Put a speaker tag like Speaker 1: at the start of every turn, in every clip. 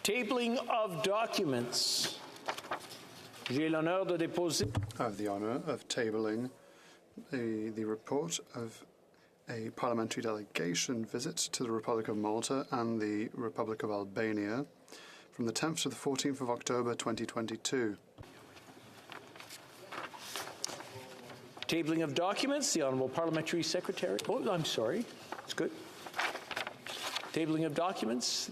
Speaker 1: Tabling of documents. J'ai l'honneur de déposer.
Speaker 2: I have the honour of tabling the report of a parliamentary delegation visit to the Republic of Malta and the Republic of Albania from the 10th to the 14th of October 2022.
Speaker 1: Tabling of documents, the Honourable Parliamentary Secretary. Oh, I'm sorry. It's good. Tabling of documents,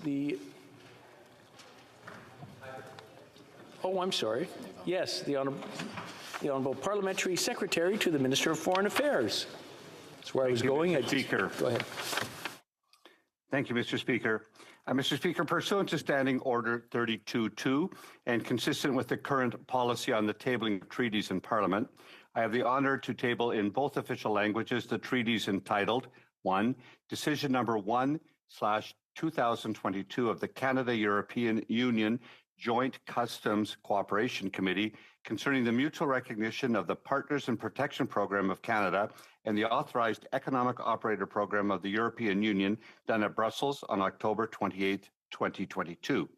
Speaker 1: Oh, I'm sorry. Yes, the Honourable Parliamentary Secretary to the Minister of Foreign Affairs. That's where I was going.
Speaker 3: Mr. Speaker.
Speaker 1: Go ahead.
Speaker 3: Thank you, Mr. Speaker. Mr. Speaker, pursuant to Standing Order 32.2 and consistent with the current policy on the tabling of treaties in Parliament, I have the honour to table in both official languages the treaties entitled 1. Decision number 1/2022 of the Canada-European Union Joint Customs Cooperation Committee concerning the mutual recognition of the Partners in Protection Program of Canada and the Authorized Economic Operator Program of the European Union done at Brussels on October 28, 2022.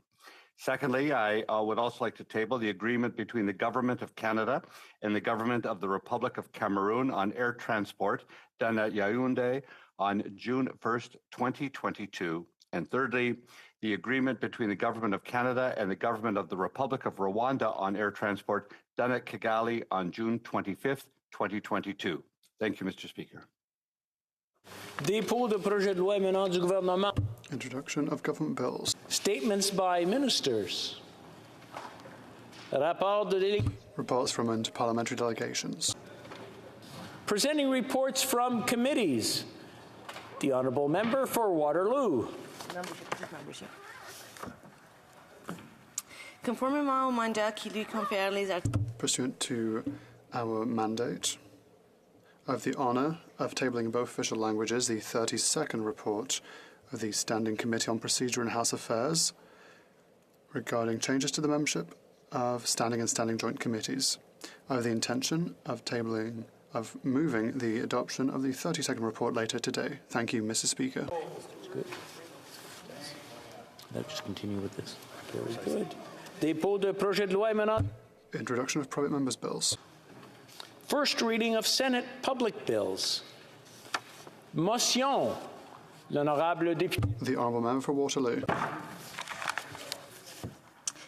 Speaker 3: Secondly, I would also like to table the agreement between the Government of Canada and the Government of the Republic of Cameroon on air transport done at Yaoundé on June 1st, 2022. And thirdly, the agreement between the Government of Canada and the Government of the Republic of Rwanda on air transport done at Kigali on June 25th, 2022. Thank you, Mr. Speaker.
Speaker 1: Dépôt de projet de loi émanant du gouvernement.
Speaker 2: Introduction of government bills.
Speaker 1: Statements by ministers. Rapport de délégation.
Speaker 2: Reports from interparliamentary delegations.
Speaker 1: Presenting reports from committees. The Honourable Member for Waterloo.
Speaker 4: Membership. Conformément au mandat qui lui confère les articles.
Speaker 2: Pursuant to our mandate, I have the honour of tabling in both official languages the 32nd report of the Standing Committee on Procedure and House Affairs regarding changes to the membership of standing and standing joint committees. I have the intention of moving the adoption of the 32nd report later today. Thank you, Mr. Speaker.
Speaker 1: That's good. Let's just continue with this. Very good. Dépôt de projet de loi émanant.
Speaker 2: Introduction of private members' bills.
Speaker 1: First reading of Senate public bills. Motion. L'honorable député.
Speaker 2: The Honourable Member for Waterloo.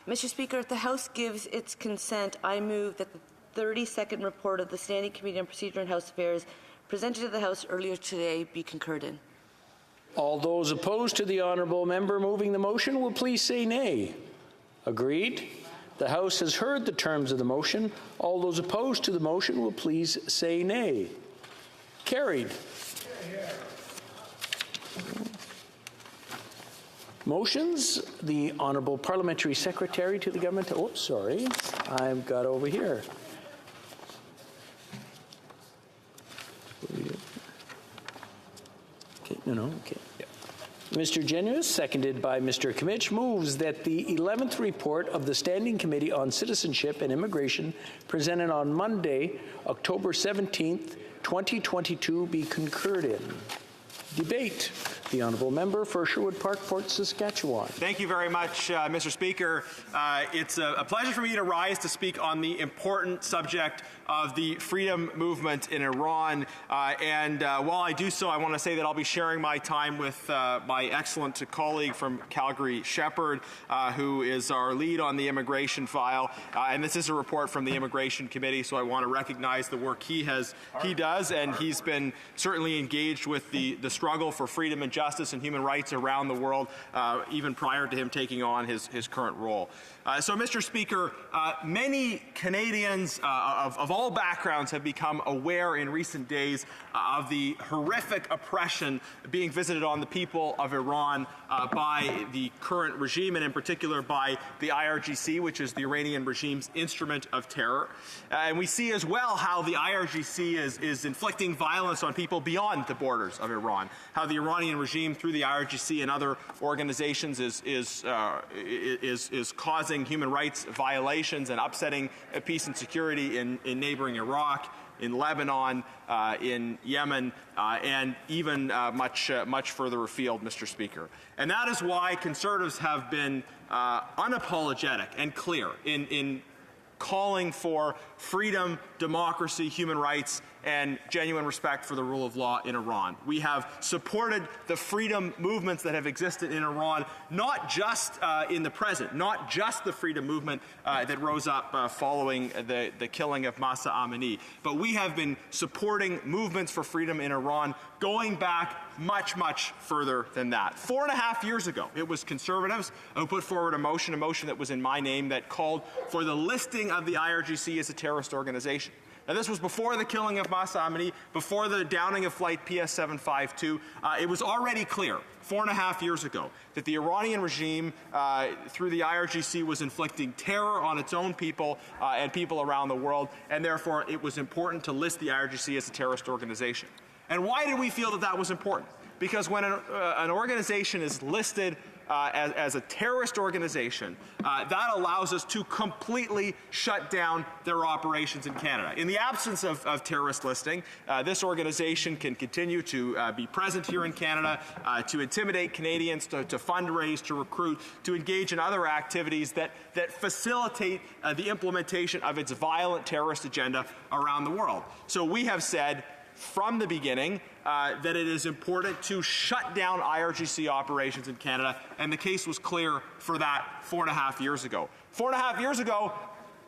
Speaker 4: Mr. Speaker, if the House gives its consent, I move that the 32nd report of the Standing Committee on Procedure and House Affairs presented to the House earlier today be concurred in.
Speaker 1: All those opposed to the Honourable Member moving the motion will please say nay. Agreed? The House has heard the terms of the motion. All those opposed to the motion will please say nay. Carried. Motions, the Honourable Parliamentary Secretary to the Government. Oh, sorry, I've got over here. Okay, okay. Mr. Genuis, seconded by Mr. Kimmich, moves that the 11th report of the Standing Committee on Citizenship and Immigration presented on Monday, October 17th, 2022 be concurred in. Debate. The Honourable Member for Sherwood Park, Fort Saskatchewan.
Speaker 5: Thank you very much, Mr. Speaker. It's a pleasure for me to rise to speak on the important subject of the freedom movement in Iran. While I do so, I want to say that I'll be sharing my time with my excellent colleague from Calgary, Shepherd, who is our lead on the immigration file. And this is a report from the Immigration Committee, so I want to recognize the work he does, and he's been certainly engaged with the struggle for freedom and justice and human rights around the world, even prior to him taking on his current role. So, Mr. Speaker, many Canadians of all backgrounds have become aware in recent days of the horrific oppression being visited on the people of Iran by the current regime, and in particular by the IRGC, which is the Iranian regime's instrument of terror. And we see as well how the IRGC is inflicting violence on people beyond the borders of Iran, how the Iranian regime regime through the IRGC and other organizations is causing human rights violations and upsetting peace and security in neighboring Iraq, in Lebanon, in Yemen, and even much further afield, Mr. Speaker. And that is why Conservatives have been unapologetic and clear in calling for freedom, democracy, human rights, and genuine respect for the rule of law in Iran. We have supported the freedom movements that have existed in Iran, not just in the present, not just the freedom movement that rose up following the killing of Mahsa Amini, but we have been supporting movements for freedom in Iran going back much further than that. 4.5 years ago, it was Conservatives who put forward a motion that was in my name, that called for the listing of the IRGC as a terrorist organization. Now, this was before the killing of Mahsa Amini, before the downing of Flight PS-752. It was already clear 4.5 years ago that the Iranian regime, through the IRGC, was inflicting terror on its own people and people around the world, and therefore it was important to list the IRGC as a terrorist organization. And why did we feel that that was important? Because when an organization is listed as a terrorist organization, that allows us to completely shut down their operations in Canada. In the absence of terrorist listing, this organization can continue to be present here in Canada, to intimidate Canadians, to fundraise, to recruit, to engage in other activities that facilitate the implementation of its violent terrorist agenda around the world. So we have said from the beginning that it is important to shut down IRGC operations in Canada, and the case was clear for that 4.5 years ago. 4.5 years ago,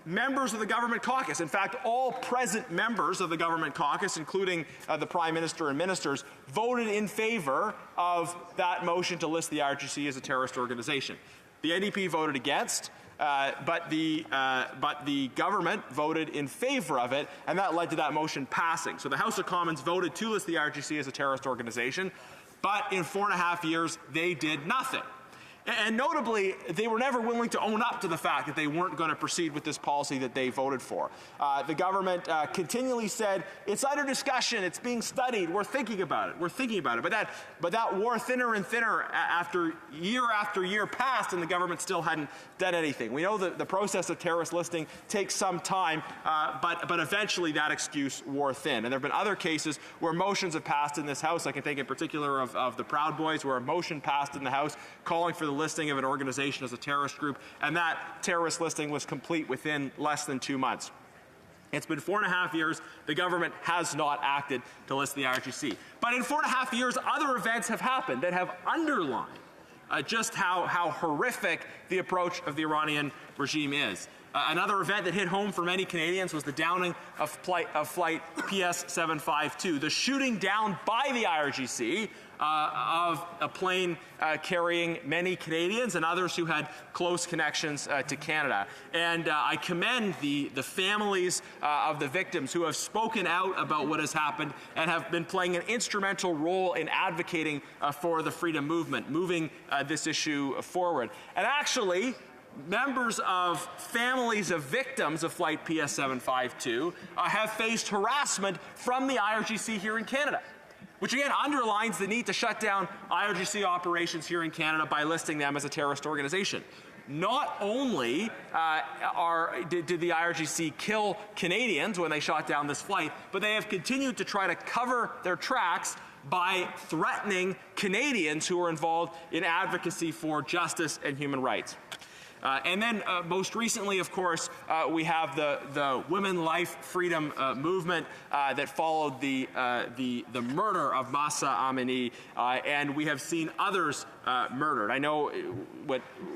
Speaker 5: members of the government caucus, in fact, all present members of the government caucus, including the Prime Minister and ministers, voted in favor of that motion to list the IRGC as a terrorist organization. The NDP voted against. But the government voted in favor of it, and that led to that motion passing. So the House of Commons voted to list the IRGC as a terrorist organization, but in 4.5 years, they did nothing. And notably, they were never willing to own up to the fact that they weren't going to proceed with this policy that they voted for. The government continually said, it's under discussion, it's being studied, we're thinking about it. But that wore thinner and thinner after year passed, and the government still hadn't done anything. We know that the process of terrorist listing takes some time, but eventually that excuse wore thin. And there have been other cases where motions have passed in this House. I can think in particular of the Proud Boys, where a motion passed in the House calling for the listing of an organization as a terrorist group, and that terrorist listing was complete within less than 2 months. It's been 4.5 years. The government has not acted to list the IRGC. But in 4.5 years, other events have happened that have underlined just how horrific the approach of the Iranian regime is. Another event that hit home for many Canadians was the downing of Flight PS-752, the shooting down by the IRGC of a plane carrying many Canadians and others who had close connections to Canada. And I commend the families of the victims who have spoken out about what has happened and have been playing an instrumental role in advocating for the freedom movement, moving this issue forward. And actually, members of families of victims of Flight PS-752 have faced harassment from the IRGC here in Canada, which again underlines the need to shut down IRGC operations here in Canada by listing them as a terrorist organization. Not only did the IRGC kill Canadians when they shot down this flight, but they have continued to try to cover their tracks by threatening Canadians who are involved in advocacy for justice and human rights. And then most recently, of course, we have the Women Life Freedom movement that followed the murder of Mahsa Amini, and we have seen others murdered. I know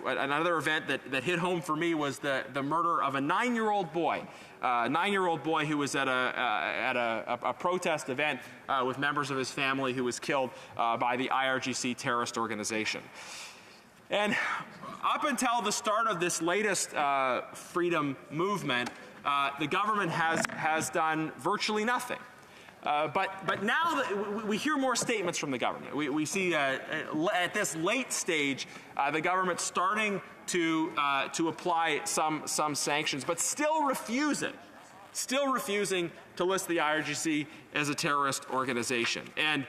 Speaker 5: another event that hit home for me was the murder of a 9-year-old boy. A 9-year-old boy who was at a protest event with members of his family, who was killed by the IRGC terrorist organization. And up until the start of this latest freedom movement, the government has done virtually nothing. But now that we hear more statements from the government. We see at this late stage the government starting to apply some sanctions, but still refusing still refusing to list the IRGC as a terrorist organization. And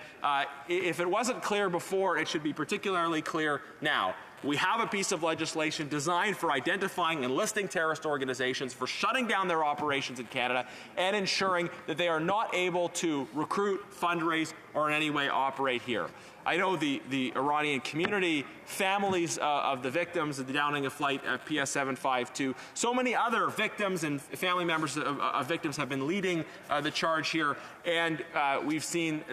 Speaker 5: if it wasn't clear before, it should be particularly clear now. We have a piece of legislation designed for identifying and listing terrorist organizations, for shutting down their operations in Canada, and ensuring that they are not able to recruit, fundraise, or in any way operate here. I know the Iranian community, families of the victims of the downing of flight PS752, so many other victims and family members of victims have been leading the charge here, and we've seen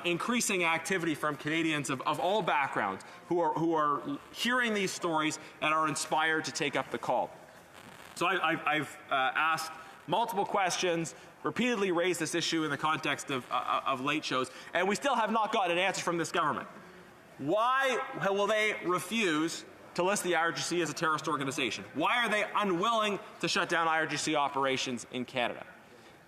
Speaker 5: increasing activity from Canadians of all backgrounds who are hearing these stories and are inspired to take up the call. So I've asked multiple questions, repeatedly raised this issue in the context of late shows, and we still have not gotten an answer from this government. Why will they refuse to list the IRGC as a terrorist organization? Why are they unwilling to shut down IRGC operations in Canada?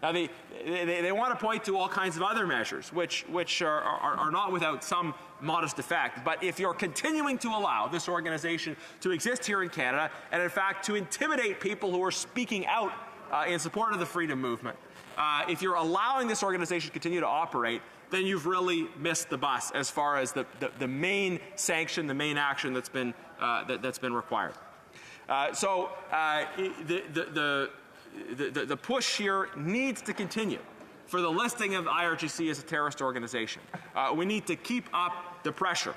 Speaker 5: Now, they want to point to all kinds of other measures, which are not without some modest effect. But if you're continuing to allow this organization to exist here in Canada, and in fact to intimidate people who are speaking out in support of the freedom movement, if you're allowing this organization to continue to operate, then you've really missed the bus as far as the main sanction, the main action that's been required. The push here needs to continue for the listing of IRGC as a terrorist organization. We need to keep up the pressure.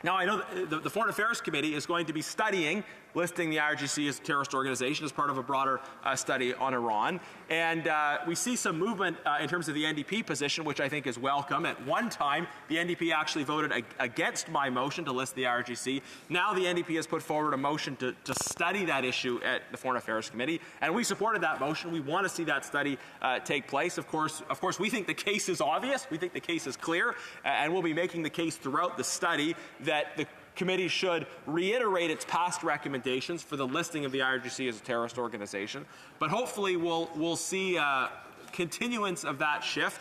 Speaker 5: Now, I know the Foreign Affairs Committee is going to be studying listing the IRGC as a terrorist organization as part of a broader study on Iran. And we see some movement in terms of the NDP position, which I think is welcome. At one time, the NDP actually voted against my motion to list the IRGC. Now the NDP has put forward a motion to study that issue at the Foreign Affairs Committee, and we supported that motion. We want to see that study take place. Of course, we think the case is obvious. We think the case is clear, and we'll be making the case throughout the study that the committee should reiterate its past recommendations for the listing of the IRGC as a terrorist organization. But hopefully we'll see continuance of that shift,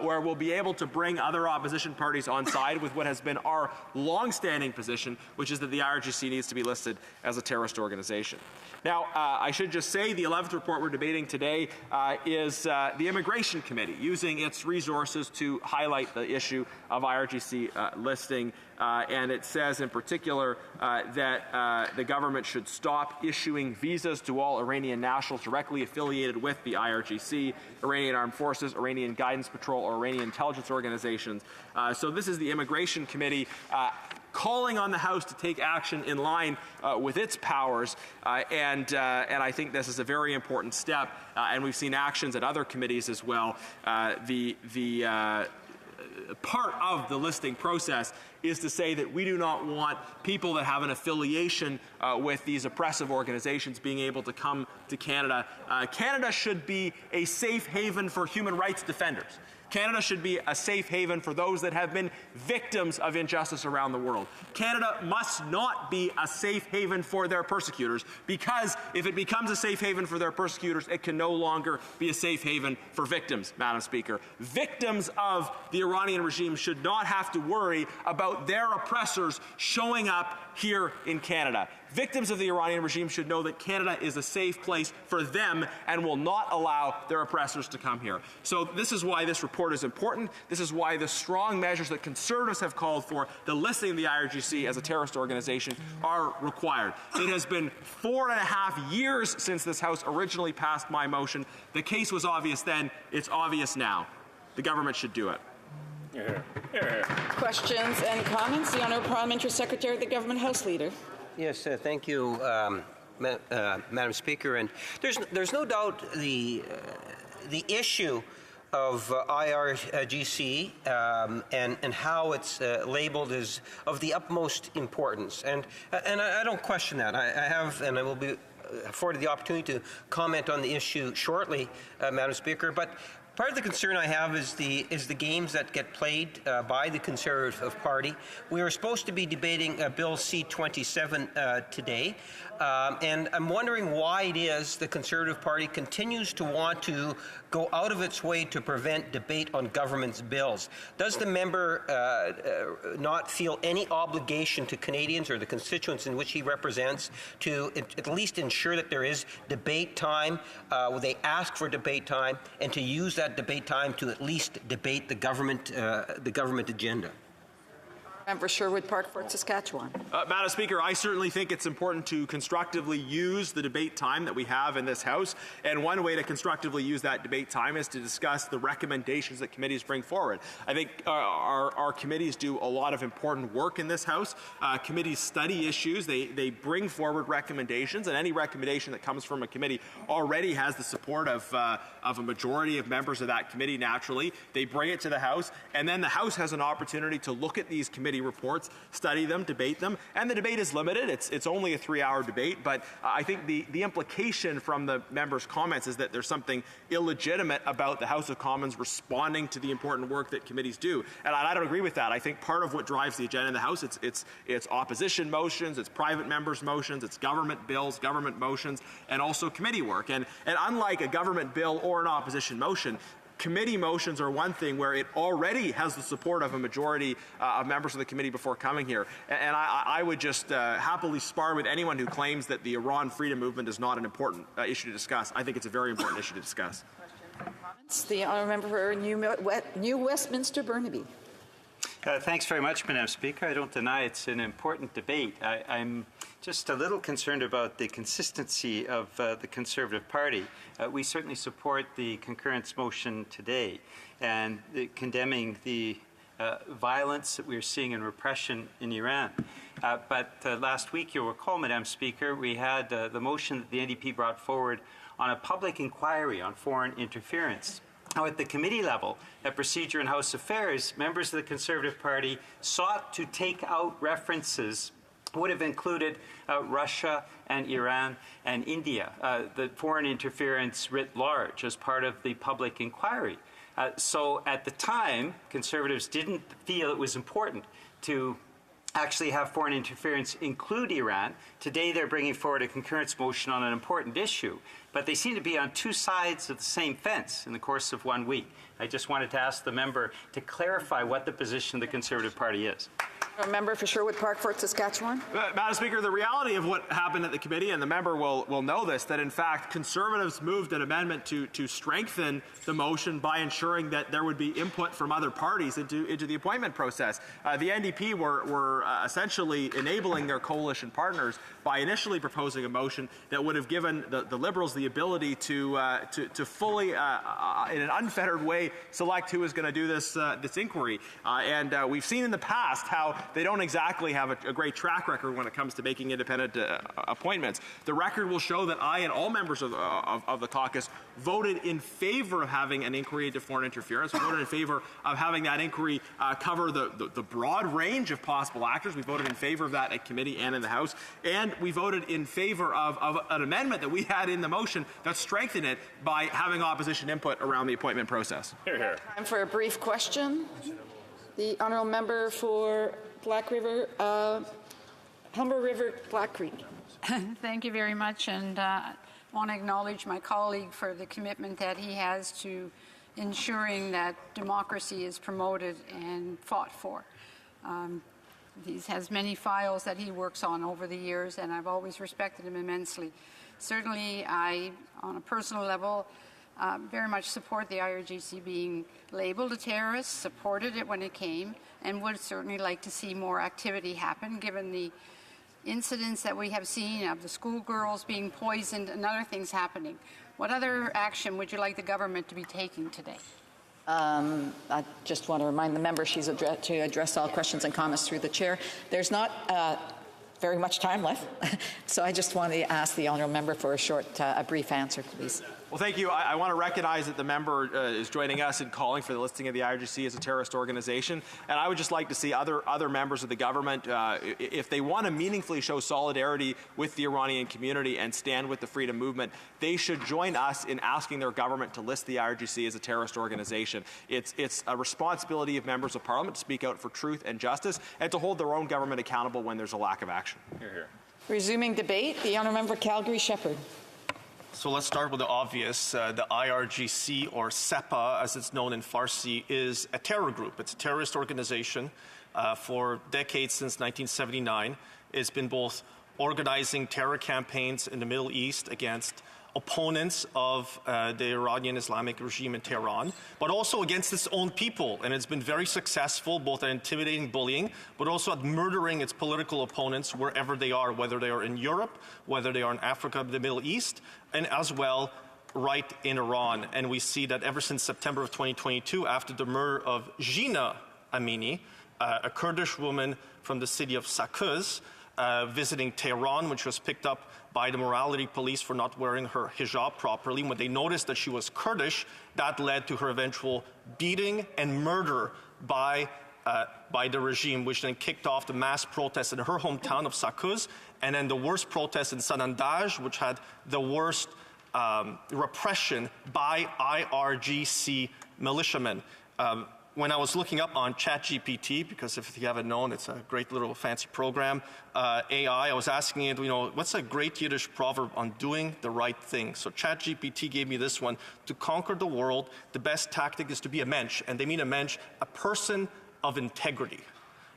Speaker 5: where we'll be able to bring other opposition parties on side with what has been our long-standing position, which is that the IRGC needs to be listed as a terrorist organization. Now, I should just say the 11th report we're debating today is the Immigration Committee using its resources to highlight the issue of IRGC listing. And it says in particular that the government should stop issuing visas to all Iranian nationals directly affiliated with the IRGC, Iranian Armed Forces, Iranian Guidance Patrol, or Iranian intelligence organizations. So this is the Immigration Committee calling on the House to take action in line with its powers, and I think this is a very important step, and we've seen actions at other committees as well. Part of the listing process is to say that we do not want people that have an affiliation with these oppressive organizations being able to come to Canada. Canada should be a safe haven for human rights defenders. Canada should be a safe haven for those that have been victims of injustice around the world. Canada must not be a safe haven for their persecutors, because if it becomes a safe haven for their persecutors, it can no longer be a safe haven for victims, Madam Speaker. Victims of the Iranian regime should not have to worry about their oppressors showing up here in Canada. Victims of the Iranian regime should know that Canada is a safe place for them and will not allow their oppressors to come here. So this is why this report is important. This is why the strong measures that Conservatives have called for, the listing of the IRGC as a terrorist organization, are required. It has been 4.5 years since this House originally passed my motion. The case was obvious then. It's obvious now. The government should do it.
Speaker 6: Questions and comments? The Honourable Parliamentary Secretary of the Government House Leader.
Speaker 7: Yes, thank you, Madam Speaker. And there's no doubt the issue of IRGC and how it's labeled is of the utmost importance. And I don't question that. I have, and I will be afforded the opportunity to comment on the issue shortly, Madam Speaker. But Part of the concern I have is the games that get played by the Conservative Party. We were supposed to be debating Bill C-27 today, and I'm wondering why it is the Conservative Party continues to want to go out of its way to prevent debate on government's bills. Does the member not feel any obligation to Canadians or the constituents in which he represents to at least ensure that there is debate time, they ask for debate time, and to use that debate time to at least debate the government agenda?
Speaker 6: Member Sherwood Park, Fort Saskatchewan.
Speaker 5: Madam Speaker, I certainly think it's important to constructively use the debate time that we have in this House, and one way to constructively use that debate time is to discuss the recommendations that committees bring forward. I think our committees do a lot of important work in this House. Committees study issues, they bring forward recommendations, and any recommendation that comes from a committee already has the support of a majority of members of that committee naturally. They bring it to the House, and then the House has an opportunity to look at these committee reports, study them, debate them, and the debate is limited. It's only a 3-hour debate, but I think the implication from the members' comments is that there's something illegitimate about the House of Commons responding to the important work that committees do, and I don't agree with that. I think part of what drives the agenda in the House, it's opposition motions, it's private members' motions, it's government bills, government motions, and also committee work. And unlike a government bill or an opposition motion, committee motions are one thing where it already has the support of a majority of members of the committee before coming here. And I would just happily spar with anyone who claims that the Iran freedom movement is not an important issue to discuss. I think it's a very important issue to discuss.
Speaker 6: The honourable member for New Westminster Burnaby.
Speaker 8: Thanks very much, Madam Speaker. I don't deny it's an important debate. I'm just a little concerned about the consistency of the Conservative Party. We certainly support the concurrence motion today and condemning the violence that we're seeing in repression in Iran. But last week, you'll recall, Madam Speaker, we had the motion that the NDP brought forward on a public inquiry on foreign interference. Now, at the committee level, at Procedure and House Affairs, members of the Conservative Party sought to take out references would have included Russia and Iran and India, the foreign interference writ large as part of the public inquiry. So at the time, Conservatives didn't feel it was important to actually have foreign interference include Iran. Today they're bringing forward a concurrence motion on an important issue, but they seem to be on two sides of the same fence in the course of 1 week. I just wanted to ask the member to clarify what the position of the Conservative Party is.
Speaker 6: A member for Sherwood Park, Fort Saskatchewan.
Speaker 5: Madam Speaker, the reality of what happened at the committee, and the member will know this, that in fact Conservatives moved an amendment to strengthen the motion by ensuring that there would be input from other parties into the appointment process. The NDP were essentially enabling their coalition partners by initially proposing a motion that would have given the Liberals the ability to fully, in an unfettered way, select who is going to do this inquiry. And we've seen in the past how they don't exactly have a great track record when it comes to making independent appointments. The record will show that I and all members of the caucus voted in favor of having an inquiry into foreign interference. We voted in favor of having that inquiry cover the broad range of possible actors. We voted in favor of that at committee and in the House. And we voted in favor of an amendment that we had in the motion that strengthened it by having opposition input around the appointment process.
Speaker 6: Hear, hear. Time for a brief question. The honourable member for Black River, Humber River, Black Creek.
Speaker 9: Thank you very much, and I want to acknowledge my colleague for the commitment that he has to ensuring that democracy is promoted and fought for. He has many files that he works on over the years, and I've always respected him immensely. Certainly, I, on a personal level, very much support the IRGC being labeled a terrorist, supported it when it came, and would certainly like to see more activity happen given the incidents that we have seen of the schoolgirls being poisoned and other things happening. What other action would you like the government to be taking today?
Speaker 6: I just want to remind the member she's to address all questions and comments through the chair. There's not very much time left, so I just want to ask the honourable member for a brief answer, please.
Speaker 5: Well, thank you. I want to recognize that the member is joining us in calling for the listing of the IRGC as a terrorist organization. And I would just like to see other members of the government, if they want to meaningfully show solidarity with the Iranian community and stand with the freedom movement, they should join us in asking their government to list the IRGC as a terrorist organization. It's a responsibility of members of parliament to speak out for truth and justice and to hold their own government accountable when there's a lack of action.
Speaker 8: Hear, hear.
Speaker 6: Resuming debate, the honourable member Calgary-Shepherd.
Speaker 10: So let's start with the obvious. The IRGC, or SEPA, as it's known in Farsi, is a terror group. It's a terrorist organization for decades since 1979. It's been both organizing terror campaigns in the Middle East against opponents of the Iranian Islamic regime in Tehran, but also against its own people. And it's been very successful, both at intimidating bullying, but also at murdering its political opponents wherever they are, whether they are in Europe, whether they are in Africa, the Middle East, and as well right in Iran. And we see that ever since September of 2022, after the murder of Jina Amini, a Kurdish woman from the city of Sakuz, visiting Tehran, which was picked up by the morality police for not wearing her hijab properly. When they noticed that she was Kurdish, that led to her eventual beating and murder by the regime, which then kicked off the mass protests in her hometown of Sakuz, and then the worst protest in Sanandaj, which had the worst repression by IRGC militiamen. When I was looking up on ChatGPT, because if you haven't known, it's a great little fancy program, AI, I was asking it, what's a great Yiddish proverb on doing the right thing? So ChatGPT gave me this one: to conquer the world, the best tactic is to be a mensch. And they mean a mensch, a person of integrity.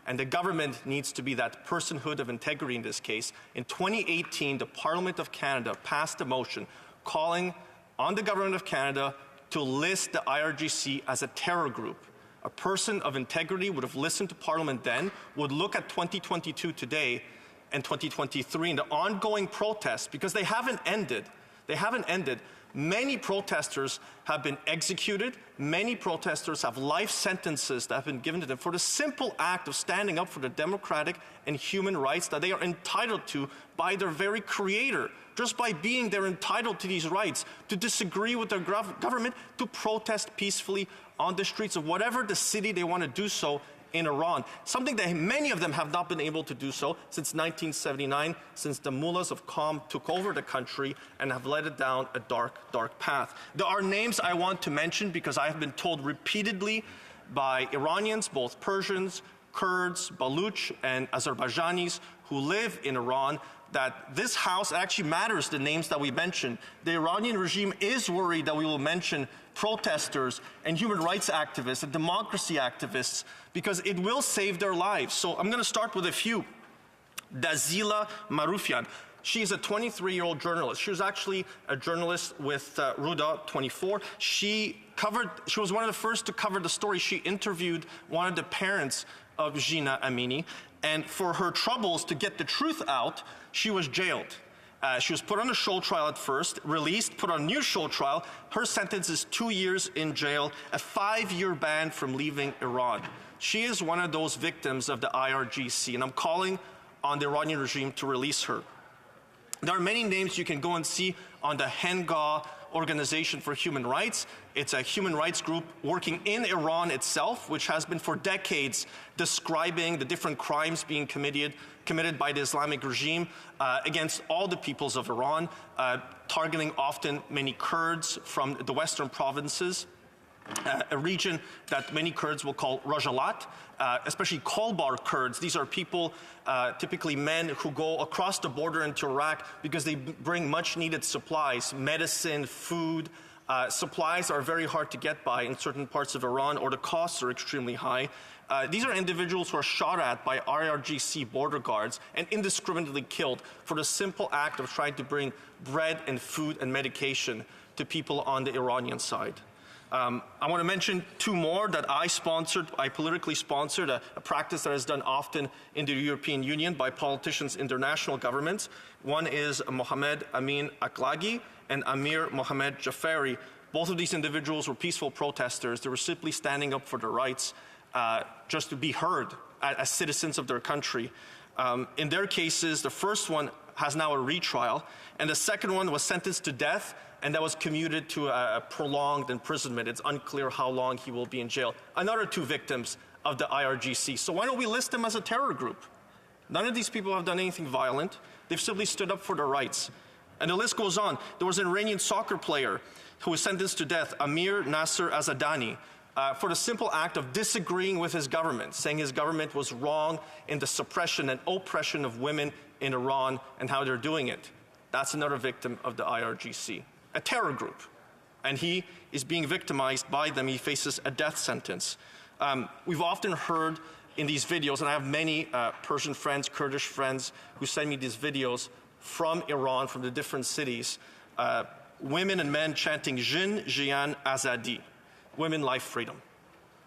Speaker 10: And the government needs to be that personhood of integrity in this case. In 2018, the Parliament of Canada passed a motion calling on the Government of Canada to list the IRGC as a terror group. A person of integrity would have listened to Parliament then, would look at 2022 today and 2023 and the ongoing protests, because they haven't ended. They haven't ended. Many protesters have been executed. Many protesters have life sentences that have been given to them for the simple act of standing up for the democratic and human rights that they are entitled to by their very creator. Just by being they're entitled to these rights, to disagree with their government, to protest peacefully on the streets of whatever the city they want to do so in Iran. Something that many of them have not been able to do so since 1979, since the mullahs of Qom took over the country and have led it down a dark, dark path. There are names I want to mention because I have been told repeatedly by Iranians, both Persians, Kurds, Baluch, and Azerbaijanis who live in Iran, that this House actually matters the names that we mention. The Iranian regime is worried that we will mention protesters and human rights activists and democracy activists because it will save their lives. So I'm going to start with a few. Dazila Marufian. She is a 23-year-old journalist. She was actually a journalist with Ruda 24. She was one of the first to cover the story. She interviewed one of the parents of Jina Amini, and for her troubles to get the truth out, she was jailed. She was put on a show trial at first, released, put on a new show trial. Her sentence is 2 years in jail, a 5-year ban from leaving Iran. She is one of those victims of the IRGC, and I'm calling on the Iranian regime to release her. There are many names you can go and see on the HoC Organization for Human Rights. It's a human rights group working in Iran itself, which has been for decades describing the different crimes being committed by the Islamic regime against all the peoples of Iran, targeting often many Kurds from the western provinces, a region that many Kurds will call Rajalat, especially Kolbar Kurds. These are people, typically men, who go across the border into Iraq because they bring much-needed supplies, medicine, food. Supplies are very hard to get by in certain parts of Iran, or the costs are extremely high. These are individuals who are shot at by IRGC border guards and indiscriminately killed for the simple act of trying to bring bread and food and medication to people on the Iranian side. I want to mention two more that I politically sponsored, a practice that is done often in the European Union by politicians in their national governments. One is Mohammed Amin Aklagi and Amir Mohammed Jafari. Both of these individuals were peaceful protesters. They were simply standing up for their rights, just to be heard as citizens of their country. In their cases, the first one has now a retrial, and the second one was sentenced to death and that was commuted to a prolonged imprisonment. It's unclear how long he will be in jail. Another 2 victims of the IRGC. So why don't we list them as a terror group? None of these people have done anything violent. They've simply stood up for their rights. And the list goes on. There was an Iranian soccer player who was sentenced to death, Amir Nasser Azadani, for the simple act of disagreeing with his government, saying his government was wrong in the suppression and oppression of women in Iran and how they're doing it. That's another victim of the IRGC, a terror group. And he is being victimized by them. He faces a death sentence. We've often heard in these videos, and I have many Persian friends, Kurdish friends who send me these videos from Iran, from the different cities, women and men chanting Jin, Jian, Azadi, women, life, freedom.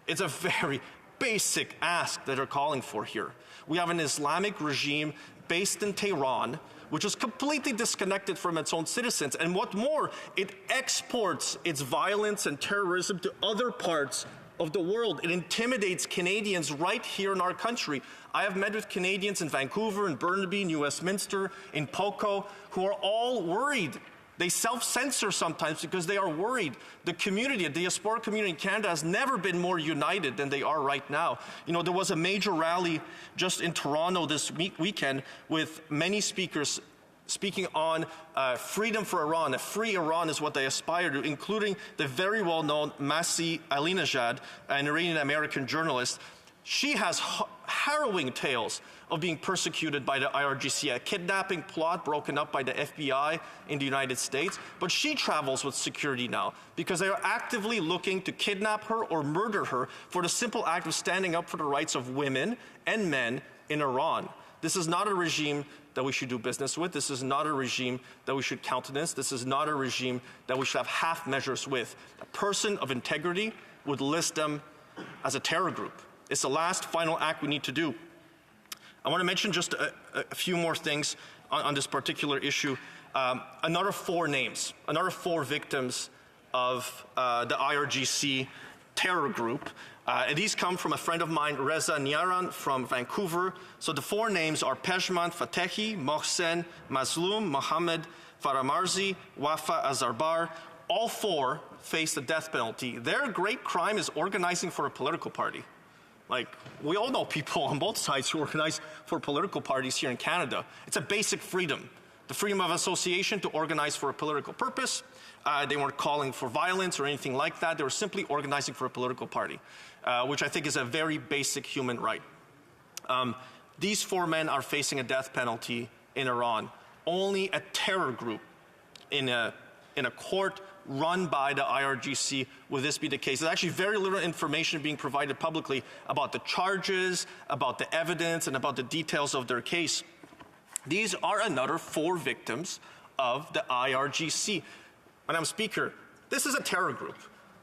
Speaker 10: It's a very basic ask that they're calling for here. We have an Islamic regime based in Tehran, which is completely disconnected from its own citizens. And what more, it exports its violence and terrorism to other parts of the world. It intimidates Canadians right here in our country. I have met with Canadians in Vancouver, in Burnaby, in Westminster, in Poco, who are all worried. They self-censor sometimes because they are worried. The community, the diaspora community in Canada has never been more united than they are right now. You know, there was a major rally just in Toronto this weekend with many speakers speaking on freedom for Iran. A free Iran is what they aspire to, including the very well-known Masih Alinejad, an Iranian-American journalist. She has harrowing tales of being persecuted by the IRGC, a kidnapping plot broken up by the FBI in the United States. But she travels with security now because they are actively looking to kidnap her or murder her for the simple act of standing up for the rights of women and men in Iran. This is not a regime that we should do business with. This is not a regime that we should countenance. This is not a regime that we should have half measures with. A person of integrity would list them as a terror group. It's the last final act we need to do. I want to mention just a few more things on this particular issue. Another 4 names, another 4 victims of the IRGC terror group. And these come from a friend of mine, Reza Niaran from Vancouver. So the 4 names are Pejman Fatehi, Mohsen Mazloum, Mohammed Faramarzi, Wafa Azarbar. All 4 face the death penalty. Their great crime is organizing for a political party. Like, we all know people on both sides who organize for political parties here in Canada. It's a basic freedom. The freedom of association to organize for a political purpose. They weren't calling for violence or anything like that. They were simply organizing for a political party, which I think is a very basic human right. These 4 men are facing a death penalty in Iran. Only a terror group in a court run by the IRGC would this be the case. There's actually very little information being provided publicly about the charges, about the evidence, and about the details of their case. These are another 4 victims of the IRGC. Madam Speaker, this is a terror group.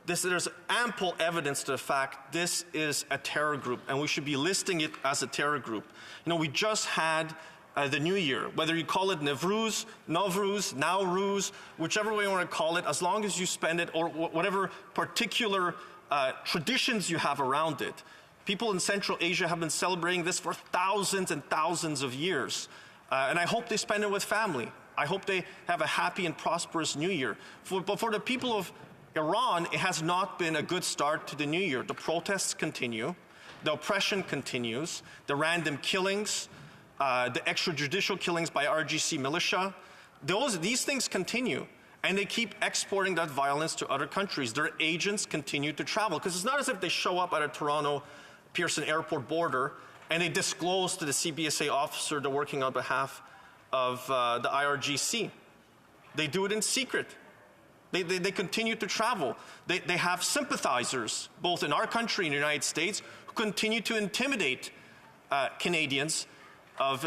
Speaker 10: There's ample evidence to the fact this is a terror group, and we should be listing it as a terror group. You know, we just had the New Year, whether you call it Nowruz, whichever way you want to call it, as long as you spend it, or whatever particular traditions you have around it. People in Central Asia have been celebrating this for thousands and thousands of years. And I hope they spend it with family. I hope they have a happy and prosperous New Year. But for the people of Iran, it has not been a good start to the New Year. The protests continue. The oppression continues. The random killings, the extrajudicial killings by RGC militia, these things continue. And they keep exporting that violence to other countries. Their agents continue to travel. Because it's not as if they show up at a Toronto Pearson Airport border and they disclose to the CBSA officer they're working on behalf of the IRGC. They do it in secret. They continue to travel. They have sympathizers, both in our country and the United States, who continue to intimidate Canadians of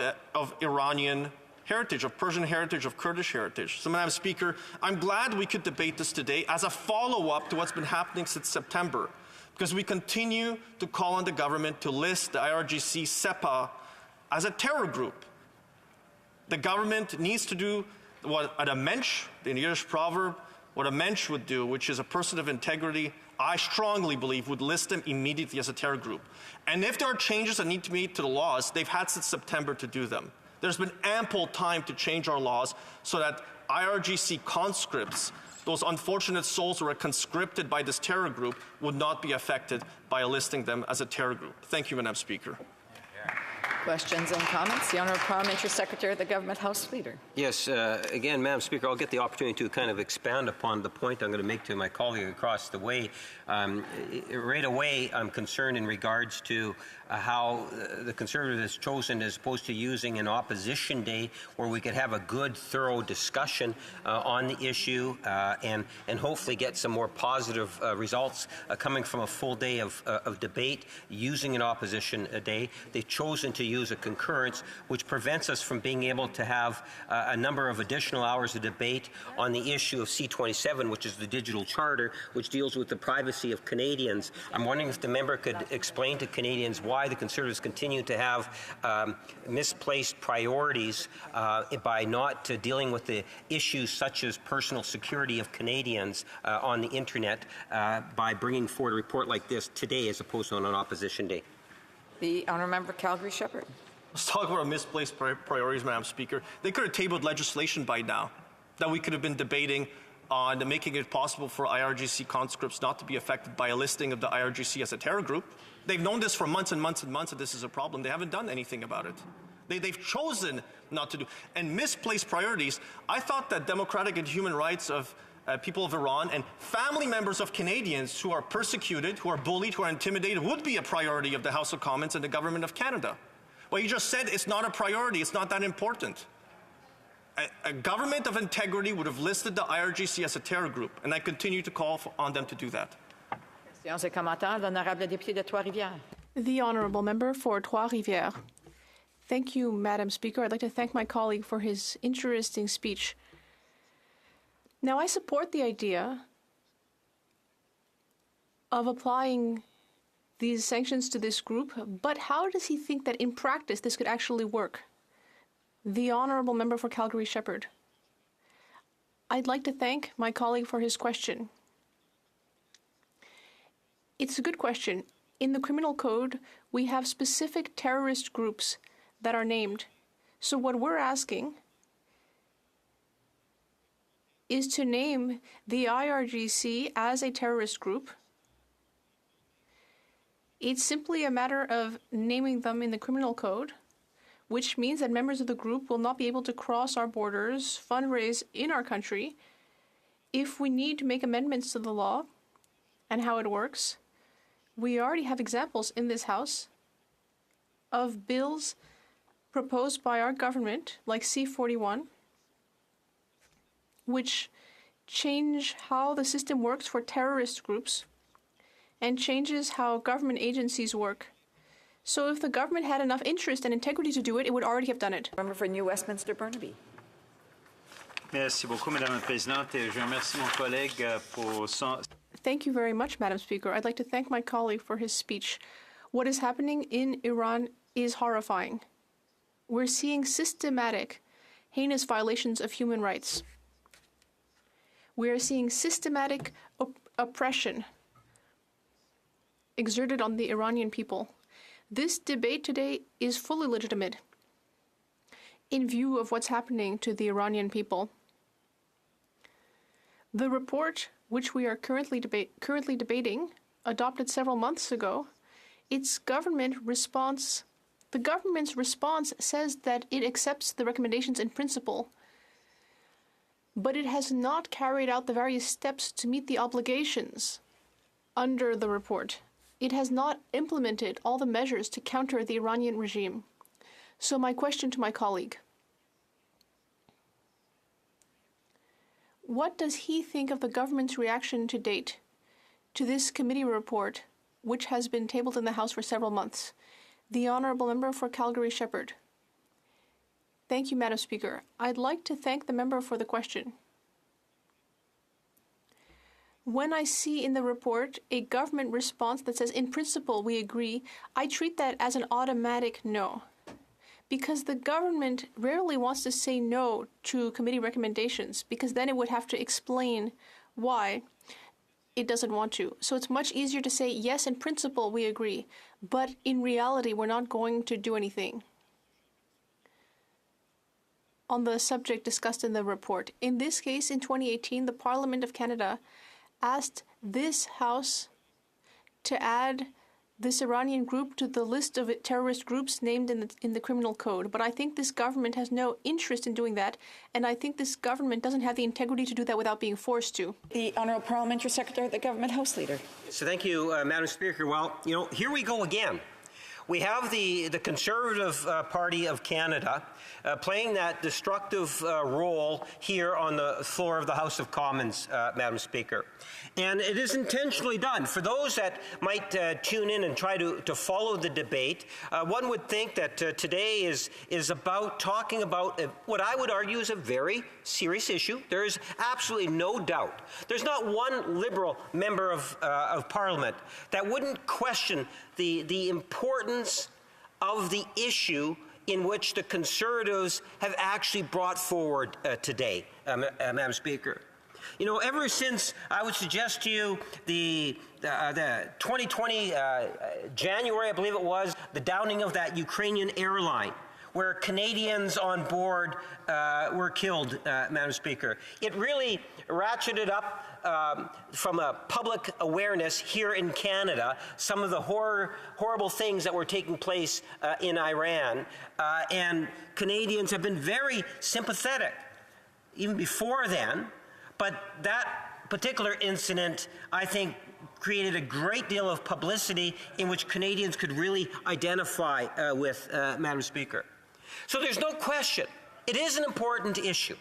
Speaker 10: Iranian heritage, of Persian heritage, of Kurdish heritage. So, Madam Speaker, I'm glad we could debate this today as a follow-up to what's been happening since September, because we continue to call on the government to list the IRGC SEPA as a terror group. The government needs to do what a mensch, the Yiddish proverb, what a mensch would do, which is a person of integrity, I strongly believe would list them immediately as a terror group. And if there are changes that need to be made to the laws, they've had since September to do them. There's been ample time to change our laws so that IRGC conscripts those unfortunate souls who are conscripted by this terror group would not be affected by listing them as a terror group. Thank you, Madam Speaker.
Speaker 6: Questions and comments? The Honourable Parliamentary Secretary of the Government House Leader.
Speaker 7: Yes, again, Madam Speaker, I'll get the opportunity to kind of expand upon the point I'm going to make to my colleague across the way. Right away, I'm concerned in regards to how the Conservative has chosen, as opposed to using an opposition day where we could have a good, thorough discussion on the issue and hopefully get some more positive results coming from a full day of debate using an opposition day. They've chosen to use a concurrence, which prevents us from being able to have a number of additional hours of debate on the issue of C-27, which is the digital charter, which deals with the privacy of Canadians. I'm wondering if the member could explain to Canadians why the Conservatives continue to have misplaced priorities by not dealing with the issues such as personal security of Canadians on the internet by bringing forward a report like this today as opposed to on an opposition day.
Speaker 6: The Honourable Member Calgary-Shepherd.
Speaker 10: Let's talk about misplaced priorities, Madam Speaker. They could have tabled legislation by now that we could have been debating on making it possible for IRGC conscripts not to be affected by a listing of the IRGC as a terror group. They've known this for months and months and months that this is a problem. They haven't done anything about it. They've chosen not to do. And misplaced priorities, I thought that democratic and human rights of people of Iran and family members of Canadians who are persecuted, who are bullied, who are intimidated would be a priority of the House of Commons and the Government of Canada. Well, you just said it's not a priority. It's not that important. A government of integrity would have listed the IRGC as a terror group, and I continue to call on them to do that.
Speaker 11: The Honourable Member for Trois-Rivières. Thank you, Madam Speaker. I'd like to thank my colleague for his interesting speech. Now, I support the idea of applying these sanctions to this group, but how does he think that in practice this could actually work? The Honourable Member for Calgary-Shepherd. I'd like to thank my colleague for his question. It's a good question. In the Criminal Code, we have specific terrorist groups that are named. So what we're asking is to name the IRGC as a terrorist group. It's simply a matter of naming them in the Criminal Code, which means that members of the group will not be able to cross our borders, fundraise in our country. If we need to make amendments to the law and how it works, we already have examples in this House of bills proposed by our government, like C-41, which change how the system works for terrorist groups and changes how government agencies work. So if the government had enough interest and integrity to do it, it would already have done it.
Speaker 6: Member for New Westminster, Burnaby.
Speaker 8: Merci beaucoup, Madame la Présidente, et je remercie mon collègue pour son...
Speaker 11: Thank you very much, Madam Speaker. I'd like to thank my colleague for his speech. What is happening in Iran is horrifying. We're seeing systematic, heinous violations of human rights. We are seeing systematic oppression exerted on the Iranian people. This debate today is fully legitimate in view of what's happening to the Iranian people. The report, which we are currently debating, adopted several months ago, the government's response says that it accepts the recommendations in principle, but it has not carried out the various steps to meet the obligations under the report. It has not implemented all the measures to counter the Iranian regime. So my question to my colleague: what does he think of the government's reaction to date to this committee report, which has been tabled in the House for several months? The Honourable Member for Calgary-Shepherd. Thank you, Madam Speaker. I'd like to thank the member for the question. When I see in the report a government response that says, in principle, we agree, I treat that as an automatic no. Because the government rarely wants to say no to committee recommendations, because then it would have to explain why it doesn't want to. So it's much easier to say, yes, in principle, we agree, but in reality, we're not going to do anything. on the subject discussed in the report. In this case, in 2018, the Parliament of Canada asked this House to add this Iranian group to the list of terrorist groups named in the criminal code. But I think this government has no interest in doing that, and I think this government doesn't have the integrity to do that without being forced to.
Speaker 6: The Honourable Parliamentary Secretary of the Government House Leader.
Speaker 7: So thank you, Madam Speaker. Well, here we go again. We have the Conservative Party of Canada playing that destructive role here on the floor of the House of Commons, Madam Speaker. And it is intentionally done. For those that might tune in and try to follow the debate, one would think that today is about talking about what I would argue is a very serious issue. There is absolutely no doubt. There's not one Liberal member of Parliament that wouldn't question the importance of the issue in which the Conservatives have actually brought forward today, Madam Speaker. Ever since, I would suggest to you, the 2020 January, I believe it was, the downing of that Ukrainian airline, where Canadians on board were killed, Madam Speaker. It really ratcheted up from a public awareness here in Canada some of the horrible things that were taking place in Iran. And Canadians have been very sympathetic, even before then. But that particular incident, I think, created a great deal of publicity in which Canadians could really identify with, Madam Speaker. So there's no question. It is an important issue.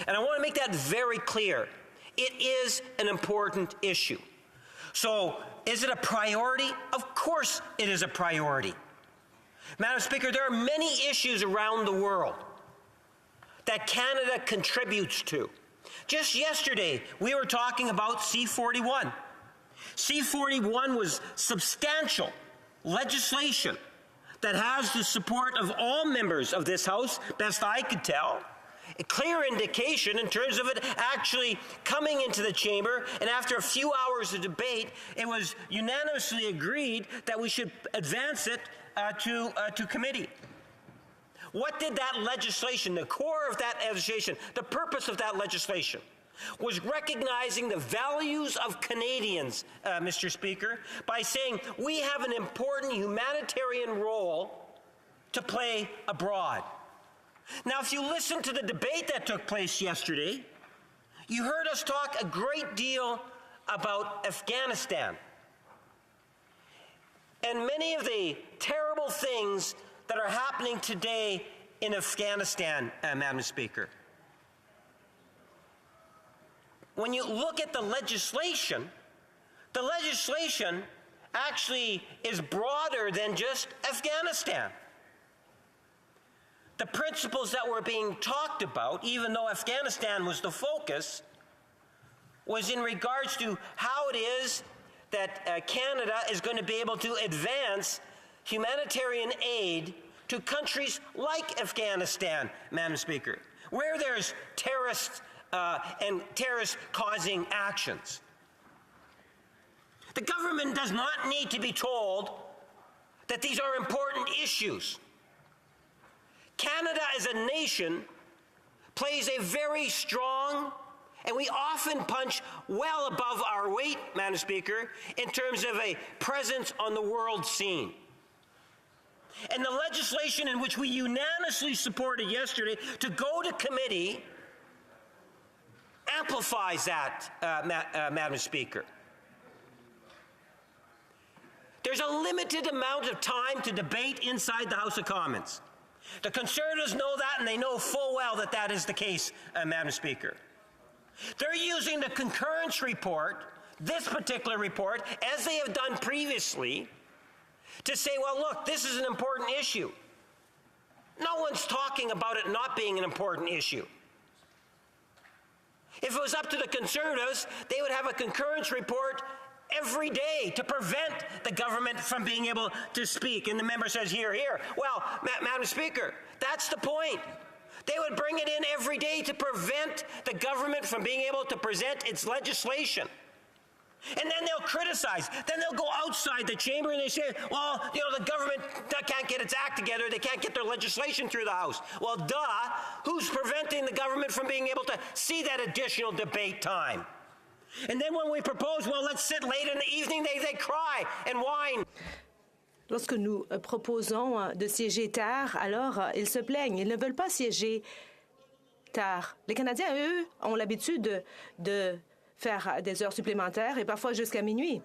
Speaker 7: And I want to make that very clear. It is an important issue. So is it a priority? Of course it is a priority. Madam Speaker, there are many issues around the world that Canada contributes to. Just yesterday, we were talking about C-41. C-41 was substantial legislation that has the support of all members of this House, best I could tell. A clear indication in terms of it actually coming into the chamber, and after a few hours of debate, it was unanimously agreed that we should advance it to committee. What did that legislation, the core of that legislation, the purpose of that legislation, was recognizing the values of Canadians, Mr. Speaker, by saying we have an important humanitarian role to play abroad. Now, if you listen to the debate that took place yesterday, you heard us talk a great deal about Afghanistan and many of the terrible things that are happening today in Afghanistan, Madam Speaker. When you look at the legislation actually is broader than just Afghanistan. The principles that were being talked about, even though Afghanistan was the focus, was in regards to how it is that Canada is going to be able to advance humanitarian aid to countries like Afghanistan, Madam Speaker, where there's terrorists and terrorist-causing actions. The government does not need to be told that these are important issues. Canada as a nation plays a very strong, and we often punch well above our weight, Madam Speaker, in terms of a presence on the world scene. And the legislation in which we unanimously supported yesterday to go to committee amplifies that, Madam Speaker. There's a limited amount of time to debate inside the House of Commons. The Conservatives know that, and they know full well that that is the case, Madam Speaker. They're using the concurrence report, this particular report, as they have done previously, to say, well, look, this is an important issue. No one's talking about it not being an important issue. If it was up to the Conservatives, they would have a concurrence report every day to prevent the government from being able to speak. And the member says, here, here. Well, Madam Speaker, that's the point. They would bring it in every day to prevent the government from being able to present its legislation. And then they'll criticize. Then they'll go outside the chamber and they say, well, the government can't get its act together. They can't get their legislation through the House. Well, duh. Who's preventing the government from being able to see that additional debate time? And then when we propose, well, let's sit late in the evening, they cry and whine.
Speaker 12: Lorsque nous proposons de siéger tard, alors ils se plaignent. Ils ne veulent pas siéger tard. Les Canadiens, eux, ont l'habitude de faire des heures supplémentaires et parfois jusqu'à minuit.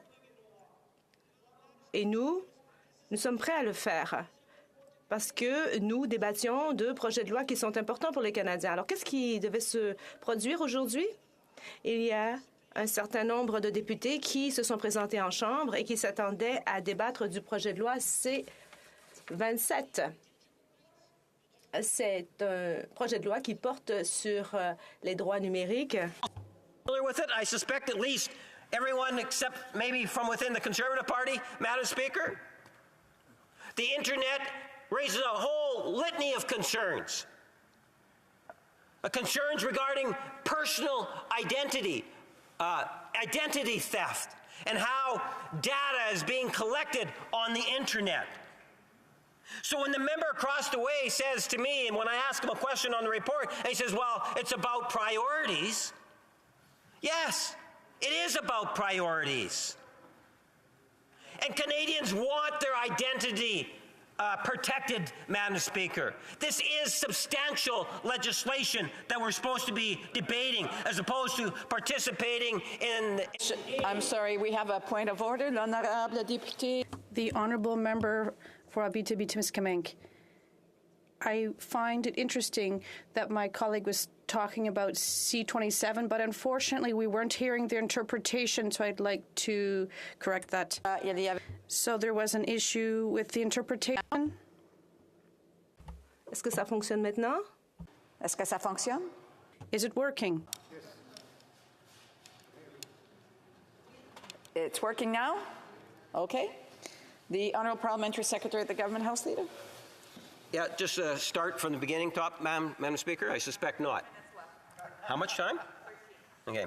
Speaker 12: Et nous sommes prêts à le faire parce que nous débattions de projets de loi qui sont importants pour les Canadiens. Alors, qu'est-ce qui devait se produire aujourd'hui? Il y a un certain nombre de députés qui se sont présentés en Chambre et qui s'attendaient à débattre du projet de loi C-27. C'est un projet de loi qui porte sur les droits numériques.
Speaker 7: With it, I suspect at least everyone except maybe from within the Conservative Party, Madam Speaker. The Internet raises a whole litany of concerns. Concerns regarding personal identity, identity theft, and how data is being collected on the Internet. So when the member across the way says to me, and when I ask him a question on the report, and he says, well, it's about priorities. Yes, it is about priorities. And Canadians want their identity protected, Madam Speaker. This is substantial legislation that we're supposed to be debating as opposed to participating in...
Speaker 6: I'm sorry, we have a point of order. L'honorable député.
Speaker 13: The honourable member for Abitibi-Témiscamingue. I find it interesting that my colleague was talking about C-27, but unfortunately we weren't hearing the interpretation, so I'd like to correct that. So there was an issue with the interpretation.
Speaker 12: Est-ce que ça fonctionne maintenant?
Speaker 6: Est-ce que ça fonctionne?
Speaker 13: Is it working?
Speaker 6: It's working now? Okay. The Honourable Parliamentary Secretary of the Government House Leader.
Speaker 7: Yeah, just start from the beginning, Madam Speaker? I suspect not. How much time? Okay.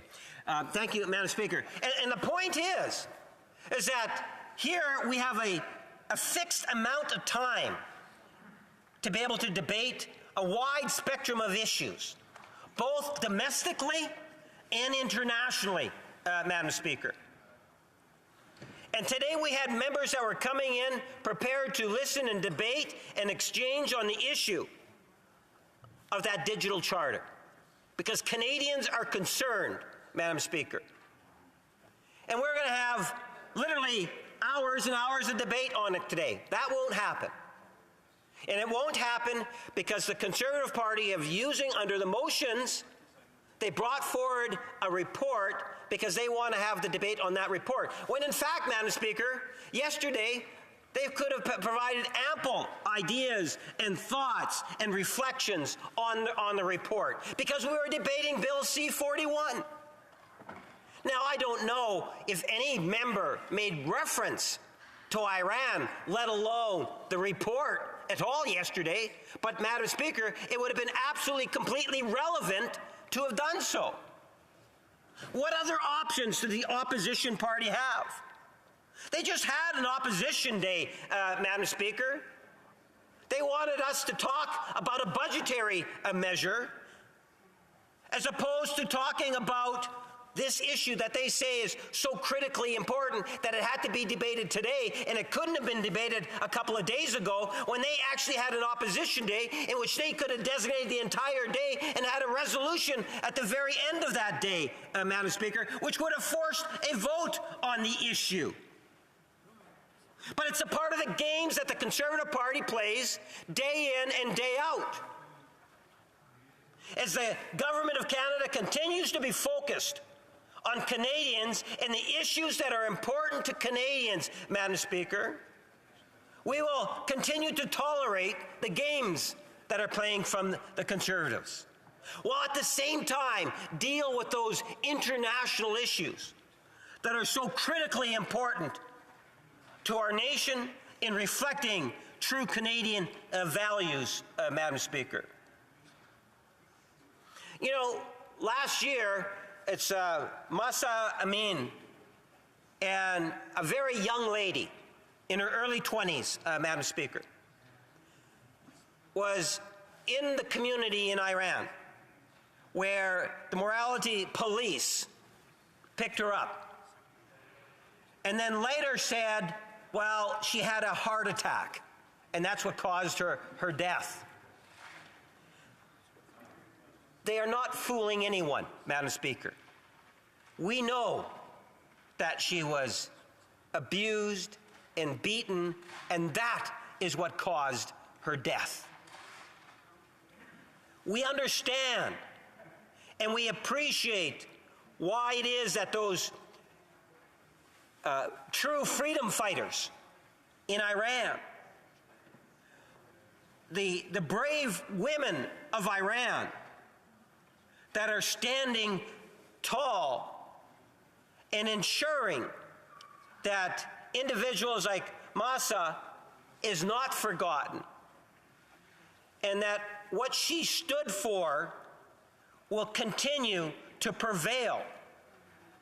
Speaker 7: Thank you, Madam Speaker. And the point is that here we have a fixed amount of time to be able to debate a wide spectrum of issues, both domestically and internationally, Madam Speaker. And today we had members that were coming in prepared to listen and debate and exchange on the issue of that digital charter. Because Canadians are concerned, Madam Speaker. And we're going to have literally hours and hours of debate on it today. That won't happen. And it won't happen because the Conservative Party of using under the motions, they brought forward a report because they want to have the debate on that report. When in fact, Madam Speaker, yesterday, they could have provided ample ideas and thoughts and reflections on the report because we were debating Bill C-41. Now, I don't know if any member made reference to Iran, let alone the report at all yesterday, but Madam Speaker, it would have been absolutely completely relevant to have done so. What other options did the opposition party have? They just had an opposition day, Madam Speaker. They wanted us to talk about a budgetary measure as opposed to talking about this issue that they say is so critically important that it had to be debated today, and it couldn't have been debated a couple of days ago when they actually had an opposition day in which they could have designated the entire day and had a resolution at the very end of that day, Madam Speaker, which would have forced a vote on the issue. But it's a part of the games that the Conservative Party plays day in and day out. As the Government of Canada continues to be focused on Canadians and the issues that are important to Canadians, Madam Speaker, we will continue to tolerate the games that are playing from the Conservatives, while at the same time deal with those international issues that are so critically important to our nation in reflecting true Canadian values, Madam Speaker. You know, last year, it's Masa Amin and a very young lady in her early 20s, Madam Speaker, was in the community in Iran where the morality police picked her up and then later said, well, she had a heart attack and that's what caused her death. They are not fooling anyone, Madam Speaker. We know that she was abused and beaten, and that is what caused her death. We understand and we appreciate why it is that those true freedom fighters in Iran, the brave women of Iran that are standing tall and ensuring that individuals like Mahsa is not forgotten, and that what she stood for will continue to prevail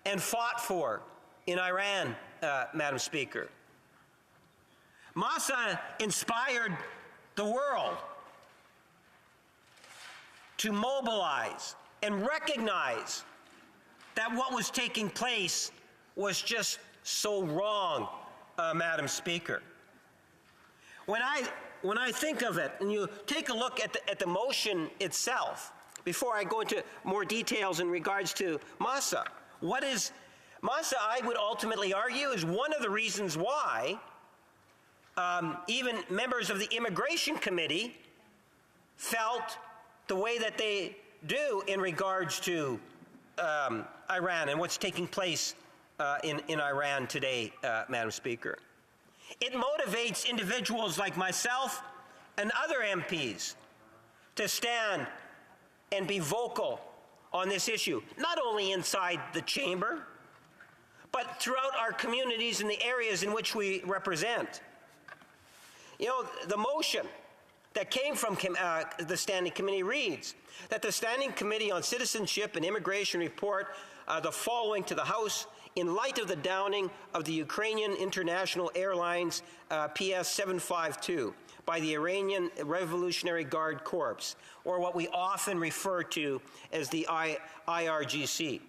Speaker 7: and fought for in Iran, Madam Speaker. Mahsa inspired the world to mobilize and recognize that what was taking place was just so wrong, Madam Speaker. When I think of it, and you take a look at the motion itself, before I go into more details in regards to Mahsa, what is Mahsa, I would ultimately argue, is one of the reasons why even members of the Immigration Committee felt the way that they do in regards to Iran and what's taking place in Iran today, Madam Speaker. It motivates individuals like myself and other MPs to stand and be vocal on this issue, not only inside the chamber, but throughout our communities and the areas in which we represent. You know, the motion that came from the Standing Committee reads that the Standing Committee on Citizenship and Immigration report the following to the House in light of the downing of the Ukrainian International Airlines PS-752 by the Iranian Revolutionary Guard Corps, or what we often refer to as the IRGC.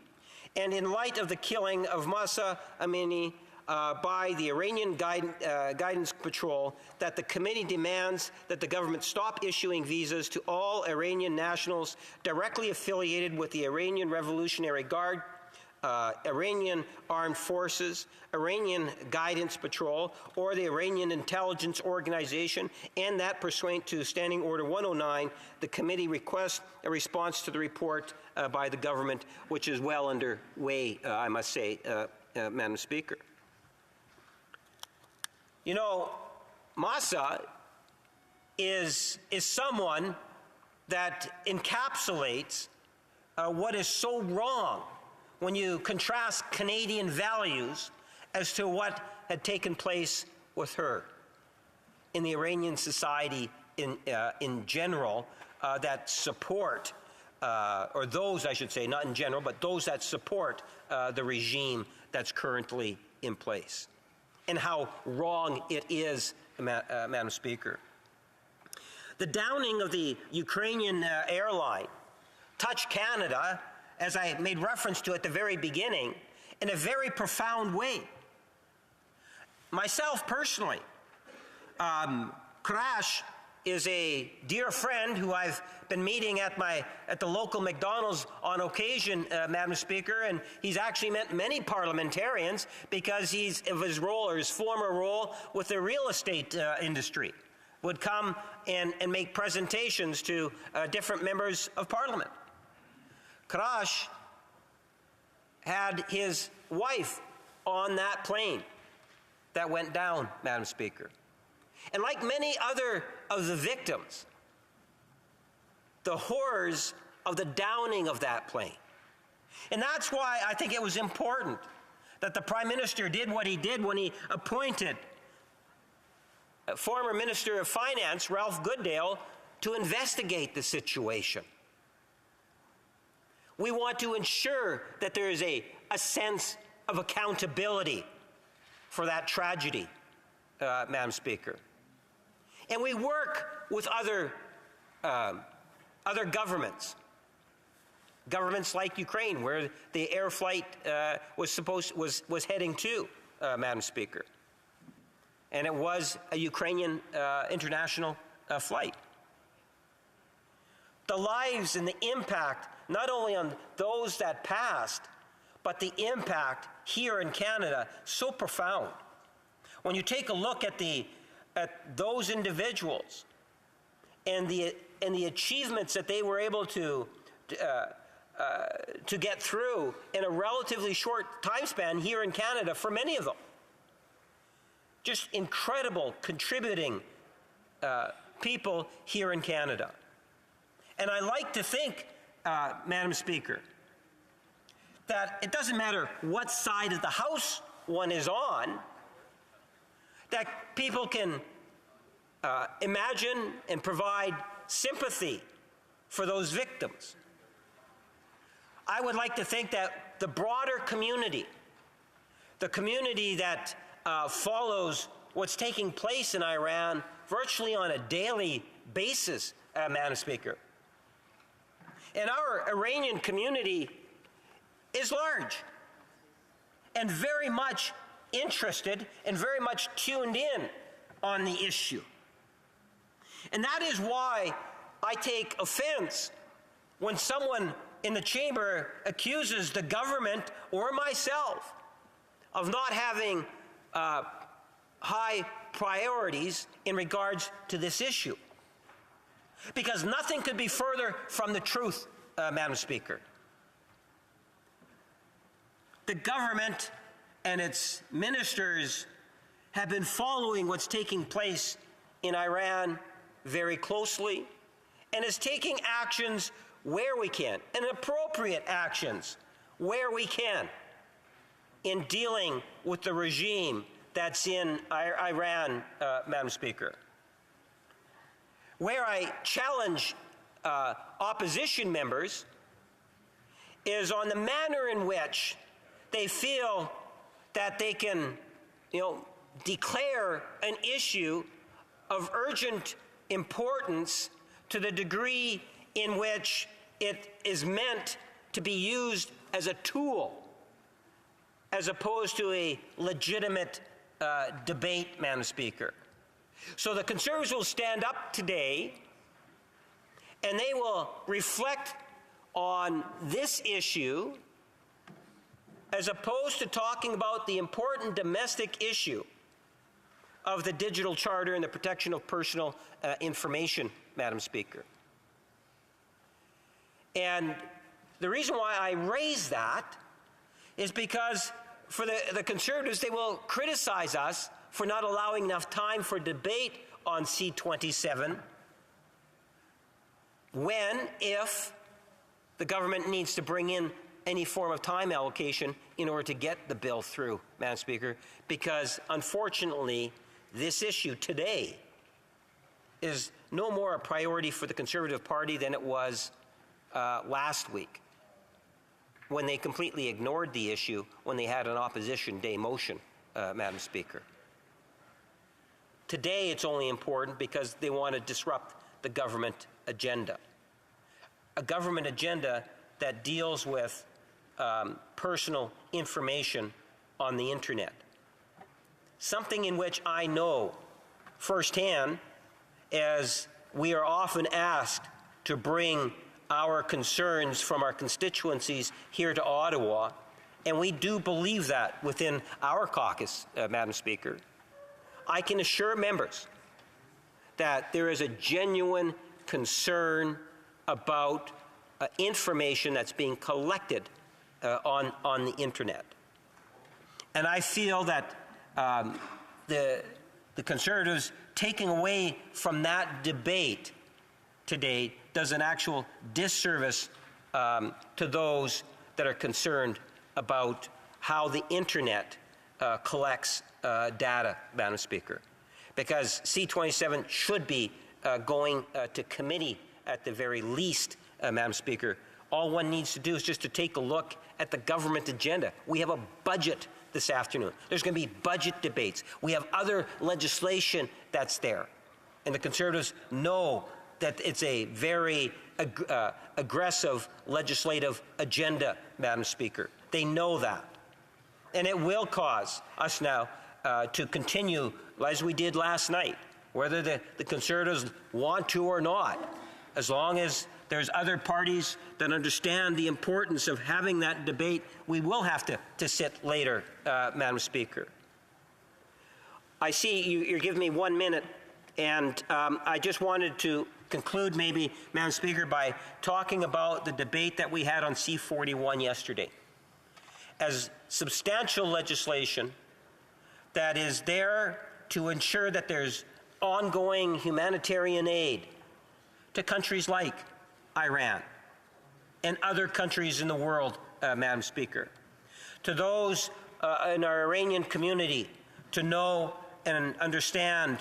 Speaker 7: And in light of the killing of Mahsa Amini by the Iranian Guidance Patrol, that the committee demands that the government stop issuing visas to all Iranian nationals directly affiliated with the Iranian Revolutionary Guard, Iranian Armed Forces, Iranian Guidance Patrol, or the Iranian Intelligence Organization, and that pursuant to Standing Order 109, the committee requests a response to the report by the government, which is well underway, I must say, Madam Speaker. You know, Mahsa is someone that encapsulates what is so wrong when you contrast Canadian values as to what had taken place with her in the Iranian society in general that support, or those, I should say, not in general, but those that support the regime that's currently in place, and how wrong it is, Madam Speaker. The downing of the Ukrainian airline touched Canada, as I made reference to at the very beginning, in a very profound way. Myself personally, Crash is a dear friend who I've been meeting at the local McDonald's on occasion, Madam Speaker, and he's actually met many parliamentarians because of his role, or his former role, with the real estate industry. Would come and make presentations to different members of Parliament. Crash had his wife on that plane that went down, Madam Speaker. And like many other of the victims, the horrors of the downing of that plane. And that's why I think it was important that the Prime Minister did what he did when he appointed former Minister of Finance, Ralph Goodale, to investigate the situation. We want to ensure that there is a sense of accountability for that tragedy, Madam Speaker. And we work with other governments like Ukraine, where the air flight was heading to, Madam Speaker. And it was a Ukrainian international flight. The lives and the impact, not only on those that passed, but the impact here in Canada, so profound. When you take a look at those individuals and the achievements that they were able to get through in a relatively short time span here in Canada, for many of them, just incredible contributing people here in Canada. And I like to think, Madam Speaker, that it doesn't matter what side of the House one is on, that people can imagine and provide sympathy for those victims. I would like to think that the broader community, the community that follows what's taking place in Iran virtually on a daily basis, Madam Speaker. And our Iranian community is large and very much interested and very much tuned in on the issue. And that is why I take offense when someone in the chamber accuses the government or myself of not having high priorities in regards to this issue. Because nothing could be further from the truth, Madam Speaker. The government and its ministers have been following what's taking place in Iran very closely and is taking actions where we can, and appropriate actions where we can, in dealing with the regime that's in Iran, Madam Speaker. Where I challenge opposition members is on the manner in which they feel that they can, declare an issue of urgent importance to the degree in which it is meant to be used as a tool, as opposed to a legitimate debate, Madam Speaker. So the Conservatives will stand up today and they will reflect on this issue as opposed to talking about the important domestic issue of the digital charter and the protection of personal information, Madam Speaker. And the reason why I raise that is because for the Conservatives, they will criticize us for not allowing enough time for debate on C-27 if the government needs to bring in any form of time allocation in order to get the bill through, Madam Speaker, because unfortunately, this issue today is no more a priority for the Conservative Party than it was last week, when they completely ignored the issue when they had an opposition day motion, Madam Speaker. Today it's only important because they want to disrupt the government agenda. A government agenda that deals with personal information on the internet. Something in which I know firsthand, as we are often asked to bring our concerns from our constituencies here to Ottawa, and we do believe that within our caucus, Madam Speaker. I can assure members that there is a genuine concern about information that's being collected on the internet. And I feel that the Conservatives taking away from that debate today does an actual disservice to those that are concerned about how the internet collects data, Madam Speaker. Because C-27 should be going to committee at the very least, Madam Speaker. All one needs to do is just to take a look at the government agenda. We have a budget this afternoon. There's going to be budget debates. We have other legislation that's there. And the Conservatives know that it's a very aggressive legislative agenda, Madam Speaker. They know that. And it will cause us now to continue as we did last night, whether the Conservatives want to or not, as long as there's other parties that understand the importance of having that debate, we will have to sit later, Madam Speaker. I see you're giving me 1 minute, and I just wanted to conclude maybe, Madam Speaker, by talking about the debate that we had on C-41 yesterday. As substantial legislation that is there to ensure that there's ongoing humanitarian aid to countries like Iran and other countries in the world, Madam Speaker. To those in our Iranian community to know and understand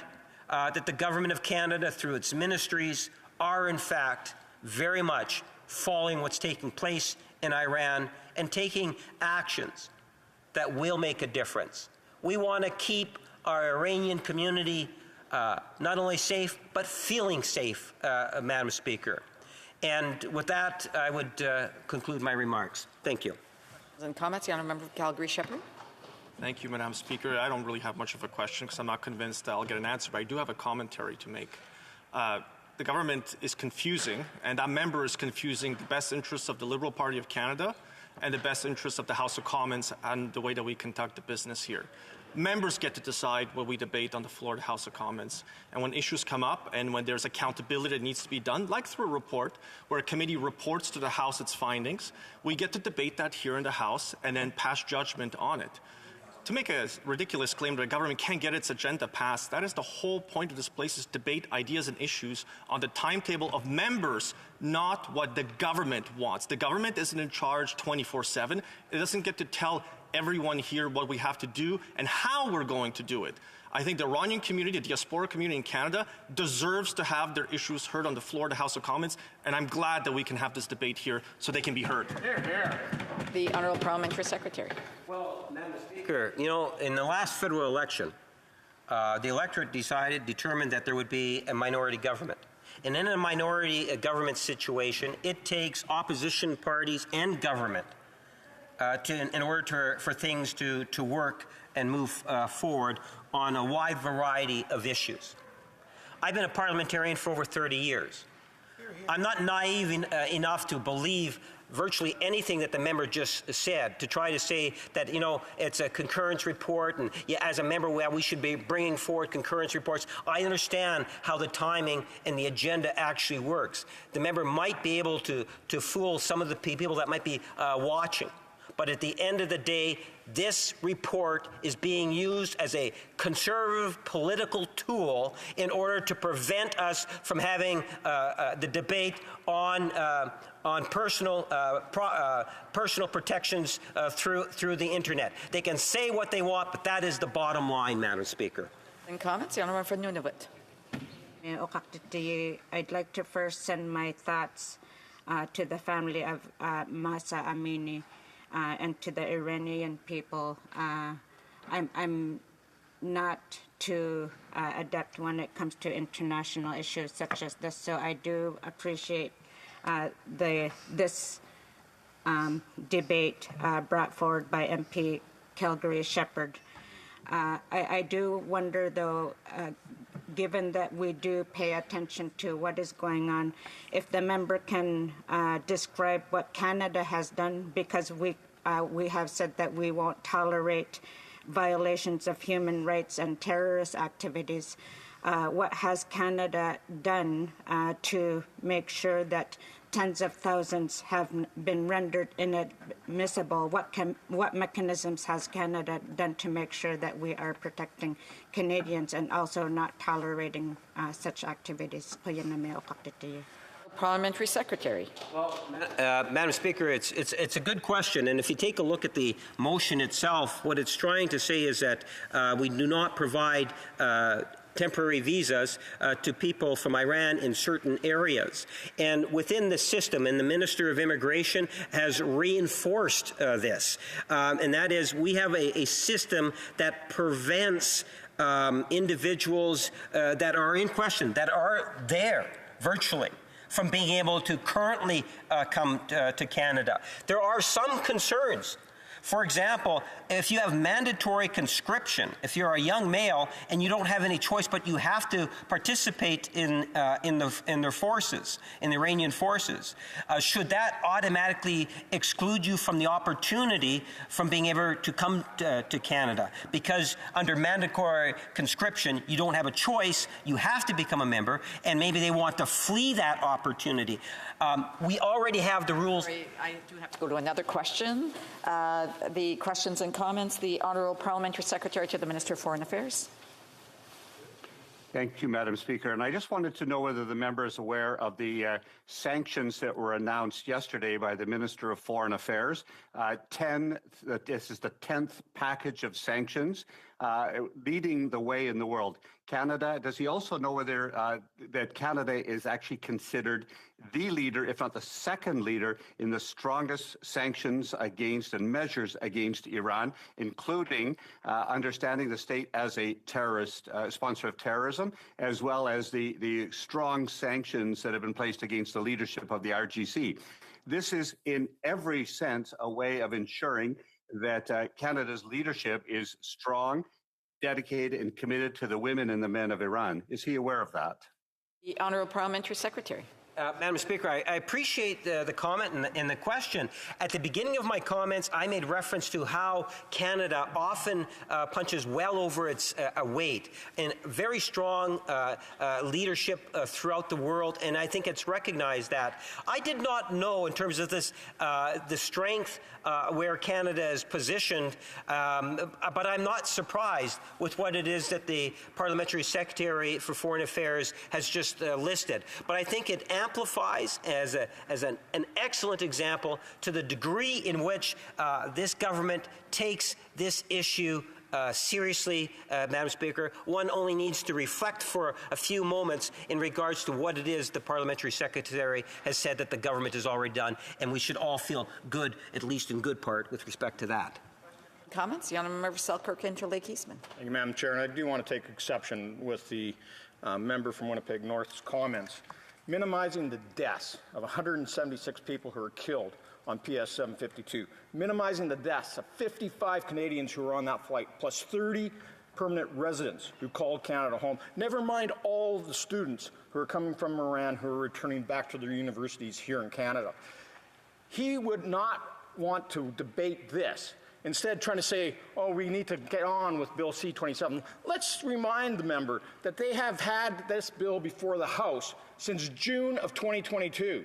Speaker 7: that the Government of Canada, through its ministries, are in fact very much following what's taking place in Iran and taking actions that will make a difference. We want to keep our Iranian community not only safe, but feeling safe, Madam Speaker. And with that, I would conclude my remarks. Thank you.
Speaker 6: And comments, the honourable member for Calgary-Shepherd.
Speaker 10: Thank you, Madam Speaker. I don't really have much of a question because I'm not convinced that I'll get an answer, but I do have a commentary to make. The government is confusing, and that member is confusing the best interests of the Liberal Party of Canada and the best interests of the House of Commons and the way that we conduct the business here. Members get to decide what we debate on the floor of the House of Commons. And when issues come up and when there's accountability that needs to be done, like through a report where a committee reports to the House its findings, we get to debate that here in the House and then pass judgment on it. To make a ridiculous claim that the government can't get its agenda passed, that is the whole point of this place, is debate ideas and issues on the timetable of members, not what the government wants. The government isn't in charge 24/7. It doesn't get to tell everyone here what we have to do and how we're going to do it. I think the Iranian community, the diaspora community in Canada, deserves to have their issues heard on the floor of the House of Commons, and I'm glad that we can have this debate here so they can be heard.
Speaker 6: Hear, hear. The Honourable Parliamentary Secretary.
Speaker 7: Well, Madam Speaker, you know, in the last federal election, the electorate determined that there would be a minority government. And in a minority government situation, it takes opposition parties and government in order for things to work and move forward on a wide variety of issues. I've been a parliamentarian for over 30 years. I'm not naive enough to believe virtually anything that the member just said, to try to say that, you know, it's a concurrence report and yeah, as a member we should be bringing forward concurrence reports. I understand how the timing and the agenda actually works. The member might be able to fool some of the people that might be watching. But at the end of the day, this report is being used as a conservative political tool in order to prevent us from having the debate on personal protections through the internet. They can say what they want, but that is the bottom line, Madam Speaker.
Speaker 6: And comments, the Honourable for Nunavut.
Speaker 14: I'd like to first send my thoughts to the family of Masa Amini. And to the Iranian people, I'm not too adept when it comes to international issues such as this, so I do appreciate this debate brought forward by MP Calgary-Shepherd. I do wonder, though, given that we do pay attention to what is going on, if the member can describe what Canada has done, because we have said that we won't tolerate violations of human rights and terrorist activities. What has Canada done to make sure that tens of thousands have been rendered inadmissible? What mechanisms has Canada done to make sure that we are protecting Canadians and also not tolerating such activities?
Speaker 6: Parliamentary Secretary.
Speaker 7: Well, Madam Speaker, it's a good question, and if you take a look at the motion itself, what it's trying to say is that we do not provide temporary visas to people from Iran in certain areas. And within the system, and the Minister of Immigration has reinforced this, and that is we have a system that prevents individuals that are in question, that are there virtually, from being able to currently come to Canada. There are some concerns. For example, if you have mandatory conscription, if you're a young male and you don't have any choice but you have to participate in their forces, in the Iranian forces, should that automatically exclude you from the opportunity from being able to come to Canada? Because under mandatory conscription, you don't have a choice, you have to become a member, and maybe they want to flee that opportunity. We already have the rules.
Speaker 6: Sorry, I do have to go to another question. The questions and comments, the Honourable Parliamentary Secretary to the Minister of Foreign Affairs.
Speaker 3: Thank you, Madam Speaker. And I just wanted to know whether the member is aware of the sanctions that were announced yesterday by the Minister of Foreign Affairs. This is the 10th package of sanctions leading the way in the world. Canada, does he also know whether that Canada is actually considered the leader, if not the second leader, in the strongest sanctions against and measures against Iran, including understanding the state as a terrorist sponsor of terrorism, as well as the strong sanctions that have been placed against the leadership of the RGC. This is, in every sense, a way of ensuring that Canada's leadership is strong, dedicated, and committed to the women and the men of Iran. Is he aware of that?
Speaker 6: The Honourable Parliamentary Secretary.
Speaker 7: Madam Speaker, I appreciate the comment and the question. At the beginning of my comments, I made reference to how Canada often punches well over its weight and very strong leadership throughout the world, and I think it's recognized that. I did not know, in terms of this, the strength where Canada is positioned, but I'm not surprised with what it is that the Parliamentary Secretary for Foreign Affairs has just listed. But I think it amplifies as an excellent example to the degree in which this government takes this issue seriously, Madam Speaker. One only needs to reflect for a few moments in regards to what it is the Parliamentary Secretary has said that the government has already done, and we should all feel good, at least in good part, with respect to that.
Speaker 6: Comments? The Honourable Member Selkirk Interlake Eastman.
Speaker 15: Thank you, Madam Chair. And I do want to take exception with the member from Winnipeg North's comments. Minimizing the deaths of 176 people who were killed on PS 752, minimizing the deaths of 55 Canadians who were on that flight, plus 30 permanent residents who called Canada home, never mind all the students who are coming from Iran who are returning back to their universities here in Canada. He would not want to debate this. Instead, trying to say, oh, we need to get on with Bill C-27. Let's remind the member that they have had this bill before the House since June of 2022.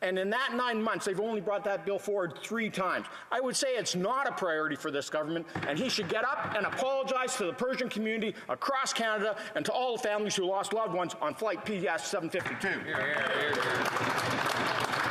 Speaker 15: And in that 9 months, they've only brought that bill forward 3 times. I would say it's not a priority for this government, and he should get up and apologize to the Persian community across Canada and to all the families who lost loved ones on flight PS 752.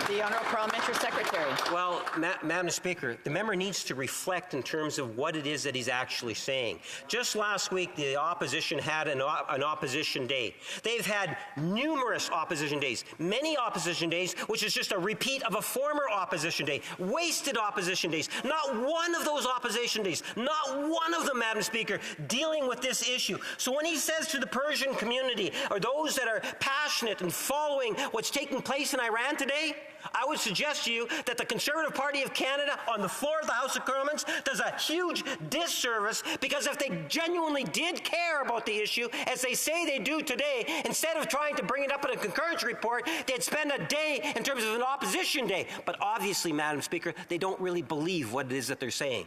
Speaker 6: The Honourable Parliamentary Secretary.
Speaker 7: Well, Madam Speaker, the member needs to reflect in terms of what it is that he's actually saying. Just last week, the opposition had an opposition day. They've had numerous opposition days, many opposition days, which is just a repeat of a former opposition day, wasted opposition days. Not one of those opposition days, not one of them, Madam Speaker, dealing with this issue. So when he says to the Persian community, or those that are passionate and following what's taking place in Iran today, I would suggest to you that the Conservative Party of Canada on the floor of the House of Commons does a huge disservice, because if they genuinely did care about the issue, as they say they do today, instead of trying to bring it up in a concurrence report, they'd spend a day in terms of an opposition day. But obviously, Madam Speaker, they don't really believe what it is that they're saying.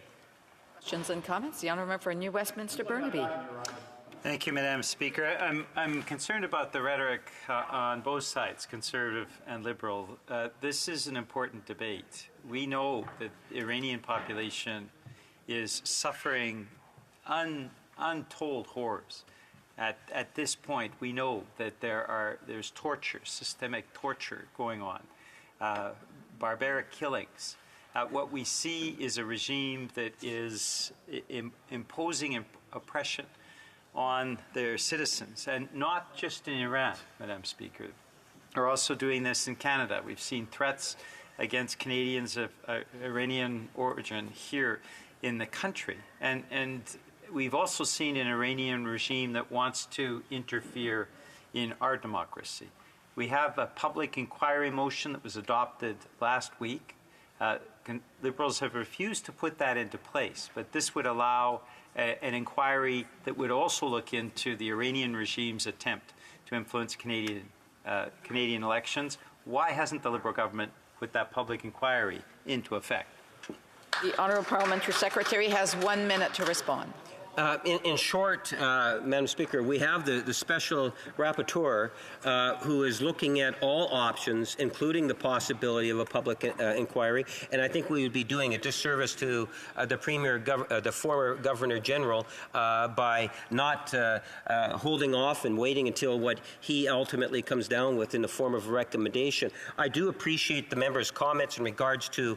Speaker 6: Questions and comments? The Honourable Member for New Westminster Burnaby.
Speaker 8: Thank you, Madam Speaker. I'm concerned about the rhetoric on both sides, Conservative and Liberal. This is an important debate. We know that the Iranian population is suffering untold horrors. At this point, we know that there's torture, systemic torture going on, barbaric killings. What we see is a regime that is imposing oppression on their citizens, and not just in Iran, Madam Speaker. They're also doing this in Canada. We've seen threats against Canadians of Iranian origin here in the country. And we've also seen an Iranian regime that wants to interfere in our democracy. We have a public inquiry motion that was adopted last week. Liberals have refused to put that into place, but this would allow an inquiry that would also look into the Iranian regime's attempt to influence Canadian elections. Why hasn't the Liberal government put that public inquiry into effect?
Speaker 6: The Honourable Parliamentary Secretary has 1 minute to respond.
Speaker 7: In short, Madam Speaker, we have the special rapporteur who is looking at all options, including the possibility of a public inquiry, and I think we would be doing a disservice to the Premier, the former Governor General, by not holding off and waiting until what he ultimately comes down with in the form of a recommendation. I do appreciate the members' comments in regards to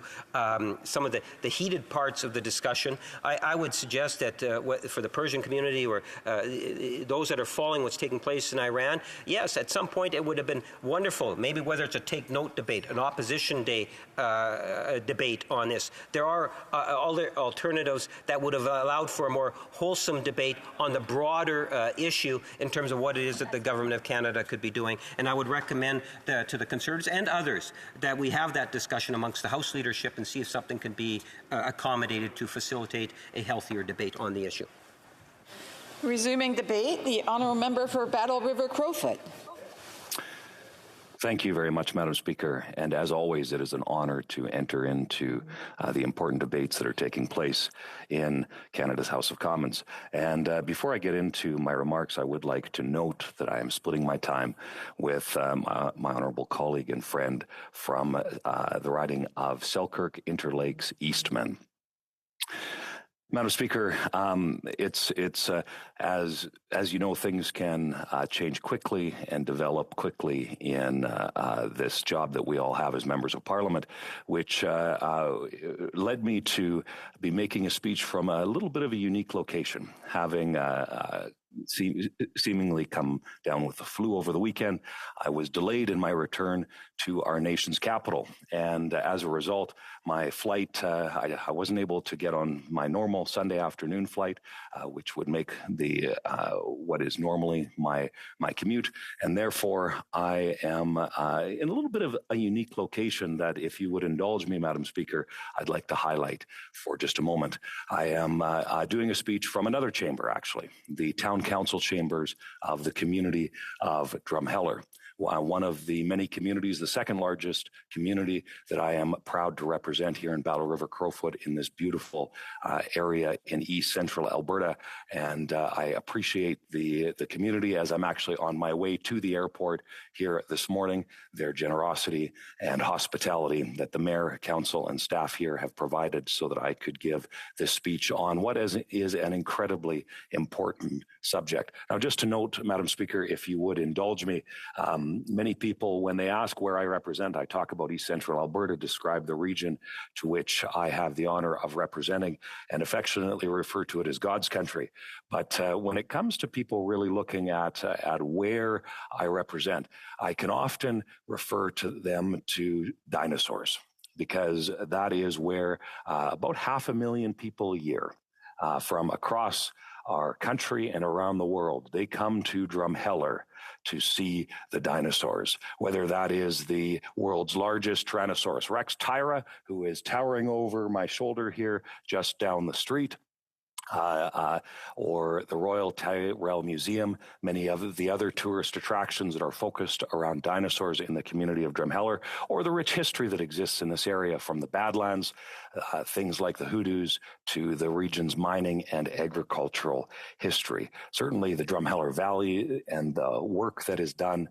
Speaker 7: some of the heated parts of the discussion. I would suggest that for the Persian community or those that are following what's taking place in Iran, yes, at some point it would have been wonderful, maybe whether it's a take-note debate, an opposition day debate on this. There are other alternatives that would have allowed for a more wholesome debate on the broader issue in terms of what it is that the Government of Canada could be doing. And I would recommend to the Conservatives and others that we have that discussion amongst the House leadership and see if something can be accommodated to facilitate a healthier debate on the issue.
Speaker 6: Resuming debate, the Honourable Member for Battle River Crowfoot.
Speaker 16: Thank you very much, Madam Speaker. And as always, it is an honor to enter into the important debates that are taking place in Canada's House of Commons. And before I get into my remarks, I would like to note that I am splitting my time with my honourable colleague and friend from the riding of Selkirk, Interlakes, Eastman. Madam Speaker, it's as you know, things can change quickly and develop quickly in this job that we all have as members of Parliament, which led me to be making a speech from a little bit of a unique location, having seemingly come down with the flu over the weekend. I was delayed in my return to our nation's capital, and as a result, my flight, I wasn't able to get on my normal Sunday afternoon flight, which would make the what is normally my commute, and therefore I am in a little bit of a unique location that, if you would indulge me, Madam Speaker, I'd like to highlight for just a moment. I am doing a speech from another chamber, actually, the Town Council chambers of the community of Drumheller, one of the many communities, the second largest community that I am proud to represent here in Battle River Crowfoot in this beautiful area in East Central Alberta. And I appreciate the community as I'm actually on my way to the airport here this morning, their generosity and hospitality that the Mayor, Council, and staff here have provided so that I could give this speech on what is an incredibly important subject. Now, just to note, Madam Speaker, if you would indulge me, many people, when they ask where I represent, I talk about East Central Alberta, describe the region to which I have the honor of representing, and affectionately refer to it as God's country. But when it comes to people really looking at where I represent, I can often refer to them to dinosaurs, because that is where about 500,000 people a year from across our country and around the world, they come to Drumheller to see the dinosaurs, whether that is the world's largest Tyrannosaurus Rex Tyra, who is towering over my shoulder here just down the street, or the Royal Tyrrell Museum, many of the other tourist attractions that are focused around dinosaurs in the community of Drumheller, or the rich history that exists in this area, from the Badlands, things like the hoodoos, to the region's mining and agricultural history. Certainly the Drumheller Valley and the work that is done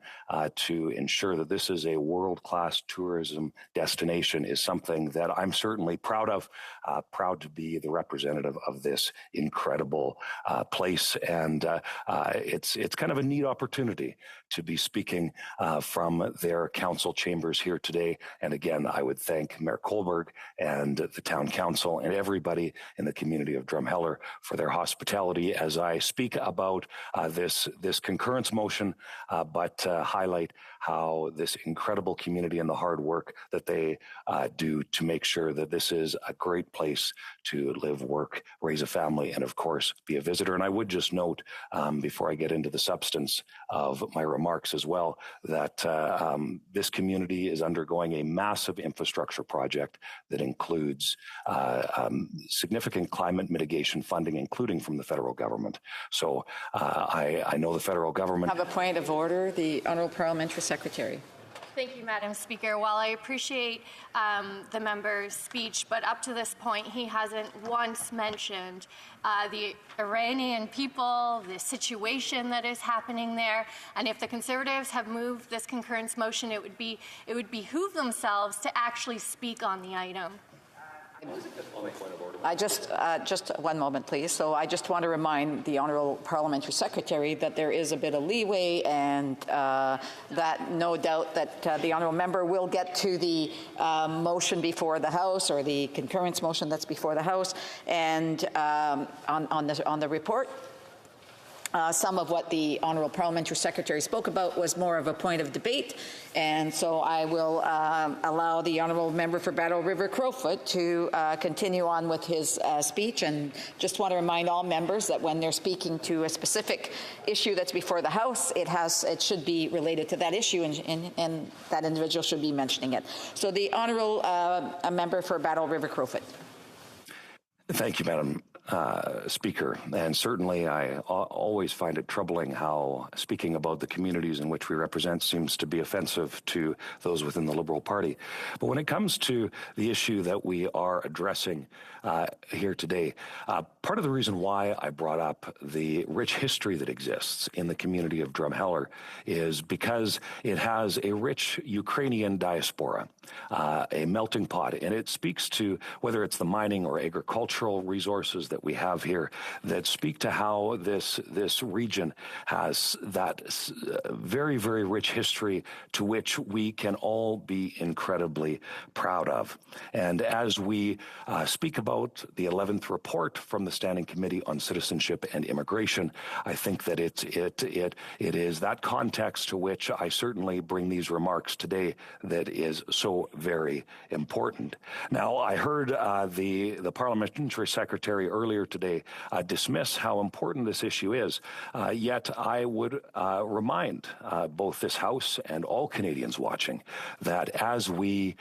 Speaker 16: to ensure that this is a world-class tourism destination is something that I'm certainly proud of, proud to be the representative of this incredible place. And it's kind of a neat opportunity to be speaking from their council chambers here today. And again, I would thank Mayor Kohlberg and the town council and everybody in the community of Drumheller for their hospitality as I speak about this concurrence motion, but highlight how this incredible community and the hard work that they do to make sure that this is a great place to live, work, raise a family, and of course, be a visitor. And I would just note, before I get into the substance of my remarks as well, that this community is undergoing a massive infrastructure project that includes significant climate mitigation funding, including from the federal government. So I know the federal government...
Speaker 6: Have a point of order, the Honourable Parliamentary Secretary.
Speaker 17: Thank you, Madam Speaker. While I appreciate the member's speech, but up to this point, he hasn't once mentioned the Iranian people, the situation that is happening there. And if the Conservatives have moved this concurrence motion, it would behoove themselves to actually speak on the item.
Speaker 6: I just one moment, please. So I just want to remind the Honourable Parliamentary Secretary that there is a bit of leeway, and that no doubt that the Honourable Member will get to the motion before the House, or the concurrence motion that's before the House, and on the report. Some of what the Honourable Parliamentary Secretary spoke about was more of a point of debate, and so I will allow the Honourable Member for Battle River Crowfoot to continue on with his speech, and just want to remind all members that when they're speaking to a specific issue that's before the House, it should be related to that issue, and that individual should be mentioning it. So the Honourable Member for Battle River Crowfoot.
Speaker 16: Thank you, Madam Speaker, and certainly I always find it troubling how speaking about the communities in which we represent seems to be offensive to those within the Liberal Party. But when it comes to the issue that we are addressing here today, part of the reason why I brought up the rich history that exists in the community of Drumheller is because it has a rich Ukrainian diaspora, a melting pot, and it speaks to whether it's the mining or agricultural resources that we have here that speak to how this region has that very, very rich history to which we can all be incredibly proud of. And as we speak about the 11th report from the Standing Committee on Citizenship and Immigration, I think that it is that context to which I certainly bring these remarks today that is so very important. Now, I heard the Parliamentary Secretary earlier today dismiss how important this issue is, yet I would remind both this House and all Canadians watching that as we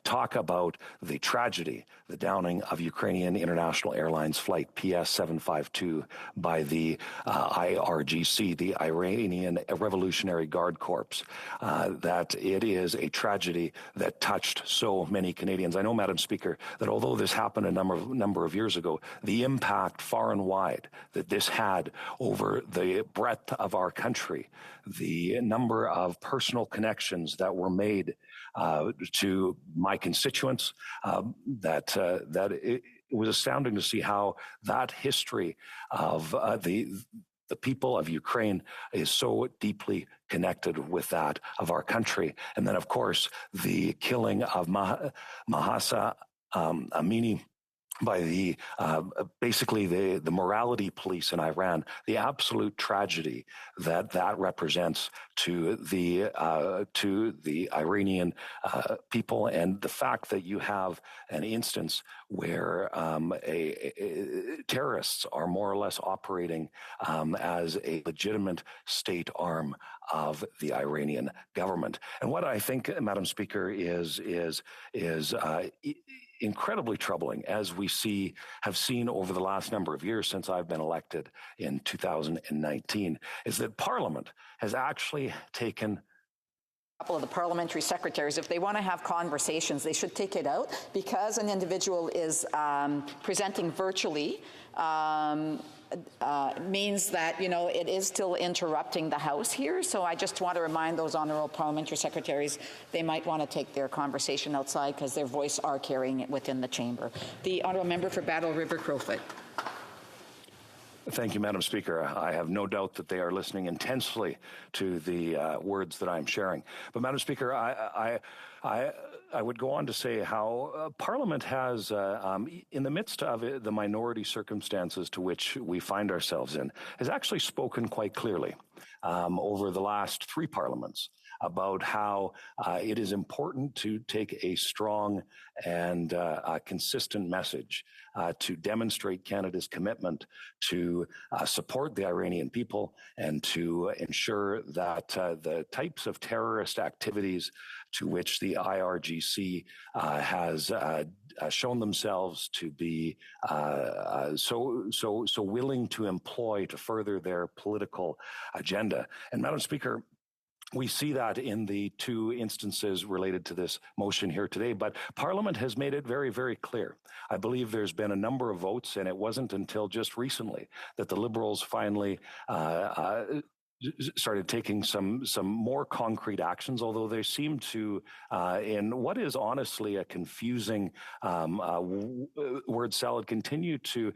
Speaker 16: talk about the tragedy, the downing of Ukrainian International Airlines Flight PS-752 by the IRGC, the Iranian Revolutionary Guard Corps, that it is a tragedy that touched so many Canadians. I know, Madam Speaker, that although this happened a number of years ago, the impact far and wide that this had over the breadth of our country, the number of personal connections that were made to my constituents, that it was astounding to see how that history of the people of Ukraine is so deeply connected with that of our country. And then, of course, the killing of Mahsa Amini by the basically the morality police in Iran, the absolute tragedy that represents to the Iranian people, and the fact that you have an instance where terrorists are more or less operating as a legitimate state arm of the Iranian government. And what I think, Madam Speaker, is incredibly troubling, as we have seen over the last number of years since I've been elected in 2019, is that Parliament has actually taken
Speaker 6: couple of the parliamentary secretaries, if they want to have conversations, they should take it out, because an individual is presenting virtually. Means that, it is still interrupting the House here. So I just want to remind those honourable parliamentary secretaries they might want to take their conversation outside, because their voice are carrying it within the chamber. The honourable member for Battle River Crowfoot.
Speaker 16: Thank you, Madam Speaker. I have no doubt that they are listening intensely to the words that I'm sharing. But, Madam Speaker, I would go on to say how Parliament has, in the midst of the minority circumstances to which we find ourselves in, has actually spoken quite clearly over the last 3 parliaments about how it is important to take a strong and consistent message to demonstrate Canada's commitment to support the Iranian people and to ensure that the types of terrorist activities to which the IRGC has shown themselves to be so willing to employ to further their political agenda. And Madam Speaker, we see that in the 2 instances related to this motion here today, but Parliament has made it very, very clear. I believe there's been a number of votes, and it wasn't until just recently that the Liberals finally started taking some more concrete actions, although they seem to, in what is honestly a confusing word salad, continue to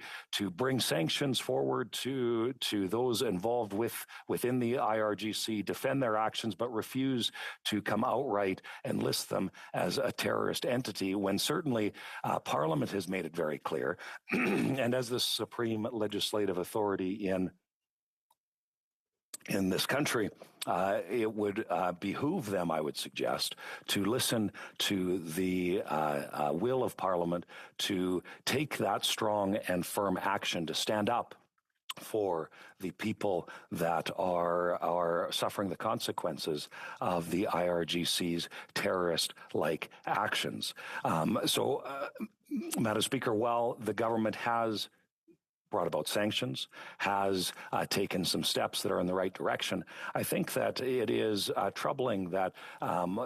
Speaker 16: bring sanctions forward to those involved within the IRGC, defend their actions, but refuse to come outright and list them as a terrorist entity, when certainly Parliament has made it very clear, and as the supreme legislative authority in this country, it would behoove them, I would suggest, to listen to the will of Parliament to take that strong and firm action to stand up for the people that are suffering the consequences of the IRGC's terrorist-like actions. Madam Speaker, while the government has brought about sanctions, has taken some steps that are in the right direction, I think that it is troubling that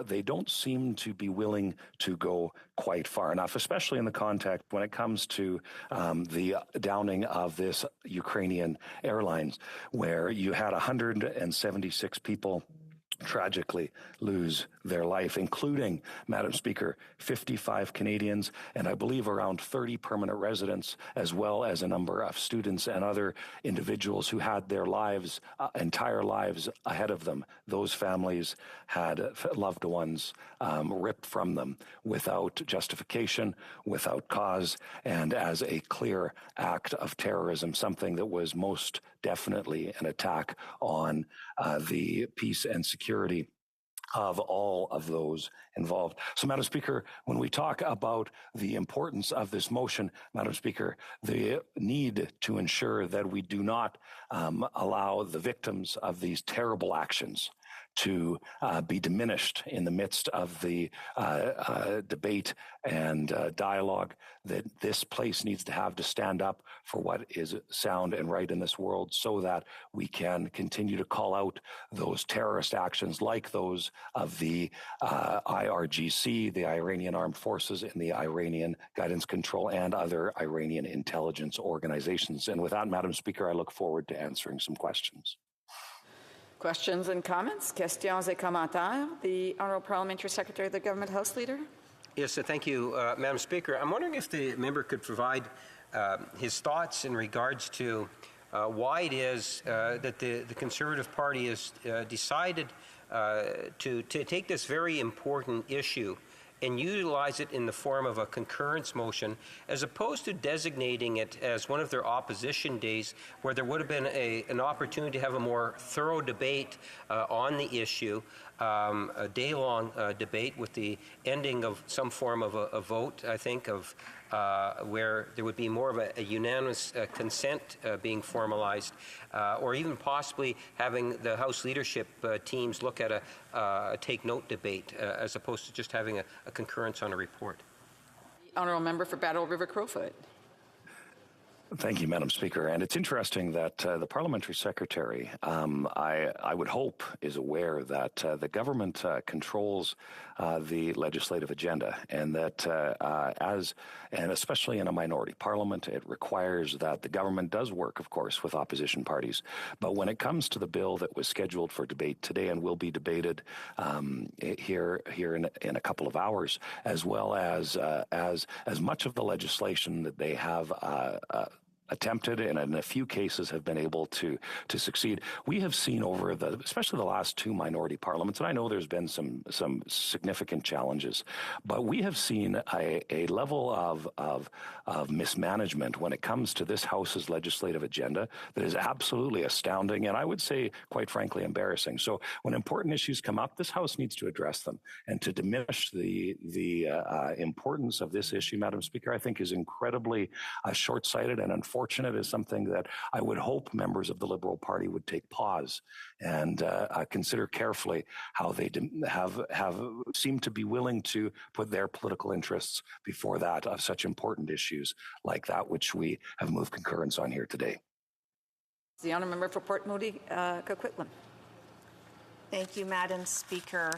Speaker 16: they don't seem to be willing to go quite far enough, especially in the context when it comes to the downing of this Ukrainian Airlines, where you had 176 people tragically lose their life, including, Madam Speaker, 55 Canadians and I believe around 30 permanent residents, as well as a number of students and other individuals who had their lives, entire lives ahead of them. Those families had loved ones ripped from them without justification, without cause, and as a clear act of terrorism, something that was most definitely an attack on the peace and security of all of those involved. So, Madam Speaker, when we talk about the importance of this motion, Madam Speaker, the need to ensure that we do not allow the victims of these terrible actions to be diminished in the midst of the debate and dialogue that this place needs to have to stand up for what is sound and right in this world, so that we can continue to call out those terrorist actions like those of the IRGC, the Iranian Armed Forces, and the Iranian Guidance Control, and other Iranian intelligence organizations. And with that, Madam Speaker, I look forward to answering some questions.
Speaker 6: Questions and comments? Questions et commentaires? The Honourable Parliamentary Secretary of the Government House Leader.
Speaker 7: Yes, thank you, Madam Speaker. I'm wondering if the member could provide his thoughts in regards to why it is that the Conservative Party has decided to take this very important issue and utilize it in the form of a concurrence motion, as opposed to designating it as one of their opposition days, where there would have been an opportunity to have a more thorough debate on the issue, a day-long debate with the ending of some form of a vote, I think, of where there would be more of a unanimous consent being formalized, or even possibly having the House leadership teams look at a take-note debate, as opposed to just having a concurrence on a report.
Speaker 6: The Honourable Member for Battle River Crowfoot.
Speaker 16: Thank you, Madam Speaker. And it's interesting that the Parliamentary Secretary, I would hope, is aware that the government controls the legislative agenda, and that and especially in a minority parliament, it requires that the government does work, of course, with opposition parties. But when it comes to the bill that was scheduled for debate today and will be debated here in a couple of hours, as well as much of the legislation that they have attempted and in a few cases have been able to succeed. We have seen over especially the last two minority parliaments, and I know there's been some significant challenges, but we have seen a level of mismanagement when it comes to this House's legislative agenda that is absolutely astounding, and I would say, quite frankly, embarrassing. So when important issues come up, this House needs to address them, and to diminish the importance of this issue, Madam Speaker, I think is incredibly short-sighted and unfortunate. Is something that I would hope members of the Liberal Party would take pause and consider carefully how they have seemed to be willing to put their political interests before that of such important issues like that which we have moved concurrence on here today.
Speaker 6: The honourable member for Port Moody, Coquitlam.
Speaker 18: Thank you, Madam Speaker.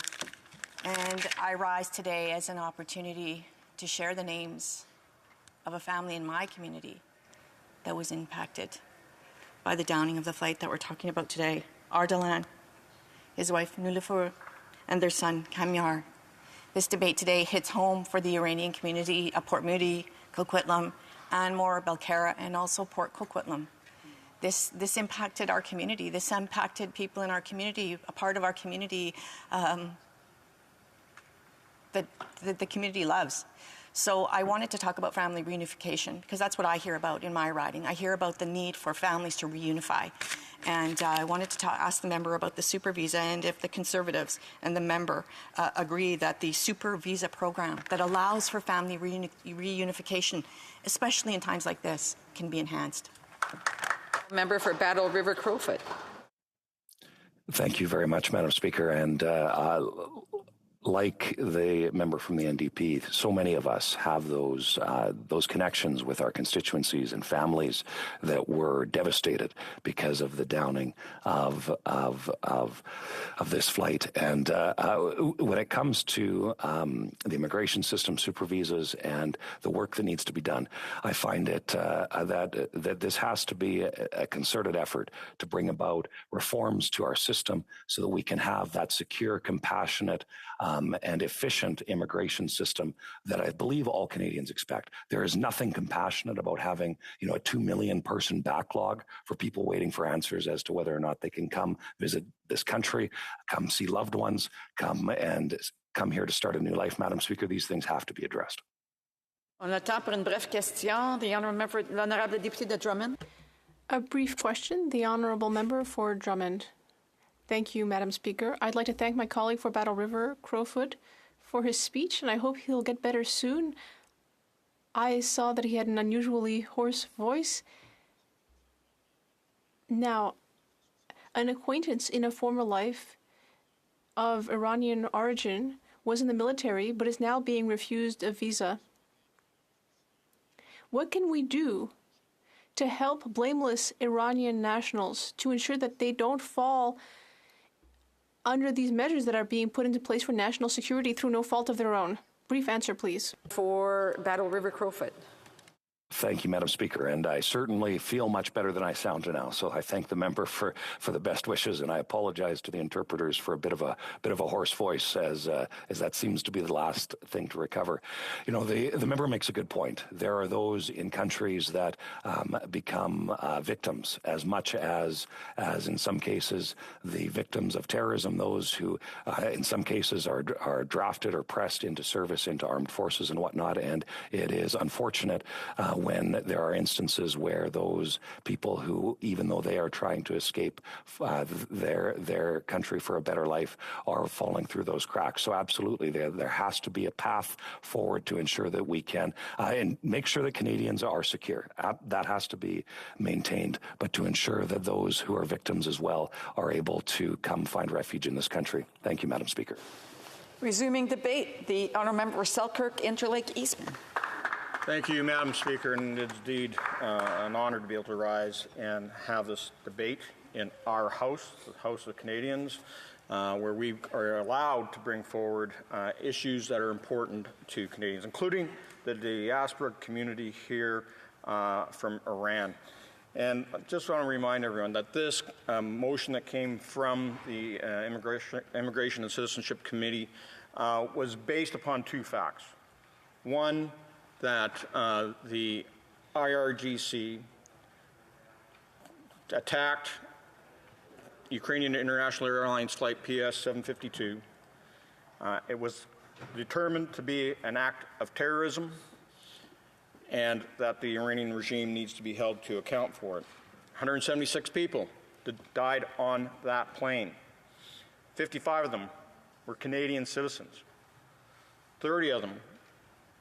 Speaker 18: And I rise today as an opportunity to share the names of a family in my community that was impacted by the downing of the flight that we're talking about today. Ardalan, his wife Nulufur, and their son Kamyar. This debate today hits home for the Iranian community of Port Moody, Coquitlam, Anmore, Belcarra, and also Port Coquitlam. This impacted our community. This impacted people in our community, a part of our community that the community loves. So I wanted to talk about family reunification because that's what I hear about in my riding. I hear about the need for families to reunify. And I wanted to ask the member about the super visa and if the Conservatives and the member agree that the super visa program that allows for family reunification, especially in times like this, can be enhanced.
Speaker 6: Member for Battle River Crowfoot.
Speaker 16: Thank you very much, Madam Speaker. And like the member from the NDP, so many of us have those connections with our constituencies and families that were devastated because of the downing of this flight. And when it comes to the immigration system, super visas, and the work that needs to be done, I find it that this has to be a concerted effort to bring about reforms to our system so that we can have that secure, compassionate, and efficient immigration system that I believe all Canadians expect. There is nothing compassionate about having, a 2 million person backlog for people waiting for answers as to whether or not they can come visit this country, come see loved ones, come here to start a new life. Madam Speaker, these things have to be addressed.
Speaker 6: On a temps pour une brève question. The honourable member, l'honorable député de Drummond.
Speaker 11: A brief question. The honourable member for Drummond. Thank you, Madam Speaker. I'd like to thank my colleague for Battle River, Crowfoot, for his speech, and I hope he'll get better soon. I saw that he had an unusually hoarse voice. Now, an acquaintance in a former life of Iranian origin was in the military, but is now being refused a visa. What can we do to help blameless Iranian nationals to ensure that they don't fall under these measures that are being put into place for national security through no fault of their own? Brief answer, please.
Speaker 6: For Battle River Crowfoot.
Speaker 16: Thank you, Madam Speaker, and I certainly feel much better than I sound now. So I thank the member for the best wishes, and I apologize to the interpreters for a bit of a hoarse voice, as that seems to be the last thing to recover. The member makes a good point. There are those in countries that become victims as much as in some cases the victims of terrorism. Those who, in some cases, are drafted or pressed into service into armed forces and whatnot. And it is unfortunate when there are instances where those people who, even though they are trying to escape their country for a better life, are falling through those cracks. So absolutely, there has to be a path forward to ensure that we can and make sure that Canadians are secure. That has to be maintained, but to ensure that those who are victims as well are able to come find refuge in this country. Thank you, Madam Speaker.
Speaker 6: Resuming debate, the honourable member for Selkirk, Interlake, Eastman.
Speaker 15: Thank you, Madam Speaker, and it's indeed an honour to be able to rise and have this debate in our House, the House of Canadians, where we are allowed to bring forward issues that are important to Canadians, including the diaspora community here from Iran. And I just want to remind everyone that this motion that came from the Immigration and Citizenship Committee was based upon two facts. One, that the IRGC attacked Ukrainian International Airlines flight PS 752. It was determined to be an act of terrorism and that the Iranian regime needs to be held to account for it. 176 people died on that plane. 55 of them were Canadian citizens. 30 of them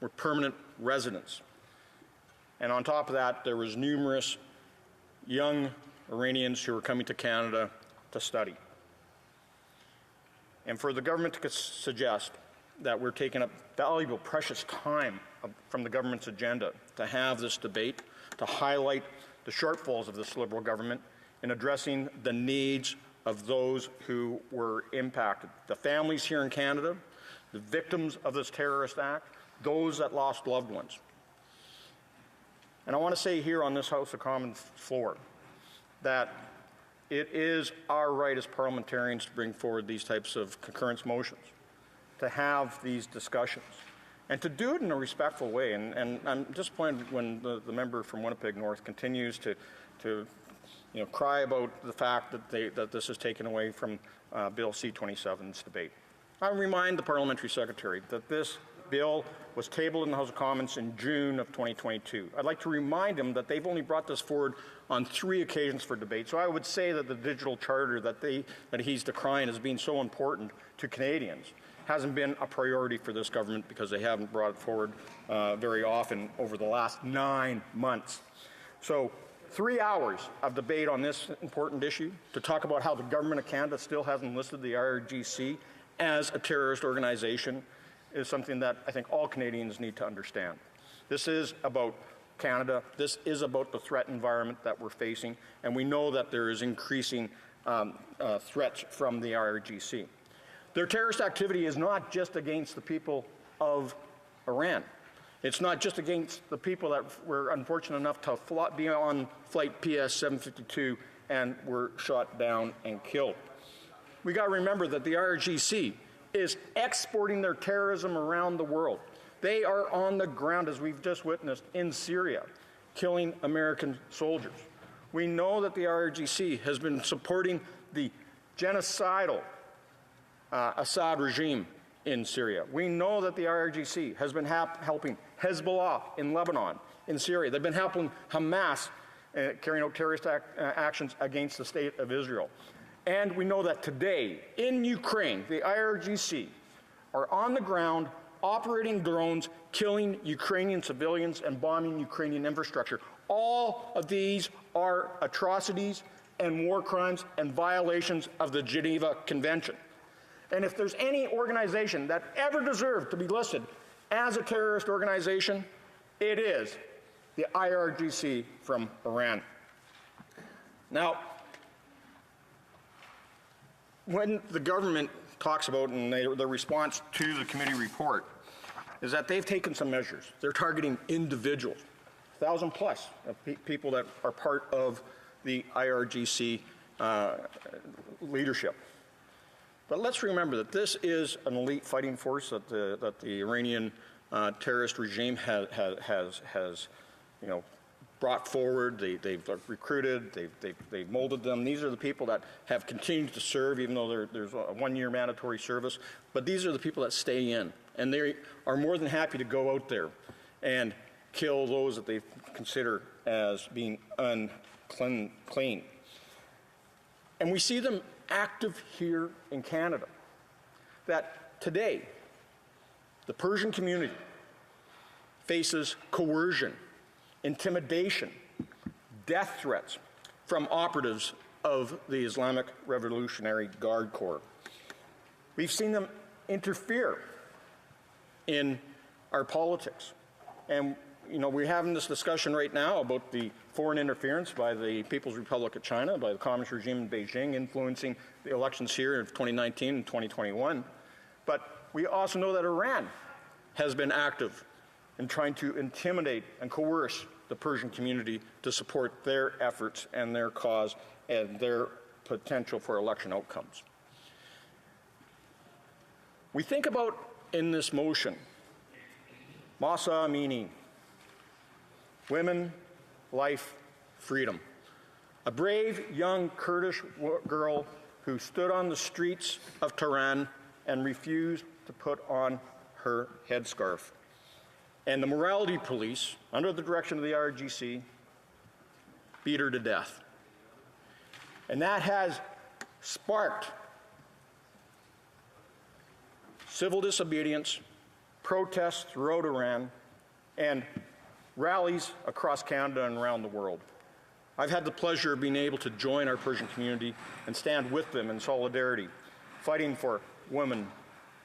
Speaker 15: were permanent residents. And on top of that, there was numerous young Iranians who were coming to Canada to study. And for the government to suggest that we're taking up valuable, precious time from the government's agenda to have this debate, to highlight the shortfalls of this Liberal government in addressing the needs of those who were impacted, the families here in Canada, the victims of this terrorist act, those that lost loved ones. And I want to say here on this House of Commons floor that it is our right as parliamentarians to bring forward these types of concurrence motions, to have these discussions, and to do it in a respectful way. And I'm disappointed when the member from Winnipeg North continues to cry about the fact that this is taken away from Bill C-27's debate. I remind the Parliamentary Secretary that this bill was tabled in the House of Commons in June of 2022. I'd like to remind him that they've only brought this forward on 3 occasions for debate. So I would say that the digital charter that he's decrying as being so important to Canadians hasn't been a priority for this government because they haven't brought it forward very often over the last 9 months. So 3 hours of debate on this important issue to talk about how the government of Canada still hasn't listed the IRGC as a terrorist organization is something that I think all Canadians need to understand. This is about Canada. This is about the threat environment that we're facing, and we know that there is increasing threats from the IRGC. Their terrorist activity is not just against the people of Iran. It's not just against the people that were unfortunate enough to be on flight PS 752 and were shot down and killed. We got to remember that the IRGC is exporting their terrorism around the world. They are on the ground, as we've just witnessed, in Syria, killing American soldiers. We know that the IRGC has been supporting the genocidal Assad regime in Syria. We know that the IRGC has been helping Hezbollah in Lebanon, in Syria. They've been helping Hamas carrying out terrorist actions against the state of Israel. And we know that today, in Ukraine, the IRGC are on the ground operating drones, killing Ukrainian civilians and bombing Ukrainian infrastructure. All of these are atrocities and war crimes and violations of the Geneva Convention. And if there's any organization that ever deserved to be listed as a terrorist organization, it is the IRGC from Iran. Now, when the government talks about, and the response to the committee report, is that they've taken some measures. They're targeting individuals, 1,000 plus of people that are part of the IRGC leadership. But let's remember that this is an elite fighting force that the Iranian terrorist regime has brought forward. They've recruited. They've molded them. These are the people that have continued to serve, even though there's a 1-year mandatory service. But these are the people that stay in, and they are more than happy to go out there and kill those that they consider as being unclean. And we see them active here in Canada. That today, the Persian community faces coercion, intimidation, death threats from operatives of the Islamic Revolutionary Guard Corps. We've seen them interfere in our politics. And, we're having this discussion right now about the foreign interference by the People's Republic of China, by the Communist regime in Beijing, influencing the elections here in 2019 and 2021. But we also know that Iran has been active in trying to intimidate and coerce the Persian community to support their efforts and their cause and their potential for election outcomes. We think about, in this motion, Mahsa Amini, women, life, freedom. a brave young Kurdish girl who stood on the streets of Tehran and refused to put on her headscarf. And the morality police, under the direction of the IRGC, beat her to death. And that has sparked civil disobedience, protests throughout Iran, and rallies across Canada and around the world. I've had the pleasure of being able to join our Persian community and stand with them in solidarity, fighting for women,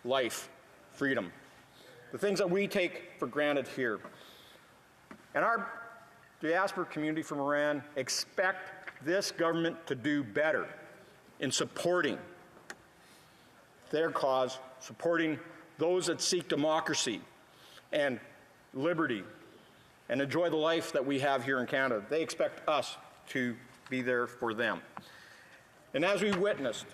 Speaker 15: life, freedom, the things that we take for granted here. And our diaspora community from Iran expect this government to do better in supporting their cause, supporting those that seek democracy and liberty and enjoy the life that we have here in Canada. They expect us to be there for them. And as we witnessed,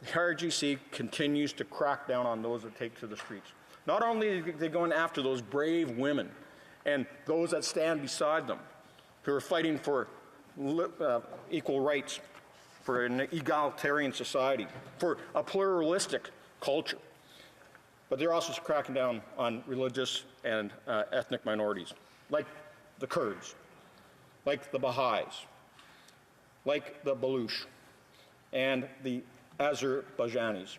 Speaker 15: the IRGC continues to crack down on those that take to the streets. Not only are they going after those brave women and those that stand beside them, who are fighting for equal rights, for an egalitarian society, for a pluralistic culture, but they're also cracking down on religious and ethnic minorities, like the Kurds, like the Baha'is, like the Baluch, and the Azerbaijanis.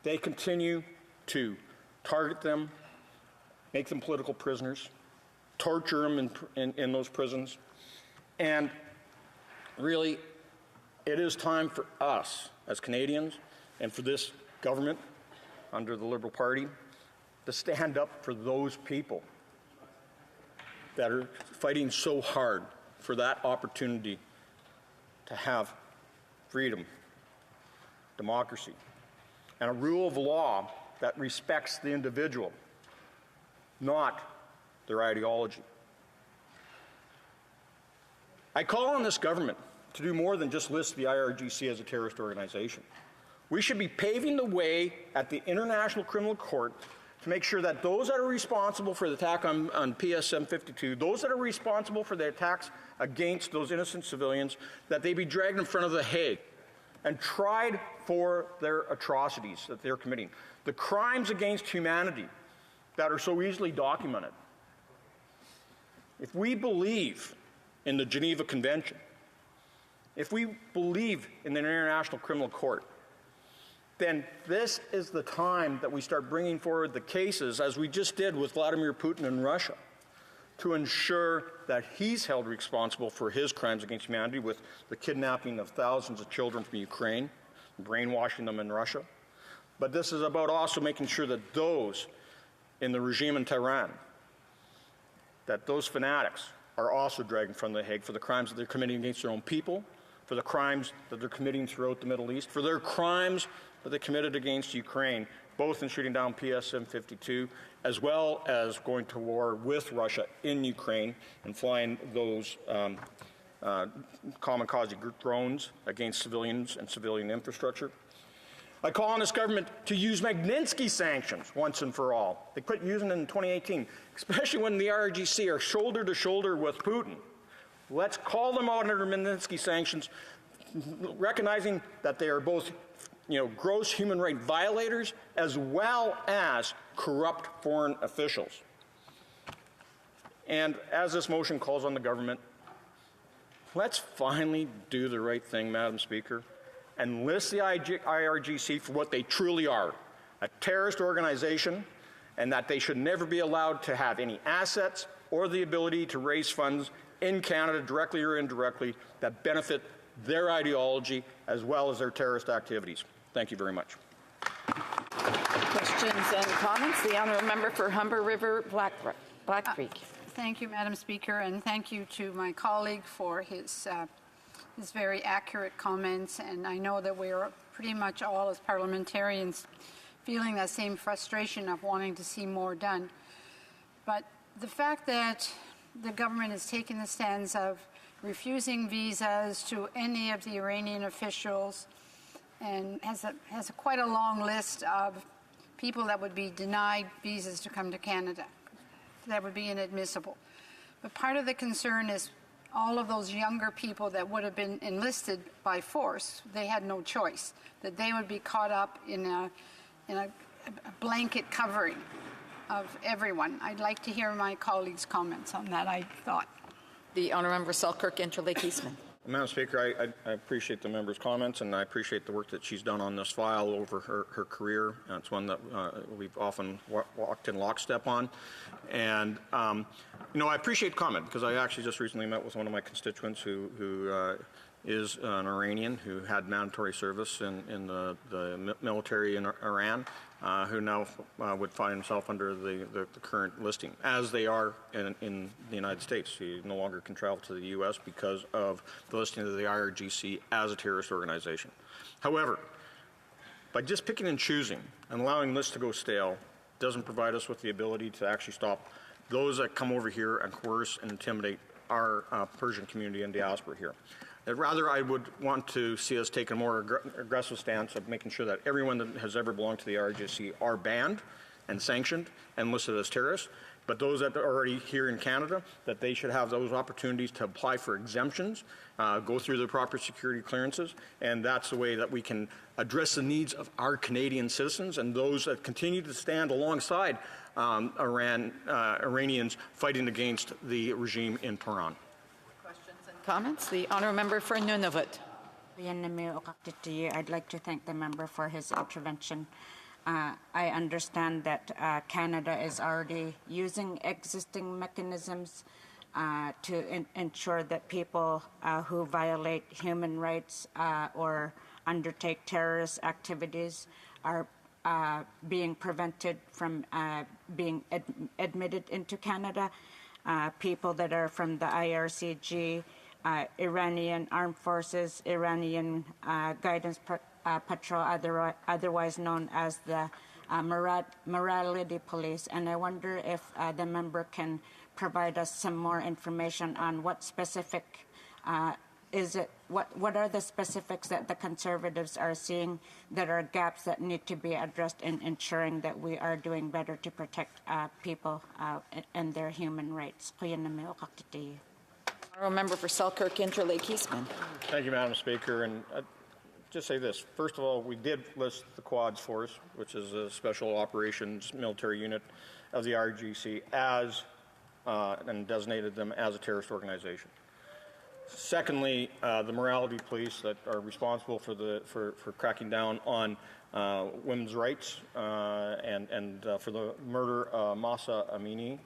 Speaker 15: They continue to target them, make them political prisoners, torture them in those prisons, and really, it is time for us as Canadians and for this government under the Liberal Party to stand up for those people that are fighting so hard for that opportunity to have freedom, democracy, and a rule of law that respects the individual, not their ideology. I call on this government to do more than just list the IRGC as a terrorist organization. We should be paving the way at the International Criminal Court to make sure that those that are responsible for the attack on PS-752, those that are responsible for the attacks against those innocent civilians, that they be dragged in front of the Hague and tried for their atrocities that they're committing, the crimes against humanity that are so easily documented. If we believe in the Geneva Convention, if we believe in the International Criminal Court, then this is the time that we start bringing forward the cases, as we just did with Vladimir Putin in Russia, to ensure that he's held responsible for his crimes against humanity with the kidnapping of thousands of children from Ukraine, brainwashing them in Russia. But this is about also making sure that those in the regime in Tehran, that those fanatics are also dragged in front of the Hague for the crimes that they're committing against their own people, for the crimes that they're committing throughout the Middle East, for their crimes that they committed against Ukraine, both in shooting down PS-752, as well as going to war with Russia in Ukraine and flying those kamikaze drones against civilians and civilian infrastructure. I call on this government to use Magnitsky sanctions once and for all. They quit using them in 2018, especially when the IRGC are shoulder to shoulder with Putin. Let's call them out under Magnitsky sanctions, recognizing that they are both, gross human rights violators as well as corrupt foreign officials. And as this motion calls on the government, let's finally do the right thing, Madam Speaker, and list the IRGC for what they truly are, a terrorist organization, and that they should never be allowed to have any assets or the ability to raise funds in Canada, directly or indirectly, that benefit their ideology as well as their terrorist activities. Thank you very much.
Speaker 6: Questions and comments? The honourable member for Humber River, Black Creek.
Speaker 9: Thank you, Madam Speaker, and thank you to my colleague for his very accurate comments. And I know that we are pretty much all, as parliamentarians, feeling that same frustration of wanting to see more done. But the fact that the government has taken the stance of refusing visas to any of the Iranian officials and has quite a long list of people that would be denied visas to come to Canada. That would be inadmissible. But part of the concern is all of those younger people that would have been enlisted by force, they had no choice, that they would be caught up in a blanket covering of everyone. I'd like to hear my colleagues' comments on that, I thought.
Speaker 6: The Honourable Member Selkirk Interlake Eastman.
Speaker 15: Madam Speaker, I appreciate the member's comments, and I appreciate the work that she's done on this file over her career. It's one that we've often walked in lockstep on. And, you know, I appreciate comment because I actually just recently met with one of my constituents who is an Iranian who had mandatory service in the military in Iran, who now would find himself under the current listing, as they are in the United States. He no longer can travel to the U.S. because of the listing of the IRGC as a terrorist organization. However, by just picking and choosing and allowing lists to go stale doesn't provide us with the ability to actually stop those that come over here and coerce and intimidate our Persian community and diaspora here. Rather, I would want to see us take a more aggressive stance of making sure that everyone that has ever belonged to the IRGC are banned and sanctioned and listed as terrorists. But those that are already here in Canada, that they should have those opportunities to apply for exemptions, go through the proper security clearances, and that's the way that we can address the needs of our Canadian citizens and those that continue to stand alongside Iranians fighting against the regime in Tehran.
Speaker 6: Comments? The Honourable Member for Nunavut.
Speaker 14: I'd like to thank the member for his intervention. I understand that Canada is already using existing mechanisms to ensure that people who violate human rights or undertake terrorist activities are being prevented from being admitted into Canada. People that are from the IRCG, Iranian Armed Forces, Iranian Guidance Patrol, otherwise known as the Morality Police. And I wonder if the member can provide us some more information on what specific what are the specifics that the Conservatives are seeing that are gaps that need to be addressed in ensuring that we are doing better to protect people and their human rights.
Speaker 6: Honourable Member for Selkirk Interlake Eastman.
Speaker 15: Thank you, Madam Speaker. And just say this. First of all, we did list the Quads Force, which is a special operations military unit of the IRGC, as and designated them as a terrorist organization. Secondly, the morality police that are responsible for cracking down on women's rights and for the murder of Mahsa Amini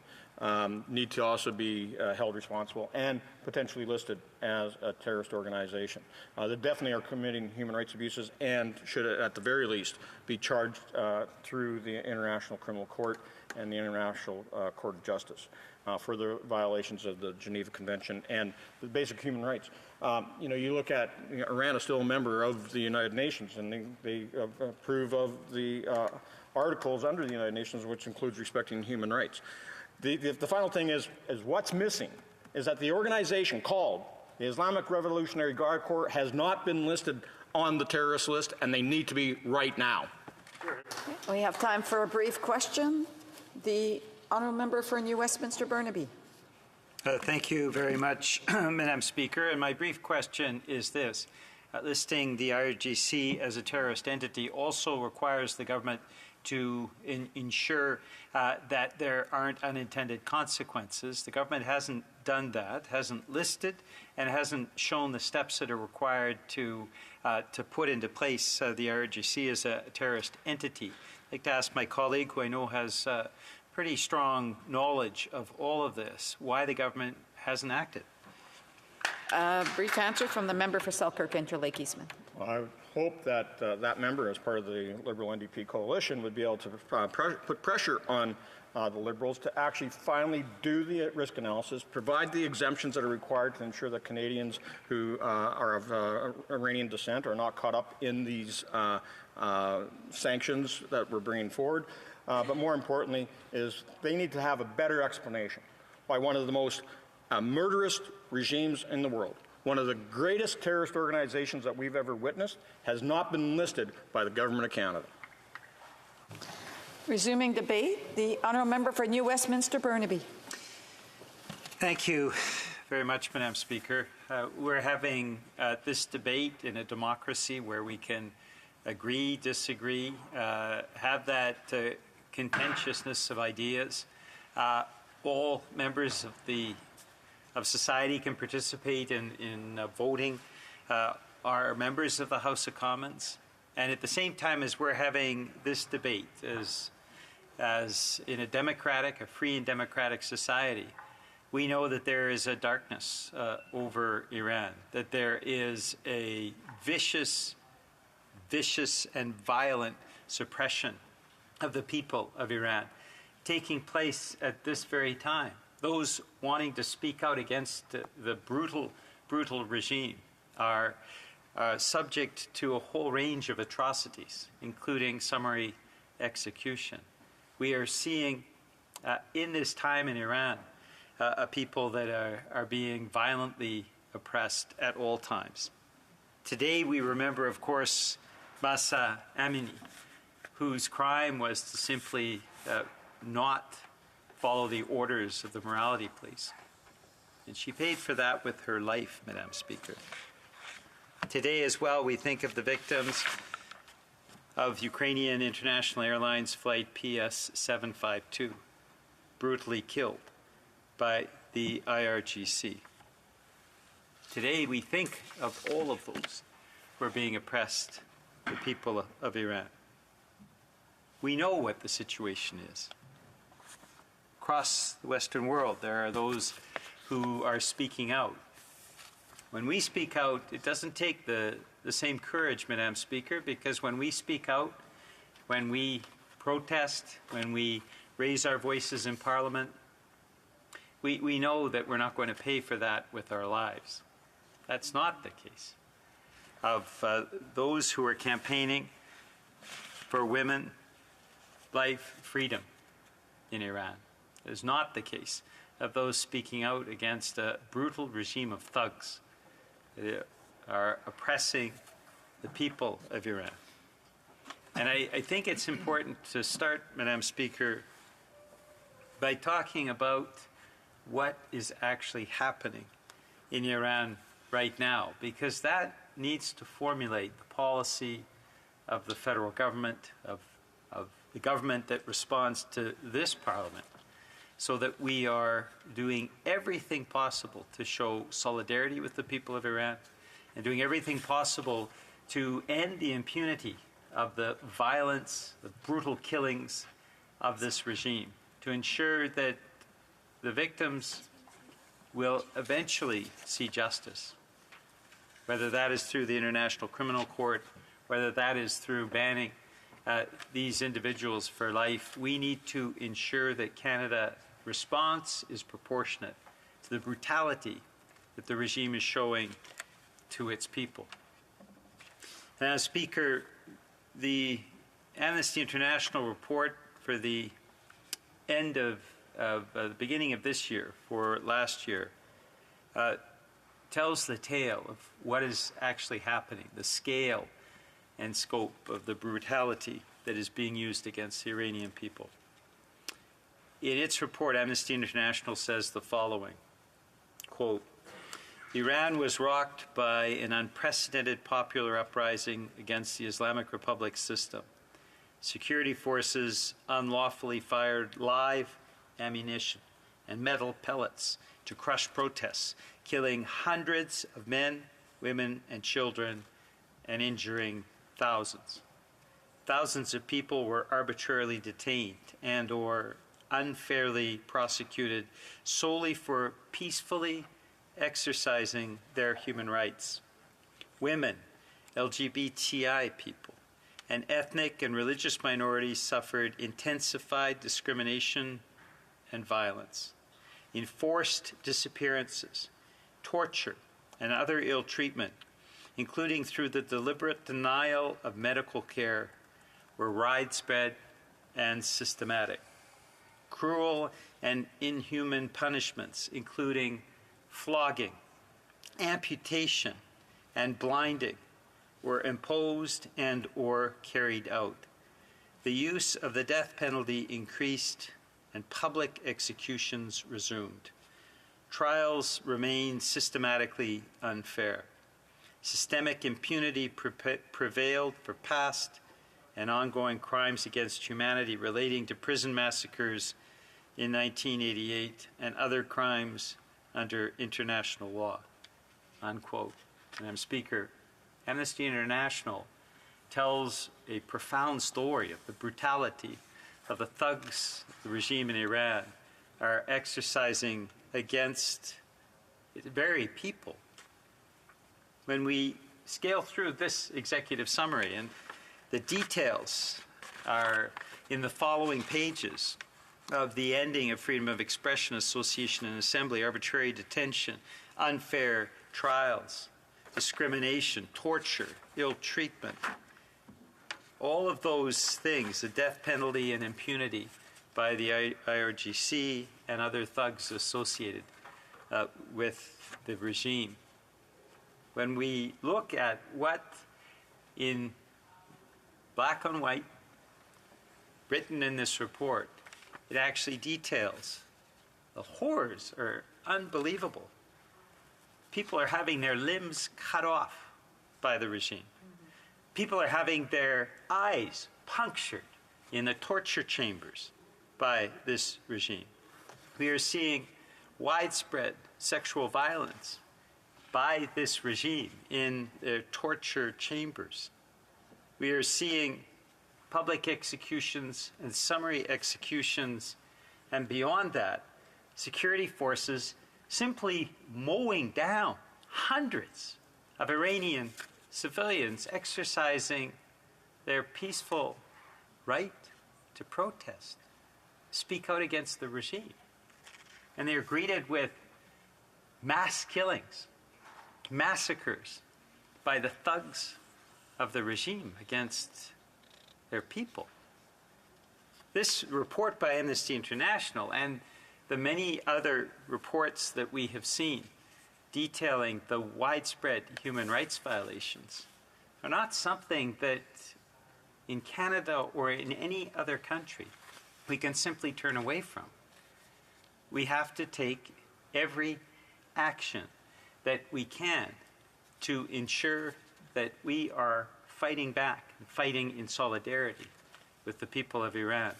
Speaker 15: need to also be held responsible and potentially listed as a terrorist organization. They definitely are committing human rights abuses and should, at the very least, be charged through the International Criminal Court and the International Court of Justice for the violations of the Geneva Convention and the basic human rights. You know, you look at Iran is still a member of the United Nations, and they approve of the articles under the United Nations, which includes respecting human rights. The final thing is what's missing is that the organization called the Islamic Revolutionary Guard Corps has not been listed on the terrorist list, and they need to be right now.
Speaker 6: We have time for a brief question. The Honourable Member for New Westminster Burnaby.
Speaker 8: Thank you very much, Madam Speaker. And my brief question is this. Listing the IRGC as a terrorist entity also requires the government to ensure that there aren't unintended consequences. The government hasn't done that, hasn't listed, and hasn't shown the steps that are required to put into place the IRGC as a terrorist entity. I'd like to ask my colleague, who I know has pretty strong knowledge of all of this, why the government hasn't acted.
Speaker 6: Brief answer from the member for Selkirk Interlake Eastman.
Speaker 15: Well, I would hope that that member, as part of the Liberal NDP coalition, would be able to put pressure on the Liberals to actually finally do the risk analysis, provide the exemptions that are required to ensure that Canadians who are of Iranian descent are not caught up in these sanctions that we're bringing forward. But more importantly is they need to have a better explanation why one of the most murderous regimes in the world, one of the greatest terrorist organizations that we've ever witnessed, has not been listed by the Government of Canada.
Speaker 6: Resuming debate, the Honourable Member for New Westminster Burnaby.
Speaker 8: Thank you very much, Madam Speaker. We're having this debate in a democracy where we can agree, disagree, have that contentiousness of ideas. All members of society can participate in voting, are members of the House of Commons. And at the same time as we're having this debate, as in a free and democratic society, we know that there is a darkness over Iran, that there is a vicious and violent suppression of the people of Iran taking place at this very time. Those wanting to speak out against the brutal regime are subject to a whole range of atrocities, including summary execution. We are seeing in this time in Iran a people that are being violently oppressed at all times. Today we remember, of course, Mahsa Amini, whose crime was to simply not follow the orders of the morality police. And she paid for that with her life, Madam Speaker. Today as well, we think of the victims of Ukrainian International Airlines Flight PS-752, brutally killed by the IRGC. Today, we think of all of those who are being oppressed, the people of Iran. We know what the situation is. Across the Western world, there are those who are speaking out. When we speak out, it doesn't take the same courage, Madam Speaker, because when we speak out, when we protest, when we raise our voices in Parliament, we know that we're not going to pay for that with our lives. That's not the case of those who are campaigning for women, life, freedom in Iran. It is not the case of those speaking out against a brutal regime of thugs that are oppressing the people of Iran. And I think it's important to start, Madam Speaker, by talking about what is actually happening in Iran right now, because that needs to formulate the policy of the federal government, of the government that responds to this Parliament, so that we are doing everything possible to show solidarity with the people of Iran and doing everything possible to end the impunity of the violence, the brutal killings of this regime, to ensure that the victims will eventually see justice, whether that is through the International Criminal Court, whether that is through banning these individuals for life. We need to ensure that Canada's response is proportionate to the brutality that the regime is showing to its people. Now, Speaker, the Amnesty International report for the end of the beginning of this year, for last year, tells the tale of what is actually happening, the scale and scope of the brutality that is being used against the Iranian people. In its report, Amnesty International says the following, quote, Iran was rocked by an unprecedented popular uprising against the Islamic Republic system. Security forces unlawfully fired live ammunition and metal pellets to crush protests, killing hundreds of men, women, and children, and injuring thousands. Thousands of people were arbitrarily detained and or unfairly prosecuted solely for peacefully exercising their human rights. Women, LGBTI people, and ethnic and religious minorities suffered intensified discrimination and violence, enforced disappearances, torture, and other ill treatment, including through the deliberate denial of medical care, were widespread and systematic. Cruel and inhuman punishments, including flogging, amputation, and blinding, were imposed and or carried out. The use of the death penalty increased and public executions resumed. trials remain systematically unfair. Systemic impunity prevailed for past and ongoing crimes against humanity relating to prison massacres in 1988 and other crimes under international law, unquote. Madam Speaker, Amnesty International tells a profound story of the brutality of the thugs the regime in Iran are exercising against the very people. When we scale through this executive summary, and the details are in the following pages of the ending of freedom of expression, association, and assembly, arbitrary detention, unfair trials, discrimination, torture, ill treatment, all of those things, the death penalty and impunity by the IRGC and other thugs associated with the regime. When we look at what in black on white written in this report, it actually details the horrors are unbelievable. People are having their limbs cut off by the regime. People are having their eyes punctured in the torture chambers by this regime. We are seeing widespread sexual violence by this regime in their torture chambers. We are seeing public executions and summary executions, and beyond that, security forces simply mowing down hundreds of Iranian civilians exercising their peaceful right to protest, speak out against the regime. And they are greeted with mass killings, massacres by the thugs of the regime against their people. This report by Amnesty International and the many other reports that we have seen detailing the widespread human rights violations are not something that in Canada or in any other country we can simply turn away from. We have to take every action that we can to ensure that we are fighting back and fighting in solidarity with the people of Iran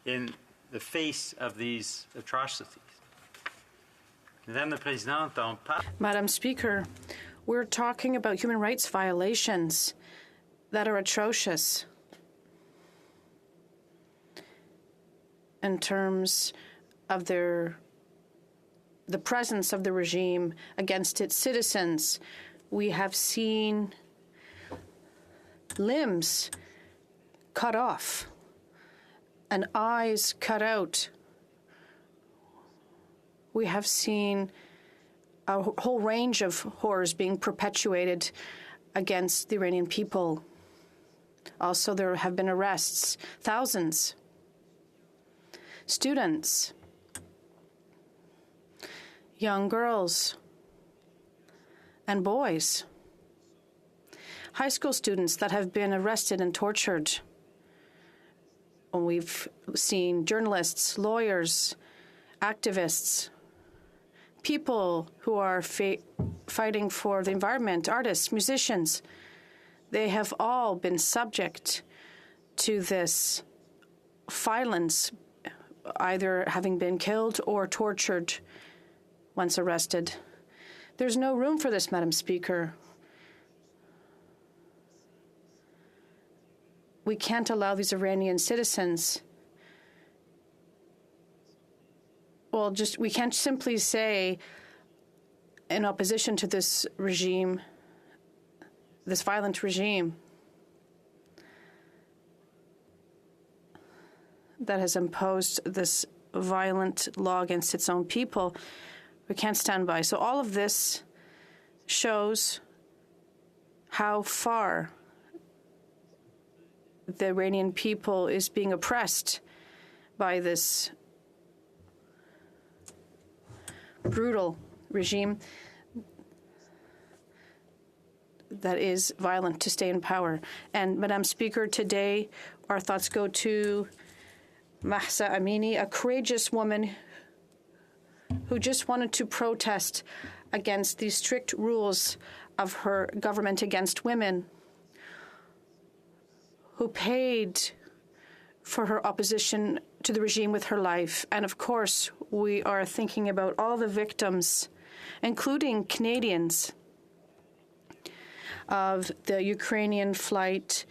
Speaker 8: in the face of these atrocities.
Speaker 13: Madam Speaker, we're talking about human rights violations that are atrocious in terms of the presence of the regime against its citizens. We have seen limbs cut off and eyes cut out. We have seen a whole range of horrors being perpetuated against the Iranian people. Also, there have been arrests, thousands. Students, young girls and boys, high school students that have been arrested and tortured. We've seen journalists, lawyers, activists, people who are fighting for the environment, artists, musicians. They have all been subject to this violence, either having been killed or tortured once arrested. There's no room for this, Madam Speaker. We can't allow these Iranian citizens. We can't simply say, in opposition to this regime, this violent regime that has imposed this violent law against its own people, we can't stand by. So all of this shows how far the Iranian people is being oppressed by this brutal regime that is violent to stay in power. And, Madam Speaker, today our thoughts go to Mahsa Amini, a courageous woman who just wanted to protest against the strict rules of her government against women, who paid for her opposition to the regime with her life. And of course, we are thinking about all the victims, including Canadians, of the Ukrainian flight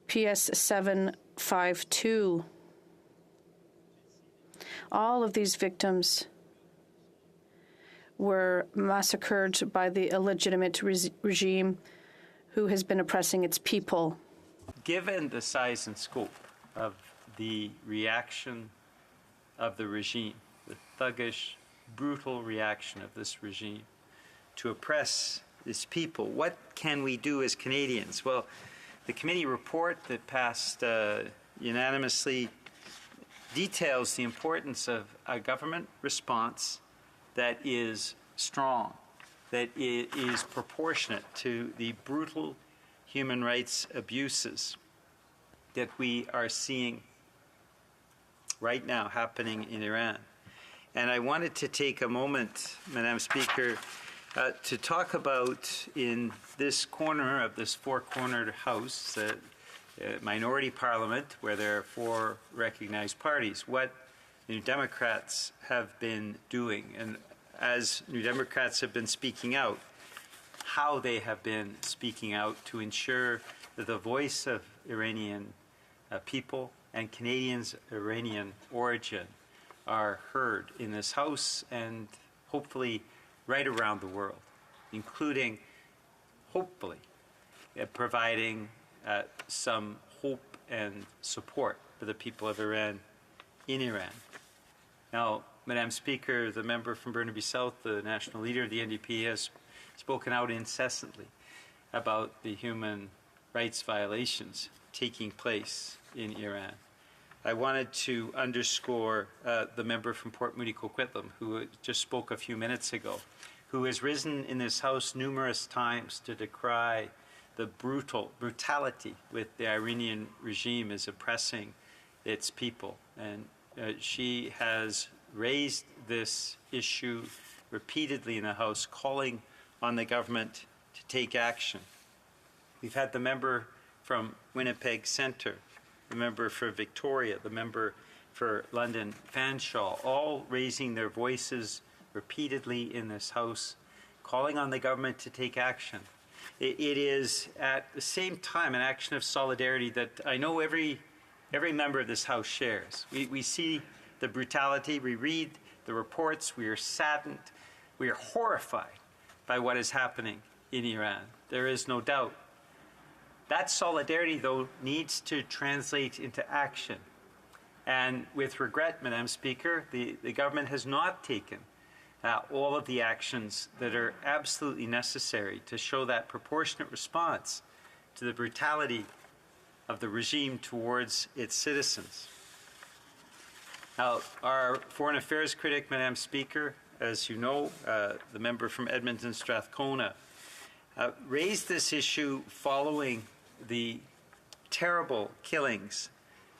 Speaker 13: PS752. All of these victims were massacred by the illegitimate regime who has been oppressing its people.
Speaker 8: Given the size and scope of the reaction of the regime, the thuggish, brutal reaction of this regime to oppress its people, what can we do as Canadians? Well, the committee report that passed unanimously details the importance of a government response that is strong, that is proportionate to the brutal human rights abuses that we are seeing right now happening in Iran. And I wanted to take a moment, Madam Speaker, to talk about, in this corner of this four-cornered House, minority parliament, where there are four recognized parties, what New Democrats have been doing, and as New Democrats have been speaking out, how they have been speaking out to ensure that the voice of Iranian people and Canadians of Iranian origin are heard in this House and hopefully right around the world, including, hopefully, providing some hope and support for the people of Iran in Iran. Now, Madam Speaker, the member from Burnaby South, the national leader of the NDP, has spoken out incessantly about the human rights violations taking place in Iran. I wanted to underscore the member from Port Moody Coquitlam, who just spoke a few minutes ago, who has risen in this House numerous times to decry the brutality with the Iranian regime is oppressing its people. And she has raised this issue repeatedly in the House, calling on the government to take action. We've had the member from Winnipeg Centre, the member for Victoria, the member for London Fanshawe, all raising their voices repeatedly in this House, calling on the government to take action. It is at the same time an action of solidarity that I know every member of this House shares. We see the brutality, we read the reports, we are saddened, we are horrified by what is happening in Iran. There is no doubt. That solidarity, though, needs to translate into action. And with regret, Madam Speaker, the government has not taken all of the actions that are absolutely necessary to show that proportionate response to the brutality of the regime towards its citizens. Now, our foreign affairs critic, Madam Speaker, as you know, the member from Edmonton Strathcona, raised this issue following the terrible killings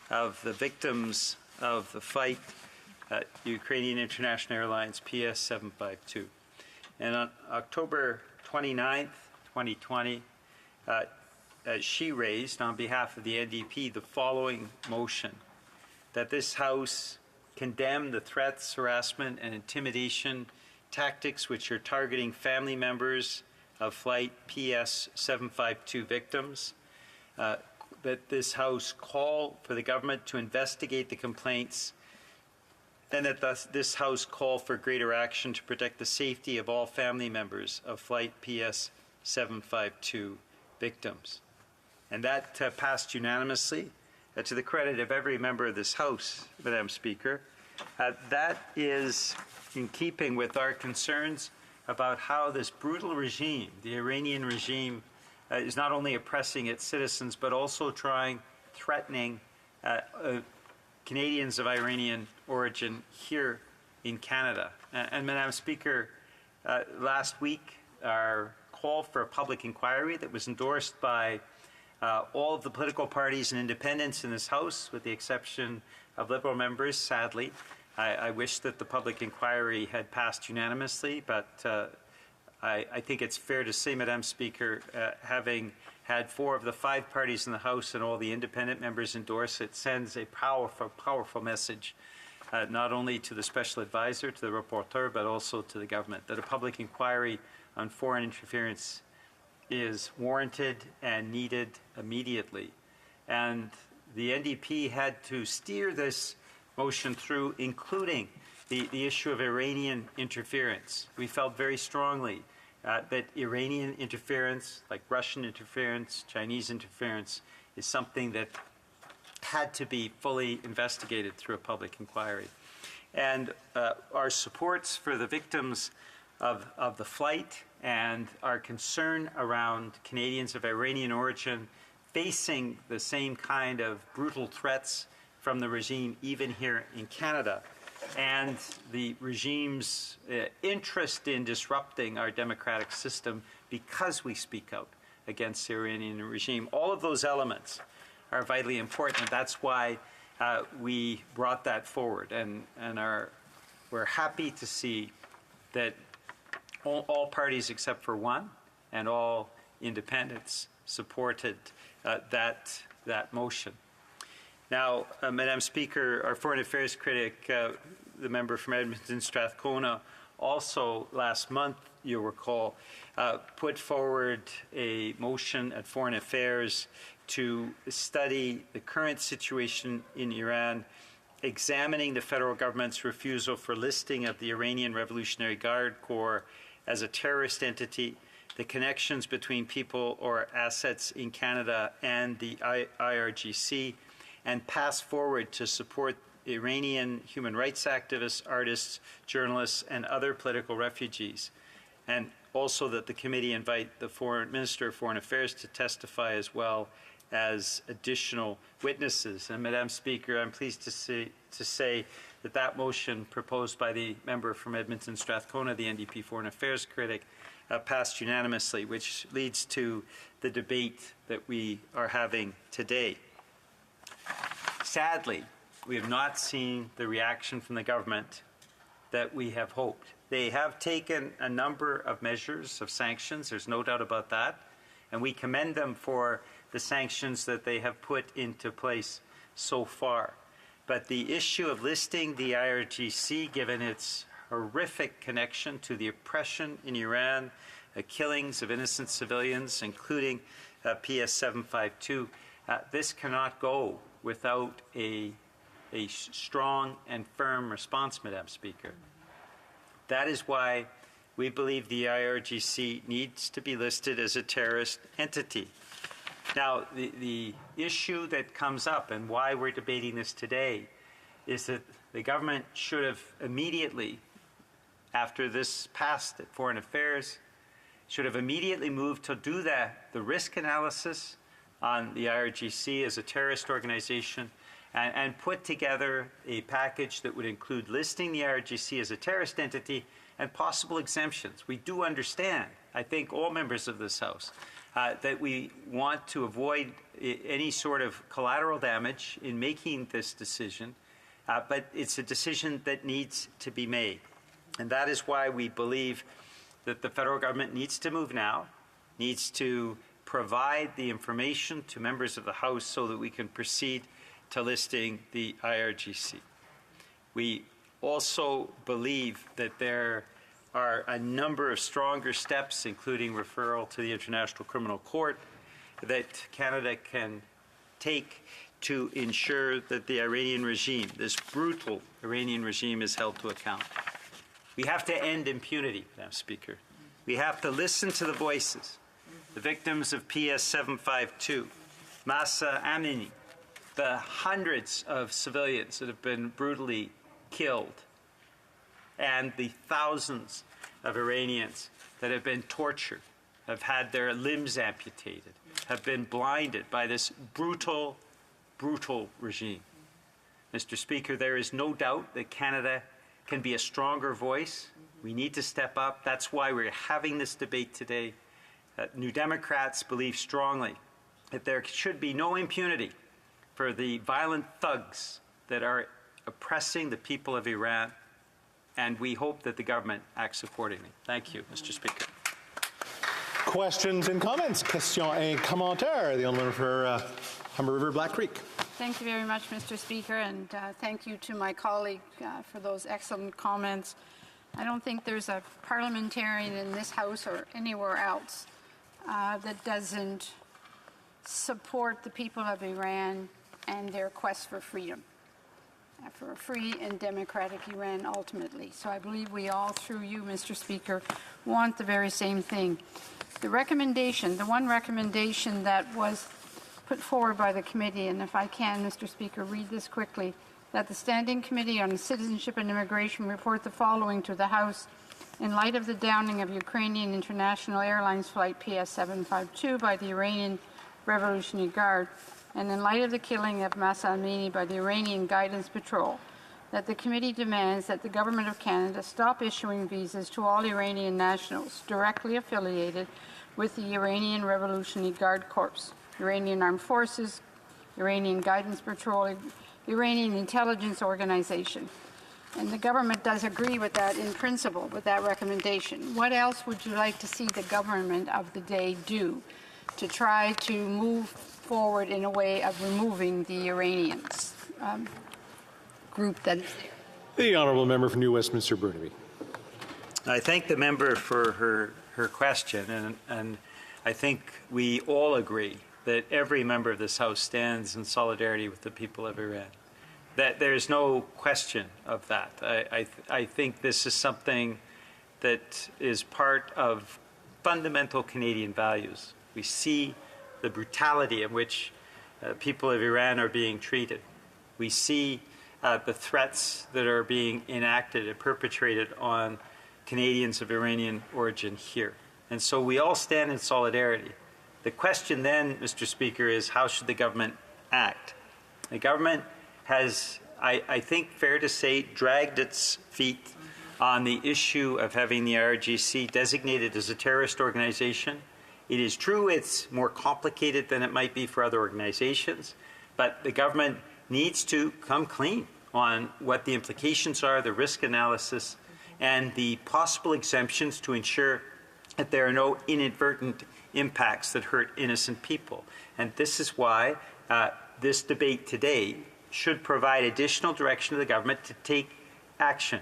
Speaker 8: of the victims of the fight at Ukrainian International Airlines PS752. And on October 29th, 2020, she raised on behalf of the NDP the following motion: that this House condemn the threats, harassment, and intimidation tactics which are targeting family members of Flight PS752 victims, that this House call for the government to investigate the complaints, and that this House call for greater action to protect the safety of all family members of Flight PS752 victims. And that passed unanimously, to the credit of every member of this House, Madam Speaker. That is in keeping with our concerns about how this brutal regime, the Iranian regime, is not only oppressing its citizens, but also threatening Canadians of Iranian origin here in Canada. And Madam Speaker, last week, our call for a public inquiry that was endorsed by all of the political parties and independents in this House, with the exception of Liberal members, sadly, I wish that the public inquiry had passed unanimously, but I think it's fair to say, Madam Speaker, having had 4 of the 5 parties in the House and all the independent members endorse it, sends a powerful, powerful message, not only to the special advisor, to the rapporteur, but also to the government, that a public inquiry on foreign interference is warranted and needed immediately. And the NDP had to steer this motion through, including the issue of Iranian interference. We felt very strongly that Iranian interference, like Russian interference, Chinese interference, is something that had to be fully investigated through a public inquiry. And our supports for the victims of the flight and our concern around Canadians of Iranian origin facing the same kind of brutal threats from the regime, even here in Canada, and the regime's interest in disrupting our democratic system because we speak out against the Iranian regime. All of those elements are vitally important, and that's why we brought that forward, and we're happy to see that all parties except for one and all independents supported that motion. Now, Madam Speaker, our Foreign Affairs critic, the member from Edmonton Strathcona, also last month, you'll recall, put forward a motion at Foreign Affairs to study the current situation in Iran, examining the federal government's refusal for listing of the Iranian Revolutionary Guard Corps as a terrorist entity, the connections between people or assets in Canada and the IRGC, and pass forward to support Iranian human rights activists, artists, journalists, and other political refugees. And also that the committee invite the Minister of Foreign Affairs to testify as well as additional witnesses. And Madam Speaker, I'm pleased to say that that motion proposed by the member from Edmonton Strathcona, the NDP Foreign Affairs critic, passed unanimously, which leads to the debate that we are having today. Sadly, we have not seen the reaction from the government that we have hoped. They have taken a number of measures of sanctions, there's no doubt about that, and we commend them for the sanctions that they have put into place so far. But the issue of listing the IRGC, given its horrific connection to the oppression in Iran, killings of innocent civilians, including PS 752, this cannot go without a strong and firm response, Madam Speaker. That is why we believe the IRGC needs to be listed as a terrorist entity. Now, the issue that comes up and why we're debating this today is that the government should have immediately, after this passed at Foreign Affairs, should have immediately moved to do the risk analysis on the IRGC as a terrorist organization and put together a package that would include listing the IRGC as a terrorist entity and possible exemptions. We do understand, I think all members of this House, that we want to avoid any sort of collateral damage in making this decision, but it's a decision that needs to be made. And that is why we believe that the federal government needs to move now, needs to provide the information to members of the House so that we can proceed to listing the IRGC. We also believe that there are a number of stronger steps, including referral to the International Criminal Court, that Canada can take to ensure that the Iranian regime, this brutal Iranian regime, is held to account. We have to end impunity, Madam Speaker. We have to listen to the voices, the victims of PS 752, Mahsa Amini, the hundreds of civilians that have been brutally killed, and the thousands of Iranians that have been tortured, have had their limbs amputated, have been blinded by this brutal, brutal regime. Mr. Speaker, there is no doubt that Canada can be a stronger voice. We need to step up. That's why we're having this debate today. New Democrats believe strongly that there should be no impunity for the violent thugs that are oppressing the people of Iran, and we hope that the government acts accordingly. Thank you, Mr. Speaker.
Speaker 19: Questions and comments? Questions et commentaires. The honourable for Humber River, Black Creek.
Speaker 9: Thank you very much, Mr. Speaker, and thank you to my colleague for those excellent comments. I don't think there's a parliamentarian in this House or anywhere else that doesn't support the people of Iran and their quest for freedom, for a free and democratic Iran ultimately. So I believe we all, through you, Mr. Speaker, want the very same thing. The recommendation, the one recommendation that was put forward by the committee, and if I can, Mr. Speaker, read this quickly, that the Standing Committee on Citizenship and Immigration report the following to the House in light of the downing of Ukrainian International Airlines Flight PS-752 by the Iranian Revolutionary Guard, and in light of the killing of Masa Amini by the Iranian Guidance Patrol, that the committee demands that the Government of Canada stop issuing visas to all Iranian nationals directly affiliated with the Iranian Revolutionary Guard Corps, Iranian Armed Forces, Iranian Guidance Patrol, Iranian Intelligence Organization. And the government does agree with that in principle, with that recommendation. What else would you like to see the government of the day do to try to move forward in a way of removing the Iranians group that is there?
Speaker 19: The honourable member for New Westminster Burnaby.
Speaker 8: I thank the member for her question, and I think we all agree that every member of this House stands in solidarity with the people of Iran. That there's no question of that. I think this is something that is part of fundamental Canadian values. We see the brutality in which people of Iran are being treated. We see the threats that are being enacted and perpetrated on Canadians of Iranian origin here. And so we all stand in solidarity. The question then, Mr. Speaker, is how should the government act? The government has, I think, fair to say, dragged its feet on the issue of having the IRGC designated as a terrorist organization. It is true it's more complicated than it might be for other organizations, but the government needs to come clean on what the implications are, the risk analysis, and the possible exemptions to ensure that there are no inadvertent impacts that hurt innocent people. And this is why this debate today should provide additional direction to the government to take action.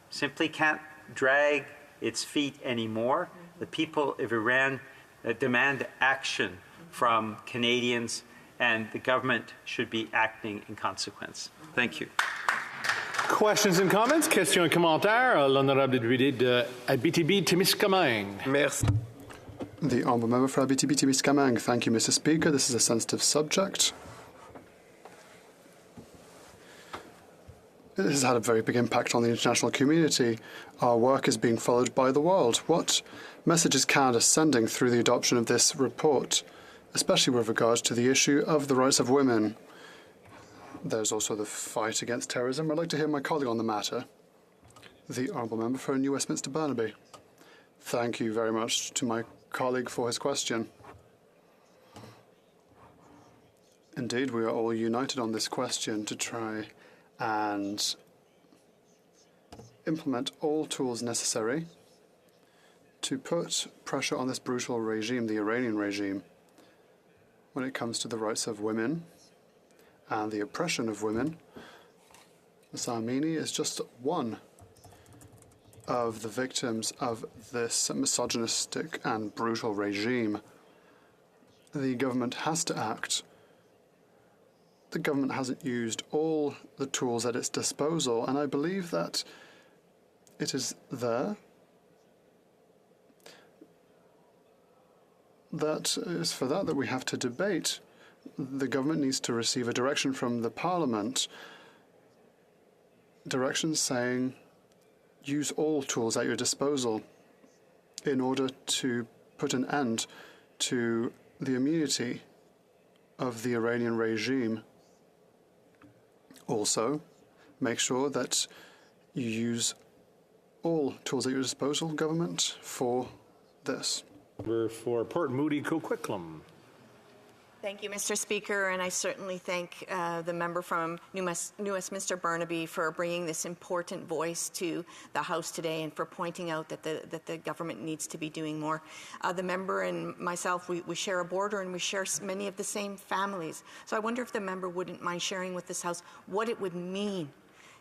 Speaker 8: Simply can't drag its feet anymore. The people of Iran demand action from Canadians, and the government should be acting in consequence. Thank you.
Speaker 19: Questions and comments? Questions et commentaires. L'honorable député de Abitibi-Témiscamingue.
Speaker 2: Merci. The honourable member for Abitibi-Témiscamingue. Thank you, Mr. Speaker. This is a sensitive subject. This has had a very big impact on the international community. Our work is being followed by the world. What message is Canada sending through the adoption of this report, especially with regard to the issue of the rights of women? There's also the fight against terrorism. I'd like to hear my colleague on the matter, the honourable member for New Westminster Burnaby. Thank you very much to my colleague for his question. Indeed, we are all united on this question to try and implement all tools necessary to put pressure on this brutal regime, the Iranian regime, when it comes to the rights of women and the oppression of women. Masa Amini is just one of the victims of this misogynistic and brutal regime. The government has to act. The government hasn't used all the tools at its disposal, and I believe that it is there. That is for that we have to debate. The government needs to receive a direction from the Parliament, directions saying use all tools at your disposal in order to put an end to the immunity of the Iranian regime. Also, make sure that you use all tools at your disposal, government, for this.
Speaker 19: For Port Moody Coquitlam.
Speaker 18: Thank you, Mr. Speaker, and I certainly thank the member from New Westminster Burnaby for bringing this important voice to the House today and for pointing out that the government needs to be doing more. The member and myself, we share a border and we share many of the same families. So I wonder if the member wouldn't mind sharing with this House what it would mean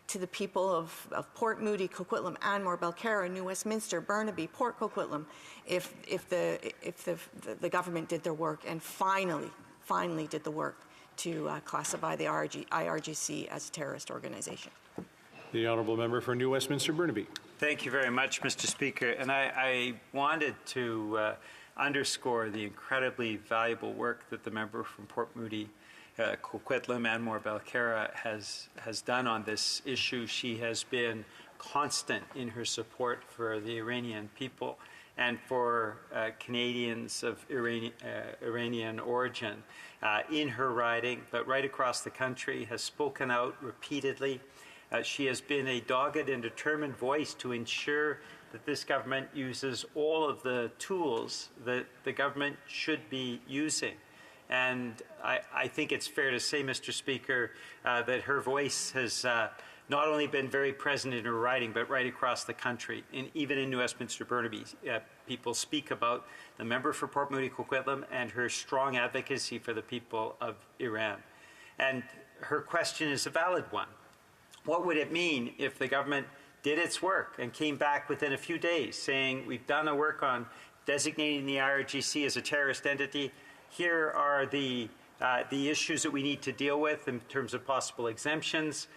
Speaker 18: to the people of Port Moody, Coquitlam, Anmore, Belcarra, New Westminster, Burnaby, Port Coquitlam, if the government did their work and finally did the work to classify the IRGC as a terrorist organization.
Speaker 19: The honourable member for New Westminster Burnaby.
Speaker 8: Thank you very much, Mr. Speaker. And I wanted to underscore the incredibly valuable work that the member from Port Moody, Coquitlam, Anmore, Belcarra has done on this issue. She has been constant in her support for the Iranian people and for Canadians of Iranian origin in her riding, but right across the country, has spoken out repeatedly. She has been a dogged and determined voice to ensure that this government uses all of the tools that the government should be using. And I think it's fair to say, Mr. Speaker, that her voice has not only been very present in her riding, but right across the country. And even in New Westminster Burnaby, people speak about the member for Port Moody Coquitlam and her strong advocacy for the people of Iran. And her question is a valid one. What would it mean if the government did its work and came back within a few days saying, we've done the work on designating the IRGC as a terrorist entity, here are the issues that we need to deal with in terms of possible exemptions.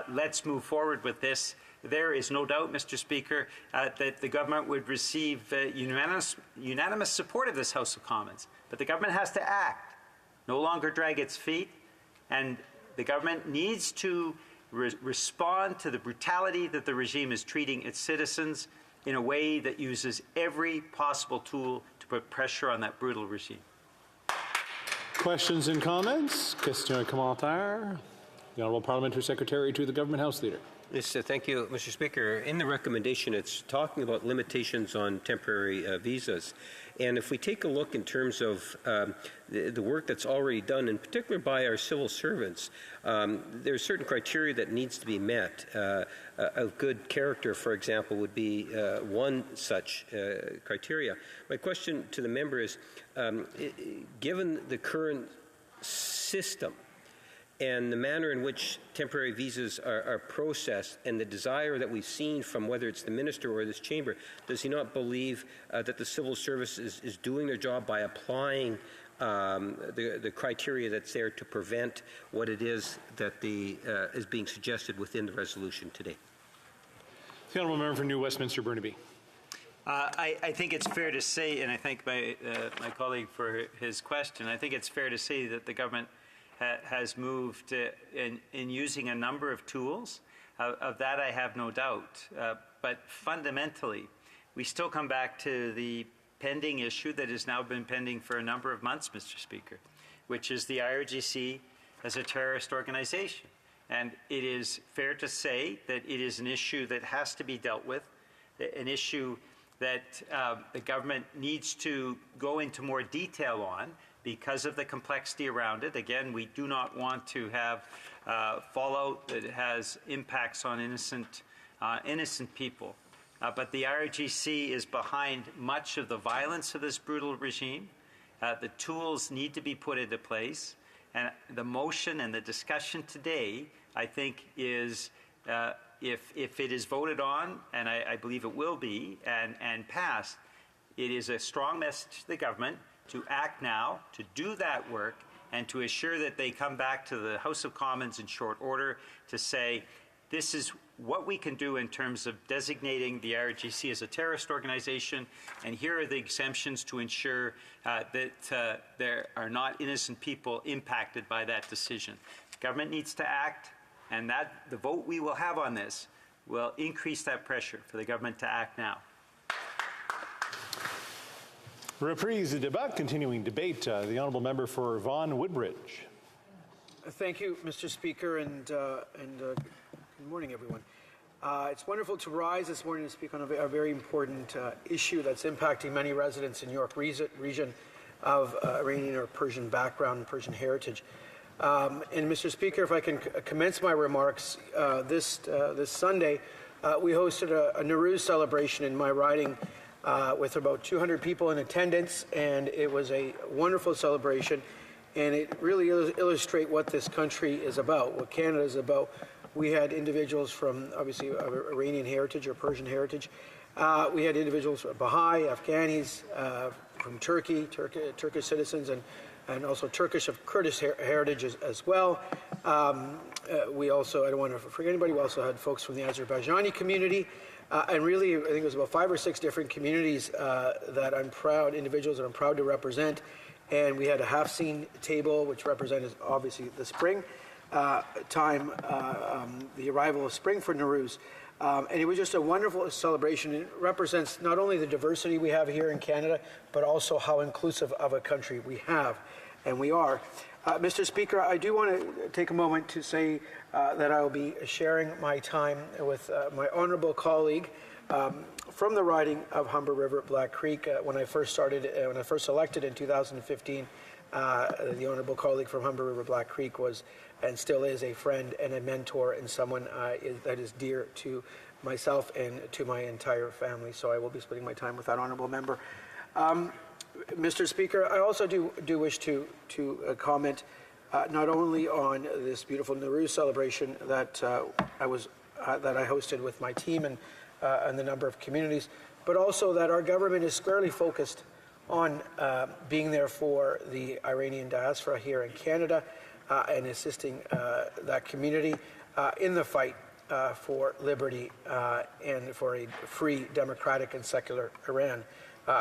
Speaker 8: Let's move forward with this. There is no doubt, Mr. Speaker, that the government would receive unanimous support of this House of Commons. But the government has to act, no longer drag its feet, and the government needs to respond to the brutality that the regime is treating its citizens in a way that uses every possible tool to put pressure on that brutal regime.
Speaker 19: Questions and comments? Question et commentaire. The Honourable Parliamentary Secretary to the Government House Leader.
Speaker 7: Yes, thank you, Mr. Speaker. In the recommendation, it's talking about limitations on temporary visas. And if we take a look in terms of the work that's already done, in particular by our civil servants, there's certain criteria that needs to be met. A good character, for example, would be one such criteria. My question to the member is, given the current system, and the manner in which temporary visas are processed and the desire that we've seen from whether it's the minister or this chamber, does he not believe that the civil service is doing their job by applying the criteria that's there to prevent what it is that is being suggested within the resolution today?
Speaker 19: The honourable member for New Westminster Burnaby.
Speaker 8: I think it's fair to say, and I thank my colleague for his question, I think it's fair to say that the government has moved in using a number of tools. Of that I have no doubt. But fundamentally, we still come back to the pending issue that has now been pending for a number of months, Mr. Speaker, which is the IRGC as a terrorist organization. And it is fair to say that it is an issue that has to be dealt with, an issue that the government needs to go into more detail on, because of the complexity around it. Again, we do not want to have fallout that has impacts on innocent people. But the IRGC is behind much of the violence of this brutal regime. The tools need to be put into place. And the motion and the discussion today, I think, is if it is voted on, and I believe it will be, and passed, it is a strong message to the government to act now, to do that work, and to assure that they come back to the House of Commons in short order to say, this is what we can do in terms of designating the IRGC as a terrorist organization, and here are the exemptions to ensure that there are not innocent people impacted by that decision. The government needs to act, and that the vote we will have on this will increase that pressure for the government to act now.
Speaker 19: Reprise the débat, continuing debate. The honourable member for Vaughan Woodbridge.
Speaker 20: Thank you, Mr. Speaker, and good morning, everyone. It's wonderful to rise this morning to speak on a very important issue that's impacting many residents in York region. of Iranian or Persian background and Persian heritage. And Mr. Speaker, if I can commence my remarks, this Sunday, we hosted a Nowruz celebration in my riding with about 200 people in attendance, and it was a wonderful celebration, and it really illustrates what this country is about, what Canada is about. We had individuals from, obviously, Iranian heritage or Persian heritage. We had individuals from Baha'i, Afghanis, from Turkey, Turkish citizens, and also Turkish of Kurdish heritage as well. We also, I don't want to forget anybody, we also had folks from the Azerbaijani community. And really, I think it was about 5 or 6 different communities that I'm proud, individuals that I'm proud to represent. And we had a half-scene table, which represented, obviously, the spring time, the arrival of spring for Nowruz. And it was just a wonderful celebration. It represents not only the diversity we have here in Canada, but also how inclusive of a country we have, and we are. Mr. Speaker, I do want to take a moment to say that I will be sharing my time with my honourable colleague from the riding of Humber River Black Creek. When I first elected in 2015, the honourable colleague from Humber River Black Creek was and still is a friend and a mentor and someone that is dear to myself and to my entire family. So I will be spending my time with that honourable member. Mr. Speaker, I also do wish to comment not only on this beautiful Nowruz celebration that I hosted with my team and the number of communities, but also that our government is squarely focused on being there for the Iranian diaspora here in Canada and assisting that community in the fight for liberty and for a free, democratic, and secular Iran.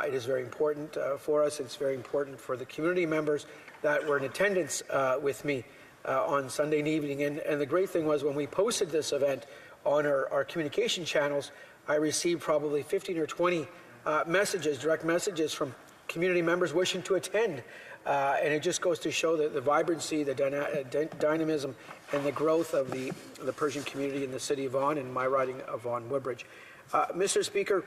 Speaker 20: It is very important for us. It's very important for the community members that were in attendance with me on Sunday evening. And the great thing was when we posted this event on our communication channels, I received probably 15 or 20 messages, direct messages from community members wishing to attend. And it just goes to show that the vibrancy, the dynamism, and the growth of the Persian community in the city of Vaughan and my riding of Vaughan-Woodbridge. Mr. Speaker,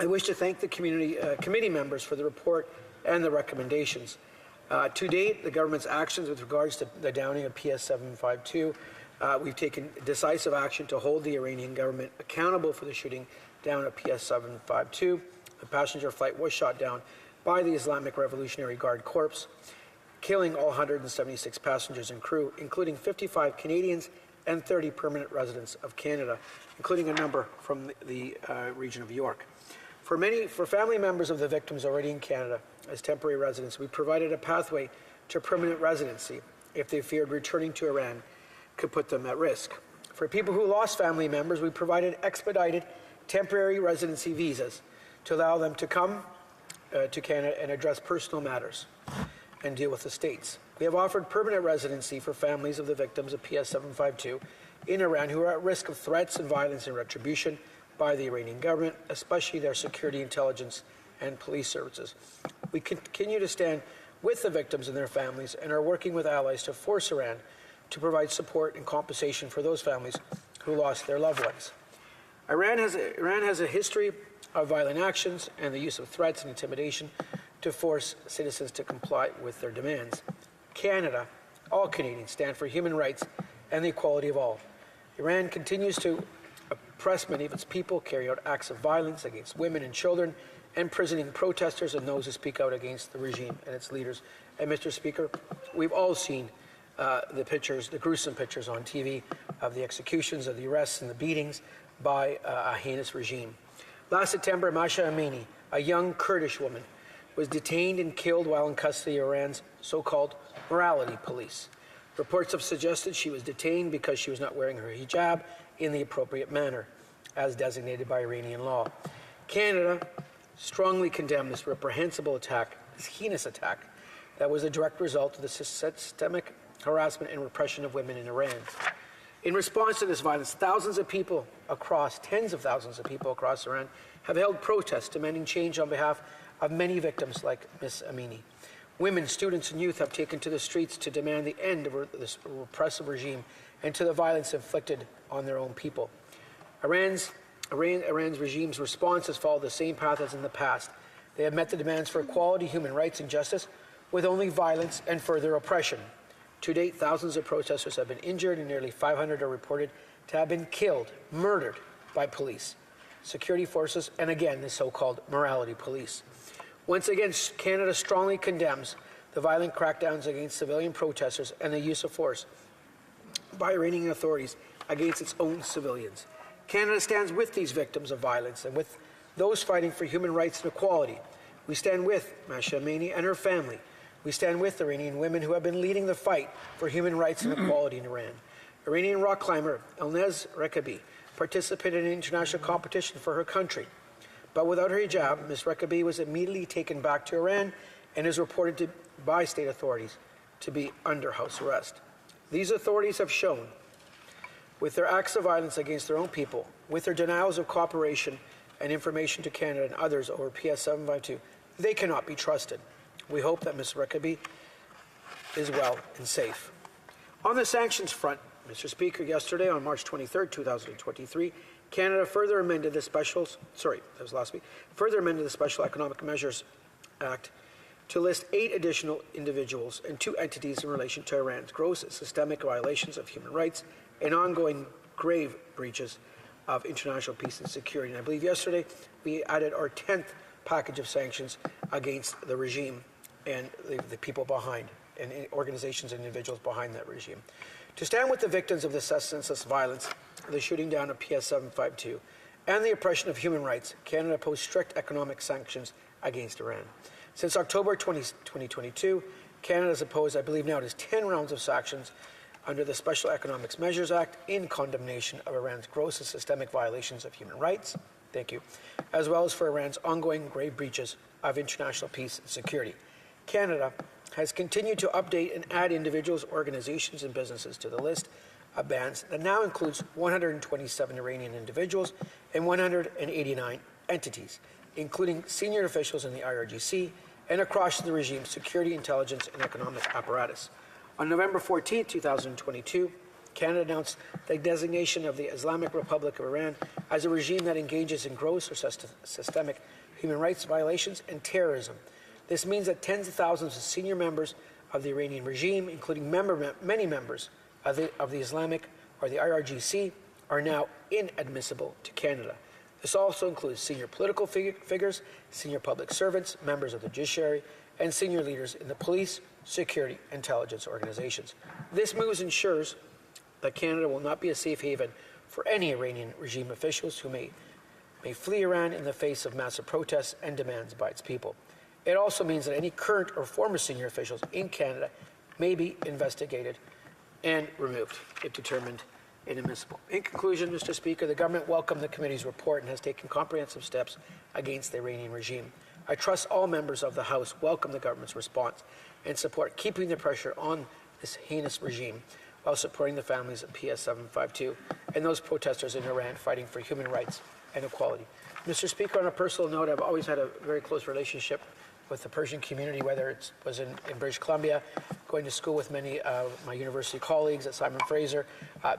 Speaker 20: I wish to thank the committee members for the report and the recommendations. To date, the government's actions with regards to the downing of PS 752, we've taken decisive action to hold the Iranian government accountable for the shooting down of PS 752. The passenger flight was shot down by the Islamic Revolutionary Guard Corps, killing all 176 passengers and crew, including 55 Canadians and 30 permanent residents of Canada, including a number from the region of York. For family members of the victims already in Canada as temporary residents, we provided a pathway to permanent residency if they feared returning to Iran could put them at risk. For people who lost family members, we provided expedited temporary residency visas to allow them to come to Canada and address personal matters and deal with the states. We have offered permanent residency for families of the victims of PS 752 in Iran who are at risk of threats and violence and retribution by the Iranian government, especially their security, intelligence, and police services. We continue to stand with the victims and their families and are working with allies to force Iran to provide support and compensation for those families who lost their loved ones. Iran has a history of violent actions and the use of threats and intimidation to force citizens to comply with their demands. Canada, all Canadians, stand for human rights and the equality of all. Iran continues to oppress many of its people, carry out acts of violence against women and children, imprisoning protesters and those who speak out against the regime and its leaders. And Mr. Speaker, we've all seen the gruesome pictures on TV of the executions, of the arrests and the beatings by a heinous regime. Last September, Masha Amini, a young Kurdish woman, was detained and killed while in custody of Iran's so-called morality police. Reports have suggested she was detained because she was not wearing her hijab in the appropriate manner, as designated by Iranian law. Canada strongly condemned this reprehensible attack, this heinous attack, that was a direct result of the systemic harassment and repression of women in Iran. In response to this violence, tens of thousands of people across Iran have held protests demanding change on behalf of many victims like Ms. Amini. Women, students, and youth have taken to the streets to demand the end of this repressive regime and to the violence inflicted on their own people. Iran's regime's response has followed the same path as in the past, They have met the demands for equality, human rights, and justice with only violence and further oppression. To date, thousands of protesters have been injured and nearly 500 are reported to have been killed, murdered by police, security forces, and again, the so-called morality police. Once again, Canada strongly condemns the violent crackdowns against civilian protesters and the use of force by Iranian authorities against its own civilians. Canada stands with these victims of violence and with those fighting for human rights and equality. We stand with Mahsa Amini and her family. We stand with Iranian women who have been leading the fight for human rights and equality in Iran. Iranian rock climber Elnaz Rekabi participated in an international competition for her country. But without her hijab, Ms. Rekabi was immediately taken back to Iran and is reported by state authorities to be under house arrest. These authorities have shown, with their acts of violence against their own people, with their denials of cooperation and information to Canada and others over PS 752, they cannot be trusted. We hope that Ms. Rekabi is well and safe. On the sanctions front, Mr. Speaker, yesterday on March 23, 2023, Canada further amended the Special Economic Measures Act to list 8 additional individuals and 2 entities in relation to Iran's gross systemic violations of human rights and ongoing grave breaches of international peace and security. And I believe yesterday we added our 10th package of sanctions against the regime and the people behind, and organizations and individuals behind that regime. To stand with the victims of this senseless violence, the shooting down of PS 752, and the oppression of human rights, Canada posed strict economic sanctions against Iran. Since October 2022, Canada has opposed, I believe now it is 10 rounds of sanctions under the Special Economic Measures Act in condemnation of Iran's gross and systemic violations of human rights, as well as for Iran's ongoing grave breaches of international peace and security. Canada has continued to update and add individuals, organizations, and businesses to the list of bans that now includes 127 Iranian individuals and 189 entities, including senior officials in the IRGC and across the regime's security, intelligence, and economic apparatus. On November 14, 2022, Canada announced the designation of the Islamic Republic of Iran as a regime that engages in gross or systemic human rights violations and terrorism. This means that tens of thousands of senior members of the Iranian regime, including many members of the Islamic or the IRGC, are now inadmissible to Canada. This also includes senior political figures, senior public servants, members of the judiciary, and senior leaders in the police, security, intelligence organizations. This move ensures that Canada will not be a safe haven for any Iranian regime officials who may flee Iran in the face of massive protests and demands by its people. It also means that any current or former senior officials in Canada may be investigated and removed if determined inadmissible. In conclusion, Mr. Speaker, the government welcomed the committee's report and has taken comprehensive steps against the Iranian regime. I trust all members of the House welcome the government's response and support keeping the pressure on this heinous regime while supporting the families of PS 752 and those protesters in Iran fighting for human rights and equality. Mr. Speaker, on a personal note, I've always had a very close relationship with the Persian community, whether it was in British Columbia, going to school with many of my university colleagues at Simon Fraser,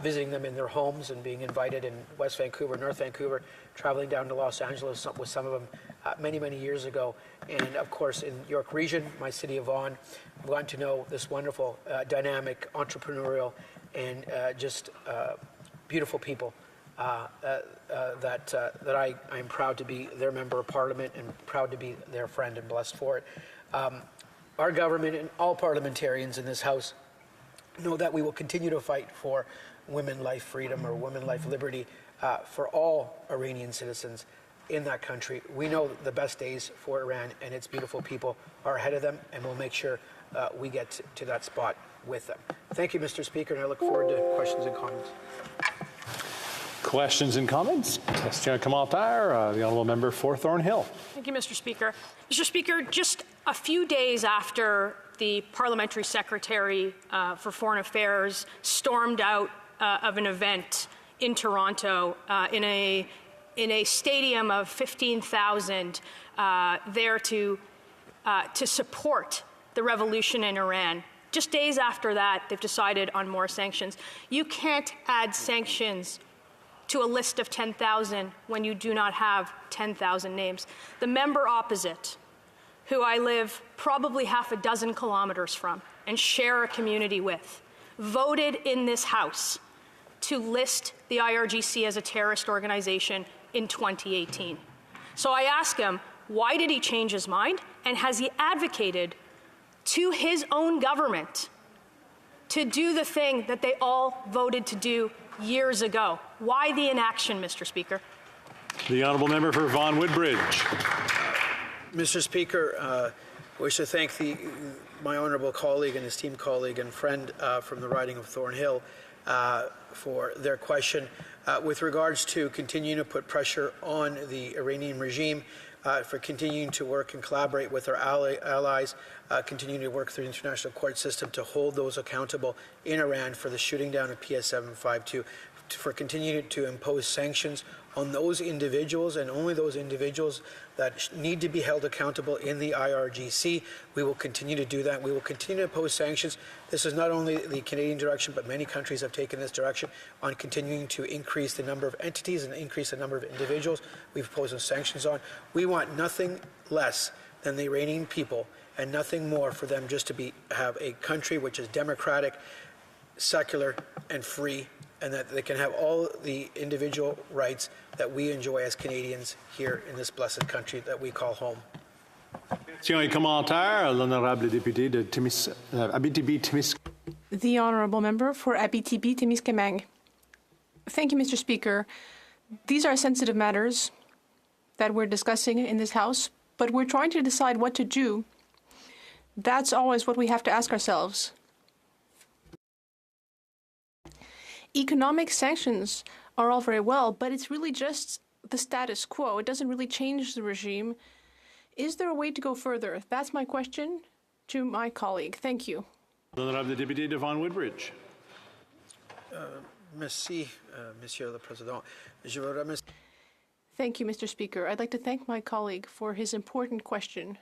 Speaker 20: visiting them in their homes and being invited in West Vancouver, North Vancouver, traveling down to Los Angeles with some of them many, many years ago. And of course, in York Region, my city of Vaughan, I've gotten to know this wonderful, dynamic, entrepreneurial, and just beautiful people that I am proud to be their member of parliament and proud to be their friend and blessed for it. Our government and all parliamentarians in this House know that we will continue to fight for women life freedom or women life liberty for all Iranian citizens in that country. We know the best days for Iran and its beautiful people are ahead of them, and we'll make sure we get to that spot with them. Thank you, Mr. Speaker, and I look forward to questions and comments.
Speaker 19: Questions and comments? Question commentaire, the Honourable Member for Thornhill.
Speaker 21: Thank you, Mr. Speaker. Mr. Speaker, just a few days after the Parliamentary Secretary for Foreign Affairs stormed out of an event in Toronto in a stadium of 15,000 there to support the revolution in Iran. Just days after that, they've decided on more sanctions. You can't add sanctions to a list of 10,000 when you do not have 10,000 names. The member opposite who I live probably half a dozen kilometers from and share a community with, voted in this House to list the IRGC as a terrorist organization in 2018. So I ask him, why did he change his mind? And has he advocated to his own government to do the thing that they all voted to do years ago? Why the inaction, Mr. Speaker?
Speaker 19: The honourable member for Vaughan Woodbridge.
Speaker 20: Mr. Speaker, I wish to thank my honourable colleague and esteemed colleague and friend from the riding of Thornhill for their question. With regards to continuing to put pressure on the Iranian regime, for continuing to work and collaborate with our allies, continuing to work through the international court system to hold those accountable in Iran for the shooting down of PS752, for continuing to impose sanctions on those individuals and only those individuals that need to be held accountable in the IRGC. We will continue to do that. We will continue to impose sanctions. This is not only the Canadian direction, but many countries have taken this direction on continuing to increase the number of entities and increase the number of individuals we've imposed sanctions on. We want nothing less than the Iranian people and nothing more for them just to have a country which is democratic, secular, and free, and that they can have all the individual rights that we enjoy as Canadians here in this blessed country that we call home.
Speaker 19: Question et commentaire, l'honorable député de Abitibi-Témiscamingue.
Speaker 11: The honourable member for Abitibi-Témiscamingue. Thank you, Mr. Speaker. These are sensitive matters that we're discussing in this House, but we're trying to decide what to do. That's always what we have to ask ourselves. Economic sanctions are all very well, but it's really just the status quo. It doesn't really change the regime. Is there a way to go further? That's my question to my colleague. Thank you.
Speaker 19: L'honorable député de Vaughan Woodbridge.
Speaker 20: Merci, Monsieur le Président. Je vous remercie.
Speaker 11: Thank you, Mr. Speaker. I'd like to thank my colleague for his important question.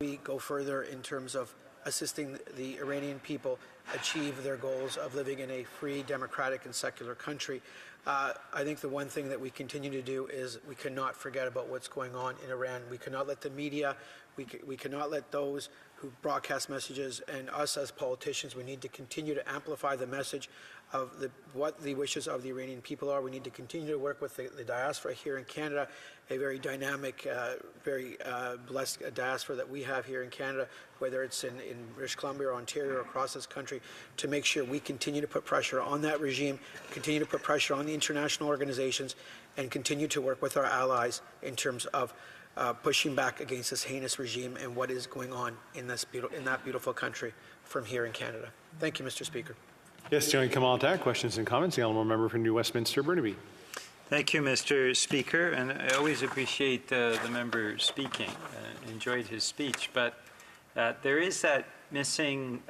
Speaker 20: We go further in terms of assisting the Iranian people achieve their goals of living in a free, democratic, and secular country. I think the one thing that we continue to do is we cannot forget about what's going on in Iran. We cannot let the media, we cannot let those who broadcast messages, and us as politicians, we need to continue to amplify the message of what the wishes of the Iranian people are. We need to continue to work with the diaspora here in Canada, a very dynamic, very blessed diaspora that we have here in Canada, whether it's in British Columbia or Ontario or across this country, to make sure we continue to put pressure on that regime, continue to put pressure on the international organizations, and continue to work with our allies in terms of pushing back against this heinous regime and what is going on in that beautiful country from here in Canada. Thank you, Mr. Speaker.
Speaker 19: Question et commentaire, questions and comments. The honourable member for New Westminster, Burnaby.
Speaker 8: Thank you, Mr. Speaker, and I always appreciate the member speaking. Enjoyed his speech, but there is that missing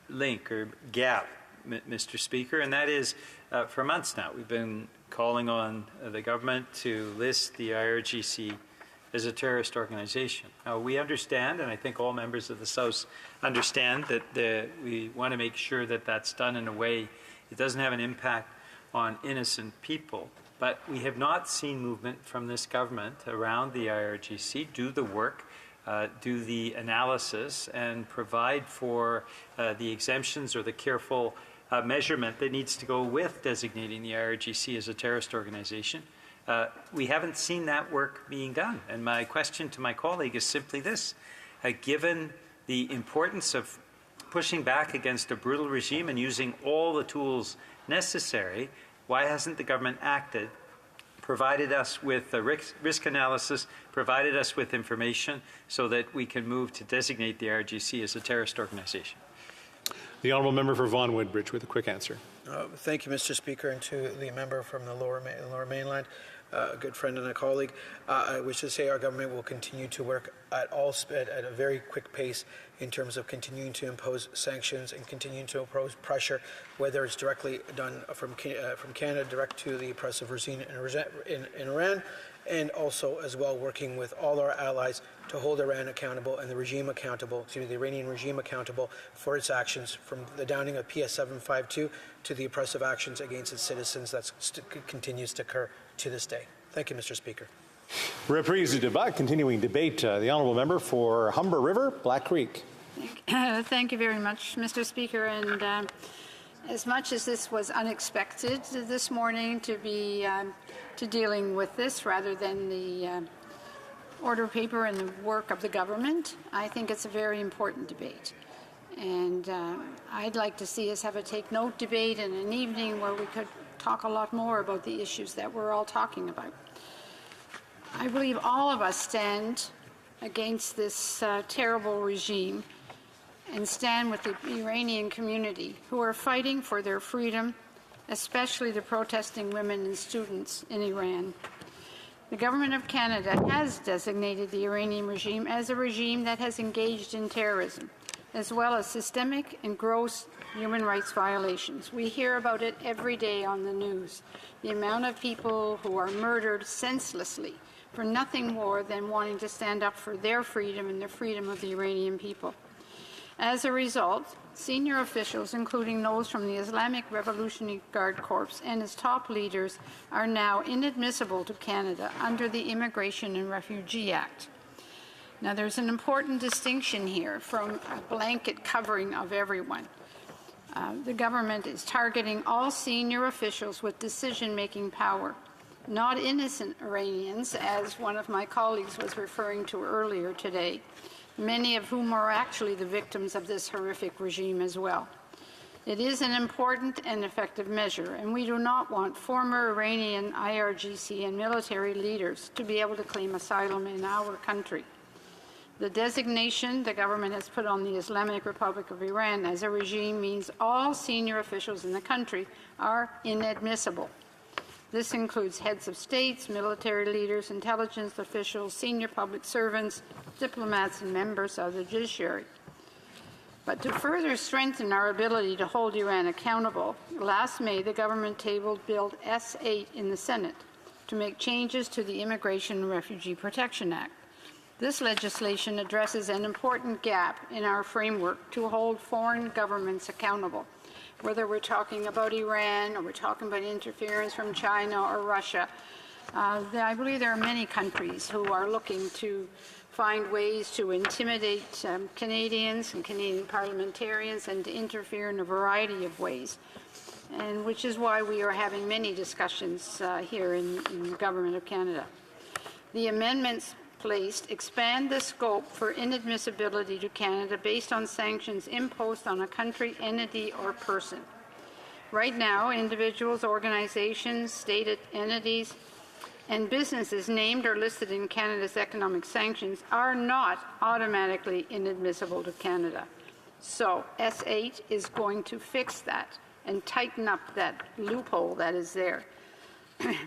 Speaker 8: link or gap, Mr. Speaker, and that is for months now we've been calling on the government to list the IRGC as a terrorist organization. Now, we understand, and I think all members of this House understand, that we want to make sure that that's done in a way it doesn't have an impact on innocent people. But we have not seen movement from this government around the IRGC do the work, do the analysis, and provide for the exemptions or the careful measurement that needs to go with designating the IRGC as a terrorist organization. We haven't seen that work being done. And my question to my colleague is simply this. Given the importance of pushing back against a brutal regime and using all the tools necessary, why hasn't the government acted, provided us with a risk analysis, provided us with information so that we can move to designate the IRGC as a terrorist organization?
Speaker 19: The honourable member for Vaughan Woodbridge with a quick answer.
Speaker 20: Thank you, Mr. Speaker, and to the member from the Lower Mainland, a good friend and a colleague. I wish to say our government will continue to work at a very quick pace in terms of continuing to impose sanctions and continuing to impose pressure, whether it's directly done from Canada direct to the oppressive regime in Iran, and also as well working with all our allies to hold Iran accountable and the regime accountable, the Iranian regime accountable for its actions, from the downing of PS752 to the oppressive actions against its citizens that continues to occur to this day. Thank you, Mr. Speaker.
Speaker 19: Reprise du débat, continuing debate. The honourable member for Humber River, Black Creek.
Speaker 9: Thank you very much, Mr. Speaker. And as much as this was unexpected this morning to be to dealing with this rather than the order paper and the work of the government, I think it's a very important debate. And I'd like to see us have a take-note debate in an evening where we could talk a lot more about the issues that we're all talking about. I believe all of us stand against this terrible regime and stand with the Iranian community who are fighting for their freedom, especially the protesting women and students in Iran. The Government of Canada has designated the Iranian regime as a regime that has engaged in terrorism, as well as systemic and gross human rights violations. We hear about it every day on the news. The amount of people who are murdered senselessly for nothing more than wanting to stand up for their freedom and the freedom of the Iranian people. As a result, senior officials, including those from the Islamic Revolutionary Guard Corps and its top leaders, are now inadmissible to Canada under the Immigration and Refugee Act. Now, there's an important distinction here from a blanket covering of everyone. The government is targeting all senior officials with decision-making power, not innocent Iranians, as one of my colleagues was referring to earlier today, many of whom are actually the victims of this horrific regime as well. It is an important and effective measure, and we do not want former Iranian IRGC and military leaders to be able to claim asylum in our country. The designation the government has put on the Islamic Republic of Iran as a regime means all senior officials in the country are inadmissible. This includes heads of states, military leaders, intelligence officials, senior public servants, diplomats, and members of the judiciary. But to further strengthen our ability to hold Iran accountable, last May the government tabled Bill S-8 in the Senate to make changes to the Immigration and Refugee Protection Act. This legislation addresses an important gap in our framework to hold foreign governments accountable, whether we're talking about Iran or we're talking about interference from China or Russia. I believe there are many countries who are looking to find ways to intimidate Canadians and Canadian parliamentarians and to interfere in a variety of ways, and which is why we are having many discussions here in the Government of Canada. The amendments placed expand the scope for inadmissibility to Canada based on sanctions imposed on a country, entity, or person. Right now, individuals, organizations, state entities, and businesses named or listed in Canada's economic sanctions are not automatically inadmissible to Canada. So S-8 is going to fix that and tighten up that loophole that is there.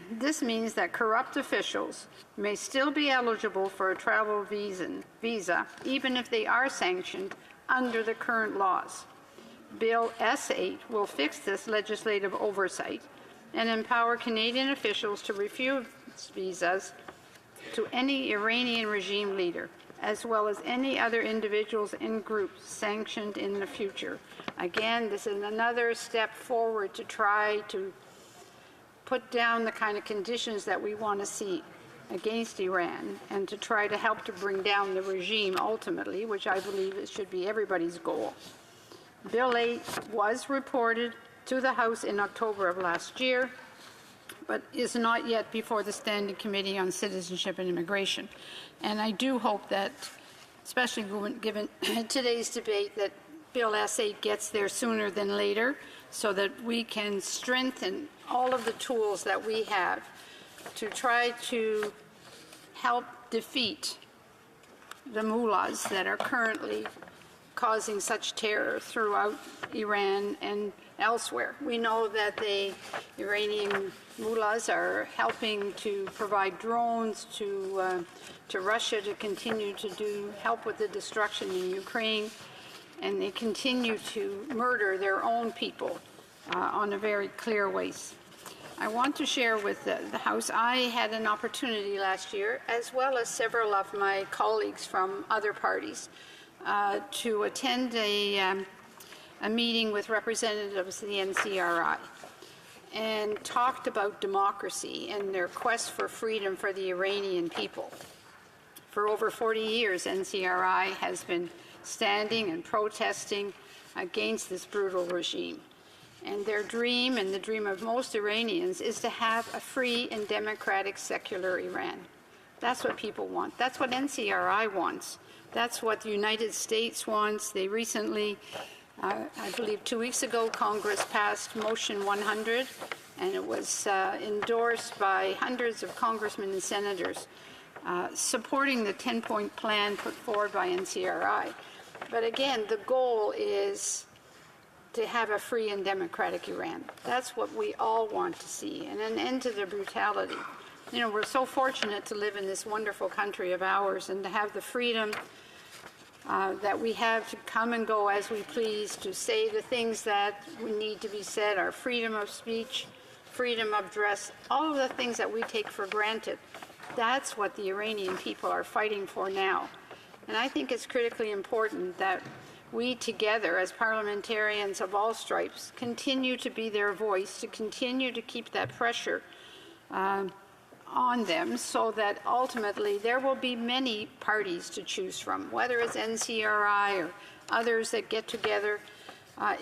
Speaker 9: This means that corrupt officials may still be eligible for a travel visa, even if they are sanctioned under the current laws. Bill S-8 will fix this legislative oversight and empower Canadian officials to refuse visas to any Iranian regime leader, as well as any other individuals and groups sanctioned in the future. Again, this is another step forward to try to put down the kind of conditions that we want to see against Iran and to try to help to bring down the regime ultimately, which I believe it should be everybody's goal. Bill 8 was reported to the House in October of last year, but is not yet before the Standing Committee on Citizenship and Immigration. And I do hope that, especially given today's debate, that Bill S-8 gets there sooner than later so that we can strengthen all of the tools that we have to try to help defeat the mullahs that are currently causing such terror throughout Iran and elsewhere. We know that the Iranian mullahs are helping to provide drones to Russia to continue to help with the destruction in Ukraine, and they continue to murder their own people on a very clear ways. I want to share with the House, I had an opportunity last year, as well as several of my colleagues from other parties, to attend a meeting with representatives of the NCRI. and talked about democracy and their quest for freedom for the Iranian people. For over 40 years, NCRI has been standing and protesting against this brutal regime. And their dream, and the dream of most Iranians, is to have a free and democratic secular Iran. That's what people want. That's what NCRI wants. That's what the United States wants. They recently, I believe 2 weeks ago, Congress passed Motion 100, and it was endorsed by hundreds of congressmen and senators supporting the 10-point plan put forward by NCRI. But again, the goal is to have a free and democratic Iran. That's what we all want to see, and an end to the brutality. You know, we're so fortunate to live in this wonderful country of ours and to have the freedom that we have to come and go as we please, to say the things that we need to be said, our freedom of speech, freedom of dress, all of the things that we take for granted. That's what the Iranian people are fighting for now. And I think it's critically important that we together, as parliamentarians of all stripes, continue to be their voice, to continue to keep that pressure on them, so that ultimately there will be many parties to choose from, whether it's NCRI or others that get together.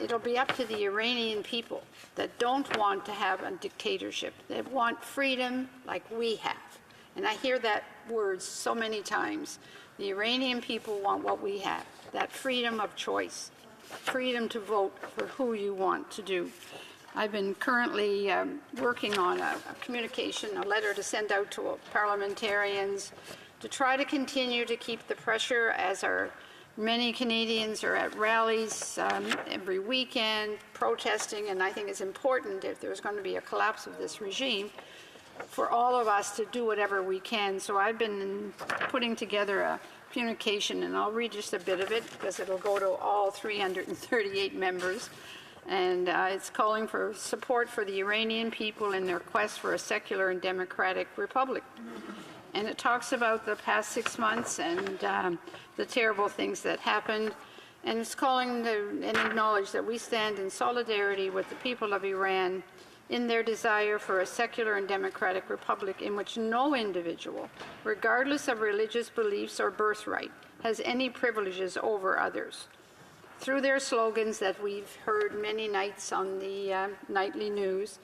Speaker 9: It'll be up to the Iranian people that don't want to have a dictatorship. They want freedom like we have. And I hear that word so many times. The Iranian people want what we have, that freedom of choice, freedom to vote for who you want to do. I've been currently working on a communication, a letter to send out to parliamentarians to try to continue to keep the pressure, as our many Canadians are at rallies every weekend protesting, and I think it's important, if there's going to be a collapse of this regime, for all of us to do whatever we can. So I've been putting together a communication, and I'll read just a bit of it because it'll go to all 338 members. And it's calling for support for the Iranian people in their quest for a secular and democratic republic. And it talks about the past 6 months and the terrible things that happened. And it's calling and acknowledge that we stand in solidarity with the people of Iran in their desire for a secular and democratic republic in which no individual, regardless of religious beliefs or birthright, has any privileges over others. Through their slogans that we've heard many nights on the nightly news,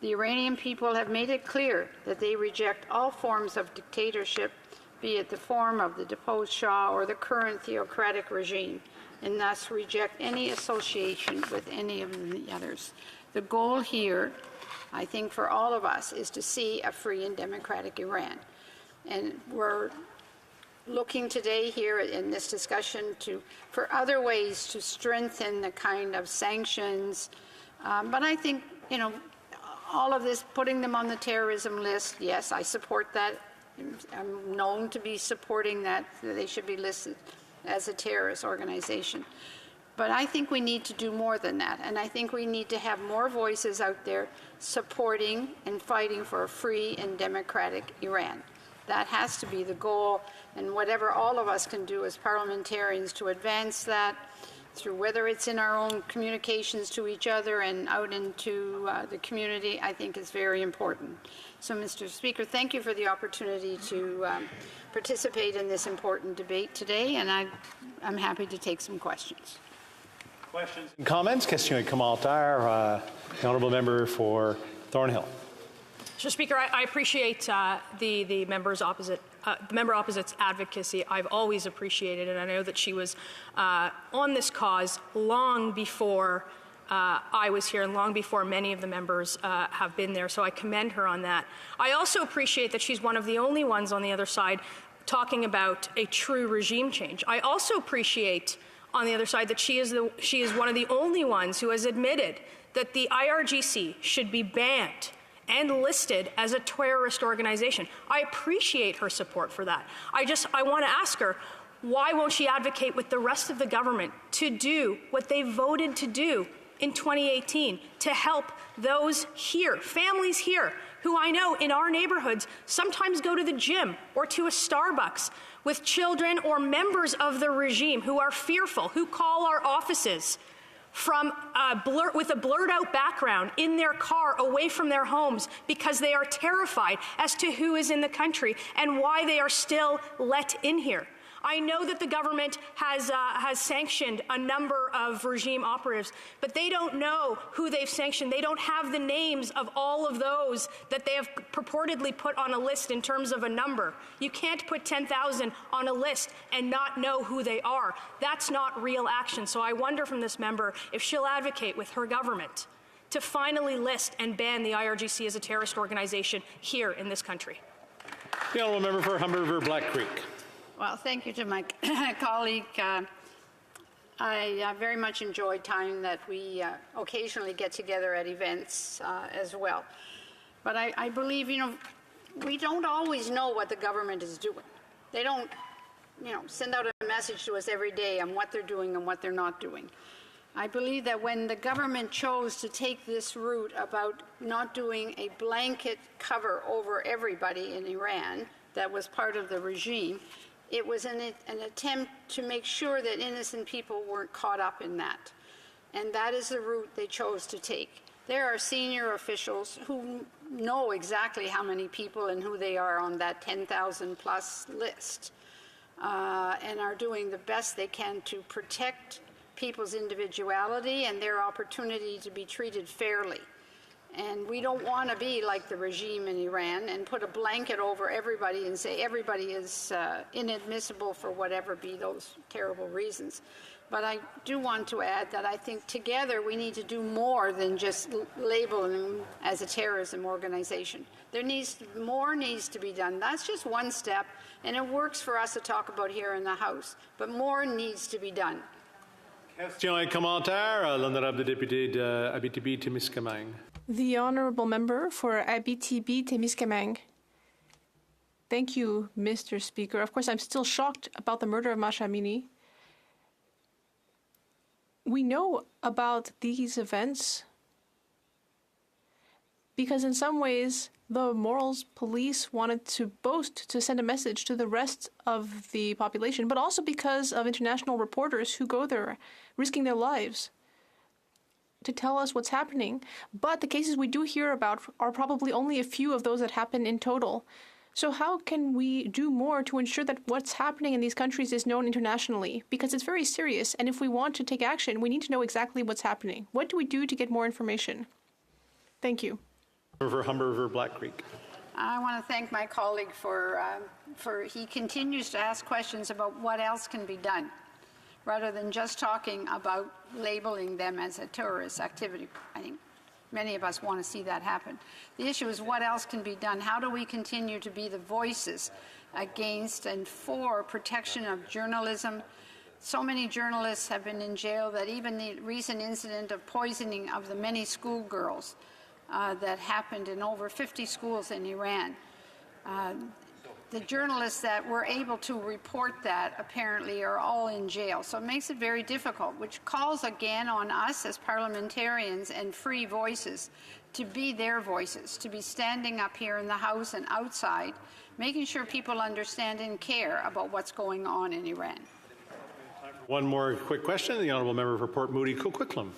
Speaker 9: the Iranian people have made it clear that they reject all forms of dictatorship, be it the form of the deposed Shah or the current theocratic regime, and thus reject any association with any of the others. The goal here, I think, for all of us is to see a free and democratic Iran. And we're looking today here in this discussion for other ways to strengthen the kind of sanctions. But I think, you know, all of this, putting them on the terrorism list, yes, I support that. I'm known to be supporting that they should be listed as a terrorist organization. But I think we need to do more than that. And I think we need to have more voices out there supporting and fighting for a free and democratic Iran. That has to be the goal, and whatever all of us can do as parliamentarians to advance that, through whether it's in our own communications to each other and out into the community, I think is very important. So, Mr. Speaker, thank you for the opportunity to participate in this important debate today, and I'm happy to take some questions.
Speaker 19: Questions and comments? Questions et commentaires. The honourable member for Thornhill.
Speaker 21: Mr. Speaker, I appreciate the member opposite's advocacy. I've always appreciated it, and I know that she was on this cause long before I was here and long before many of the members have been there, so I commend her on that. I also appreciate that she's one of the only ones on the other side talking about a true regime change. I also appreciate on the other side that she is one of the only ones who has admitted that the IRGC should be banned and listed as a terrorist organization. I appreciate her support for that. I want to ask her, why won't she advocate with the rest of the government to do what they voted to do in 2018, to help those here, families here, who I know in our neighborhoods sometimes go to the gym or to a Starbucks with children or members of the regime who are fearful, who call our offices with a blurred out background in their car away from their homes because they are terrified as to who is in the country and why they are still let in here. I know that the government has sanctioned a number of regime operatives, but they don't know who they've sanctioned. They don't have the names of all of those that they have purportedly put on a list in terms of a number. You can't put 10,000 on a list and not know who they are. That's not real action. So I wonder from this member if she'll advocate with her government to finally list and ban the IRGC as a terrorist organization here in this country.
Speaker 19: The honourable member for Humber River Black Creek.
Speaker 9: Well, thank you to my colleague. I very much enjoy time that we occasionally get together at events as well. But I believe, we don't always know what the government is doing. They don't, send out a message to us every day on what they're doing and what they're not doing. I believe that when the government chose to take this route about not doing a blanket cover over everybody in Iran that was part of the regime, it was an attempt to make sure that innocent people weren't caught up in that. And that is the route they chose to take. There are senior officials who know exactly how many people and who they are on that 10,000 plus list and are doing the best they can to protect people's individuality and their opportunity to be treated fairly. And we don't want to be like the regime in Iran and put a blanket over everybody and say everybody is inadmissible for whatever be those terrible reasons. But I do want to add that I think together we need to do more than just label them as a terrorism organization. More needs to be done. That's just one step, and it works for us to talk about here in the House. But more needs to be done.
Speaker 19: Question et commentaire, l'honorable député de Abitibi-Témiscamingue.
Speaker 11: The honourable member for Abitibi-Témiscamingue. Thank you, Mr. Speaker. Of course, I'm still shocked about the murder of Masha Amini. We know about these events because in some ways the morals police wanted to boast to send a message to the rest of the population, but also because of international reporters who go there risking their lives to tell us what's happening. But the cases we do hear about are probably only a few of those that happen in total. So how can we do more to ensure that what's happening in these countries is known internationally? Because it's very serious, and if we want to take action, we need to know exactly what's happening. What do we do to get more information? Thank you.
Speaker 19: For Humber River Black Creek.
Speaker 9: I want to thank my colleague for he continues to ask questions about what else can be done, rather than just talking about labeling them as a terrorist activity. I think many of us want to see that happen. The issue is what else can be done? How do we continue to be the voices against and for protection of journalism? So many journalists have been in jail that even the recent incident of poisoning of the many schoolgirls that happened in over 50 schools in Iran. The journalists that were able to report that apparently are all in jail. So it makes it very difficult, which calls again on us as parliamentarians and free voices to be their voices, to be standing up here in the House and outside, making sure people understand and care about what's going on in Iran.
Speaker 19: One more quick question. The honourable member for Port Moody, Coquitlam.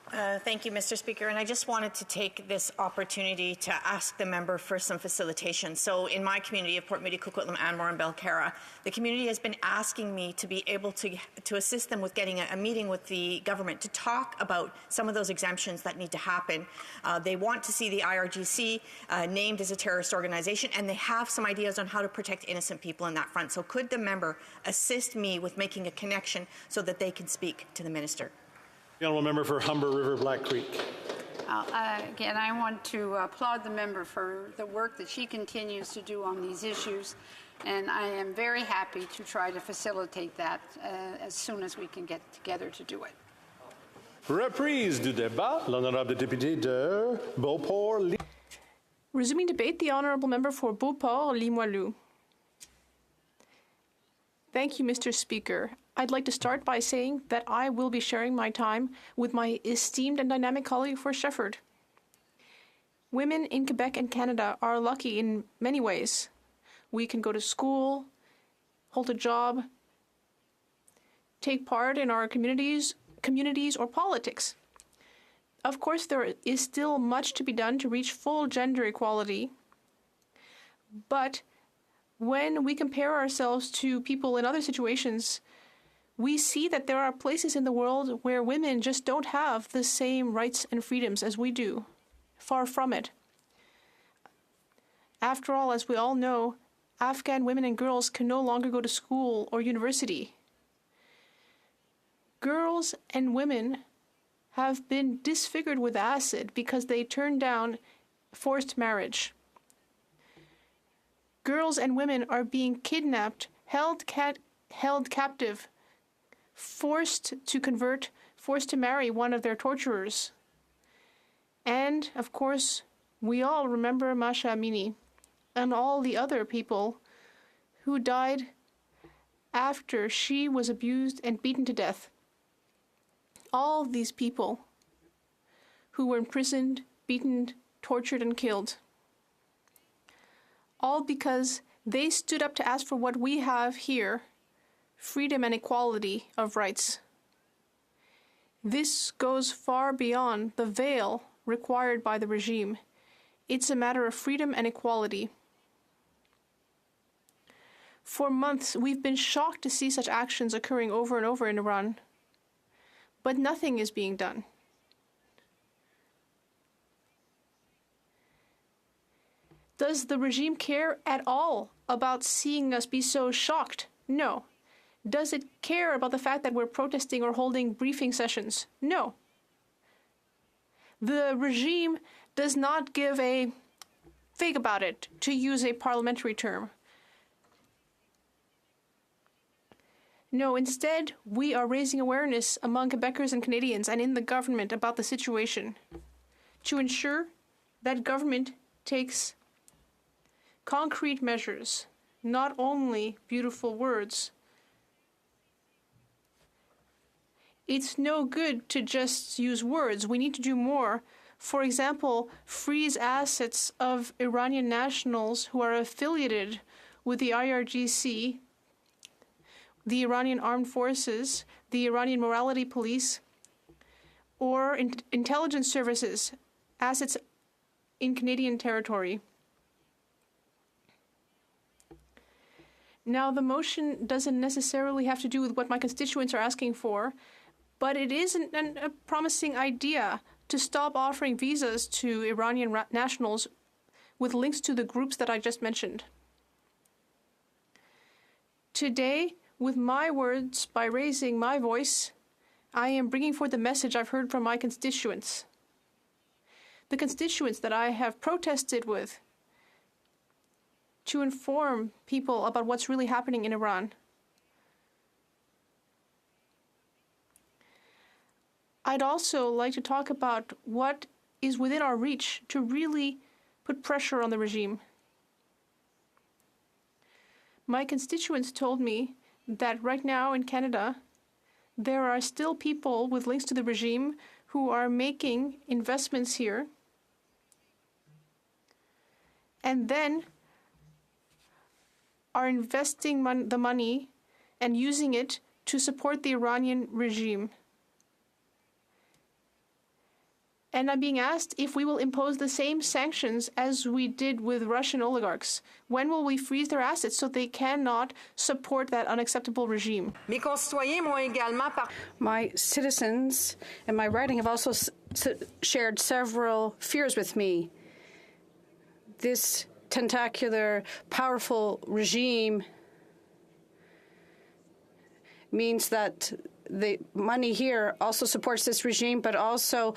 Speaker 4: Thank you, Mr. Speaker. And I just wanted to take this opportunity to ask the member for some facilitation. So in my community of Port Moody, Coquitlam, Anmore, and Belcarra, the community has been asking me to be able to assist them with getting a meeting with the government to talk about some of those exemptions that need to happen. They want to see the IRGC named as a terrorist organization, and they have some ideas on how to protect innocent people in that front. So could the member assist me with making a connection so that they can speak to the minister?
Speaker 19: The honourable member for Humber River Black Creek.
Speaker 9: Again, I want to applaud the member for the work that she continues to do on these issues, and I am very happy to try to facilitate that as soon as we can get together to do it.
Speaker 19: Reprise du débat, l'honorable député de Beauport.
Speaker 11: Resuming debate, the honourable member for Beauport-Limoilou. Thank you, Mr. Speaker. I'd like to start by saying that I will be sharing my time with my esteemed and dynamic colleague for Shefford. Women in Quebec and Canada are lucky in many ways. We can go to school, hold a job, take part in our communities, communities or politics. Of course, there is still much to be done to reach full gender equality, but when we compare ourselves to people in other situations, we see that there are places in the world where women just don't have the same rights and freedoms as we do. Far from it. After all, as we all know, Afghan women and girls can no longer go to school or university. Girls and women have been disfigured with acid because they turned down forced marriage. Girls and women are being kidnapped, held captive, forced to convert, forced to marry one of their torturers. And, of course, we all remember Masha Amini and all the other people who died after she was abused and beaten to death. All these people who were imprisoned, beaten, tortured, and killed. All because they stood up to ask for what we have here, freedom and equality of rights. This goes far beyond the veil required by the regime. It's a matter of freedom and equality. For months, we've been shocked to see such actions occurring over and over in Iran. But nothing is being done. Does the regime care at all about seeing us be so shocked? No. Does it care about the fact that we're protesting or holding briefing sessions? No. The regime does not give a fig about it, to use a parliamentary term. No, instead, we are raising awareness among Quebecers and Canadians and in the government about the situation to ensure that government takes concrete measures, not only beautiful words. It's no good to just use words. We need to do more. For example, freeze assets of Iranian nationals who are affiliated with the IRGC, the Iranian Armed Forces, the Iranian Morality Police, or intelligence services, assets in Canadian territory. Now, the motion doesn't necessarily have to do with what my constituents are asking for, but it is a promising idea to stop offering visas to Iranian nationals with links to the groups that I just mentioned. Today, with my words, by raising my voice, I am bringing forth the message I've heard from my constituents. The constituents that I have protested with to inform people about what's really happening in Iran. I'd also like to talk about what is within our reach to really put pressure on the regime. My constituents told me that right now in Canada, there are still people with links to the regime who are making investments here and then are investing the money and using it to support the Iranian regime. And I'm being asked if we will impose the same sanctions as we did with Russian oligarchs. When will we freeze their assets so they cannot support that unacceptable regime?
Speaker 13: My citizens in my writing have also shared several fears with me. This tentacular, powerful regime means that the money here also supports this regime, but also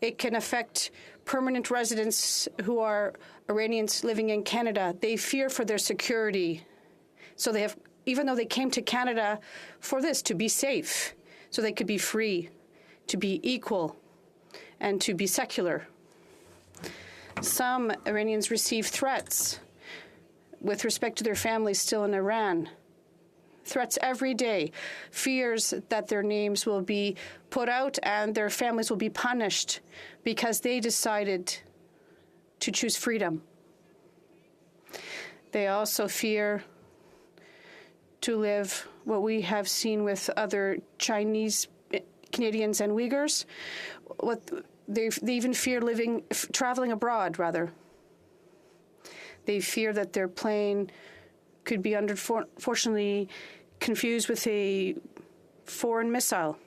Speaker 13: it can affect permanent residents who are Iranians living in Canada. They fear for their security. So they have, even though they came to Canada for this, to be safe, so they could be free, to be equal, and to be secular. Some Iranians receive threats with respect to their families still in Iran. Threats every day, fears that their names will be put out and their families will be punished because they decided to choose freedom. They also fear to live what we have seen with other Chinese Canadians and Uyghurs. They even fear traveling abroad, rather. They fear that their plane could be unfortunately confused with a foreign missile.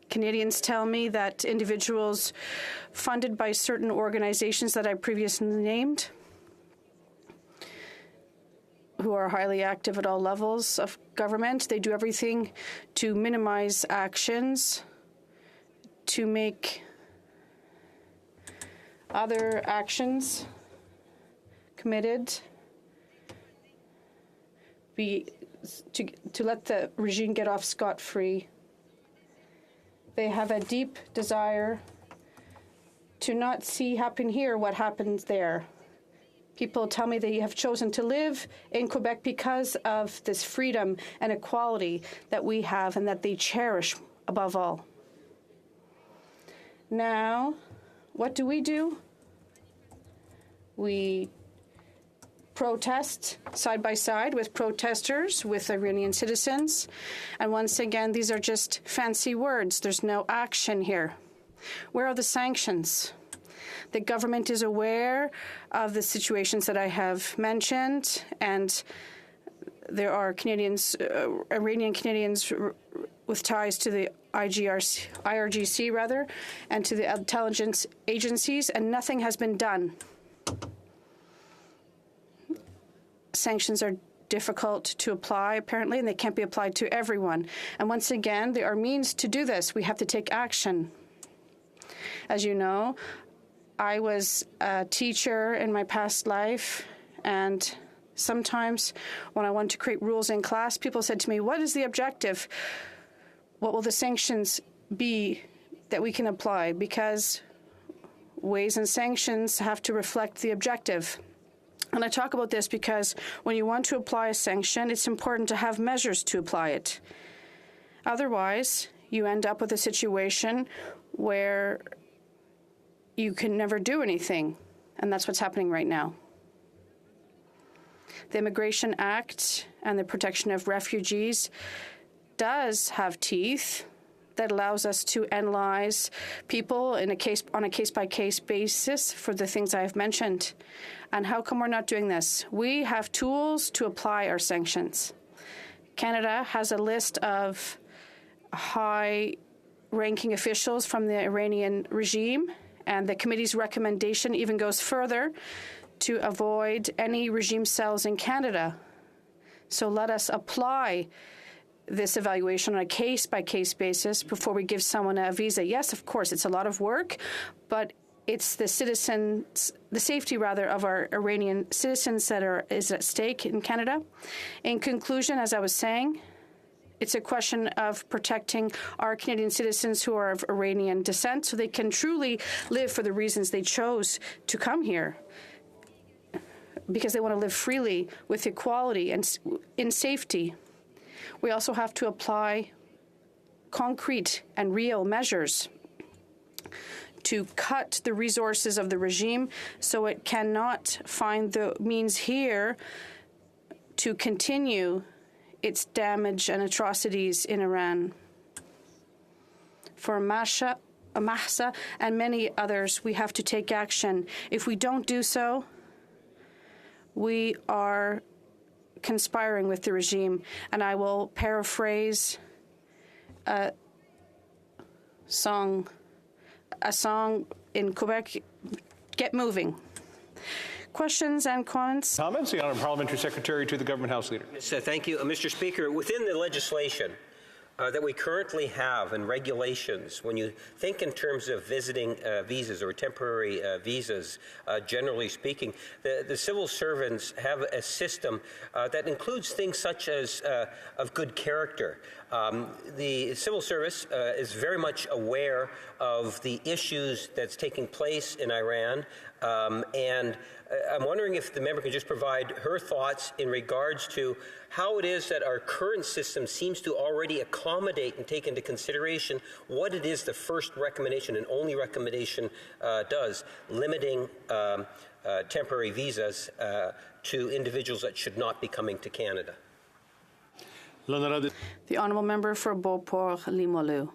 Speaker 13: Canadians tell me that individuals funded by certain organizations that I previously named, who are highly active at all levels of government, they do everything to minimize actions, to make other actions committed to let the regime get off scot-free. They have a deep desire to not see happen here what happens there. People tell me they have chosen to live in Quebec because of this freedom and equality that we have and that they cherish above all. Now, what do? We protest side by side with protesters, with Iranian citizens. And once again, these are just fancy words. There's no action here. Where are the sanctions? The government is aware of the situations that I have mentioned, and there are Iranian Canadians with ties to the IRGC, and to the intelligence agencies, and nothing has been done. Sanctions are difficult to apply, apparently, and they can't be applied to everyone. And once again, there are means to do this. We have to take action. As you know, I was a teacher in my past life, and sometimes when I wanted to create rules in class, people said to me, "What is the objective? What will the sanctions be that we can apply?" Because ways and sanctions have to reflect the objective. And I talk about this because when you want to apply a sanction, it's important to have measures to apply it. Otherwise, you end up with a situation where you can never do anything, and that's what's happening right now. The Immigration Act and the protection of refugees does have teeth that allows us to analyze people on a case-by-case basis for the things I have mentioned. And how come we're not doing this? We have tools to apply our sanctions. Canada has a list of high-ranking officials from the Iranian regime, and the committee's recommendation even goes further to avoid any regime cells in Canada. So let us apply this evaluation on a case-by-case basis before we give someone a visa. Yes, of course, it's a lot of work, but it's the safety of our Iranian citizens that is at stake in Canada. In conclusion, as I was saying, it's a question of protecting our Canadian citizens who are of Iranian descent so they can truly live for the reasons they chose to come here, because they want to live freely with equality and in safety. We also have to apply concrete and real measures to cut the resources of the regime so it cannot find the means here to continue its damage and atrocities in Iran. For Mahsa and many others, we have to take action. If we don't do so, we are conspiring with the regime. And I will paraphrase a song in Quebec, "Get Moving." Questions and comments?
Speaker 19: Comments? The Honourable Parliamentary Secretary to the Government House Leader.
Speaker 7: So, thank you, Mr. Speaker. Within the legislation that we currently have and regulations, when you think in terms of visiting visas or temporary visas, generally speaking, the civil servants have a system that includes things such as of good character. The civil service is very much aware of the issues that's taking place in Iran, and I'm wondering if the member could just provide her thoughts in regards to how it is that our current system seems to already accommodate and take into consideration what it is the first recommendation and only recommendation does, limiting temporary visas to individuals that should not be coming to Canada.
Speaker 13: The Honourable Member for Beauport-Limoilou.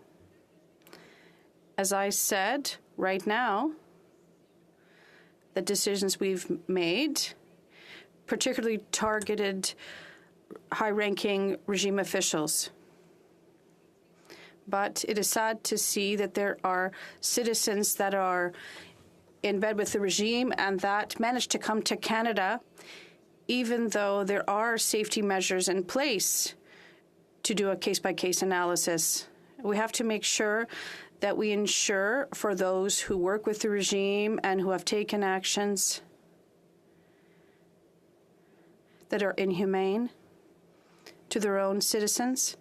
Speaker 13: As I said, right now, the decisions we've made, particularly targeted high-ranking regime officials. But it is sad to see that there are citizens that are in bed with the regime and that managed to come to Canada, even though there are safety measures in place to do a case-by-case analysis. We have to make sure that we ensure for those who work with the regime and who have taken actions that are inhumane to their own citizens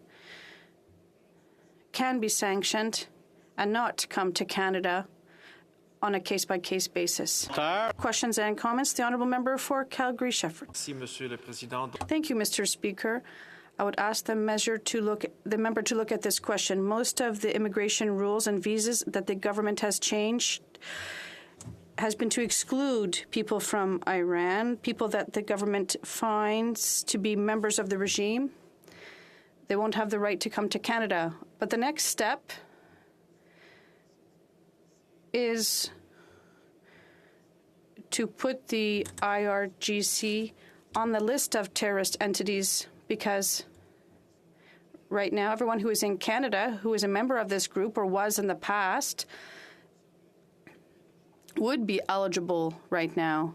Speaker 13: can be sanctioned and not come to Canada on a case-by-case basis. Questions and comments? The Honourable Member for Calgary-Shefford. Thank you, Mr. Speaker. I would ask the member to look at this question. Most of the immigration rules and visas that the government has changed has been to exclude people from Iran, people that the government finds to be members of the regime. They won't have the right to come to Canada. But the next step is to put the IRGC on the list of terrorist entities, because right now everyone who is in Canada who is a member of this group or was in the past would be eligible right now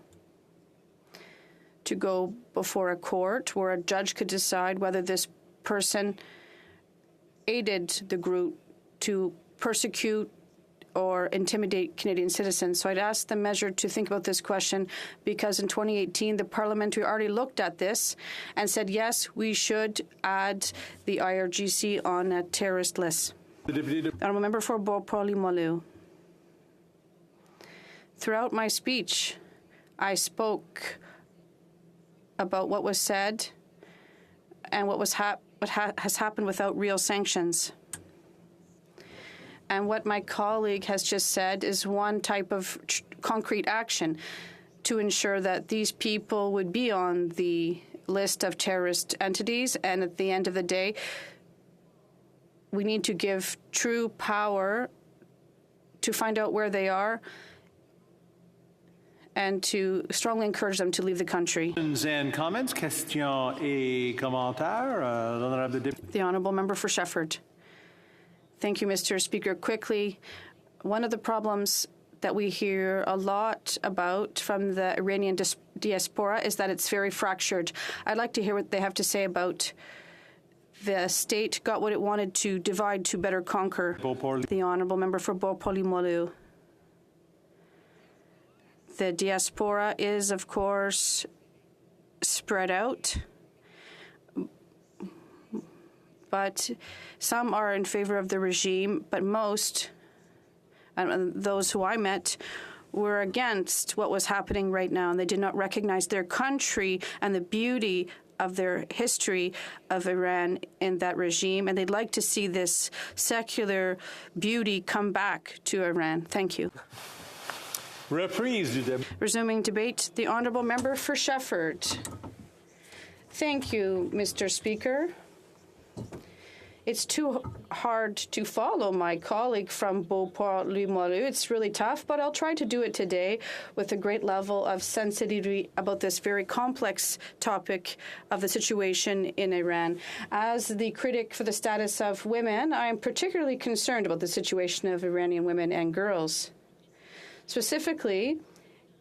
Speaker 13: to go before a court where a judge could decide whether this person aided the group to persecute or intimidate Canadian citizens. So I'd ask the measure to think about this question, because in 2018, the Parliament already looked at this and said, yes, we should add the IRGC on a terrorist list. Honourable Member for Beauport-Limoilou. Throughout my speech, I spoke about what was said and what has happened without real sanctions. And what my colleague has just said is one type of concrete action to ensure that these people would be on the list of terrorist entities. And at the end of the day, we need to give true power to find out where they are and to strongly encourage them to leave the country.
Speaker 19: And comments, questions et commentaires.
Speaker 13: The Honourable Member for Shefford. Thank you, Mr. Speaker. Quickly, one of the problems that we hear a lot about from the Iranian diaspora is that it's very fractured. I'd like to hear what they have to say about the state got what it wanted to divide to better conquer. The Honourable Member for Beauport-Limoilou. The diaspora is, of course, spread out, but some are in favor of the regime, but most, and those who I met, were against what was happening right now, and they did not recognize their country and the beauty of their history of Iran in that regime, and they'd like to see this secular beauty come back to Iran. Thank you. Resuming debate, the Honourable Member for Shefford. Thank you, Mr. Speaker. It's too hard to follow my colleague from Beauport-Limoilou. It's really tough, but I'll try to do it today with a great level of sensitivity about this very complex topic of the situation in Iran. As the critic for the status of women, I am particularly concerned about the situation of Iranian women and girls. Specifically,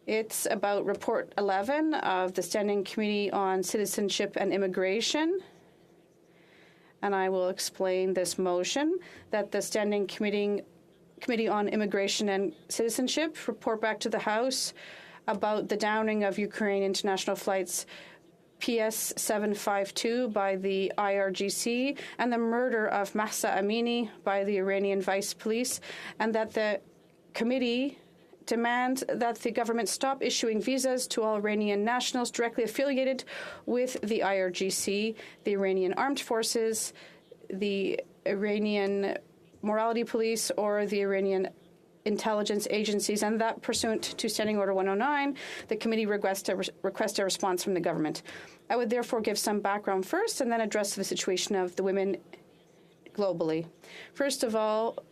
Speaker 13: it's about Report 11 of the Standing Committee on Citizenship and Immigration. And I will explain this motion that the Standing Committee on Immigration and Citizenship report back to the House about the downing of Ukraine international flights PS 752 by the IRGC and the murder of Mahsa Amini by the Iranian Vice Police, and that the committee demand that the government stop issuing visas to all Iranian nationals directly affiliated with the IRGC, the Iranian Armed Forces, the Iranian Morality Police, or the Iranian intelligence agencies, and that pursuant to Standing Order 109, the committee request a response from the government. I would therefore give some background first and then address the situation of the women globally. First of all,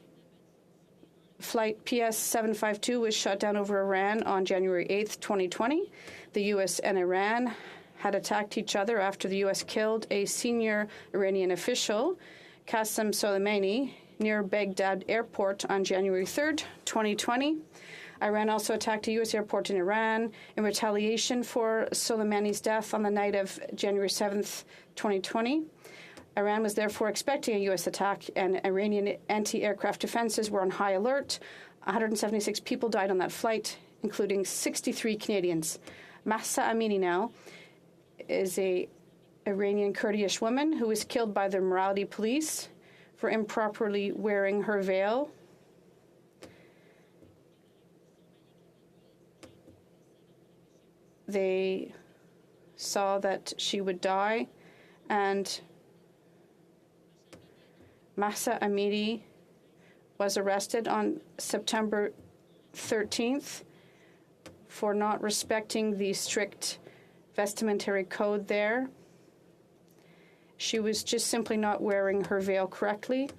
Speaker 13: flight PS-752 was shot down over Iran on January 8th, 2020. The U.S. and Iran had attacked each other after the U.S. killed a senior Iranian official, Qasem Soleimani, near Baghdad airport on January 3rd, 2020. Iran also attacked a U.S. airport in Iran in retaliation for Soleimani's death on the night of January 7th, 2020. Iran was therefore expecting a U.S. attack, and Iranian anti-aircraft defenses were on high alert. 176 people died on that flight, including 63 Canadians. Mahsa Amini now is a Iranian Kurdish woman who was killed by the morality police for improperly wearing her veil. They saw that she would die, and Mahsa Amini was arrested on September 13th for not respecting the strict vestimentary code there. She was just simply not wearing her veil correctly.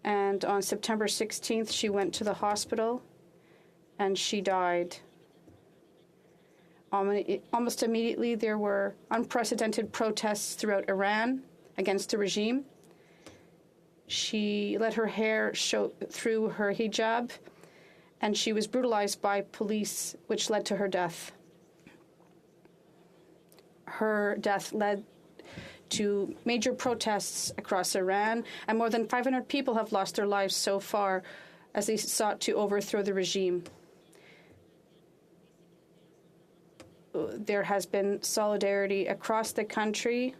Speaker 13: And on September 16th, she went to the hospital and she died. Almost immediately, there were unprecedented protests throughout Iran against the regime. She let her hair show through her hijab, and she was brutalized by police, which led to her death. Her death led to major protests across Iran, and more than 500 people have lost their lives so far as they sought to overthrow the regime. There has been solidarity across the country.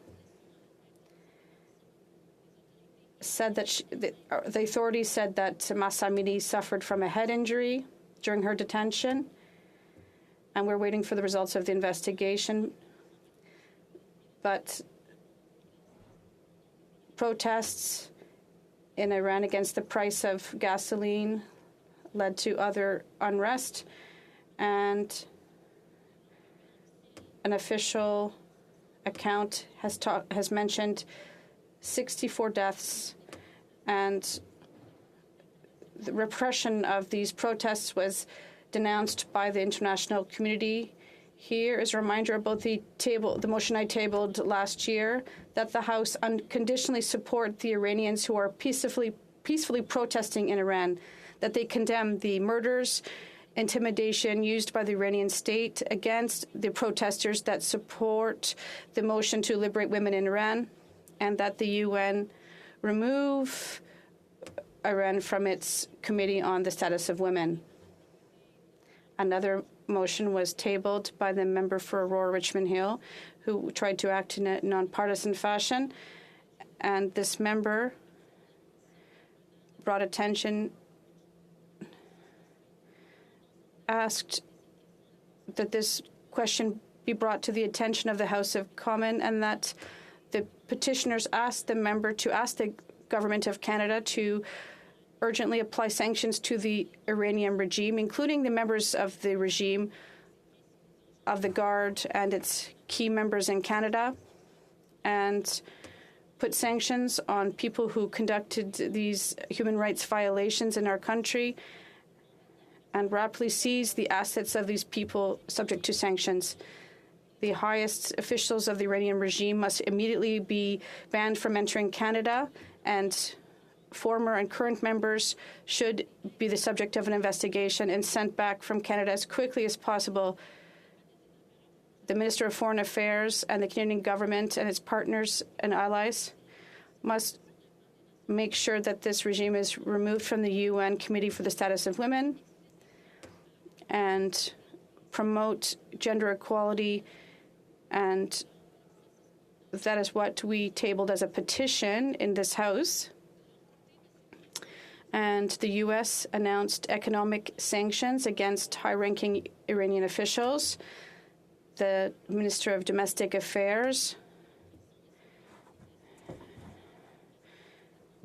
Speaker 13: Said that the authorities said that Mahsa Amini suffered from a head injury during her detention, and we're waiting for the results of the investigation. But protests in Iran against the price of gasoline led to other unrest, and an official account has mentioned 64 deaths, and the repression of these protests was denounced by the international community. Here is a reminder about the motion I tabled last year, that the House unconditionally support the Iranians who are peacefully protesting in Iran, that they condemn the murders, intimidation used by the Iranian state against the protesters that support the motion to liberate women in Iran, and that the UN remove Iran from its Committee on the Status of Women. Another motion was tabled by the member for Aurora Richmond Hill, who tried to act in a nonpartisan fashion, and this member brought attention, asked that this question be brought to the attention of the House of Commons, and that the petitioners asked the member to ask the Government of Canada to urgently apply sanctions to the Iranian regime, including the members of the regime, of the Guard and its key members in Canada, and put sanctions on people who conducted these human rights violations in our country, and rapidly seize the assets of these people subject to sanctions. The highest officials of the Iranian regime must immediately be banned from entering Canada, and former and current members should be the subject of an investigation and sent back from Canada as quickly as possible. The Minister of Foreign Affairs and the Canadian government and its partners and allies must make sure that this regime is removed from the UN Committee for the Status of Women and promote gender equality, and that is what we tabled as a petition in this House. And the U.S. announced economic sanctions against high-ranking Iranian officials. The Minister of Domestic Affairs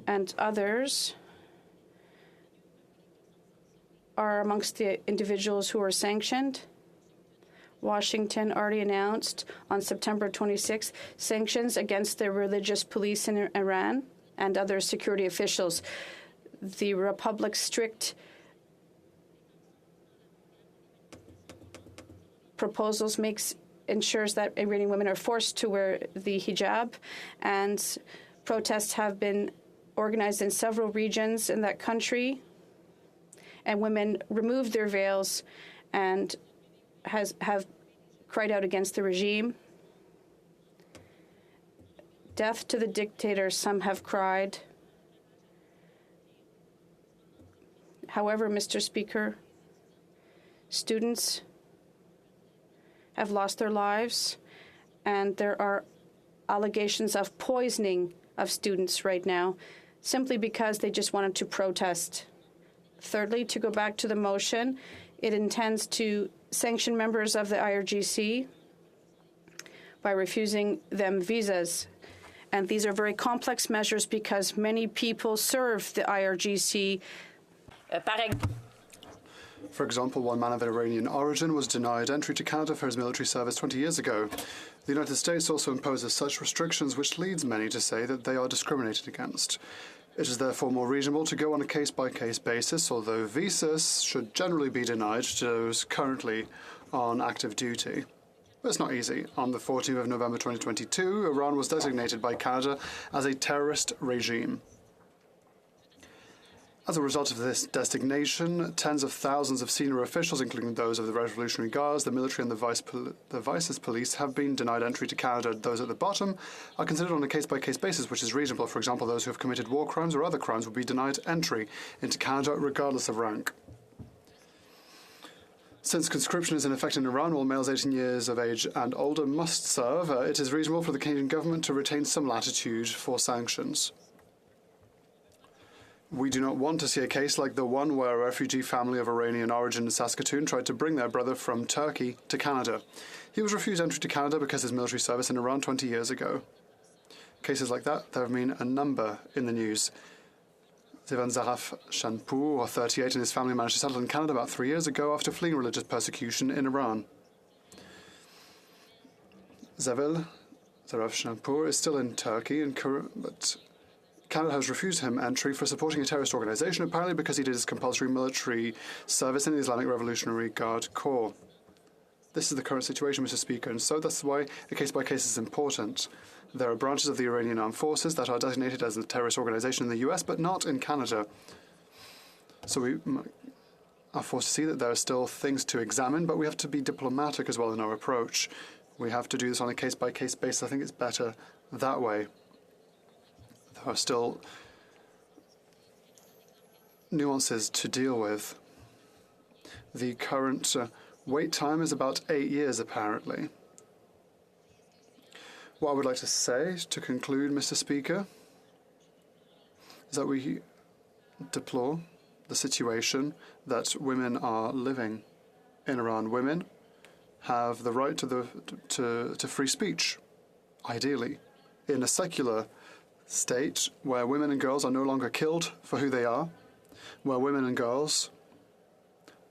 Speaker 13: and others are amongst the individuals who are sanctioned. Washington already announced on September 26 sanctions against the religious police in Iran and other security officials. the Republic's strict proposals ensures that Iranian women are forced to wear the hijab, and protests have been organized in several regions in that country, and women removed their veils and have cried out against the regime. Death to the dictator, some have cried. However, Mr. Speaker, students have lost their lives, and there are allegations of poisoning of students right now simply because they just wanted to protest. Thirdly, to go back to the motion, it intends to sanction members of the IRGC by refusing them visas. And these are very complex measures because many people serve the IRGC.
Speaker 2: For example, one man of Iranian origin was denied entry to Canada for his military service 20 years ago. The United States also imposes such restrictions, which leads many to say that they are discriminated against. It is therefore more reasonable to go on a case-by-case basis, although visas should generally be denied to those currently on active duty. But it's not easy. On the 14th of November 2022, Iran was designated by Canada as a terrorist regime. As a result of this designation, tens of thousands of senior officials, including those of the Revolutionary Guards, the military and the Vice's police, have been denied entry to Canada. Those at the bottom are considered on a case-by-case basis, which is reasonable. For example, those who have committed war crimes or other crimes will be denied entry into Canada regardless of rank. Since conscription is in effect in Iran, all males 18 years of age and older must serve. It is reasonable for the Canadian government to retain some latitude for sanctions. We do not want to see a case like the one where a refugee family of Iranian origin in Saskatoon tried to bring their brother from Turkey to Canada. He was refused entry to Canada because of his military service in Iran 20 years ago. Cases like that, there have been a number in the news. Zivan Zaraf Shanpur, 38, and his family managed to settle in Canada about 3 years ago after fleeing religious persecution in Iran. Zaraf Shanpur is still in Turkey, but Canada has refused him entry for supporting a terrorist organization, apparently because he did his compulsory military service in the Islamic Revolutionary Guard Corps. This is the current situation, Mr. Speaker, and so that's why a case-by-case is important. There are branches of the Iranian armed forces that are designated as a terrorist organization in the US, but not in Canada. So we are forced to see that there are still things to examine, but we have to be diplomatic as well in our approach. We have to do this on a case-by-case basis. I think it's better that way. There are still nuances to deal with. The current wait time is about 8 years, apparently. What I would like to say to conclude, Mr. Speaker, is that we deplore the situation that women are living in Iran. Women have the right to free speech, ideally, in a secular state where women and girls are no longer killed for who they are, where women and girls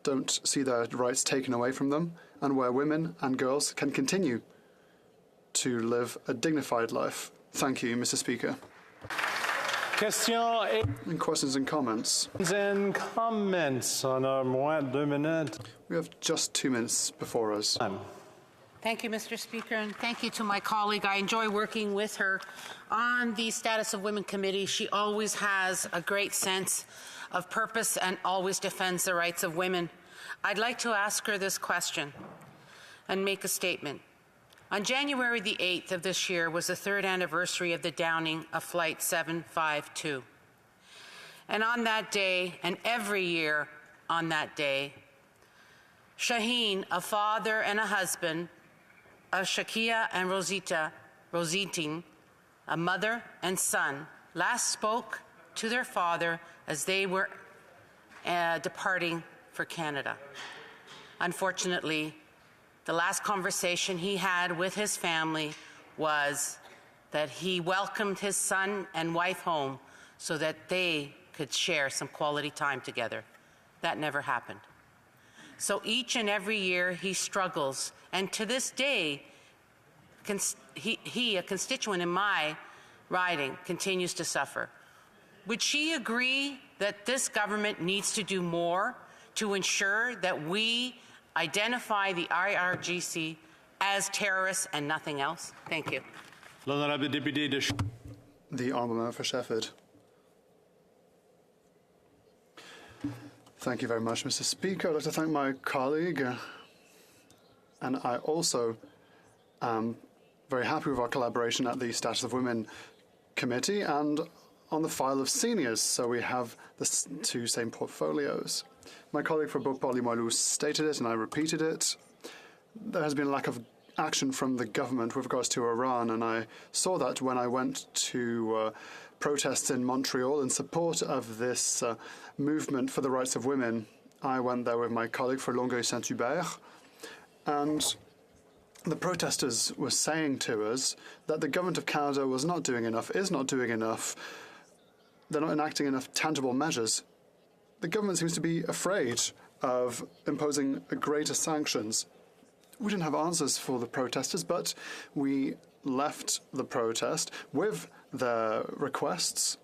Speaker 2: don't see their rights taken away from them, and where women and girls can continue to live a dignified life. Thank you, Mr. Speaker. And questions and comments. We have just 2 minutes before us.
Speaker 1: Thank you, Mr. Speaker, and thank you to my colleague. I enjoy working with her on the Status of Women Committee. She always has a great sense of purpose and always defends the rights of women. I'd like to ask her this question and make a statement. On January the 8th of this year was the 3rd anniversary of the downing of Flight 752. And on that day, and every year on that day, Shaheen, a father and a husband of Shakia and Rositin, a mother and son, last spoke to their father as they were departing for Canada. Unfortunately, the last conversation he had with his family was that he welcomed his son and wife home so that they could share some quality time together. That never happened. So each and every year he struggles, and to this day, he, a constituent in my riding, continues to suffer. Would she agree that this government needs to do more to ensure that we identify the IRGC as terrorists and nothing else? Thank you.
Speaker 2: The Honourable Member for Sheffield. Thank you very much, Mr. Speaker. I'd like to thank my colleague, and I also am very happy with our collaboration at the Status of Women Committee and on the file of seniors, so we have the two same portfolios. My colleague for Beauport-Limoilou stated it, and I repeated it. There has been a lack of action from the government with regards to Iran, and I saw that when I went to protests in Montreal in support of this movement for the rights of women. I went there with my colleague for Longueuil-Saint-Hubert, and the protesters were saying to us that the government of Canada was not doing enough, is not doing enough. They're not enacting enough tangible measures. The government seems to be afraid of imposing greater sanctions. We didn't have answers for the protesters, but we left the protest with their requests.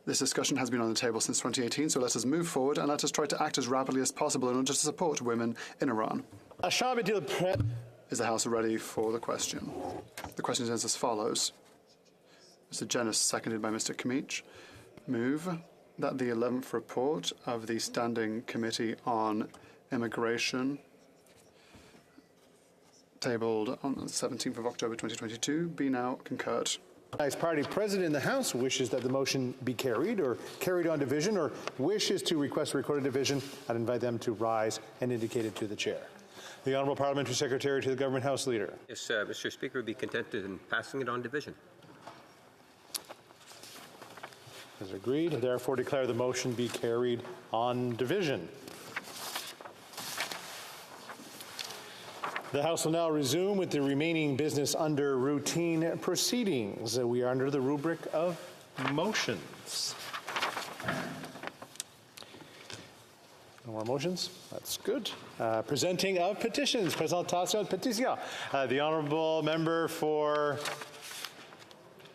Speaker 2: This discussion has been on the table since 2018, so let us move forward and let us try to act as rapidly as possible in order to support women in Iran. Is the House ready for the question? The question is as follows. Mr. Jennis, seconded by Mr. Kmich, move that the 11th report of the Standing Committee on Immigration, tabled on the 17th of October 2022, be now concurred.
Speaker 19: As party president in the House wishes that the motion be carried or carried on division or wishes to request a recorded division, I'd invite them to rise and indicate it to the chair. The Honourable Parliamentary Secretary to the Government House Leader.
Speaker 7: Yes, Mr. Speaker, would be contented in passing it on division.
Speaker 19: As agreed, therefore declare the motion be carried on division. The House will now resume with the remaining business under routine proceedings. We are under the rubric of motions. No more motions? That's good. Presenting of petitions. Présentation de pétition. The Honourable Member for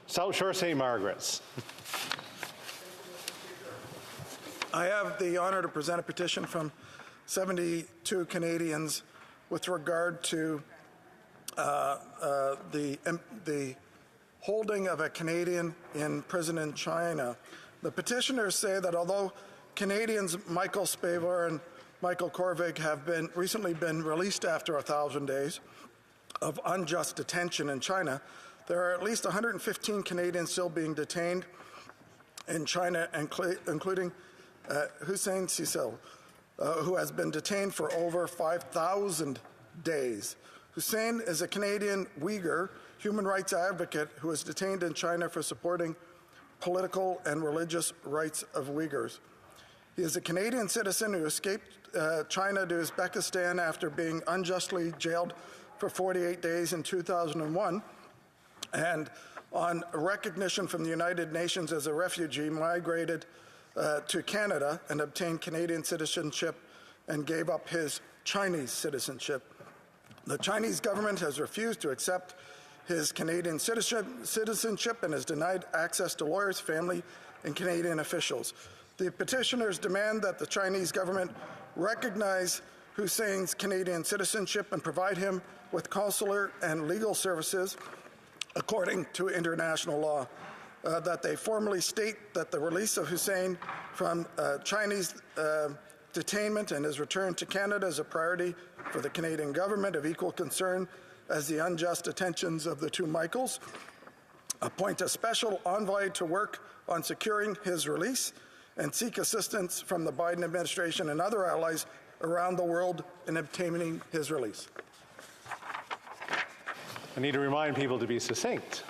Speaker 19: South Shore St. Margaret's.
Speaker 5: I have the honour to present a petition from 72 Canadians with regard to the holding of a Canadian in prison in China. The petitioners say that although Canadians Michael Spavor and Michael Korvig have recently been released after 1,000 days of unjust detention in China, there are at least 115 Canadians still being detained in China, including Hussein Cecil, who has been detained for over 5,000 days. Hussein is a Canadian Uyghur human rights advocate who is detained in China for supporting political and religious rights of Uyghurs. He is a Canadian citizen who escaped China to Uzbekistan after being unjustly jailed for 48 days in 2001, and on recognition from the United Nations as a refugee, migrated to Canada and obtained Canadian citizenship and gave up his Chinese citizenship. The Chinese government has refused to accept his Canadian citizenship and has denied access to lawyers, family, and Canadian officials. The petitioners demand that the Chinese government recognize Hussein's Canadian citizenship and provide him with consular and legal services according to international law. That they formally state that the release of Hussein from Chinese detainment and his return to Canada is a priority for the Canadian government of equal concern as the unjust detentions of the two Michaels. Appoint a special envoy to work on securing his release and seek assistance from the Biden administration and other allies around the world in obtaining his release.
Speaker 19: I need to remind people to be succinct.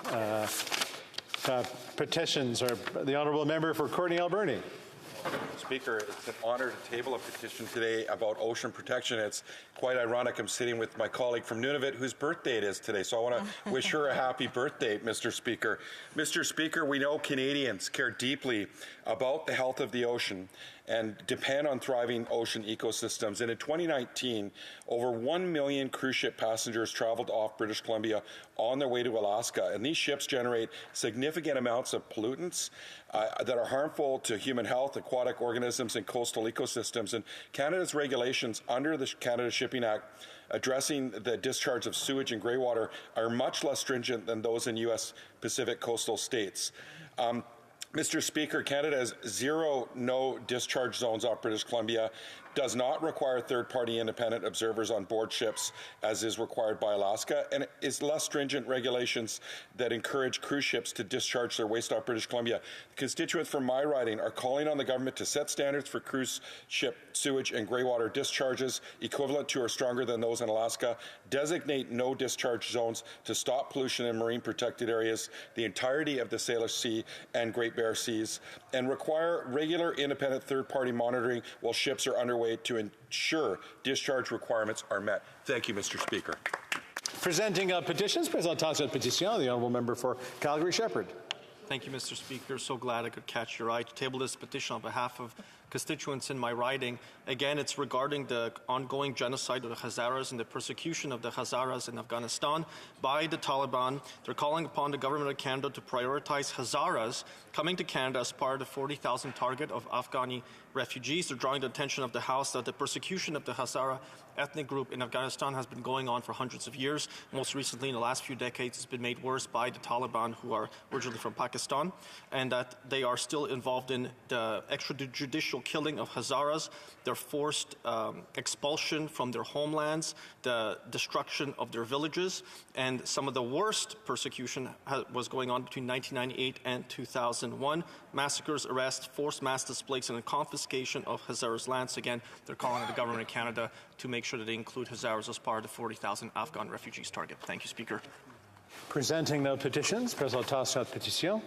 Speaker 19: Petitions are the Honourable Member for Courtenay Alberni.
Speaker 22: Speaker, it's an honor to table a petition today about ocean protection. It's quite ironic. I'm sitting with my colleague from Nunavut whose birthday it is today, so I want to wish her a happy birthday, Mr. Speaker. Mr. Speaker, we know Canadians care deeply about the health of the ocean, and depend on thriving ocean ecosystems. And in 2019, over 1 million cruise ship passengers traveled off British Columbia on their way to Alaska. And these ships generate significant amounts of pollutants that are harmful to human health, aquatic organisms, and coastal ecosystems. And Canada's regulations under the Canada Shipping Act addressing the discharge of sewage and greywater are much less stringent than those in U.S. Pacific coastal states. Mr. Speaker, Canada has 0 no discharge zones off British Columbia, does not require third-party independent observers on board ships, as is required by Alaska, and is less stringent regulations that encourage cruise ships to discharge their waste off British Columbia. Constituents from my riding are calling on the government to set standards for cruise ship sewage and greywater discharges equivalent to or stronger than those in Alaska, designate no discharge zones to stop pollution in marine protected areas, the entirety of the Salish Sea and Great Bear Seas, and require regular independent third-party monitoring while ships are underway to ensure discharge requirements are met. Thank you, Mr. Speaker.
Speaker 19: Presenting petitions, présentation de pétition, the honourable member for Calgary-Shepherd.
Speaker 10: Thank you, Mr. Speaker. So glad I could catch your eye to table this petition on behalf of constituents in my riding. Again, it's regarding the ongoing genocide of the Hazaras and the persecution of the Hazaras in Afghanistan by the Taliban. They're calling upon the government of Canada to prioritize Hazaras coming to Canada as part of the 40,000 target of Afghani refugees. They're drawing the attention of the House that the persecution of the Hazara ethnic group in Afghanistan has been going on for hundreds of years. Most recently, in the last few decades, it's been made worse by the Taliban, who are originally from Pakistan, and that they are still involved in the extrajudicial killing of Hazaras, their forced expulsion from their homelands, the destruction of their villages, and some of the worst persecution was going on between 1998 and 2001. Massacres, arrests, forced mass displacement, and confiscation of Hazaras' lands. Again, they're calling on the government of Canada to make sure that they include Hazaras as part of the 40,000 Afghan refugees target. Thank you, Speaker.
Speaker 19: Presenting the petitions, présentation de pétition.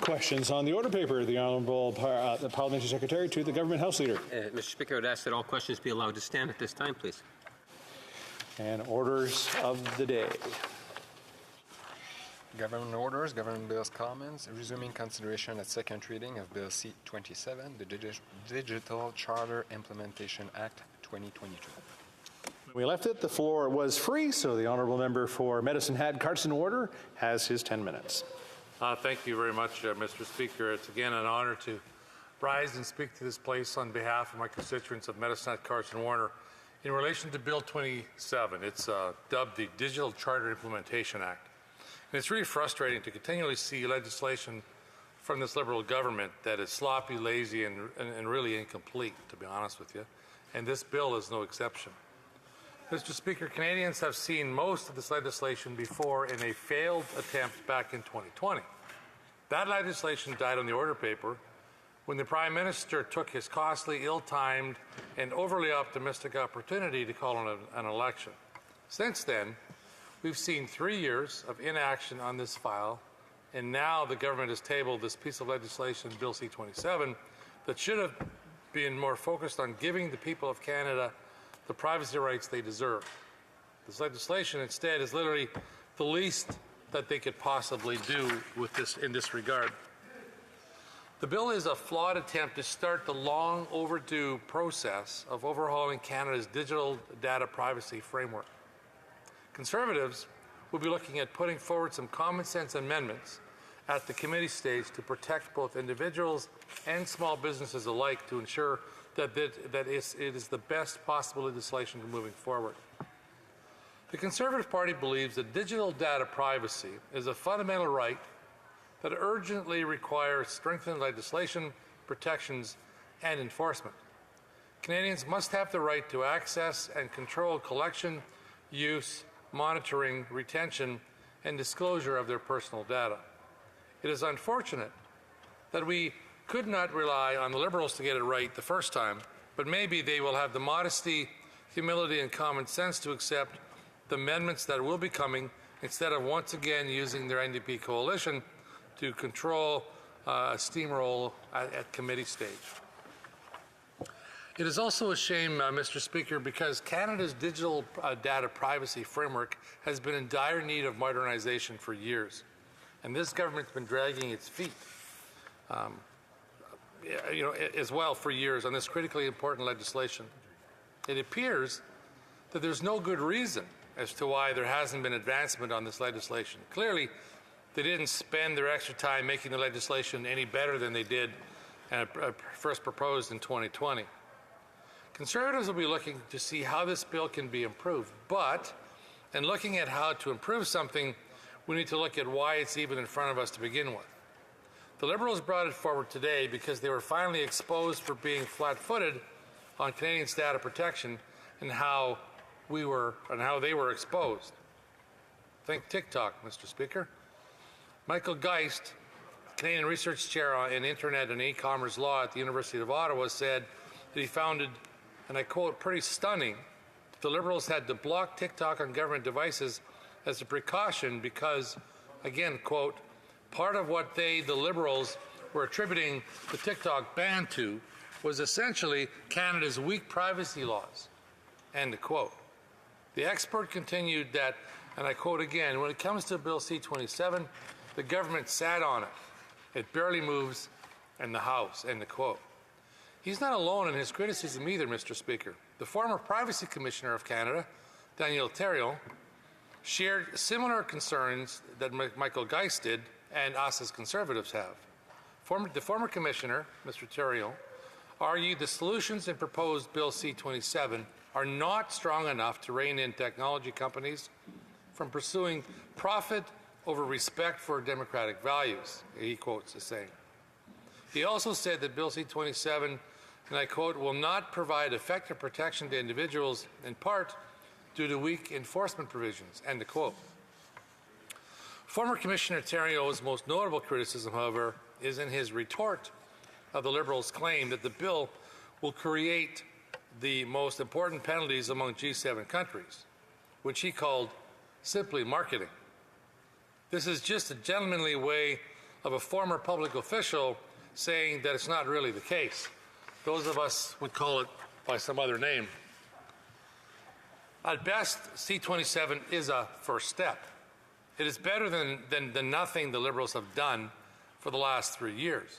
Speaker 19: Questions on the order paper. The Honourable the Parliamentary Secretary to the Government House Leader.
Speaker 7: Mr. Speaker, I would ask that all questions be allowed to stand at this time, please.
Speaker 19: And orders of the day.
Speaker 12: Government orders, government bills comments, resuming consideration at second reading of Bill C-27, the Digital Charter Implementation Act 2022.
Speaker 19: When we left it, the floor was free, so the Honourable Member for Medicine Hat, Carson Warder, has his 10 minutes.
Speaker 23: Thank you very much, Mr. Speaker. It's again an honor to rise and speak to this place on behalf of my constituents of Medicine Hat, Carson Warner. In relation to Bill 27, it's dubbed the Digital Charter Implementation Act. And it's really frustrating to continually see legislation from this Liberal government that is sloppy, lazy, and really incomplete, to be honest with you. And this bill is no exception. Mr. Speaker, Canadians have seen most of this legislation before in a failed attempt back in 2020. That legislation died on the order paper when the Prime Minister took his costly, ill-timed, and overly optimistic opportunity to call an election. Since then, we've seen 3 years of inaction on this file, and now the government has tabled this piece of legislation, Bill C-27, that should have been more focused on giving the people of Canada the privacy rights they deserve. This legislation instead is literally the least that they could possibly do with this in this regard. The bill is a flawed attempt to start the long overdue process of overhauling Canada's digital data privacy framework. Conservatives will be looking at putting forward some common sense amendments at the committee stage to protect both individuals and small businesses alike to ensure that it is the best possible legislation moving forward. The Conservative Party believes that digital data privacy is a fundamental right that urgently requires strengthened legislation, protections, and enforcement. Canadians must have the right to access and control collection, use, monitoring, retention, and disclosure of their personal data. It is unfortunate that we could not rely on the Liberals to get it right the first time, but maybe they will have the modesty, humility, and common sense to accept the amendments that will be coming instead of once again using their NDP coalition to control a steamroll at committee stage. It is also a shame, Mr. Speaker, because Canada's digital data privacy framework has been in dire need of modernization for years, and this government's been dragging its feet. as well for years on this critically important legislation. It appears that there's no good reason as to why there hasn't been advancement on this legislation. Clearly, they didn't spend their extra time making the legislation any better than they did first proposed in 2020. Conservatives will be looking to see how this bill can be improved, but in looking at how to improve something, we need to look at why it's even in front of us to begin with. The Liberals brought it forward today because they were finally exposed for being flat-footed on Canadians' data protection and how they were exposed. Think TikTok, Mr. Speaker. Michael Geist, Canadian Research Chair in Internet and E-commerce Law at the University of Ottawa, said that he found it, and I quote, pretty stunning that the Liberals had to block TikTok on government devices as a precaution because, again, quote, part of what the Liberals, were attributing the TikTok ban to was essentially Canada's weak privacy laws, end quote. The expert continued that, and I quote again, when it comes to Bill C-27, the government sat on it. It barely moves in the House, end quote. He's not alone in his criticism either, Mr. Speaker. The former Privacy Commissioner of Canada, Daniel Theriault, shared similar concerns that Michael Geist did and us as Conservatives have. The former Commissioner, Mr. Theriault, argued the solutions in proposed Bill C-27 are not strong enough to rein in technology companies from pursuing profit over respect for democratic values, he quotes as saying. He also said that Bill C-27, and I quote, will not provide effective protection to individuals in part due to weak enforcement provisions, end quote. Former Commissioner Theriault's most notable criticism, however, is in his retort of the Liberals' claim that the bill will create the most important penalties among G7 countries, which he called simply marketing. This is just a gentlemanly way of a former public official saying that it's not really the case. Those of us would call it by some other name. At best, C-27 is a first step. It is better than nothing the Liberals have done for the last 3 years.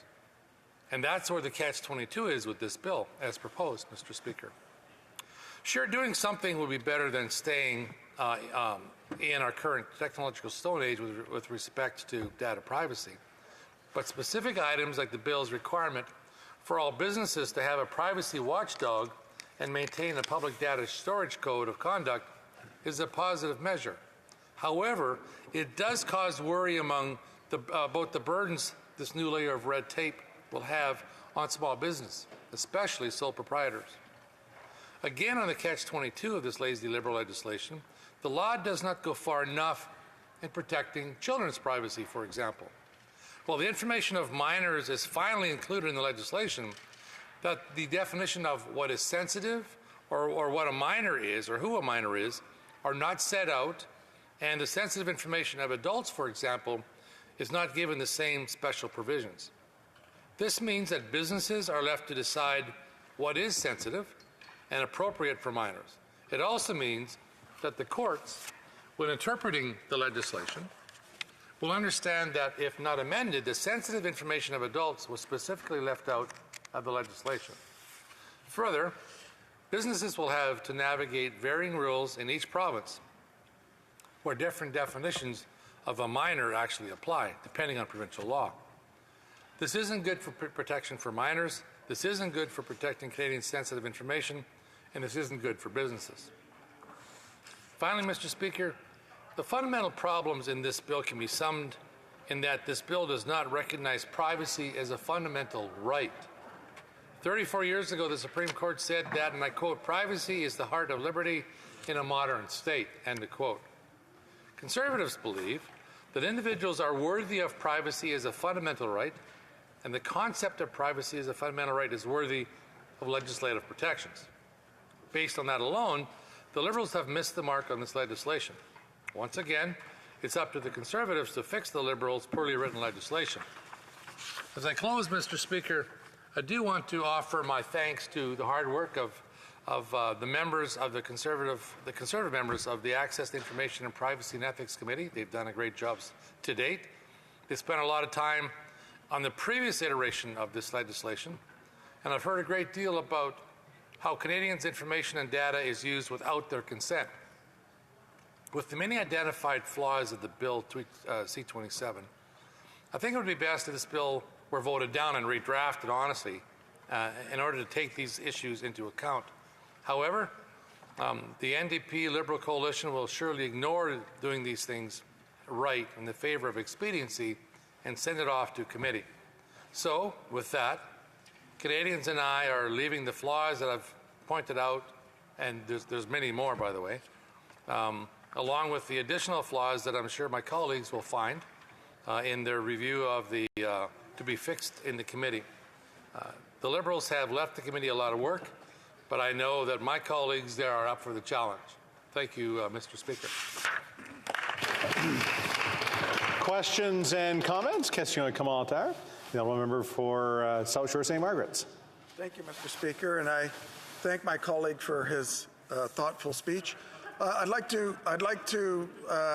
Speaker 23: And that's where the catch-22 is with this bill, as proposed, Mr. Speaker. Sure, doing something would be better than staying in our current technological stone age with respect to data privacy. But specific items like the bill's requirement for all businesses to have a privacy watchdog and maintain a public data storage code of conduct is a positive measure. However, it does cause worry among both the burdens this new layer of red tape will have on small business, especially sole proprietors. Again, on the catch-22 of this lazy Liberal legislation, the law does not go far enough in protecting children's privacy, for example. While the information of minors is finally included in the legislation, that the definition of what is sensitive or what a minor is or who a minor is are not set out, and the sensitive information of adults, for example, is not given the same special provisions. This means that businesses are left to decide what is sensitive and appropriate for minors. It also means that the courts, when interpreting the legislation, will understand that if not amended, the sensitive information of adults was specifically left out of the legislation. Further, businesses will have to navigate varying rules in each province where different definitions of a minor actually apply, depending on provincial law. This isn't good for protection for minors, this isn't good for protecting Canadian sensitive information, and this isn't good for businesses. Finally, Mr. Speaker, the fundamental problems in this bill can be summed in that this bill does not recognize privacy as a fundamental right. 34 years ago, the Supreme Court said that, and I quote, privacy is the heart of liberty in a modern state, end of quote. Conservatives believe that individuals are worthy of privacy as a fundamental right, and the concept of privacy as a fundamental right is worthy of legislative protections. Based on that alone, the Liberals have missed the mark on this legislation. Once again, it's up to the Conservatives to fix the Liberals' poorly written legislation. As I close, Mr. Speaker, I do want to offer my thanks to the hard work of the members of the conservative members of the Access to Information and Privacy and Ethics Committee. They've done a great job to date. They spent a lot of time on the previous iteration of this legislation, and I've heard a great deal about how Canadians' information and data is used without their consent. With the many identified flaws of the bill C-27, I think it would be best if this bill were voted down and redrafted honestly in order to take these issues into account. However, the NDP Liberal coalition will surely ignore doing these things right in the favor of expediency and send it off to committee. So, with that, Canadians and I are leaving the flaws that I've pointed out, and there's many more, by the way, along with the additional flaws that I'm sure my colleagues will find in their review of the to be fixed in the committee. The Liberals have left the committee a lot of work, but I know that my colleagues there are up for the challenge. Thank you, Mr. Speaker.
Speaker 19: Questions and comments? Question on commentaire. The honourable member for South Shore St. Margaret's.
Speaker 5: Thank you, Mr. Speaker, and I thank my colleague for his thoughtful speech. I'd like to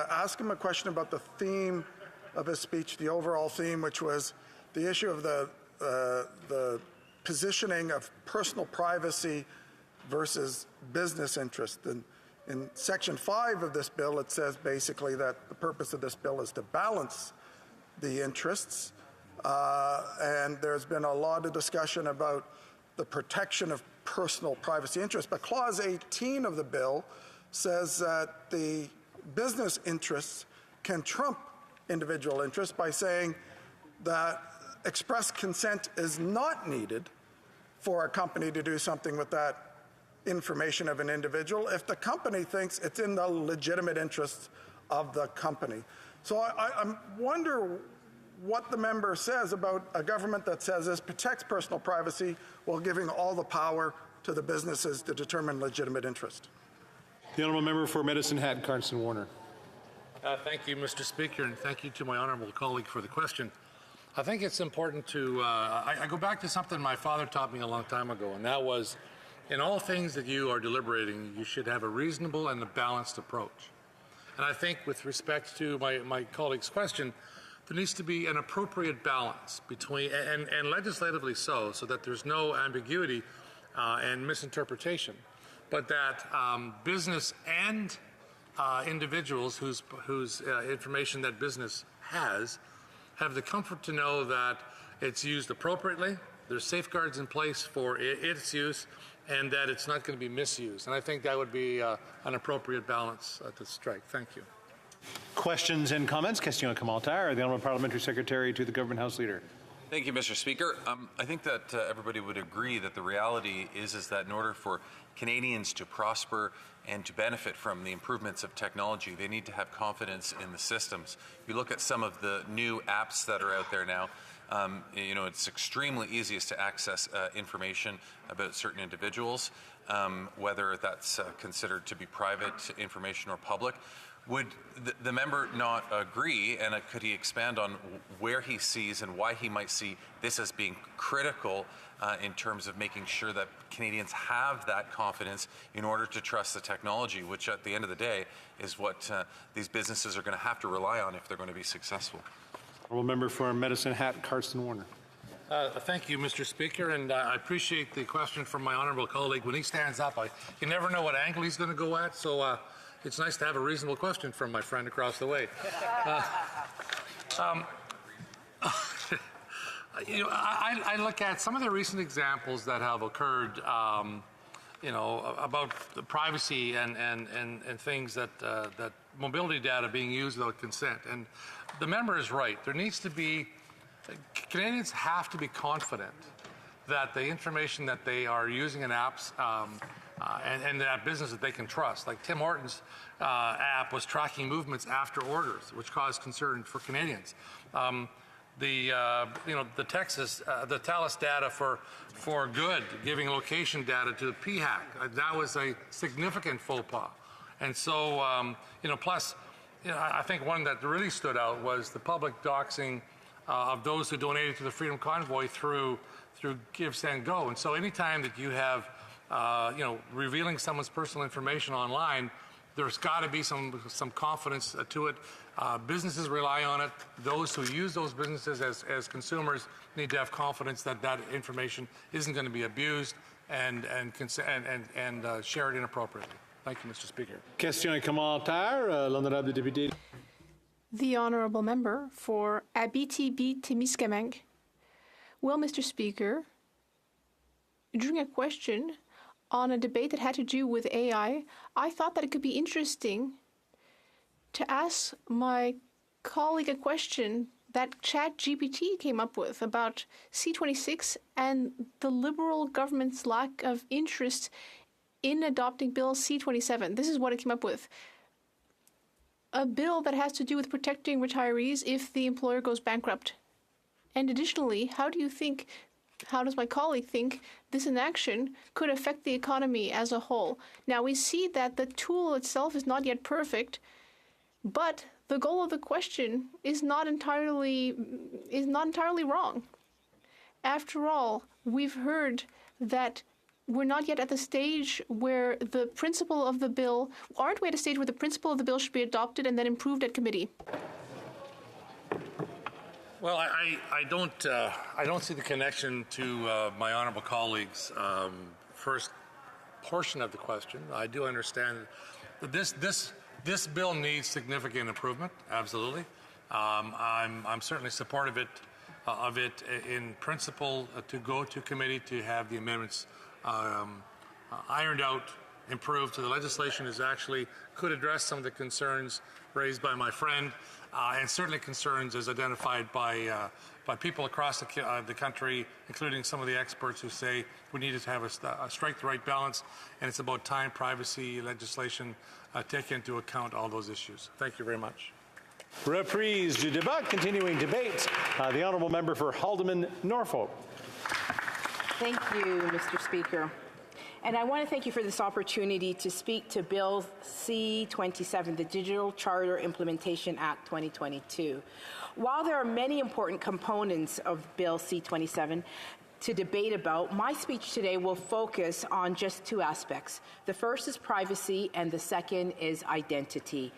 Speaker 5: ask him a question about the theme of his speech, the overall theme, which was the issue of the positioning of personal privacy versus business interest. And in Section 5 of this bill, it says basically that the purpose of this bill is to balance the interests. And there's been a lot of discussion about the protection of personal privacy interests. But Clause 18 of the bill says that the business interests can trump individual interests by saying that express consent is not needed for a company to do something with that information of an individual if the company thinks it's in the legitimate interests of the company. So I wonder what the member says about a government that says this protects personal privacy while giving all the power to the businesses to determine legitimate interest.
Speaker 19: The honourable member for Medicine Hat, Carson Warner.
Speaker 23: Thank you, Mr. Speaker, and thank you to my honourable colleague for the question. I think it's important to, I go back to something my father taught me a long time ago, and that was, in all things that you are deliberating, you should have a reasonable and a balanced approach. And I think with respect to my colleague's question, there needs to be an appropriate balance between, and legislatively so that there's no ambiguity and misinterpretation, but that business and individuals whose information that business has have the comfort to know that it's used appropriately, there's safeguards in place for its use, and that it's not going to be misused. And I think that would be an appropriate balance to strike. Thank you.
Speaker 19: Questions and comments? Question commentaire. The honourable parliamentary secretary to the government house leader.
Speaker 3: Thank you, Mr. Speaker. I think that everybody would agree that the reality is that in order for Canadians to prosper and to benefit from the improvements of technology, they need to have confidence in the systems. You look at some of the new apps that are out there now, you know, it's extremely easiest to access information about certain individuals, whether that's considered to be private information or public. Would the member not agree, and could he expand on where he sees and why he might see this as being critical in terms of making sure that Canadians have that confidence in order to trust the technology, which at the end of the day is what these businesses are going to have to rely on if they're going to be successful?
Speaker 19: Honourable member for Medicine Hat, Carson Warner.
Speaker 23: Thank you, Mr. Speaker, and I appreciate the question from my honourable colleague. When he stands up, you never know what angle he's going to go at, so it's nice to have a reasonable question from my friend across the way. You know, I look at some of the recent examples that have occurred, you know, about the privacy and things that mobility data being used without consent. And the member is right. There needs to be, Canadians have to be confident that the information that they are using in apps and that business that they can trust. Like Tim Hortons app was tracking movements after orders, which caused concern for Canadians. You know, the TALUS data for good, giving location data to the PHAC, that was a significant faux pas. And so, you know, plus, you know, I think one that really stood out was the public doxing of those who donated to the Freedom Convoy through Give, Send, Go. And so anytime that you have, you know, revealing someone's personal information online, there's got to be some confidence to it. Businesses rely on it. Those who use those businesses as consumers need to have confidence that that information isn't going to be abused and shared inappropriately. Thank you, Mr. Speaker.
Speaker 19: Question et commentaire, l'honorable député.
Speaker 11: The honourable member for Abitibi-Témiscamingue. Well, Mr. Speaker, during a question on a debate that had to do with AI, I thought that it could be interesting to ask my colleague a question that ChatGPT came up with about C26 and the Liberal government's lack of interest in adopting Bill C27. This is what it came up with. A bill that has to do with protecting retirees if the employer goes bankrupt. And additionally, how does my colleague think this inaction could affect the economy as a whole? Now, we see that the tool itself is not yet perfect, but the goal of the question is not entirely wrong. After all, we've heard that we're not yet at the stage where the principle of the bill, aren't we at a stage where the principle of the bill should be adopted and then improved at committee?
Speaker 23: Well, I don't see the connection to my honourable colleague's first portion of the question. I do understand that this bill needs significant improvement. Absolutely, I'm certainly supportive of it in principle to go to committee to have the amendments ironed out, improved. So the legislation could address some of the concerns raised by my friend. And certainly concerns as identified by people across the country, including some of the experts who say we need to have strike the right balance, and it's about time privacy legislation take into account all those issues. Thank you very much.
Speaker 19: Reprise du débat, continuing debate. The honourable member for Haldimand, Norfolk.
Speaker 14: Thank you, Mr. Speaker. And I want to thank you for this opportunity to speak to Bill C-27, the Digital Charter Implementation Act 2022. While there are many important components of Bill C-27 to debate about, my speech today will focus on just two aspects. The first is privacy, and the second is identity.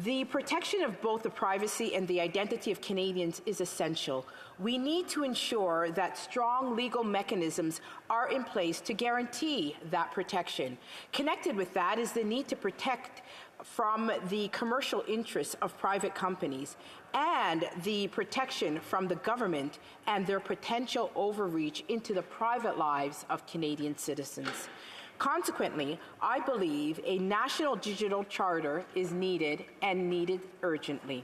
Speaker 14: The protection of both the privacy and the identity of Canadians is essential. We need to ensure that strong legal mechanisms are in place to guarantee that protection. Connected with that is the need to protect from the commercial interests of private companies and the protection from the government and their potential overreach into the private lives of Canadian citizens. Consequently, I believe a national digital charter is needed and needed urgently.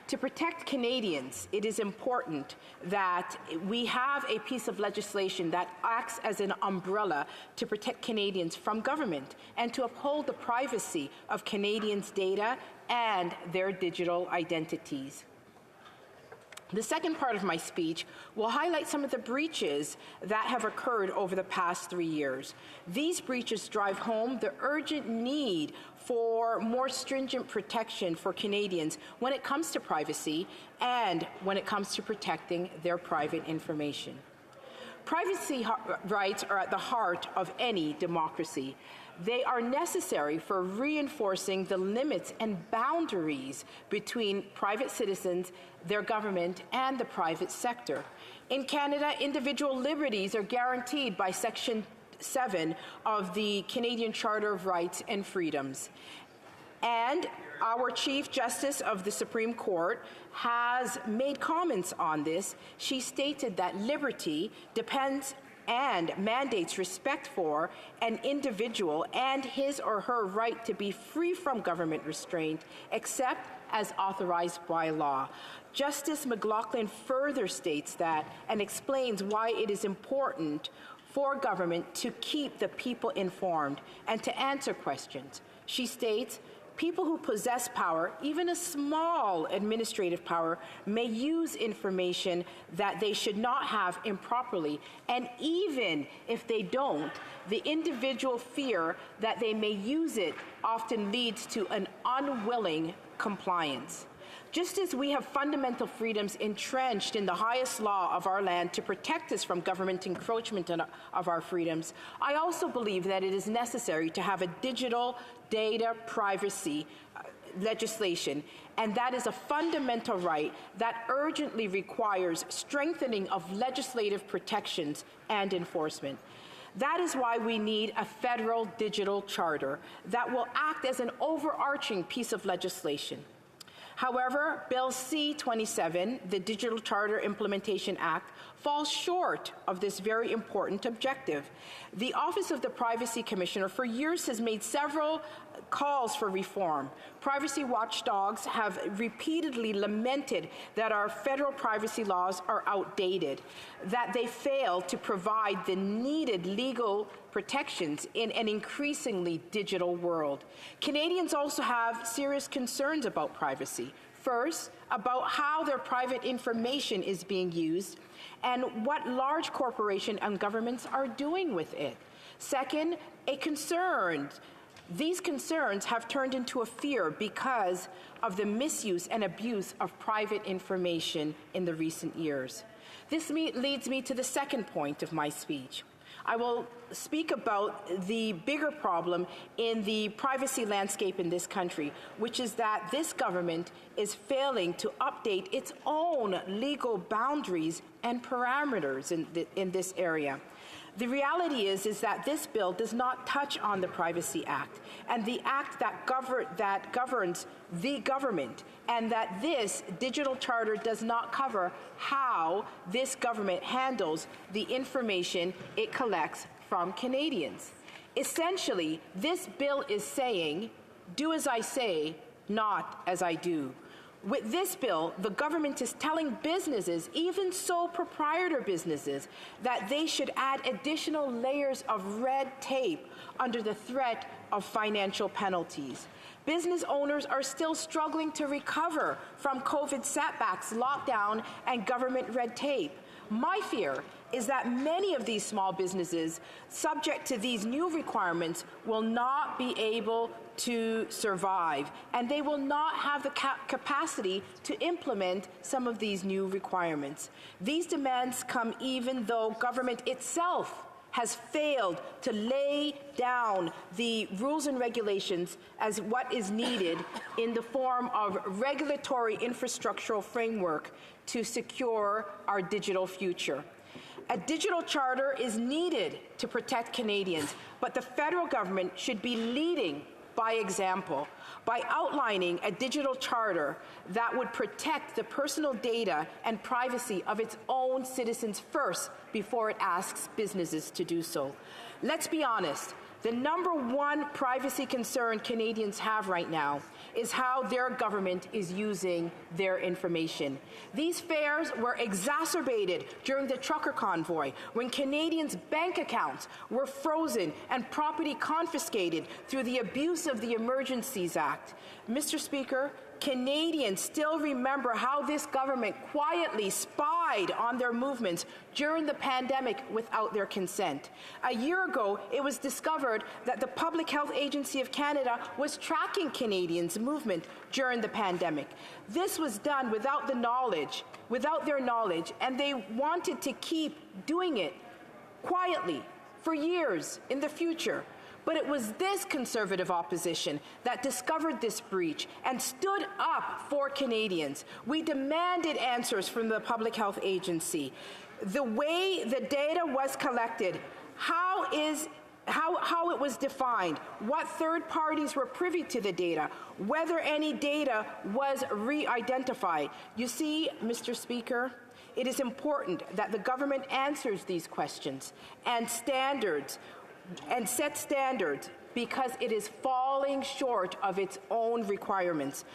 Speaker 14: To protect Canadians, it is important that we have a piece of legislation that acts as an umbrella to protect Canadians from government and to uphold the privacy of Canadians' data and their digital identities. The second part of my speech will highlight some of the breaches that have occurred over the past 3 years. These breaches drive home the urgent need for more stringent protection for Canadians when it comes to privacy and when it comes to protecting their private information. Privacy rights are at the heart of any democracy. They are necessary for reinforcing the limits and boundaries between private citizens, their government, and the private sector. In Canada, individual liberties are guaranteed by Section 7 of the Canadian Charter of Rights and Freedoms. And our Chief Justice of the Supreme Court has made comments on this. She stated that liberty depends and mandates respect for an individual and his or her right to be free from government restraint, except as authorized by law. Justice McLaughlin further states that and explains why it is important for government to keep the people informed and to answer questions. She states, people who possess power, even a small administrative power, may use information that they should not have improperly. And even if they don't, the individual fear that they may use it often leads to an unwilling compliance. Just as we have fundamental freedoms entrenched in the highest law of our land to protect us from government encroachment of our freedoms, I also believe that it is necessary to have a digital data privacy legislation, and that is a fundamental right that urgently requires strengthening of legislative protections and enforcement. That is why we need a federal digital charter that will act as an overarching piece of legislation. However, Bill C-27, the Digital Charter Implementation Act, falls short of this very important objective. The Office of the Privacy Commissioner for years has made several calls for reform. Privacy watchdogs have repeatedly lamented that our federal privacy laws are outdated, that they fail to provide the needed legal protections in an increasingly digital world. Canadians also have serious concerns about privacy. First, about how their private information is being used and what large corporations and governments are doing with it. Second, these concerns have turned into a fear because of the misuse and abuse of private information in the recent years. This leads me to the second point of my speech. I will speak about the bigger problem in the privacy landscape in this country, which is that this government is failing to update its own legal boundaries and parameters in this area. The reality is that this bill does not touch on the Privacy Act and the act that governs the government, and that this digital charter does not cover how this government handles the information it collects from Canadians. Essentially, this bill is saying, do as I say, not as I do. With this bill, the government is telling businesses, even sole proprietor businesses, that they should add additional layers of red tape under the threat of financial penalties. Business owners are still struggling to recover from COVID setbacks, lockdown, and government red tape. My fear is that many of these small businesses, subject to these new requirements, will not be able to survive, and they will not have the capacity to implement some of these new requirements. These demands come even though government itself has failed to lay down the rules and regulations as what is needed in the form of regulatory infrastructural framework to secure our digital future. A digital charter is needed to protect Canadians, but the federal government should be leading by example by outlining a digital charter that would protect the personal data and privacy of its own citizens first before it asks businesses to do so. Let's be honest. The number one privacy concern Canadians have right now is how their government is using their information. These fears were exacerbated during the trucker convoy, when Canadians' bank accounts were frozen and property confiscated through the abuse of the Emergencies Act. Mr. Speaker, Canadians still remember how this government quietly spied on their movements during the pandemic without their consent. A year ago, it was discovered that the Public Health Agency of Canada was tracking Canadians' movement during the pandemic. This was done without their knowledge, and they wanted to keep doing it quietly for years in the future. But it was this Conservative opposition that discovered this breach and stood up for Canadians. We demanded answers from the Public Health Agency. The way the data was collected, how it was defined, what third parties were privy to the data, whether any data was re-identified. You see, Mr. Speaker, it is important that the government answers these questions and set standards, because it is falling short of its own requirements.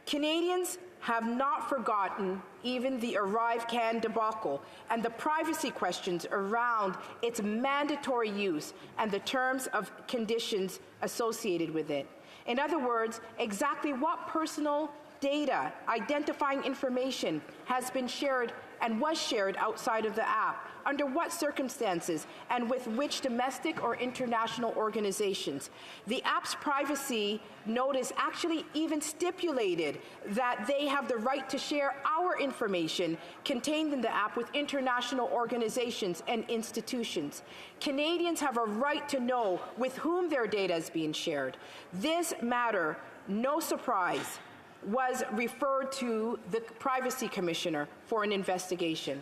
Speaker 14: Canadians have not forgotten even the ArriveCan debacle and the privacy questions around its mandatory use and the terms of conditions associated with it. In other words, exactly what personal data, identifying information has been shared and was shared outside of the app, under what circumstances, and with which domestic or international organizations. The app's privacy notice actually even stipulated that they have the right to share our information contained in the app with international organizations and institutions. Canadians have a right to know with whom their data is being shared. This matter, no surprise, was referred to the Privacy Commissioner for an investigation.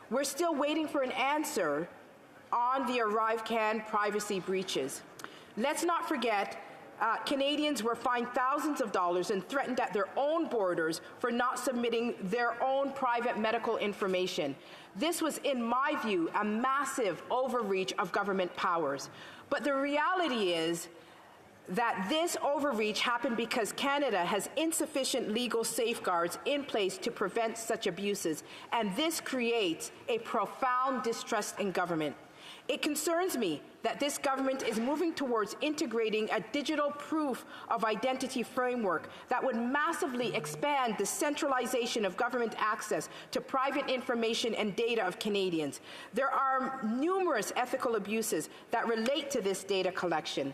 Speaker 14: We're still waiting for an answer on the ArriveCAN privacy breaches. Let's not forget, Canadians were fined thousands of dollars and threatened at their own borders for not submitting their own private medical information. This was, in my view, a massive overreach of government powers. But the reality is that this overreach happened because Canada has insufficient legal safeguards in place to prevent such abuses, and this creates a profound distrust in government. It concerns me that this government is moving towards integrating a digital proof of identity framework that would massively expand the centralization of government access to private information and data of Canadians. There are numerous ethical abuses that relate to this data collection.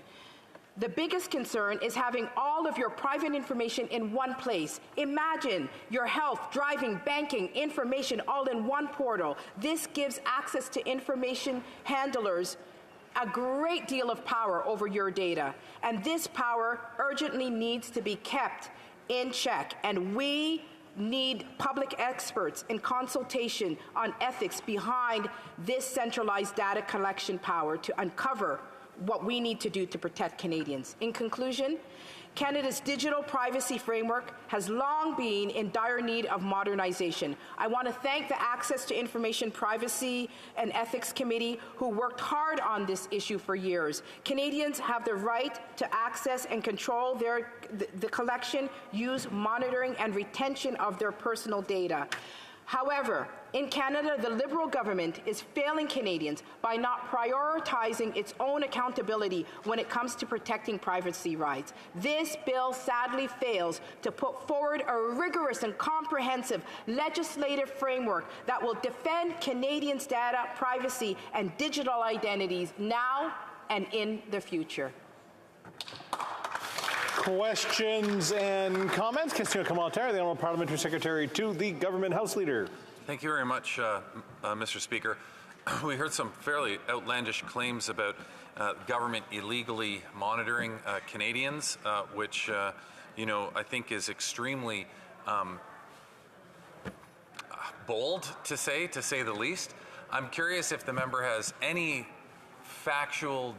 Speaker 14: The biggest concern is having all of your private information in one place. Imagine your health, driving, banking, information all in one portal. This gives access to information handlers a great deal of power over your data. And this power urgently needs to be kept in check. And we need public experts in consultation on ethics behind this centralized data collection power to uncover what we need to do to protect Canadians. In conclusion, Canada's digital privacy framework has long been in dire need of modernization. I want to thank the Access to Information Privacy and Ethics Committee who worked hard on this issue for years. Canadians have the right to access and control the collection, use, monitoring, and retention of their personal data. However, in Canada, the Liberal government is failing Canadians by not prioritizing its own accountability when it comes to protecting privacy rights. This bill sadly fails to put forward a rigorous and comprehensive legislative framework that will defend Canadians' data, privacy, and digital identities now and in the future.
Speaker 19: Questions and comments? Question commentaire, the Honourable Parliamentary Secretary to the Government House Leader.
Speaker 3: Thank you very much, Mr. Speaker. We heard some fairly outlandish claims about government illegally monitoring Canadians, which, I think is extremely bold to say the least. I'm curious if the member has any factual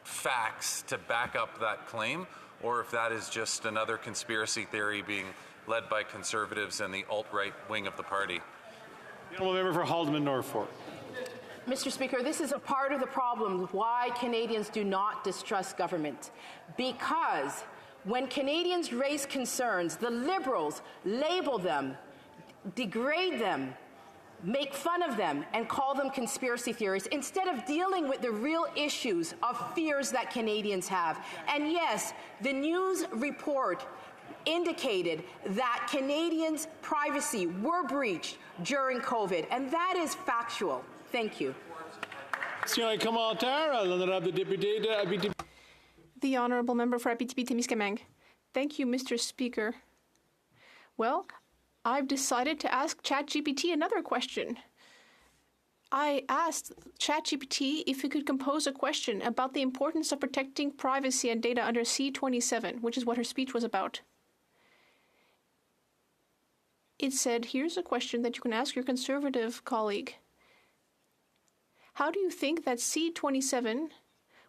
Speaker 3: facts to back up that claim, or if that is just another conspiracy theory being led by Conservatives and the alt-right wing of the party.
Speaker 19: The Honourable Member for Haldimand-Norfolk.
Speaker 14: Mr. Speaker, this is a part of the problem why Canadians do not distrust government. Because when Canadians raise concerns, the Liberals label them, degrade them, make fun of them, and call them conspiracy theories instead of dealing with the real issues of fears that Canadians have. And yes, the news report indicated that Canadians' privacy were breached during COVID, and that is factual. Thank you.
Speaker 11: The Honourable Member for Abitibi-Témiscamingue. Thank you, Mr. Speaker. Well, I've decided to ask ChatGPT another question. I asked ChatGPT if it could compose a question about the importance of protecting privacy and data under C-27, which is what her speech was about. It said, here's a question that you can ask your Conservative colleague. How do you think that C-27,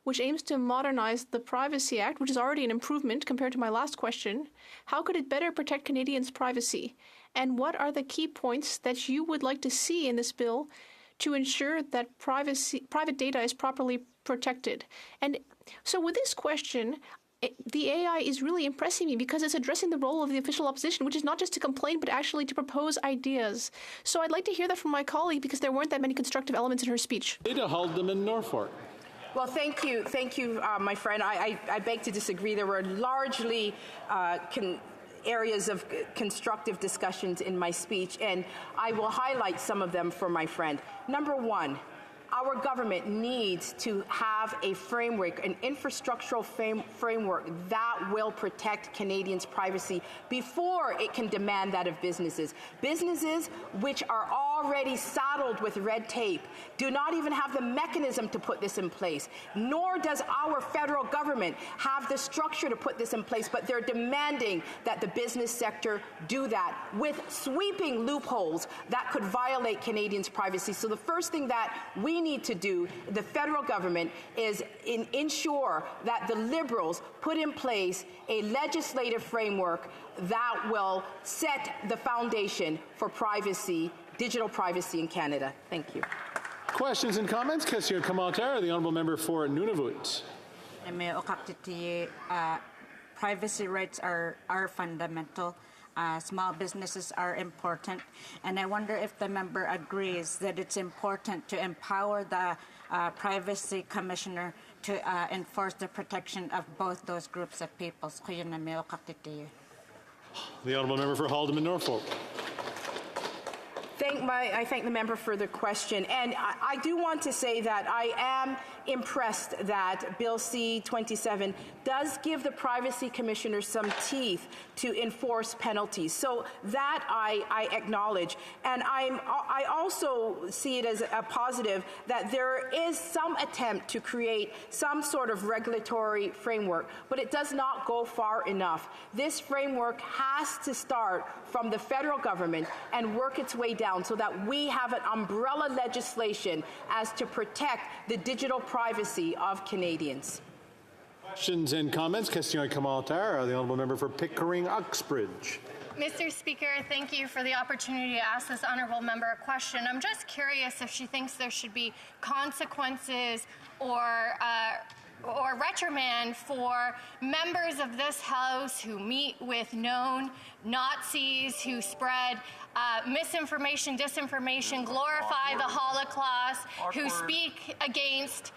Speaker 11: which aims to modernize the Privacy Act, which is already an improvement compared to my last question, how could it better protect Canadians' privacy? And what are the key points that you would like to see in this bill to ensure that private data is properly protected? And so with this question, the AI is really impressing me because it's addressing the role of the official opposition, which is not just to complain, but actually to propose ideas. So I'd like to hear that from my colleague because there weren't that many constructive elements in her speech.
Speaker 19: Haldimand-Norfolk.
Speaker 14: Well, thank you, my friend. I beg to disagree. There were largely areas of constructive discussions in my speech, and I will highlight some of them for my friend. Number one, our government needs to have a framework, an infrastructural framework that will protect Canadians' privacy before it can demand that of businesses. Businesses which are already saddled with red tape do not even have the mechanism to put this in place, nor does our federal government have the structure to put this in place, but they're demanding that the business sector do that with sweeping loopholes that could violate Canadians' privacy. So the first thing that we need to do, the federal government, is ensure that the Liberals put in place a legislative framework that will set the foundation for privacy, digital privacy in Canada. Thank you.
Speaker 19: Questions and comments? Question commentaire. The honourable member for Nunavut.
Speaker 15: Privacy rights are fundamental. Small businesses are important, and I wonder if the member agrees that it's important to empower the Privacy Commissioner to enforce the protection of both those groups of people.
Speaker 19: The honourable member for Haldeman Norfolk.
Speaker 14: I thank the member for the question, and I do want to say that I am impressed that Bill C-27 does give the Privacy Commissioner some teeth to enforce penalties. So that I acknowledge, and I also see it as a positive that there is some attempt to create some sort of regulatory framework, but it does not go far enough. This framework has to start from the federal government and work its way down so that we have an umbrella legislation as to protect the digital privacy of Canadians.
Speaker 19: Questions and comments? Question commentaire. The honourable member for Pickering-Uxbridge.
Speaker 16: Mr. Speaker, thank you for the opportunity to ask this honourable member a question. I'm just curious if she thinks there should be consequences or reprimand for members of this House who meet with known Nazis who spread misinformation, disinformation, glorify the Holocaust, who speak against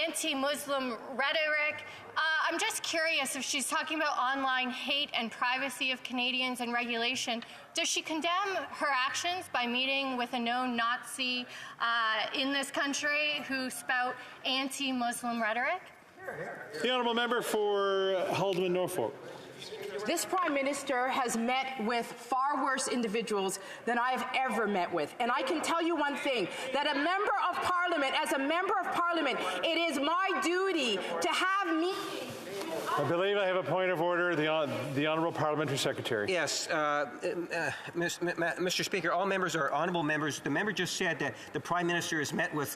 Speaker 16: anti-Muslim rhetoric. I'm just curious if she's talking about online hate and privacy of Canadians and regulation. Does she condemn her actions by meeting with a known Nazi in this country who spout anti-Muslim rhetoric?
Speaker 19: The honourable member for Haldeman Norfolk.
Speaker 14: This Prime Minister has met with far worse individuals than I have ever met with. And I can tell you one thing, that a member of Parliament, as a member of Parliament, it is my duty to have me...
Speaker 19: I believe I have a point of order. The Honourable Parliamentary Secretary.
Speaker 7: Yes, Mr. Speaker, all members are honourable members. The member just said that the Prime Minister has met with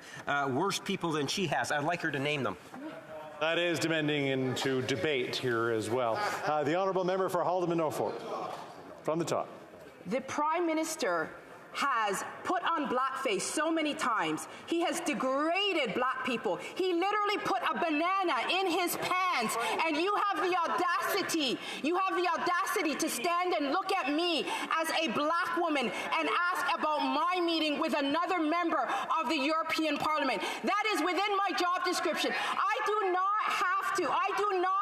Speaker 7: worse people than she has. I'd like her to name them.
Speaker 19: That is demanding into debate here as well. The honourable member for Haldeman Norfolk, from the top.
Speaker 14: The Prime Minister has put on blackface so many times. He has degraded black people. He literally put a banana in his pants, and you have the audacity to stand and look at me as a black woman and ask about my meeting with another member of the European Parliament. That is within my job description. I do not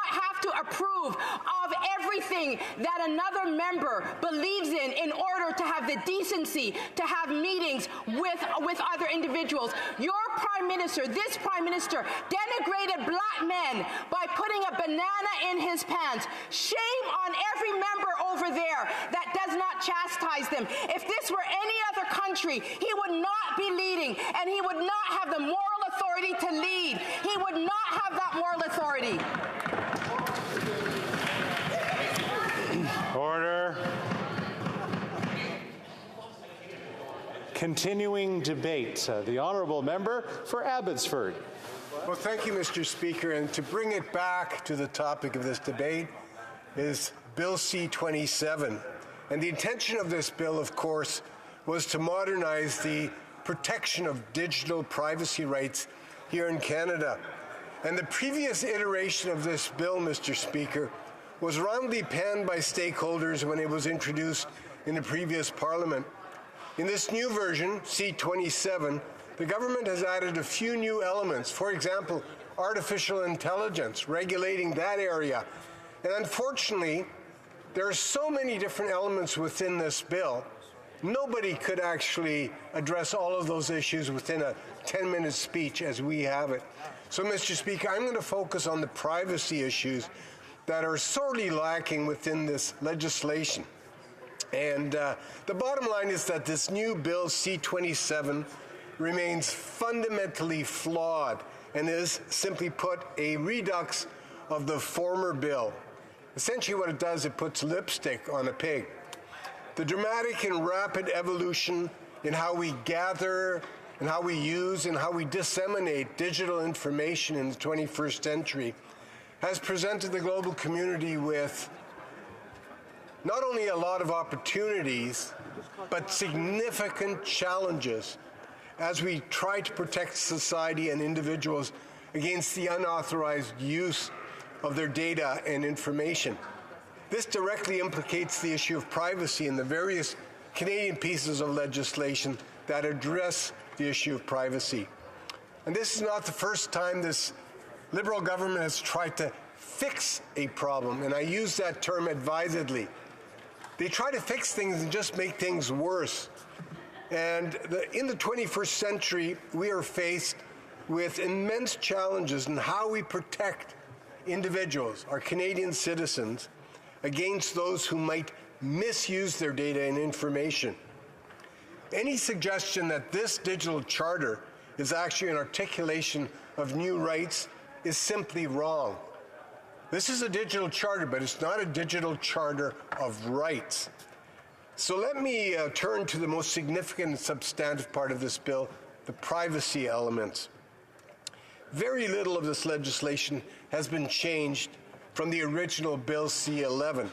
Speaker 14: have to approve of everything that another member believes in order to have the decency to have meetings with other individuals. Your Prime Minister, this Prime Minister, denigrated black men by putting a banana in his pants. Shame on every member over there that does not chastise them. If this were any other country, he would not be leading, and he would not have the moral authority to lead. He would not have that moral authority.
Speaker 19: Order. Continuing debate. The honourable member for Abbotsford.
Speaker 17: Well, thank you, Mr. Speaker. And to bring it back to the topic of this debate is Bill C-27. And the intention of this bill, of course, was to modernize the protection of digital privacy rights here in Canada. And the previous iteration of this bill, Mr. Speaker, was roundly panned by stakeholders when it was introduced in the previous Parliament. In this new version, C-27, the government has added a few new elements. For example, artificial intelligence, regulating that area. And unfortunately, There are so many different elements within this bill. Nobody could actually address all of those issues within a 10-minute speech as we have it. So, Mr. Speaker, I'm going to focus on the privacy issues that are sorely lacking within this legislation. And the bottom line is that this new bill, C-27, remains fundamentally flawed and is, simply put, a redux of the former bill. Essentially what it does, it puts lipstick on a pig. The dramatic and rapid evolution in how we gather and how we use and how we disseminate digital information in the 21st century has presented the global community with not only a lot of opportunities, but significant challenges as we try to protect society and individuals against the unauthorized use of their data and information. This directly implicates the issue of privacy in the various Canadian pieces of legislation that address the issue of privacy. And this is not the first time this Liberal government has tried to fix a problem, and I use that term advisedly. They try to fix things and just make things worse. And in the 21st century, we are faced with immense challenges in how we protect individuals, our Canadian citizens, against those who might misuse their data and information. Any suggestion that this digital charter is actually an articulation of new rights is simply wrong. This is a digital charter, but it's not a digital charter of rights. So let me turn to the most significant and substantive part of this bill, the privacy elements. Very little of this legislation has been changed from the original Bill C-11.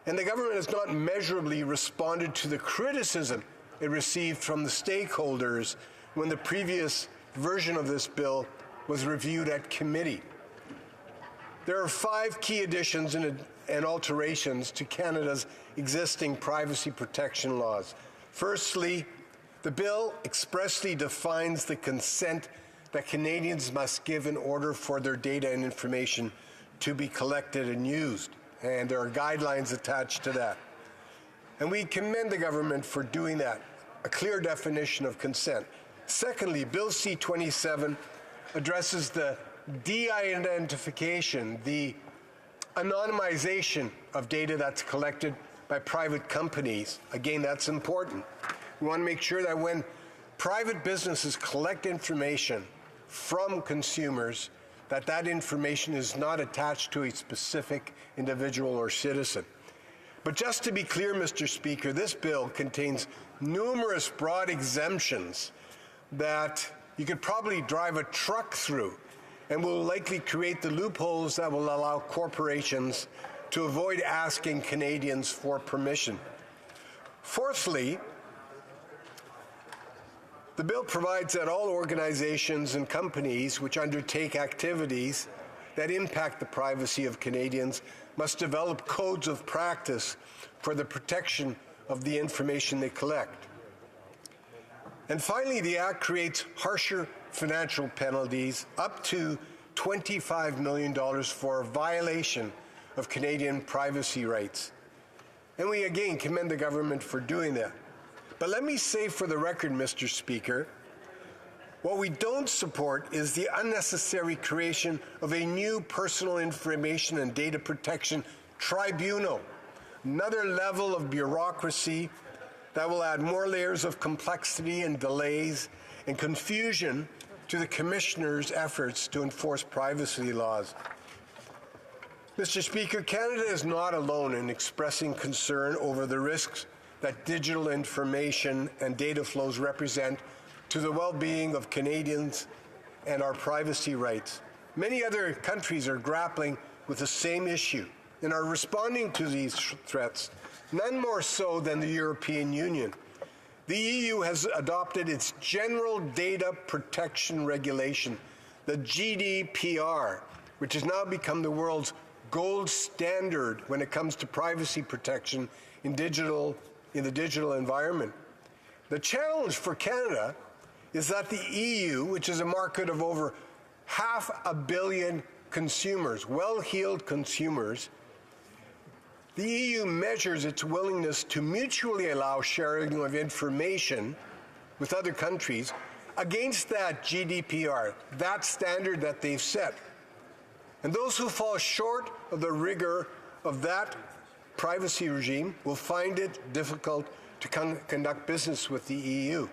Speaker 17: And the government has not measurably responded to the criticism it received from the stakeholders when the previous version of this bill was reviewed at committee. There are 5 key additions and alterations to Canada's existing privacy protection laws. Firstly, the bill expressly defines the consent that Canadians must give in order for their data and information to be collected and used, and there are guidelines attached to that. And we commend the government for doing that, a clear definition of consent. Secondly, Bill C-27 addresses the de-identification, the anonymization of data that's collected by private companies. Again, that's important. We want to make sure that when private businesses collect information from consumers, that information is not attached to a specific individual or citizen. But just to be clear, Mr. Speaker, this bill contains numerous broad exemptions that you could probably drive a truck through and will likely create the loopholes that will allow corporations to avoid asking Canadians for permission. Fourthly, the bill provides that all organizations and companies which undertake activities that impact the privacy of Canadians must develop codes of practice for the protection of the information they collect. And finally, the Act creates harsher financial penalties up to $25 million for violation of Canadian privacy rights. And we again commend the government for doing that. But let me say for the record, Mr. Speaker, what we don't support is the unnecessary creation of a new personal information and data protection tribunal, another level of bureaucracy that will add more layers of complexity and delays and confusion to the Commissioner's efforts to enforce privacy laws. Mr. Speaker, Canada is not alone in expressing concern over the risks that digital information and data flows represent to the well-being of Canadians and our privacy rights. Many other countries are grappling with the same issue and are responding to these threats, none more so than the European Union. The EU has adopted its General Data Protection Regulation, the GDPR, which has now become the world's gold standard when it comes to privacy protection in the digital environment. The challenge for Canada is that the EU, which is a market of over 500 million consumers, well-heeled consumers, The EU measures its willingness to mutually allow sharing of information with other countries against that GDPR, that standard that they've set. And those who fall short of the rigor of that privacy regime will find it difficult to conduct business with the EU.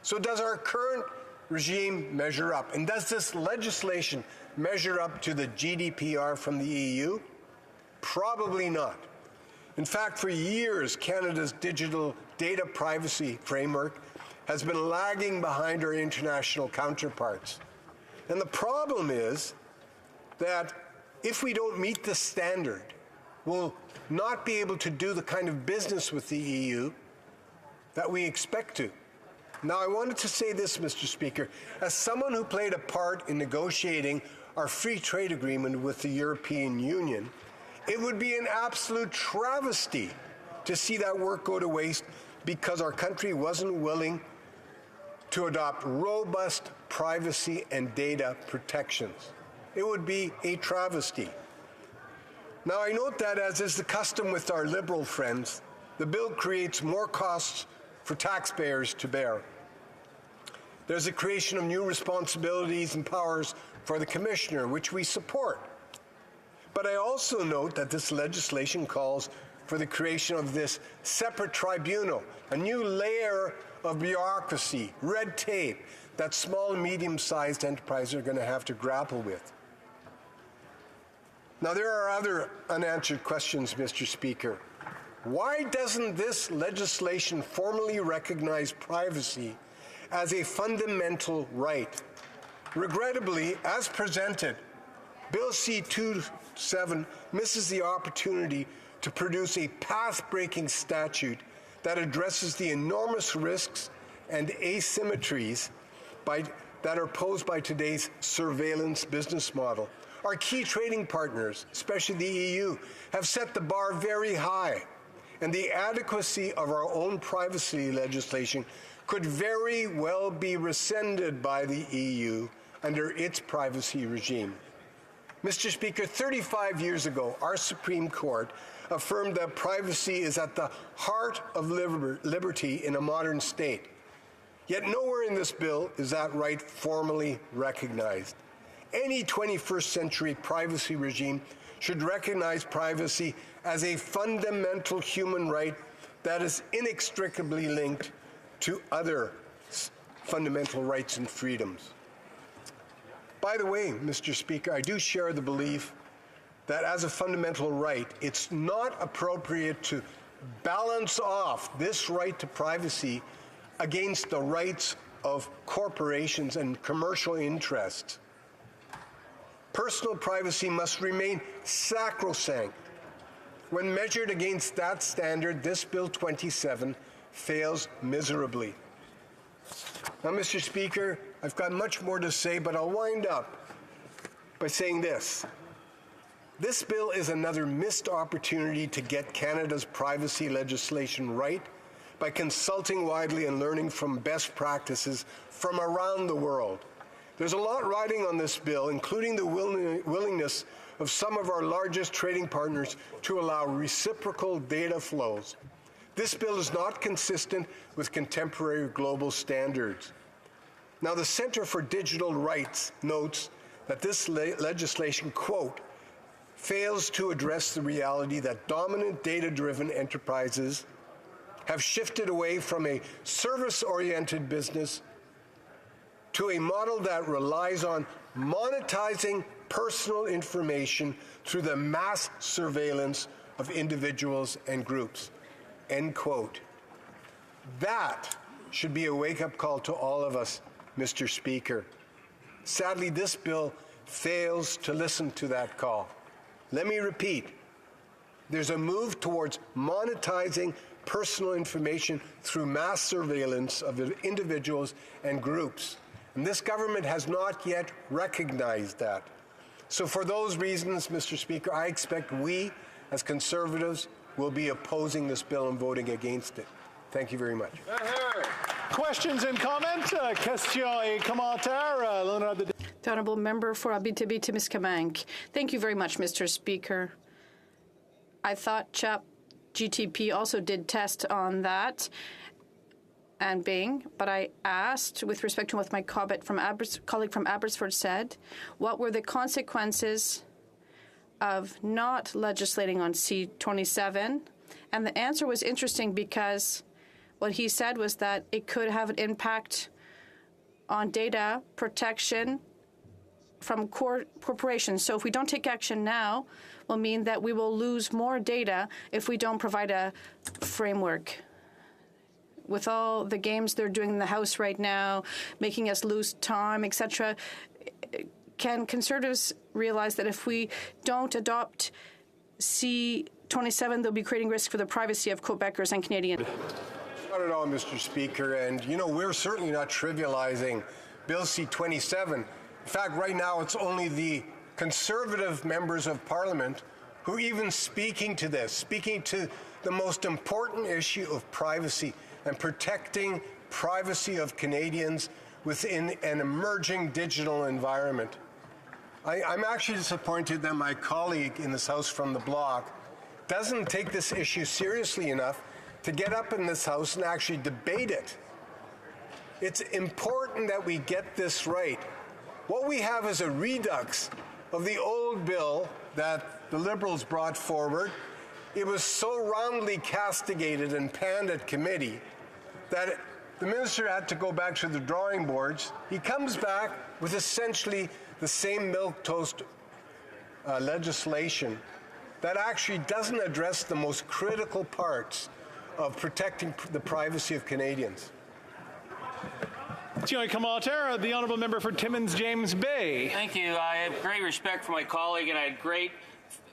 Speaker 17: So does our current regime measure up? And does this legislation measure up to the GDPR from the EU? Probably not. In fact, for years, Canada's digital data privacy framework has been lagging behind our international counterparts. And the problem is that if we don't meet the standard, we'll not be able to do the kind of business with the EU that we expect to. Now, I wanted to say this, Mr. Speaker, as someone who played a part in negotiating our free trade agreement with the European Union, it would be an absolute travesty to see that work go to waste because our country wasn't willing to adopt robust privacy and data protections. It would be a travesty. Now, I note that, as is the custom with our Liberal friends, the bill creates more costs for taxpayers to bear. There's a creation of new responsibilities and powers for the Commissioner, which we support. But I also note that this legislation calls for the creation of this separate tribunal, a new layer of bureaucracy, red tape, that small and medium-sized enterprises are going to have to grapple with. Now, there are other unanswered questions, Mr. Speaker. Why doesn't this legislation formally recognize privacy as a fundamental right? Regrettably, as presented, Bill C-27 misses the opportunity to produce a path-breaking statute that addresses the enormous risks and asymmetries that are posed by today's surveillance business model. Our key trading partners, especially the EU, have set the bar very high, and the adequacy of our own privacy legislation could very well be rescinded by the EU under its privacy regime. Mr. Speaker, 35 years ago, our Supreme Court affirmed that privacy is at the heart of liberty in a modern state. Yet nowhere in this bill is that right formally recognized. Any 21st century privacy regime should recognize privacy as a fundamental human right that is inextricably linked to other fundamental rights and freedoms. By the way, Mr. Speaker, I do share the belief that as a fundamental right, it's not appropriate to balance off this right to privacy against the rights of corporations and commercial interests. Personal privacy must remain sacrosanct. When measured against that standard, this Bill 27 fails miserably. Now, Mr. Speaker, I've got much more to say, but I'll wind up by saying this. This bill is another missed opportunity to get Canada's privacy legislation right by consulting widely and learning from best practices from around the world. There's a lot riding on this bill, including the willingness of some of our largest trading partners to allow reciprocal data flows. This bill is not consistent with contemporary global standards. Now, the Centre for Digital Rights notes that this legislation, quote, fails to address the reality that dominant data-driven enterprises have shifted away from a service-oriented business to a model that relies on monetizing personal information through the mass surveillance of individuals and groups, end quote. That should be a wake-up call to all of us, Mr. Speaker. Sadly, this bill fails to listen to that call. Let me repeat. There's a move towards monetizing personal information through mass surveillance of individuals and groups. And this government has not yet recognized that. So for those reasons, Mr. Speaker, I expect we, as Conservatives, will be opposing this bill and voting against it. Thank you very much.
Speaker 19: Questions and comments? Questions et commentaires?
Speaker 13: The Honourable Member for Abitibi-Témiscamingue. Thank you very much, Mr. Speaker. I thought ChatGTP also did test on that and Bing, but I asked, with respect to what my colleague from Abbotsford said, what were the consequences of not legislating on C-27? And the answer was interesting because what he said was that it could have an impact on data protection from corporations. So if we don't take action now, will mean that we will lose more data if we don't provide a framework. With all the games they're doing in the House right now, making us lose time, etc., can Conservatives realize that if we don't adopt C-27, they'll be creating risk for the privacy of Quebecers and Canadians?
Speaker 17: Not at all, Mr. Speaker. And, you know, we're certainly not trivializing Bill C-27. In fact, right now it's only the Conservative members of Parliament who are even speaking to this, speaking to the most important issue of privacy and protecting privacy of Canadians within an emerging digital environment. I'm actually disappointed that my colleague in this House from the Bloc doesn't take this issue seriously enough to get up in this House and actually debate it. It's important that we get this right. What we have is a redux of the old bill that the Liberals brought forward. It was so roundly castigated and panned at committee that the minister had to go back to the drawing boards. He comes back with essentially the same milquetoast legislation that actually doesn't address the most critical parts of protecting the privacy of Canadians.
Speaker 19: Commentaire, the honourable member for Timmins James Bay.
Speaker 6: Thank you. I have great respect for my colleague, and I had great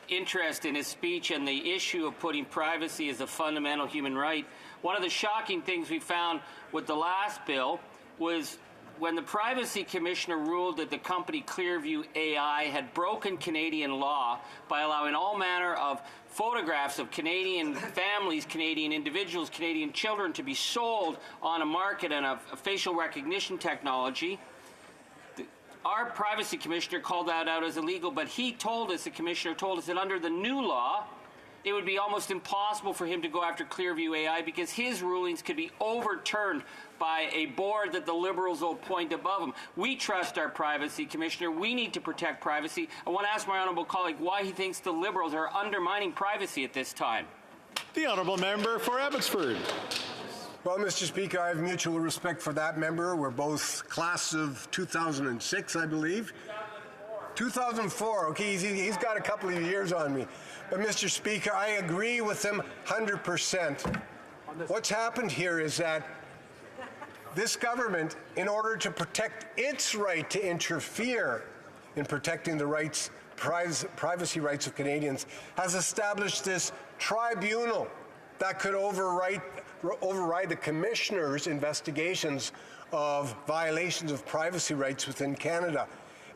Speaker 6: interest in his speech and the issue of putting privacy as a fundamental human right. One of the shocking things we found with the last bill was when the Privacy Commissioner ruled that the company Clearview AI had broken Canadian law by allowing all manner of photographs of Canadian families, Canadian individuals, Canadian children to be sold on a market and a facial recognition technology. Our Privacy Commissioner called that out as illegal, but he told us, the Commissioner told us, that under the new law, it would be almost impossible for him to go after Clearview AI because his rulings could be overturned by a board that the Liberals will appoint above him. We trust our Privacy Commissioner. We need to protect privacy. I want to ask my honourable colleague why he thinks the Liberals are undermining privacy at this time.
Speaker 19: The honourable member for Abbotsford.
Speaker 17: Well, Mr. Speaker, I have mutual respect for that member. We're both class of 2006, I believe. 2004, okay, he's got a couple of years on me. But, Mr. Speaker, I agree with him 100%. What's happened here is that this government, in order to protect its right to interfere in protecting the rights, privacy rights of Canadians, has established this tribunal that could override the Commissioner's investigations of violations of privacy rights within Canada.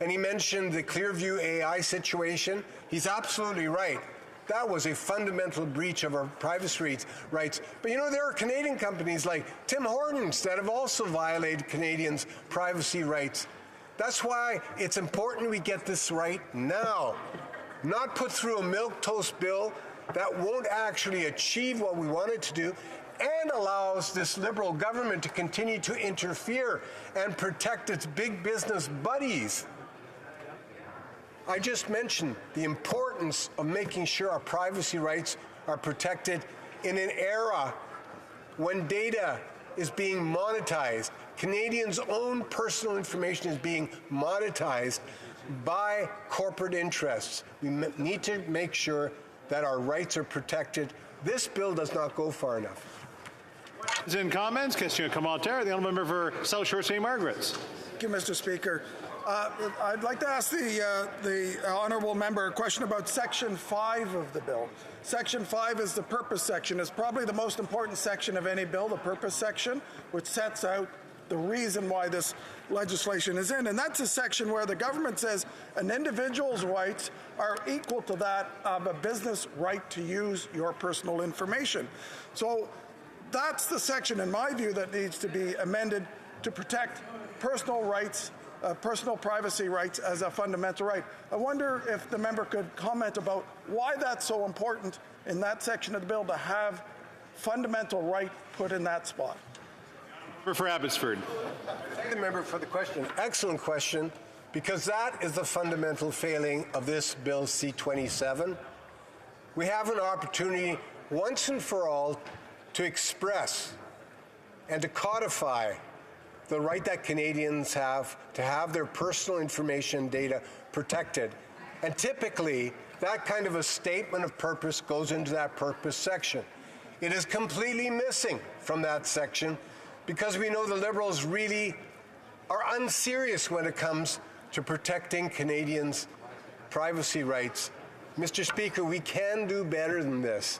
Speaker 17: And he mentioned the Clearview AI situation. He's absolutely right. That was a fundamental breach of our privacy rights. But you know, there are Canadian companies like Tim Hortons that have also violated Canadians' privacy rights. That's why it's important we get this right now, not put through a milquetoast bill that won't actually achieve what we want it to do and allows this Liberal government to continue to interfere and protect its big business buddies. I just mentioned the importance of making sure our privacy rights are protected in an era when data is being monetized. Canadians' own personal information is being monetized by corporate interests. We need to make sure that our rights are protected. This bill does not go far enough.
Speaker 19: In comments, question commentaire, the honourable member for South Shore St. Margaret's.
Speaker 5: Thank you, Mr. Speaker. I'd like to ask the honourable member a question about Section 5 of the bill. Section 5 is the purpose section. It's probably the most important section of any bill, the purpose section, which sets out the reason why this legislation is in. And that's a section where the government says an individual's rights are equal to that of a business right to use your personal information. So that's the section, in my view, that needs to be amended to protect personal rights personal privacy rights as a fundamental right. I wonder if the member could comment about why that's so important in that section of the bill to have fundamental right put in that spot.
Speaker 19: For Abbotsford.
Speaker 17: Thank the member for the question. Excellent question, because that is the fundamental failing of this Bill C-27. We have an opportunity once and for all to express and to codify the right that Canadians have to have their personal information data protected. And typically, that kind of a statement of purpose goes into that purpose section. It is completely missing from that section because we know the Liberals really are unserious when it comes to protecting Canadians' privacy rights. Mr. Speaker, we can do better than this.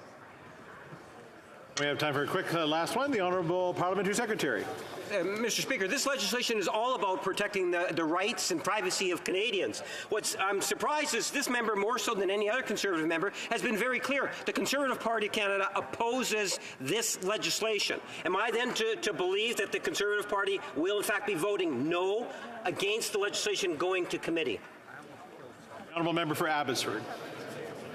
Speaker 19: We have time for a quick last one. The Honourable Parliamentary Secretary.
Speaker 7: Mr. Speaker, this legislation is all about protecting the rights and privacy of Canadians. I'm surprised is this member, more so than any other Conservative member, has been very clear. The Conservative Party of Canada opposes this legislation. Am I then to believe that the Conservative Party will in fact be voting no against the legislation going to committee?
Speaker 19: Honourable Member for Abbotsford.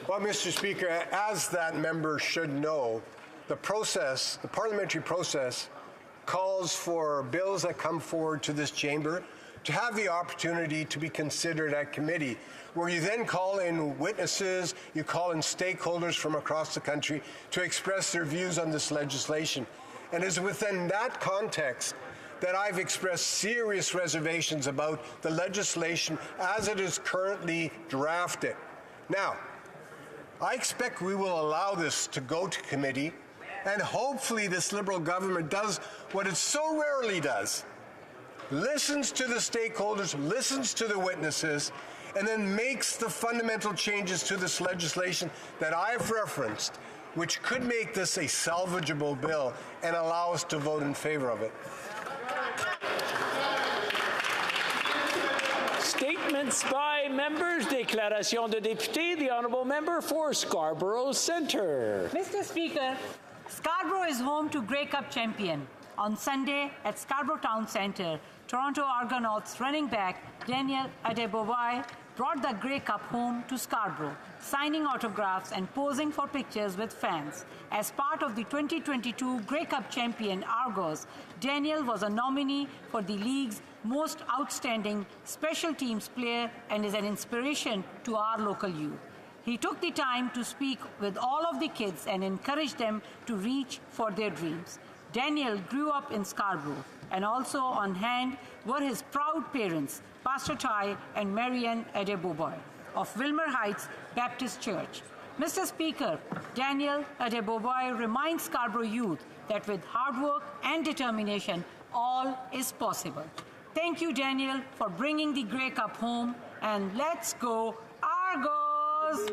Speaker 17: Well, Mr. Speaker, as that member should know, the parliamentary process calls for bills that come forward to this chamber to have the opportunity to be considered at committee, where you then call in witnesses, you call in stakeholders from across the country to express their views on this legislation. And it's within that context that I've expressed serious reservations about the legislation as it is currently drafted. Now, I expect we will allow this to go to committee, and hopefully this Liberal government does what it so rarely does. Listens to the stakeholders, listens to the witnesses, and then makes the fundamental changes to this legislation that I've referenced, which could make this a salvageable bill and allow us to vote in favor of it.
Speaker 8: Statements by members. Déclaration de député. The Honourable Member for Scarborough Centre.
Speaker 18: Mr. Speaker, Scarborough is home to Grey Cup champion. On Sunday at Scarborough Town Centre, Toronto Argonauts running back Daniel Adebobai brought the Grey Cup home to Scarborough, signing autographs and posing for pictures with fans. As part of the 2022 Grey Cup champion Argos, Daniel was a nominee for the league's most outstanding special teams player and is an inspiration to our local youth. He took the time to speak with all of the kids and encourage them to reach for their dreams. Daniel grew up in Scarborough, and also on hand were his proud parents, Pastor Ty and Marianne Adeboboy of Wilmer Heights Baptist Church. Mr. Speaker, Daniel Adeboboy reminds Scarborough youth that with hard work and determination, all is possible. Thank you, Daniel, for bringing the Grey Cup home, and let's go Argos!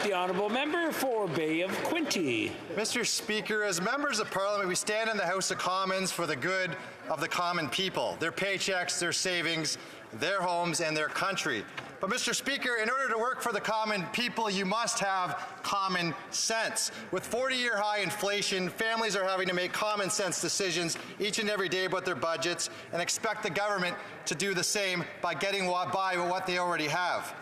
Speaker 8: The Honourable Member for Bay of Quinte.
Speaker 20: Mr. Speaker, as members of Parliament, we stand in the House of Commons for the good of the common people, their paychecks, their savings, their homes, and their country. But, Mr. Speaker, in order to work for the common people, you must have common sense. With 40-year high inflation, families are having to make common sense decisions each and every day about their budgets and expect the government to do the same by getting by with what they already have.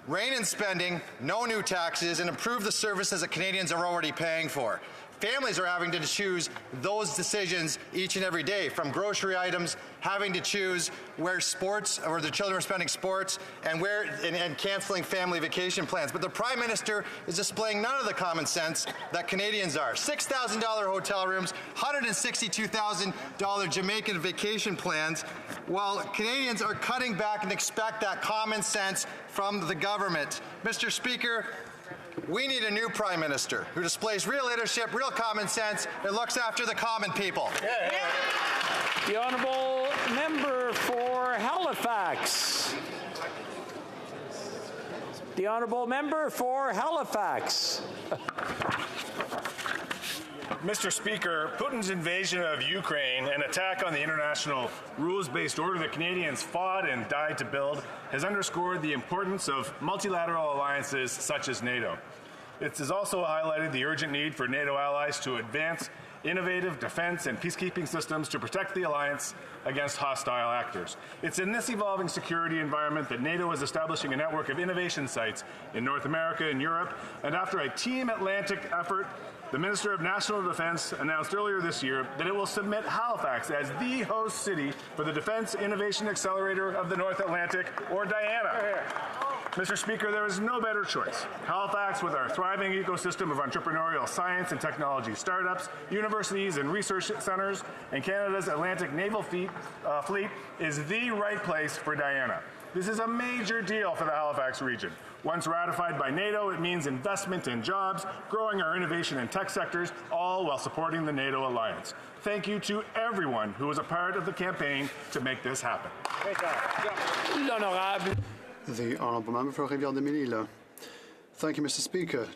Speaker 20: Rein in spending, no new taxes, and improve the services that Canadians are already paying for. Families are having to choose those decisions each and every day, from grocery items, having to choose where sports, or their children are spending sports, and canceling family vacation plans. But the Prime Minister is displaying none of the common sense that Canadians are. $6,000 hotel rooms, $162,000 Jamaican vacation plans, while Canadians are cutting back and expect that common sense from the government. Mr. Speaker, we need a new Prime Minister who displays real leadership, real common sense, and looks after the common people.
Speaker 8: The Honourable Member for Halifax. The Honourable Member for Halifax.
Speaker 24: Mr. Speaker, Putin's invasion of Ukraine and attack on the international rules-based order that Canadians fought and died to build has underscored the importance of multilateral alliances such as NATO. It has also highlighted the urgent need for NATO allies to advance innovative defense and peacekeeping systems to protect the alliance against hostile actors. It's in this evolving security environment that NATO is establishing a network of innovation sites in North America and Europe, and after a Team Atlantic effort, the Minister of National Defense announced earlier this year that it will submit Halifax as the host city for the Defense Innovation Accelerator of the North Atlantic, or DIANA. Mr. Speaker, there is no better choice. Halifax, with our thriving ecosystem of entrepreneurial science and technology startups, universities and research centers, and Canada's Atlantic Naval Fleet, is the right place for DIANA. This is a major deal for the Halifax region. Once ratified by NATO, it means investment in jobs, growing our innovation and tech sectors, all while supporting the NATO alliance. Thank you to everyone who was a part of the campaign to make this happen.
Speaker 2: The Honourable Member for Rivière-des-Mille-Îles. Thank you, Mr. Speaker.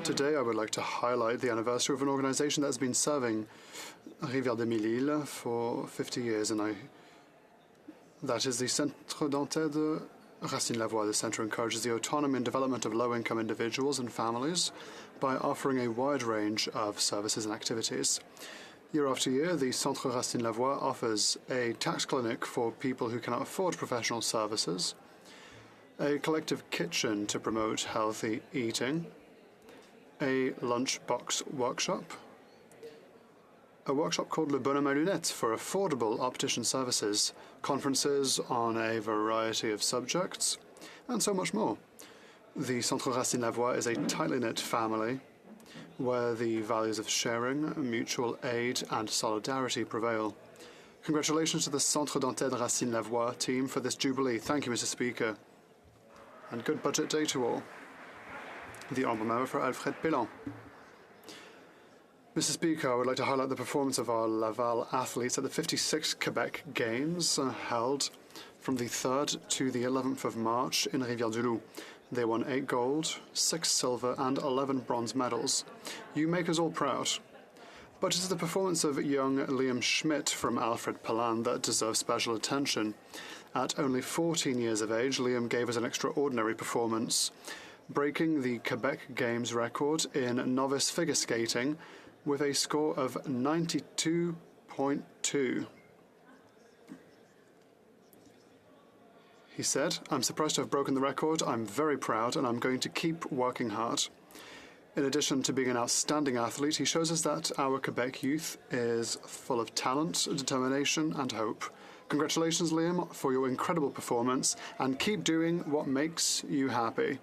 Speaker 2: Today I would like to highlight the anniversary of an organisation that has been serving Rivière-des-Mille-Îles for 50 years, and that is the Centre Dentaire de Racine-Lavoie. The centre encourages the autonomy and development of low-income individuals and families by offering a wide range of services and activities. Year after year, the Centre Racine-Lavoie offers a tax clinic for people who cannot afford professional services, a collective kitchen to promote healthy eating, a lunchbox workshop, a workshop called Le Bonhomme à Lunettes for affordable optician services, conferences on a variety of subjects, and so much more. The Centre Racine-Lavoie is a tightly knit family where the values of sharing, mutual aid, and solidarity prevail. Congratulations to the Centre Dentaire de Racine-Lavoie team for this jubilee. Thank you, Mr. Speaker. And good budget day to all. The Honourable Member for Alfred Pélan. Mr. Speaker, I would like to highlight the performance of our Laval athletes at the 56th Quebec Games held from the 3rd to the 11th of March in Rivière-du-Loup. They won 8 gold, 6 silver and 11 bronze medals. You make us all proud. But it is the performance of young Liam Schmidt from Alfred Pélan that deserves special attention. At only 14 years of age, Liam gave us an extraordinary performance, breaking the Quebec Games record in novice figure skating with a score of 92.2. He said, "I'm surprised to have broken the record. I'm very proud and I'm going to keep working hard." In addition to being an outstanding athlete, he shows us that our Quebec youth is full of talent, determination and hope. Congratulations, Liam, for your incredible performance, and keep doing what makes you happy.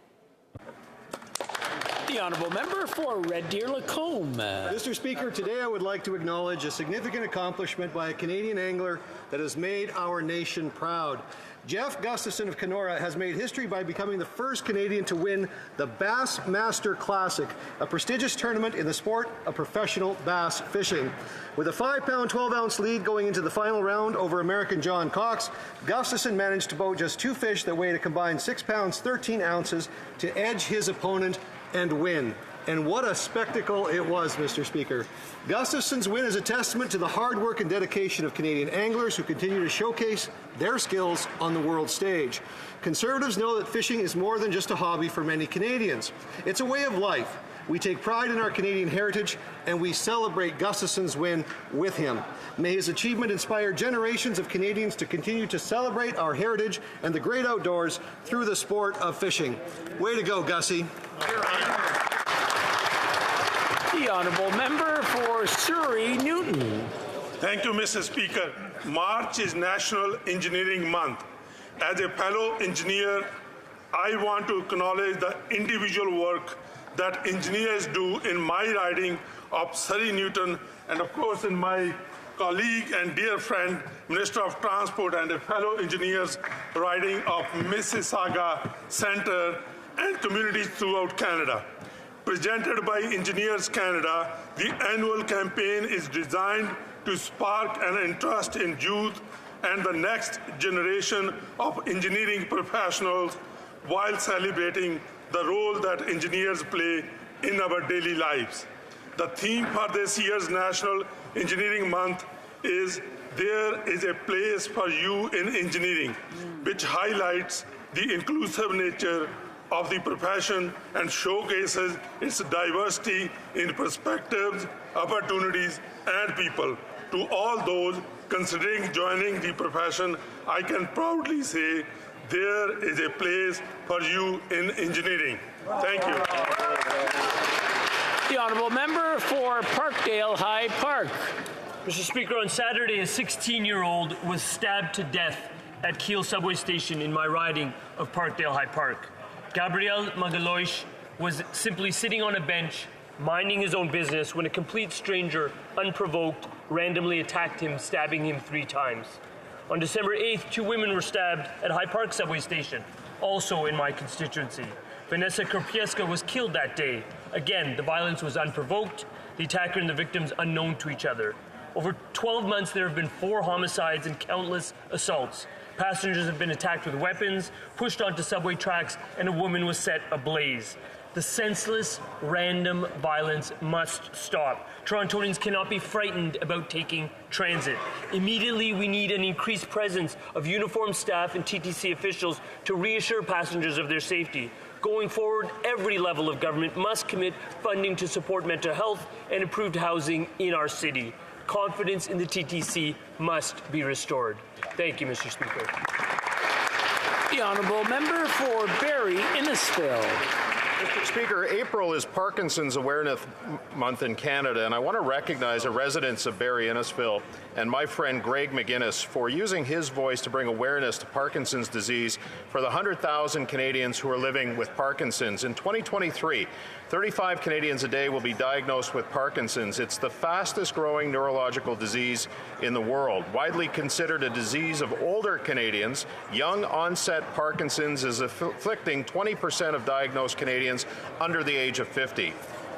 Speaker 8: The Honourable Member for Red Deer Lacombe.
Speaker 1: Mr. Speaker, today I would like to acknowledge a significant accomplishment by a Canadian angler that has made our nation proud. Jeff Gustafson of Kenora has made history by becoming the first Canadian to win the Bass Master Classic, a prestigious tournament in the sport of professional bass fishing. With a 5-pound, 12-ounce lead going into the final round over American John Cox, Gustafson managed to boat just 2 fish that weighed a combined 6 pounds, 13 ounces to edge his opponent and win. And what a spectacle it was, Mr. Speaker. Gustafson's win is a testament to the hard work and dedication of Canadian anglers who continue to showcase their skills on the world stage. Conservatives know that fishing is more than just a hobby for many Canadians. It's a way of life. We take pride in our Canadian heritage, and we celebrate Gustafson's win with him. May his achievement inspire generations of Canadians to continue to celebrate our heritage and the great outdoors through the sport of fishing. Way to go, Gussie.
Speaker 8: The Honourable Member for Surrey Newton.
Speaker 4: Thank you, Mr. Speaker. March is National Engineering Month. As a fellow engineer, I want to acknowledge the individual work that engineers do in my riding of Surrey Newton, and of course in my colleague and dear friend, Minister of Transport and a fellow engineers riding of Mississauga Centre and communities throughout Canada. Presented by Engineers Canada, the annual campaign is designed to spark an interest in youth and the next generation of engineering professionals while celebrating the role that engineers play in our daily lives. The theme for this year's National Engineering Month is "There is a place for you in engineering," which highlights the inclusive nature of the profession and showcases its diversity in perspectives, opportunities, and people. To all those considering joining the profession, I can proudly say there is a place for you in engineering. Thank you.
Speaker 8: The honourable member for Parkdale High Park.
Speaker 9: Mr. Speaker, on Saturday, a 16-year-old was stabbed to death at Kiel subway station in my riding of Parkdale High Park. Gabriel Magaloish was simply sitting on a bench, minding his own business, when a complete stranger, unprovoked, randomly attacked him, stabbing him 3 times. On December 8th, 2 women were stabbed at High Park subway station, also in my constituency. Vanessa Korpieska was killed that day. Again, the violence was unprovoked, the attacker and the victims unknown to each other. Over 12 months, there have been 4 homicides and countless assaults. Passengers have been attacked with weapons, pushed onto subway tracks, and a woman was set ablaze. The senseless, random violence must stop. Torontonians cannot be frightened about taking transit. Immediately, we need an increased presence of uniformed staff and TTC officials to reassure passengers of their safety. Going forward, every level of government must commit funding to support mental health and improved housing in our city. Confidence in the TTC must be restored. Thank you, Mr. Speaker.
Speaker 8: The honourable member for Barrie Innisfil.
Speaker 10: Mr. Speaker, April is Parkinson's Awareness Month in Canada, and I want to recognize the residents of Barrie Innisfil and my friend Greg McGuinness for using his voice to bring awareness to Parkinson's disease for the 100,000 Canadians who are living with Parkinson's. In 2023, 35 Canadians a day will be diagnosed with Parkinson's. It's the fastest growing neurological disease in the world. Widely considered a disease of older Canadians, young onset Parkinson's is afflicting 20% of diagnosed Canadians under the age of 50.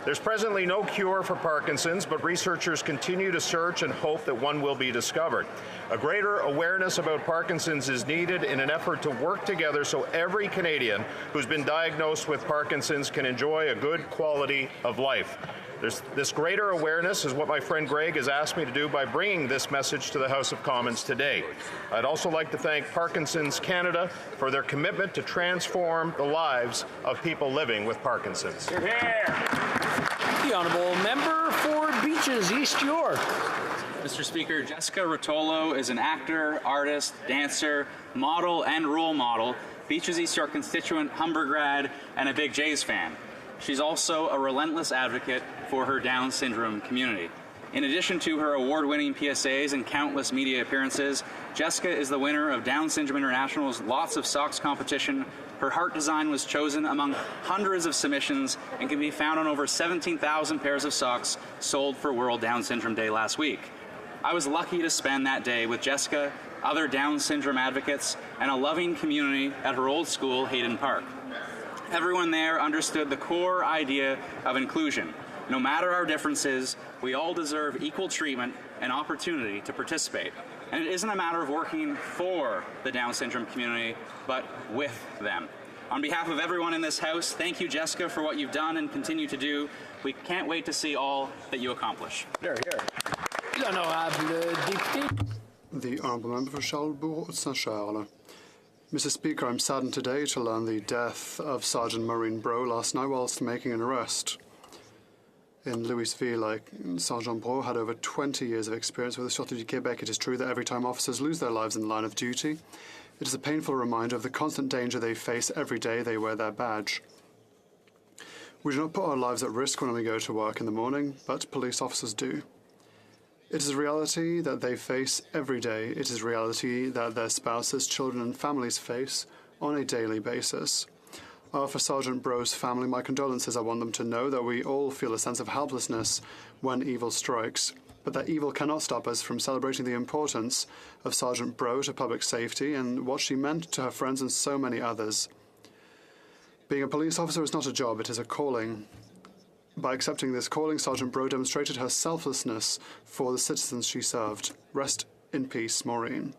Speaker 10: There's presently no cure for Parkinson's, but researchers continue to search and hope that one will be discovered. A greater awareness about Parkinson's is needed in an effort to work together so every Canadian who's been diagnosed with Parkinson's can enjoy a good quality of life. This greater awareness is what my friend Greg has asked me to do by bringing this message to the House of Commons today. I'd also like to thank Parkinson's Canada for their commitment to transform the lives of people living with Parkinson's.
Speaker 8: Hear, hear. The honourable member for Beaches, East York.
Speaker 21: Mr. Speaker, Jessica Rotolo is an actor, artist, dancer, model, and role model, Beaches East York constituent, Humber grad, and a big Jays fan. She's also a relentless advocate for her Down syndrome community. In addition to her award-winning PSAs and countless media appearances, Jessica is the winner of Down Syndrome International's Lots of Socks competition. Her heart design was chosen among hundreds of submissions and can be found on over 17,000 pairs of socks sold for World Down Syndrome Day last week. I was lucky to spend that day with Jessica, other Down syndrome advocates, and a loving community at her old school, Hayden Park. Everyone there understood the core idea of inclusion. No matter our differences, we all deserve equal treatment and opportunity to participate. And it isn't a matter of working for the Down syndrome community, but with them. On behalf of everyone in this House, thank you, Jessica, for what you've done and continue to do. We can't wait to see all that you accomplish.
Speaker 8: Here, here. L'honorable député.
Speaker 2: The honourable member for Charlesbourg-Saint-Charles. Mr. Speaker, I'm saddened today to learn the death of Sergeant Maureen Bro last night whilst making an arrest. In Louisville, Sergeant Bro had over 20 years of experience with the Sûreté du Québec. It is true that every time officers lose their lives in the line of duty, it is a painful reminder of the constant danger they face every day they wear their badge. We do not put our lives at risk when we go to work in the morning, but police officers do. It is a reality that they face every day. It is a reality that their spouses, children and families face on a daily basis. For Sergeant Bro's family, my condolences. I want them to know that we all feel a sense of helplessness when evil strikes, but that evil cannot stop us from celebrating the importance of Sergeant Bro to public safety and what she meant to her friends and so many others. Being a police officer is not a job, it is a calling. By accepting this calling, Sergeant Bro demonstrated her selflessness for the citizens she served. Rest in peace, Maureen.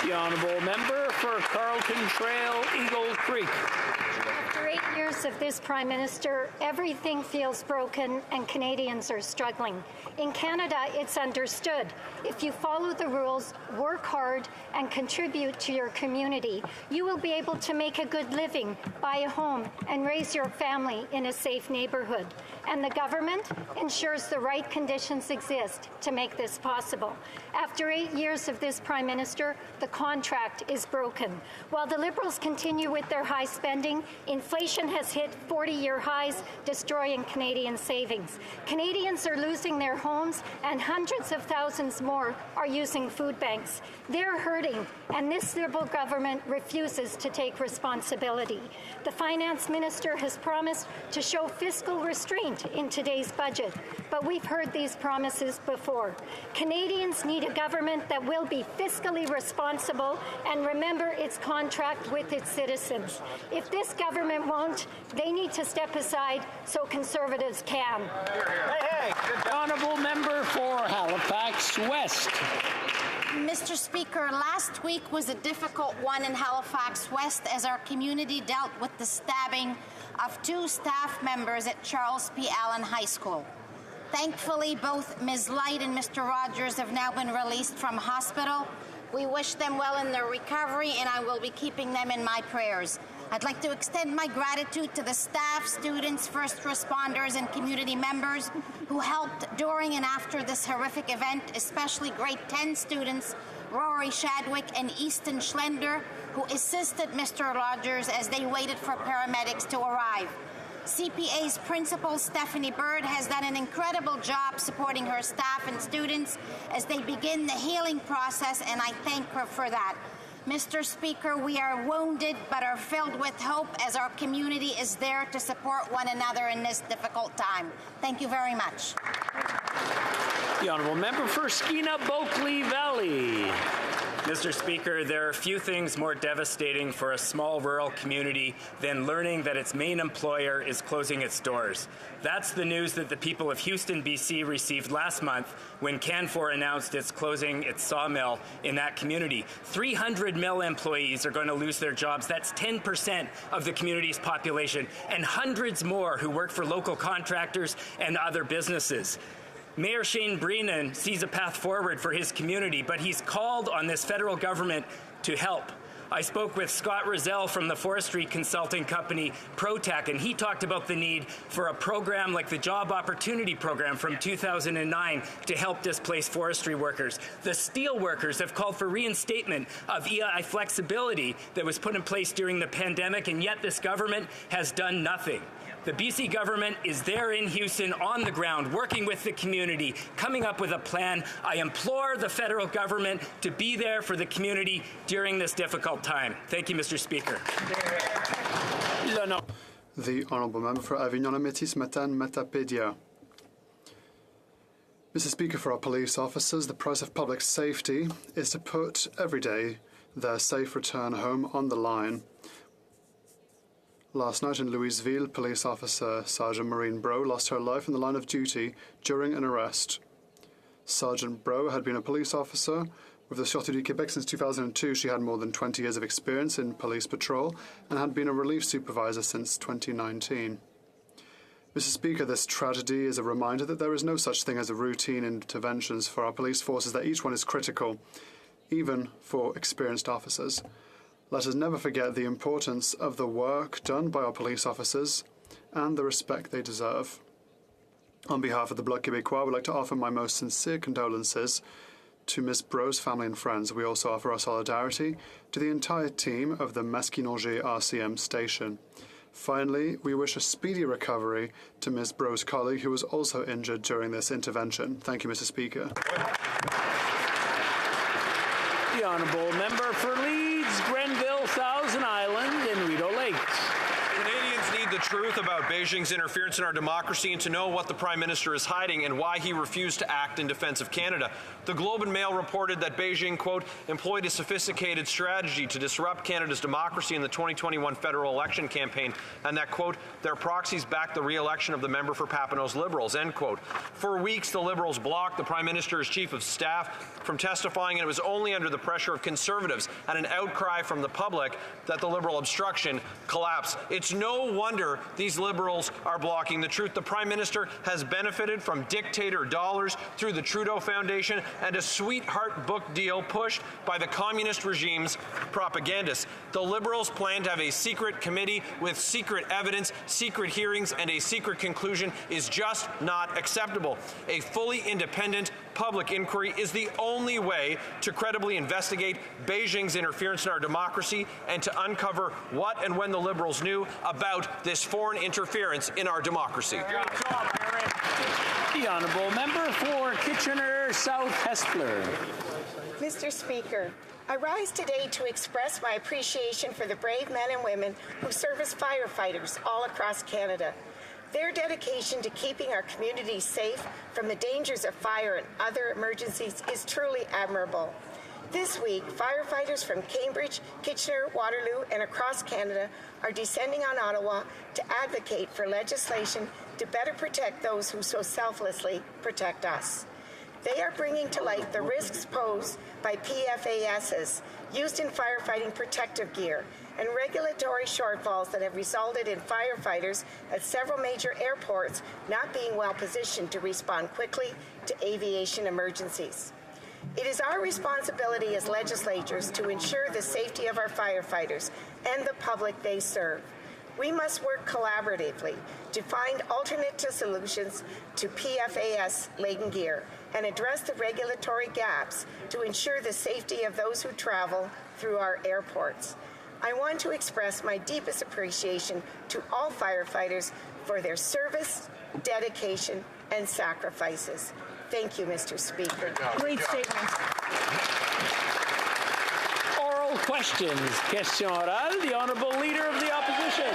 Speaker 8: The honourable member for Carlton Trail, Eagle Creek.
Speaker 22: After 8 years
Speaker 3: years of this Prime Minister, everything feels broken and Canadians are struggling. In Canada, it's understood. If you follow the rules, work hard, and contribute to your community, you will be able to make a good living, buy a home, and raise your family in a safe neighborhood. And the government ensures the right conditions exist to make this possible. After 8 years of this Prime Minister, the contract is broken. While the Liberals continue with their high spending, inflation has hit 40-year highs, destroying Canadian savings. Canadians are losing their homes, and hundreds of thousands more are using food banks. They're hurting, and this Liberal government refuses to take responsibility. The Finance Minister has promised to show fiscal restraint in today's budget, but we've heard these promises before. Canadians need a government that will be fiscally responsible and remember its contract with its citizens. If this government won't, they need to step aside so Conservatives can.
Speaker 8: The Honourable Member for Halifax West.
Speaker 12: Mr. Speaker, last week was a difficult one in Halifax West as our community dealt with the stabbing of 2 staff members at Charles P. Allen High School. Thankfully, both Ms. Light and Mr. Rogers have now been released from hospital. We wish them well in their recovery, and I will be keeping them in my prayers. I'd like to extend my gratitude to the staff, students, first responders, and community members who helped during and after this horrific event, especially grade 10 students Rory Shadwick and Easton Schlender, who assisted Mr. Rogers as they waited for paramedics to arrive. CPA's principal, Stephanie Bird, has done an incredible job supporting her staff and students as they begin the healing process, and I thank her for that. Mr. Speaker, we are wounded but are filled with hope as our community is there to support one another in this difficult time. Thank you very much.
Speaker 8: The Honourable Member for Skeena-Bulkley Valley.
Speaker 22: Mr. Speaker, there are few things more devastating for a small rural community than learning that its main employer is closing its doors. That's the news that the people of Houston, BC received last month when Canfor announced it's closing its sawmill in that community. 300 mill employees are going to lose their jobs. That's 10% of the community's population, and hundreds more who work for local contractors and other businesses. Mayor Shane Breenan sees a path forward for his community, but he's called on this federal government to help. I spoke with Scott Rozelle from the forestry consulting company ProTech, and he talked about the need for a program like the Job Opportunity Program from 2009 to help displaced forestry workers. The steel workers have called for reinstatement of EI flexibility that was put in place during the pandemic, and yet this government has done nothing. The BC government is there in Houston on the ground, working with the community, coming up with a plan. I implore the federal government to be there for the community during this difficult time. Thank you, Mr. Speaker.
Speaker 2: The Honourable Member for Avignon Métis Matane Matapédia. Mr. Speaker, for our police officers, the price of public safety is to put every day their safe return home on the line. Last night in Louisville, police officer Sergeant Maureen Bro lost her life in the line of duty during an arrest. Sergeant Bro had been a police officer with the Sûreté du Québec since 2002. She had more than 20 years of experience in police patrol and had been a relief supervisor since 2019. Mr. Speaker, this tragedy is a reminder that there is no such thing as a routine interventions for our police forces, that each one is critical, even for experienced officers. Let us never forget the importance of the work done by our police officers and the respect they deserve. On behalf of the Bloc Québécois, I would like to offer my most sincere condolences to Ms. Bro's family and friends. We also offer our solidarity to the entire team of the Masquinongé RCM station. Finally, we wish a speedy recovery to Ms. Bro's colleague who was also injured during this intervention. Thank you, Mr. Speaker.
Speaker 8: The Honourable Member for Leeds, Grenville, Thousand Island, and Rideau Lakes.
Speaker 23: Canadians need the truth about Beijing's interference in our democracy and to know what the Prime Minister is hiding and why he refused to act in defense of Canada. The Globe and Mail reported that Beijing, quote, employed a sophisticated strategy to disrupt Canada's democracy in the 2021 federal election campaign, and that, quote, their proxies backed the re-election of the member for Papineau's Liberals, end quote. For weeks, the Liberals blocked the Prime Minister's Chief of Staff from testifying, and it was only under the pressure of Conservatives and an outcry from the public that the Liberal obstruction collapsed. It's no wonder wonder these Liberals are blocking the truth. The Prime Minister has benefited from dictator dollars through the Trudeau Foundation and a sweetheart book deal pushed by the communist regime's propagandists. The Liberals plan to have a secret committee with secret evidence, secret hearings, and a secret conclusion is just not acceptable. A fully independent public inquiry is the only way to credibly investigate Beijing's interference in our democracy and to uncover what and when the Liberals knew about this foreign interference in our democracy.
Speaker 8: The honourable member for Kitchener South Hespeler.
Speaker 11: Mr. Speaker, I rise today to express my appreciation for the brave men and women who serve as firefighters all across Canada. Their dedication to keeping our communities safe from the dangers of fire and other emergencies is truly admirable. This week, firefighters from Cambridge, Kitchener, Waterloo, and across Canada are descending on Ottawa to advocate for legislation to better protect those who so selflessly protect us. They are bringing to light the risks posed by PFASs used in firefighting protective gear and regulatory shortfalls that have resulted in firefighters at several major airports not being well positioned to respond quickly to aviation emergencies. It is our responsibility as legislators to ensure the safety of our firefighters and the public they serve. We must work collaboratively to find alternate solutions to PFAS-laden gear and address the regulatory gaps to ensure the safety of those who travel through our airports. I want to express my deepest appreciation to all firefighters for their service, dedication, and sacrifices. Thank you, Mr. Speaker.
Speaker 18: Great statement.
Speaker 8: Oral questions. Question orale. The honourable leader of the opposition.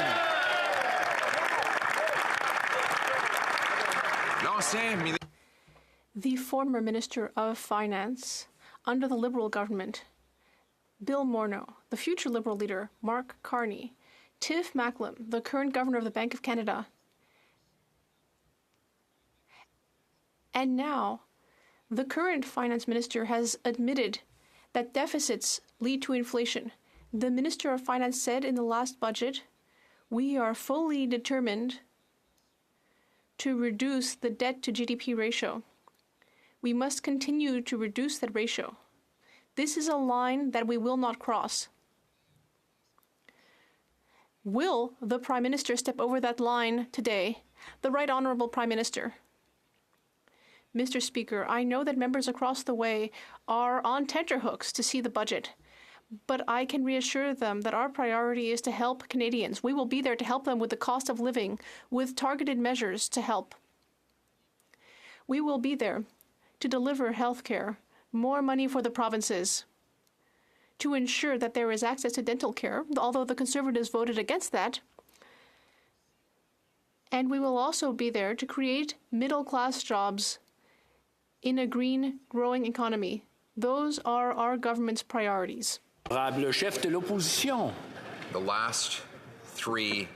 Speaker 14: The former Minister of Finance under the Liberal government, Bill Morneau, the future Liberal leader, Mark Carney, Tiff Macklem, the current Governor of the Bank of Canada, and now the current Finance Minister has admitted that deficits lead to inflation. The Minister of Finance said in the last budget, we are fully determined to reduce the debt to GDP ratio. We must continue to reduce that ratio. This is a line that we will not cross. Will the Prime Minister step over that line today? The Right Honourable Prime Minister. Mr. Speaker, I know that members across the way are on tenterhooks to see the budget, but I can reassure them that our priority is to help Canadians. We will be there to help them with the cost of living, with targeted measures to help. We will be there to deliver health care, more money for the provinces, to ensure that there is access to dental care, although the Conservatives voted against that. And we will also be there to create middle-class jobs in a green, growing economy. Those are our government's priorities.
Speaker 8: Le chef de l'opposition.
Speaker 15: The last 3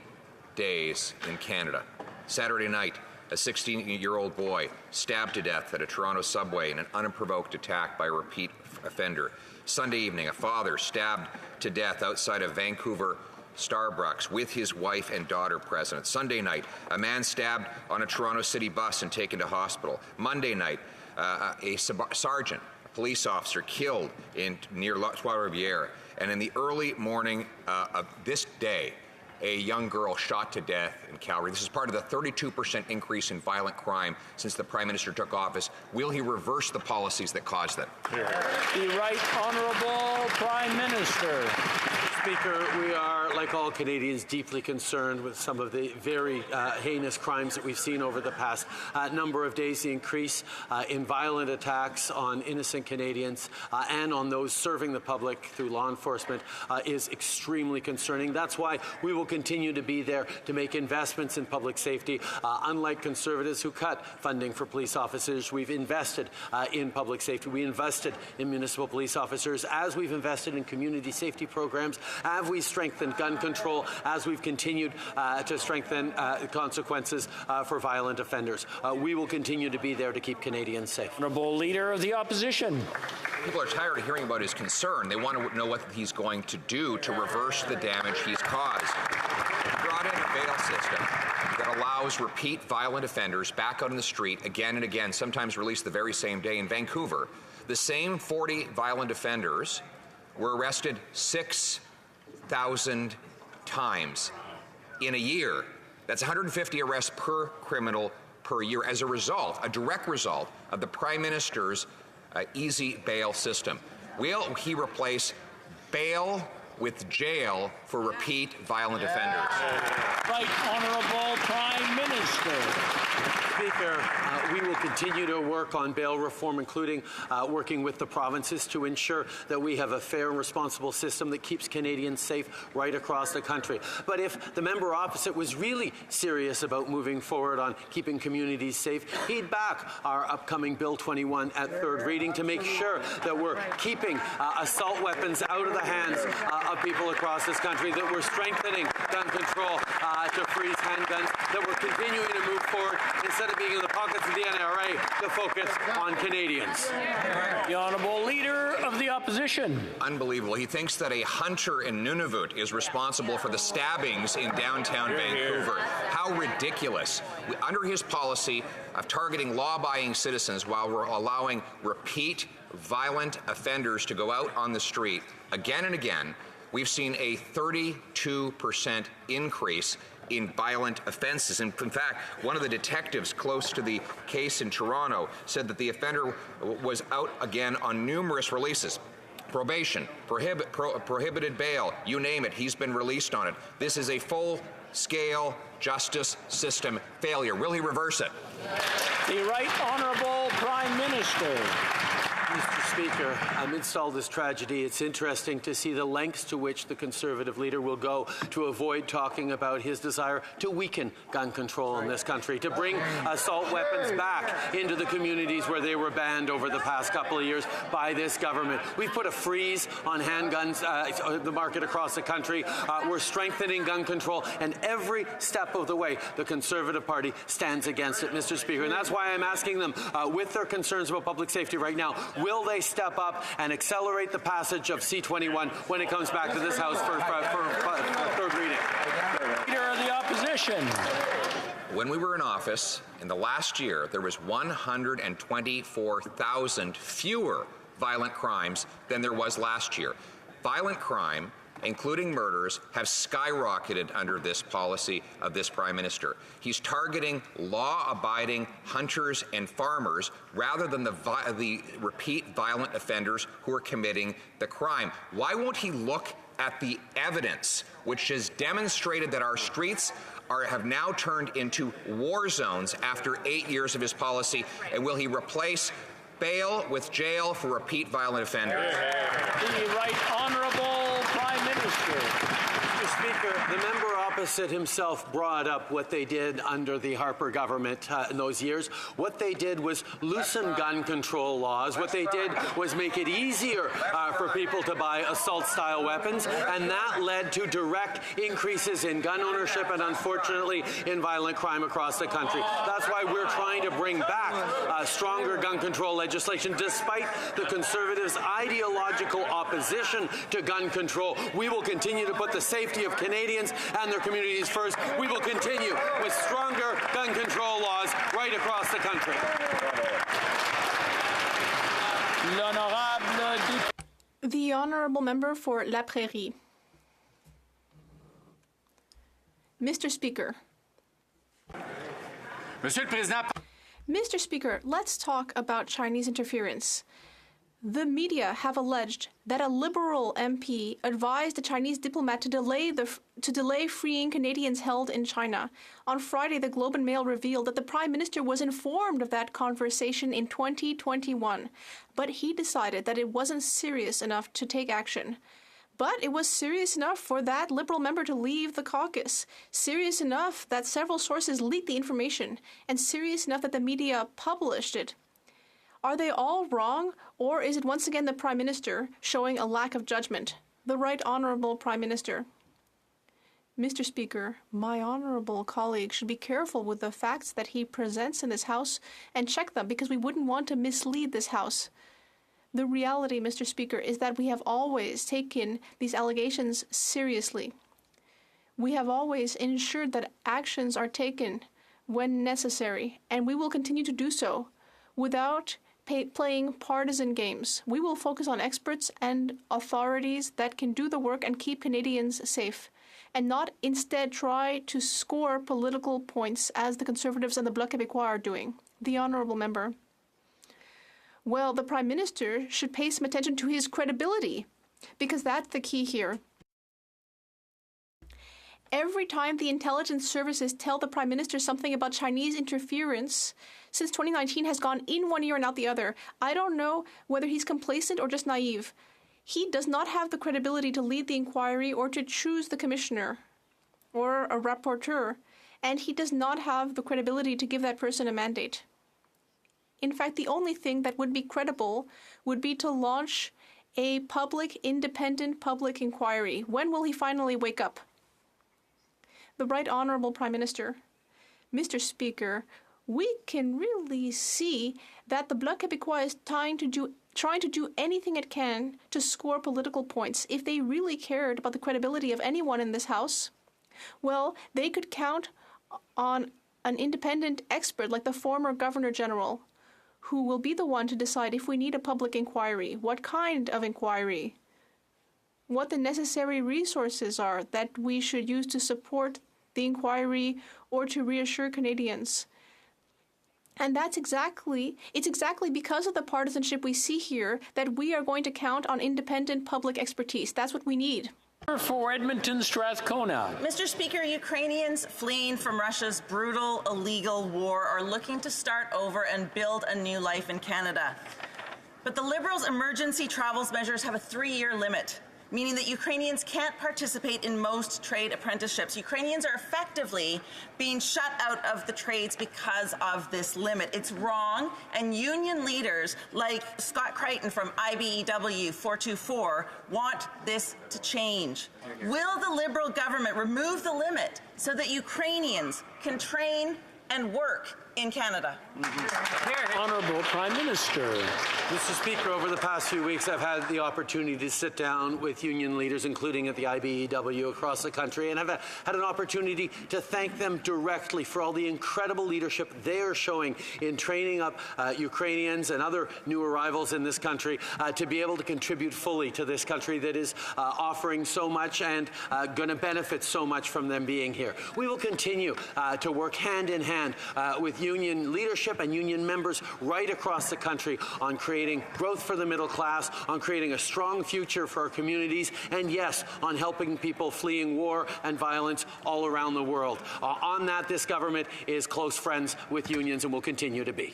Speaker 15: days in Canada. Saturday night, a 16-year-old boy stabbed to death at a Toronto subway in an unprovoked attack by a repeat offender. Sunday evening, a father stabbed to death outside of Vancouver Starbucks with his wife and daughter present. Sunday night, a man stabbed on a Toronto City bus and taken to hospital. Monday night, a sergeant, a police officer, killed near Trois-Rivières. And in the early morning of this day, a young girl shot to death in Calgary. This is part of the 32% increase in violent crime since the Prime Minister took office. Will he reverse the policies that caused them?
Speaker 8: The Right Honourable Prime Minister.
Speaker 16: Speaker, we are, like all Canadians, deeply concerned with some of the very heinous crimes that we've seen over the past number of days. The increase in violent attacks on innocent Canadians and on those serving the public through law enforcement is extremely concerning. That's why we will continue to be there to make investments in public safety. Unlike Conservatives who cut funding for police officers, we've invested in public safety. We invested in municipal police officers as we've invested in community safety programs, as we strengthened gun control, as we've continued to strengthen consequences for violent offenders. We will continue to be there to keep Canadians safe.
Speaker 8: Honourable Leader of the Opposition.
Speaker 15: People are tired of hearing about his concern. They want to know what he's going to do to reverse the damage he's caused. brought in a bail system that allows repeat violent offenders back out on the street again and again, sometimes released the very same day. In Vancouver, the same 40 violent offenders were arrested 6,000 times in a year. That's 150 arrests per criminal per year as a result, a direct result of the Prime Minister's easy bail system. Will he replace bail with jail for repeat violent offenders?
Speaker 8: Right Honourable Prime Minister.
Speaker 16: Speaker, we will continue to work on bail reform, including working with the provinces to ensure that we have a fair and responsible system that keeps Canadians safe right across the country. But if the member opposite was really serious about moving forward on keeping communities safe, he'd back our upcoming Bill 21 at third reading to make sure that we're keeping assault weapons out of the hands of people across this country, that we're strengthening gun control to freeze handguns, that we're continuing to move forward instead of being in the pockets of the NRA to focus on Canadians.
Speaker 8: The Honourable Leader of the Opposition.
Speaker 15: Unbelievable. He thinks that a hunter in Nunavut is responsible for the stabbings in downtown Vancouver. How ridiculous. Under his policy of targeting law-abiding citizens while we're allowing repeat violent offenders to go out on the street again and again, we've seen a 32% increase in violent offenses. And in fact, one of the detectives close to the case in Toronto said that the offender was out again on numerous releases. Probation, prohibited bail, you name it, he's been released on it. This is a full-scale justice system failure. Will he reverse it?
Speaker 8: The Right Honourable Prime Minister.
Speaker 16: Mr. Speaker, amidst all this tragedy, it's interesting to see the lengths to which the Conservative leader will go to avoid talking about his desire to weaken gun control in this country, to bring assault weapons back into the communities where they were banned over the past couple of years by this government. We've put a freeze on handguns, the market across the country. We're strengthening gun control, and every step of the way, the Conservative Party stands against it, Mr. Speaker. And that's why I'm asking them, with their concerns about public safety right now, will they step up and accelerate the passage of C-21 when it comes back to this House for third reading?
Speaker 8: Leader of the Opposition.
Speaker 15: When we were in office, in the last year, there was 124,000 fewer violent crimes than there was last year. Violent crime, including murders, have skyrocketed under this policy of this Prime Minister. He's targeting law-abiding hunters and farmers rather than the repeat violent offenders who are committing the crime. Why won't he look at the evidence which has demonstrated that our streets have now turned into war zones after 8 years of his policy, and will he replace bail with jail for repeat violent offenders?
Speaker 8: The Right Honourable Prime Minister.
Speaker 16: Mr. Speaker, the member opposite himself brought up what they did under the Harper government in those years. What they did was loosen gun control laws. What they did was make it easier for people to buy assault-style weapons, and that led to direct increases in gun ownership and, unfortunately, in violent crime across the country. That's why we're trying to bring back stronger gun control legislation, despite the Conservatives' ideological opposition to gun control. We will continue to put the safety of Canadians and their communities first. We will continue with stronger gun control laws right across the country.
Speaker 14: The Honourable Member for La Prairie. Mr. Speaker. Mr. Speaker, let's talk about Chinese interference. The media have alleged that a Liberal MP advised a Chinese diplomat to delay freeing Canadians held in China. On Friday, the Globe and Mail revealed that the Prime Minister was informed of that conversation in 2021, but he decided that it wasn't serious enough to take action. But it was serious enough for that Liberal member to leave the caucus, serious enough that several sources leaked the information, and serious enough that the media published it. Are they all wrong, or is it once again the Prime Minister showing a lack of judgment? The Right Honourable Prime Minister. Mr. Speaker, my honourable colleague should be careful with the facts that he presents in this House and check them, because we wouldn't want to mislead this House. The reality, Mr. Speaker, is that we have always taken these allegations seriously. We have always ensured that actions are taken when necessary, and we will continue to do so without playing partisan games. We will focus on experts and authorities that can do the work and keep Canadians safe, and not instead try to score political points as the Conservatives and the Bloc Québécois are doing. The Honourable Member. Well, the Prime Minister should pay some attention to his credibility, because that's the key here. Every time the intelligence services tell the Prime Minister something about Chinese interference since 2019 has gone in one ear and out the other. I don't know whether he's complacent or just naive. He does not have the credibility to lead the inquiry or to choose the commissioner or a rapporteur, and he does not have the credibility to give that person a mandate. In fact, the only thing that would be credible would be to launch a independent public inquiry. When will he finally wake up? The Right Honourable Prime Minister. Mr. Speaker, we can really see that the Bloc Québécois is trying to do anything it can to score political points. If they really cared about the credibility of anyone in this House, well, they could count on an independent expert like the former Governor General, who will be the one to decide if we need a public inquiry, what kind of inquiry, what the necessary resources are that we should use to support the inquiry or to reassure Canadians. And it's exactly because of the partisanship we see here that we are going to count on independent public expertise. That's what we need.
Speaker 8: For Edmonton Strathcona.
Speaker 5: Mr. Speaker, Ukrainians fleeing from Russia's brutal, illegal war are looking to start over and build a new life in Canada. But the Liberals' emergency travels measures have a 3-year limit, meaning that Ukrainians can't participate in most trade apprenticeships. Ukrainians are effectively being shut out of the trades because of this limit. It's wrong, and union leaders like Scott Crichton from IBEW 424 want this to change. Will the Liberal government remove the limit so that Ukrainians can train and work in Canada?
Speaker 8: Honourable Prime Minister.
Speaker 16: Mr. Speaker, over the past few weeks, I've had the opportunity to sit down with union leaders, including at the IBEW across the country, and I've had an opportunity to thank them directly for all the incredible leadership they are showing in training up Ukrainians and other new arrivals in this country to be able to contribute fully to this country that is offering so much and going to benefit so much from them being here. We will continue to work hand in hand with union leadership and union members right across the country on creating growth for the middle class, on creating a strong future for our communities, and yes, on helping people fleeing war and violence all around the world. On that, this government is close friends with unions and will continue to be.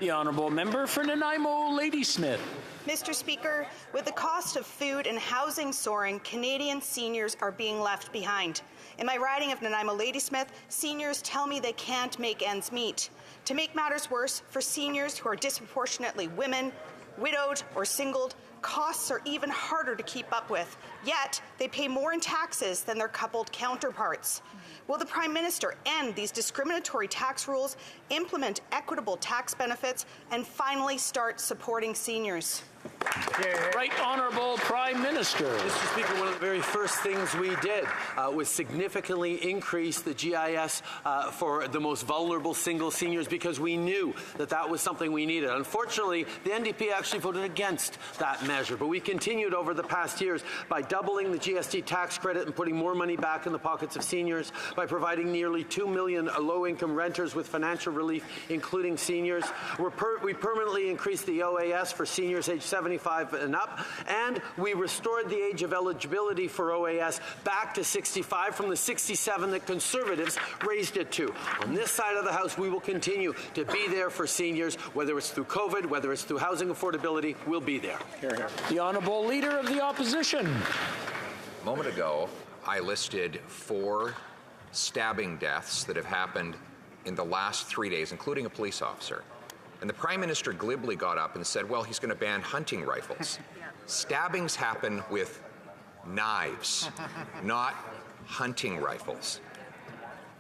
Speaker 8: The Honourable Member for Nanaimo Ladysmith.
Speaker 6: Mr. Speaker, with the cost of food and housing soaring, Canadian seniors are being left behind. In my riding of Nanaimo Ladysmith, seniors tell me they can't make ends meet. To make matters worse, for seniors who are disproportionately women, widowed or singled, costs are even harder to keep up with, yet they pay more in taxes than their coupled counterparts. Will the Prime Minister end these discriminatory tax rules, implement equitable tax benefits, and finally start supporting seniors?
Speaker 8: Right Honourable Prime Minister.
Speaker 16: Mr. Speaker, one of the very first things we did was significantly increase the GIS for the most vulnerable single seniors because we knew that that was something we needed. Unfortunately, the NDP actually voted against that measure, but we continued over the past years by doubling the GST tax credit and putting more money back in the pockets of seniors, by providing nearly 2 million low-income renters with financial relief, including seniors. We permanently increased the OAS for seniors aged 75 and up, and we restored the age of eligibility for OAS back to 65 from the 67 that Conservatives raised it to. On this side of the House, we will continue to be there for seniors, whether it's through COVID, whether it's through housing affordability, we'll be there.
Speaker 8: The Honourable Leader of the Opposition.
Speaker 15: A moment ago, I listed 4 stabbing deaths that have happened in the last 3 days, including a police officer. And the Prime Minister glibly got up and said, well, he's going to ban hunting rifles. Stabbings happen with knives, not hunting rifles.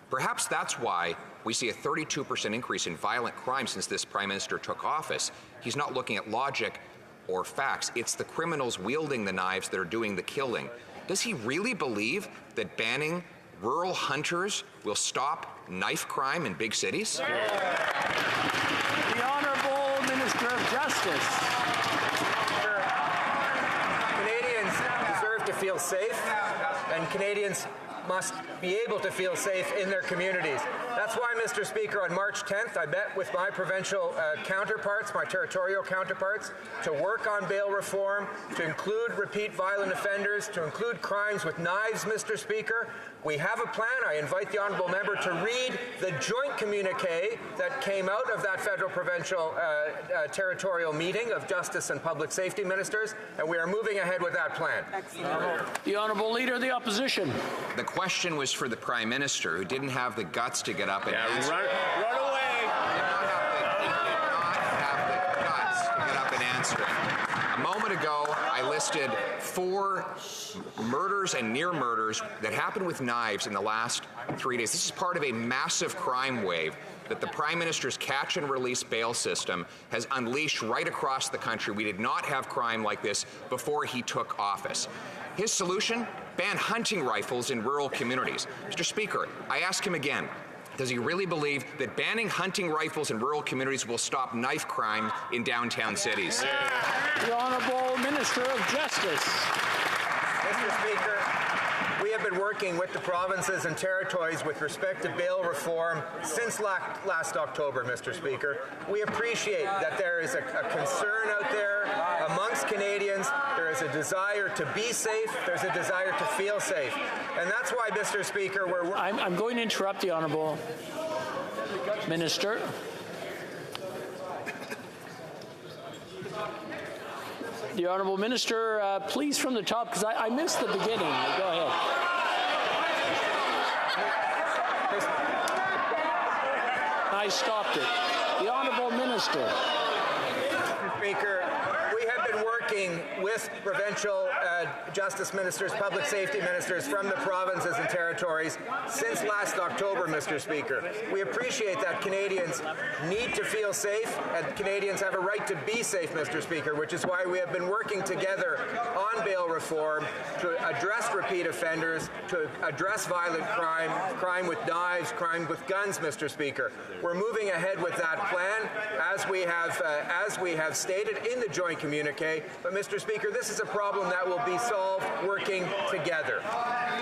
Speaker 15: Perhaps that's why we see a 32% increase in violent crime since this Prime Minister took office. He's not looking at logic or facts. It's the criminals wielding the knives that are doing the killing. Does he really believe that banning rural hunters will stop knife crime in big cities?
Speaker 8: The Honourable Minister of Justice.
Speaker 7: Canadians deserve to feel safe, and Canadians must be able to feel safe in their communities. That's why, Mr. Speaker, on March 10th, I met with my provincial counterparts, my territorial counterparts, to work on bail reform, to include repeat violent offenders, to include crimes with knives, Mr. Speaker. We have a plan. I invite the honourable member to read the joint communique that came out of that federal-provincial territorial meeting of Justice and Public Safety Ministers, and we are moving ahead with that plan.
Speaker 8: The Honourable Leader of the Opposition.
Speaker 15: The question was for the Prime Minister, who didn't have the guts to get up and answer.
Speaker 8: Run away!
Speaker 15: Did not have the guts to get up and answer it. A moment ago, I listed 4 murders and near murders that happened with knives in the last 3 days. This is part of a massive crime wave that the Prime Minister's catch and release bail system has unleashed right across the country. We did not have crime like this before he took office. His solution? Ban hunting rifles in rural communities. Mr. Speaker, I ask him again, does he really believe that banning hunting rifles in rural communities will stop knife crime in downtown cities?
Speaker 8: The Honourable Minister of Justice.
Speaker 7: Mr. Speaker, we have been working with the provinces and territories with respect to bail reform since last October, Mr. Speaker. We appreciate that there is a concern out there amongst Canadians. There is a desire to be safe. There's a desire to feel safe. And that's why, Mr. Speaker,
Speaker 8: I'm going to interrupt the Honourable Minister. The Honourable Minister, please from the top, because I missed the beginning. Go ahead. I stopped it. The Honourable Minister.
Speaker 7: Mr. Speaker, we have been working with provincial justice ministers, public safety ministers from the provinces and territories since last October, Mr. Speaker. We appreciate that Canadians need to feel safe, and Canadians have a right to be safe, Mr. Speaker, which is why we have been working together on bail reform to address repeat offenders, to address violent crime, crime with knives, crime with guns, Mr. Speaker. We're moving ahead with that plan, as we have stated in the joint communique. But, Mr. Speaker, this is a problem that will be solved working together.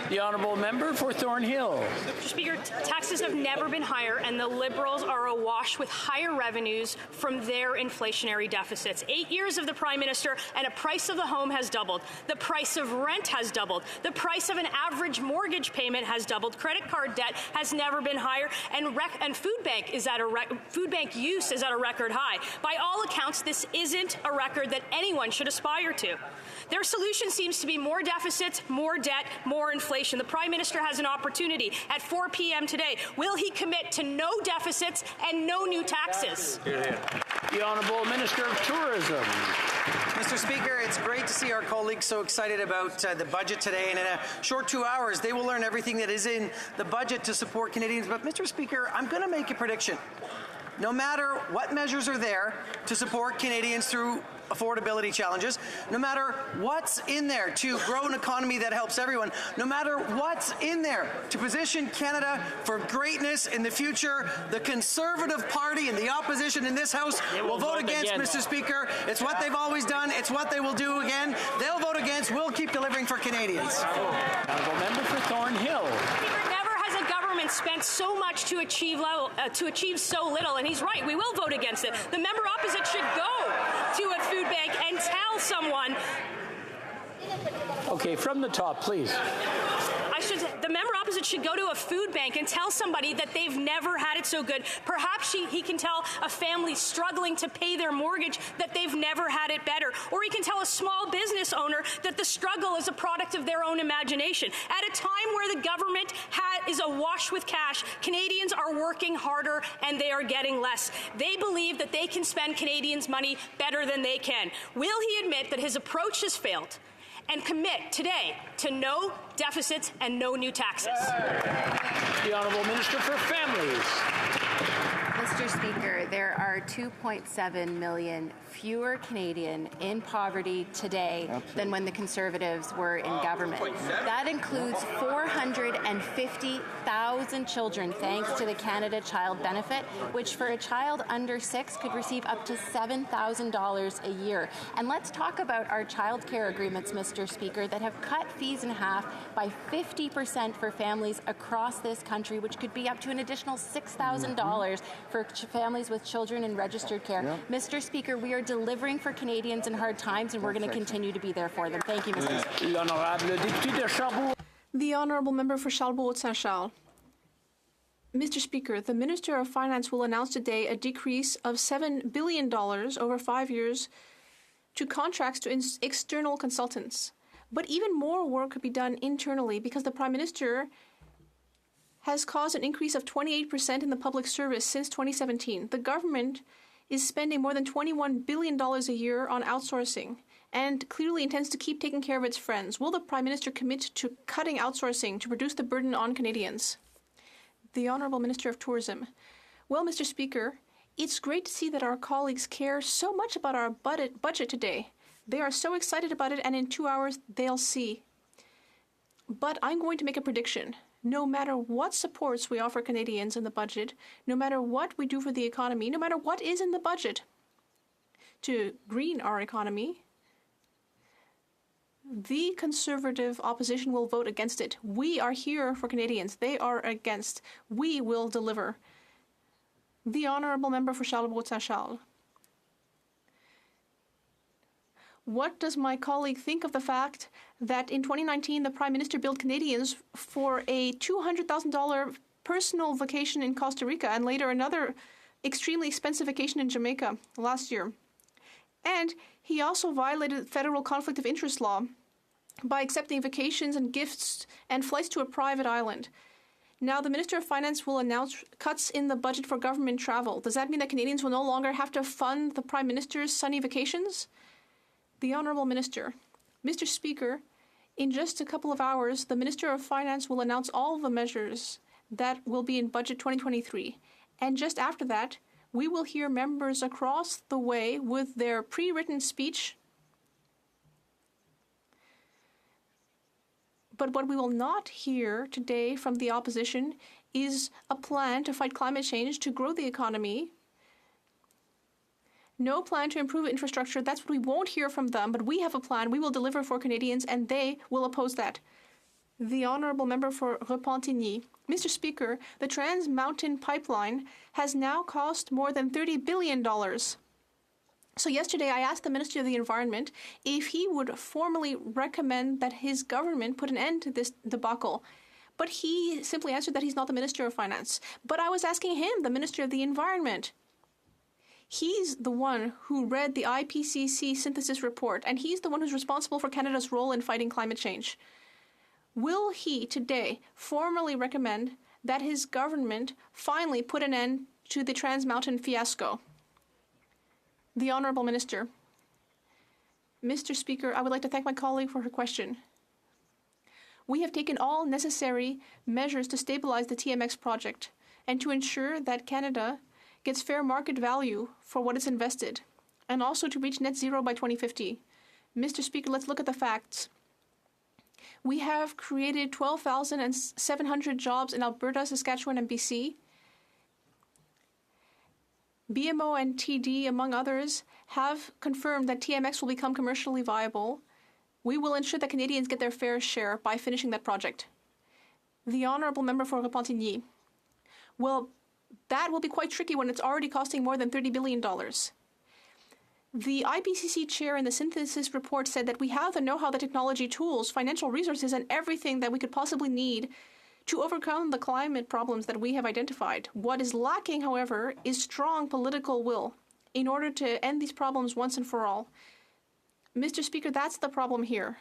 Speaker 8: The Honourable Member for Thornhill.
Speaker 13: Mr. Speaker, taxes have never been higher, and the Liberals are awash with higher revenues from their inflationary deficits. 8 years of the Prime Minister, and a price of the home has doubled. The price of rent has doubled. The price of an average mortgage payment has doubled. Credit card debt has never been higher, and food bank use is at a record high. By all accounts, this isn't a record that anyone should aspire to. Their solution seems to be more deficits, more debt, more inflation. The Prime Minister has an opportunity at 4 p.m. today. Will he commit to no deficits and no new taxes?
Speaker 8: The Honourable Minister of Tourism.
Speaker 17: Mr. Speaker, it's great to see our colleagues so excited about the budget today, and in a short 2 hours they will learn everything that is in the budget to support Canadians. But, Mr. Speaker, I'm going to make a prediction. No matter what measures are there to support Canadians through affordability challenges, no matter what's in there to grow an economy that helps everyone, no matter what's in there to position Canada for greatness in the future, the Conservative Party and the opposition in this House will vote against, Mr. Speaker. It's what they've always done. It's what they will do again. They'll vote against. We'll keep delivering for Canadians.
Speaker 8: Honourable Member for Thornhill.
Speaker 13: Spent so much to achieve so little, and he's right, we will vote against it. The member opposite should go to a food bank and tell someone.
Speaker 8: Okay, from the top, please.
Speaker 13: The member opposite should go to a food bank and tell somebody that they've never had it so good. Perhaps he can tell a family struggling to pay their mortgage that they've never had it better. Or he can tell a small business owner that the struggle is a product of their own imagination. At a time where the government is awash with cash, Canadians are working harder and they are getting less. They believe that they can spend Canadians' money better than they can. Will he admit that his approach has failed and commit today to no deficits and no new taxes?
Speaker 8: The Honourable Minister for Families.
Speaker 19: Mr. Speaker,
Speaker 1: there are 2.7 million fewer Canadian in poverty today than when the Conservatives were in government. That includes 450,000 children, thanks to the Canada Child Benefit, which for a child under 6 could receive up to $7,000 a year. And let's talk about our child care agreements, Mr. Speaker, that have cut fees in half by 50% for families across this country, which could be up to an additional $6,000 for families with children in registered care. Mr. Speaker, we are delivering for Canadians in hard times, and we're going to continue to be there for them. Thank you, Mr. Speaker.
Speaker 14: The Honourable Member for Charlebourg-Saint-Charles. Mr. Speaker, the Minister of Finance will announce today a decrease of $7 billion over 5 years to contracts to external consultants. But even more work could be done internally because the Prime Minister has caused an increase of 28% in the public service since 2017. The government is spending more than $21 billion a year on outsourcing and clearly intends to keep taking care of its friends. Will the Prime Minister commit to cutting outsourcing to reduce the burden on Canadians? The Honourable Minister of Tourism. Well, Mr. Speaker, it's great to see that our colleagues care so much about our budget today. They are so excited about it, and in 2 hours they'll see. But I'm going to make a prediction. No matter what supports we offer Canadians in the budget, no matter what we do for the economy, no matter what is in the budget to green our economy, the Conservative opposition will vote against it. We are here for Canadians. They are against. We will deliver. The Honourable Member for Charlebourg-Saint-Charles. What does my colleague think of the fact that in 2019 the Prime Minister billed Canadians for a $200,000 personal vacation in Costa Rica and later another extremely expensive vacation in Jamaica last year? And he also violated federal conflict of interest law by accepting vacations and gifts and flights to a private island. Now, the Minister of Finance will announce cuts in the budget for government travel. Does that mean that Canadians will no longer have to fund the Prime Minister's sunny vacations? The Honourable Minister. Mr. Speaker, in just a couple of hours, the Minister of Finance will announce all the measures that will be in Budget 2023. And just after that, we will hear members across the way with their pre-written speech. But what we will not hear today from the opposition is a plan to fight climate change, to grow the economy. No plan to improve infrastructure. That's what we won't hear from them, but we have a plan. We will deliver for Canadians, and they will oppose that. The Honourable Member for Repentigny. Mr. Speaker, the Trans Mountain Pipeline has now cost more than $30 billion. So yesterday I asked the Minister of the Environment if he would formally recommend that his government put an end to this debacle. But he simply answered that he's not the Minister of Finance. But I was asking him, the Minister of the Environment. He's the one who read the IPCC synthesis report, and he's the one who's responsible for Canada's role in fighting climate change. Will he today formally recommend that his government finally put an end to the Trans Mountain fiasco? The Honourable Minister. Mr. Speaker, I would like to thank my colleague for her question. We have taken all necessary measures to stabilize the TMX project and to ensure that Canada gets fair market value for what it's invested, and also to reach net zero by 2050. Mr. Speaker, let's look at the facts. We have created 12,700 jobs in Alberta, Saskatchewan, and BC. BMO and TD, among others, have confirmed that TMX will become commercially viable. We will ensure that Canadians get their fair share by finishing that project. The Honourable Member for Repentigny. Well, that will be quite tricky when it's already costing more than $30 billion. The IPCC chair in the synthesis report said that we have the know-how, the technology, tools, financial resources, and everything that we could possibly need to overcome the climate problems that we have identified. What is lacking, however, is strong political will in order to end these problems once and for all. Mr. Speaker, that's the problem here.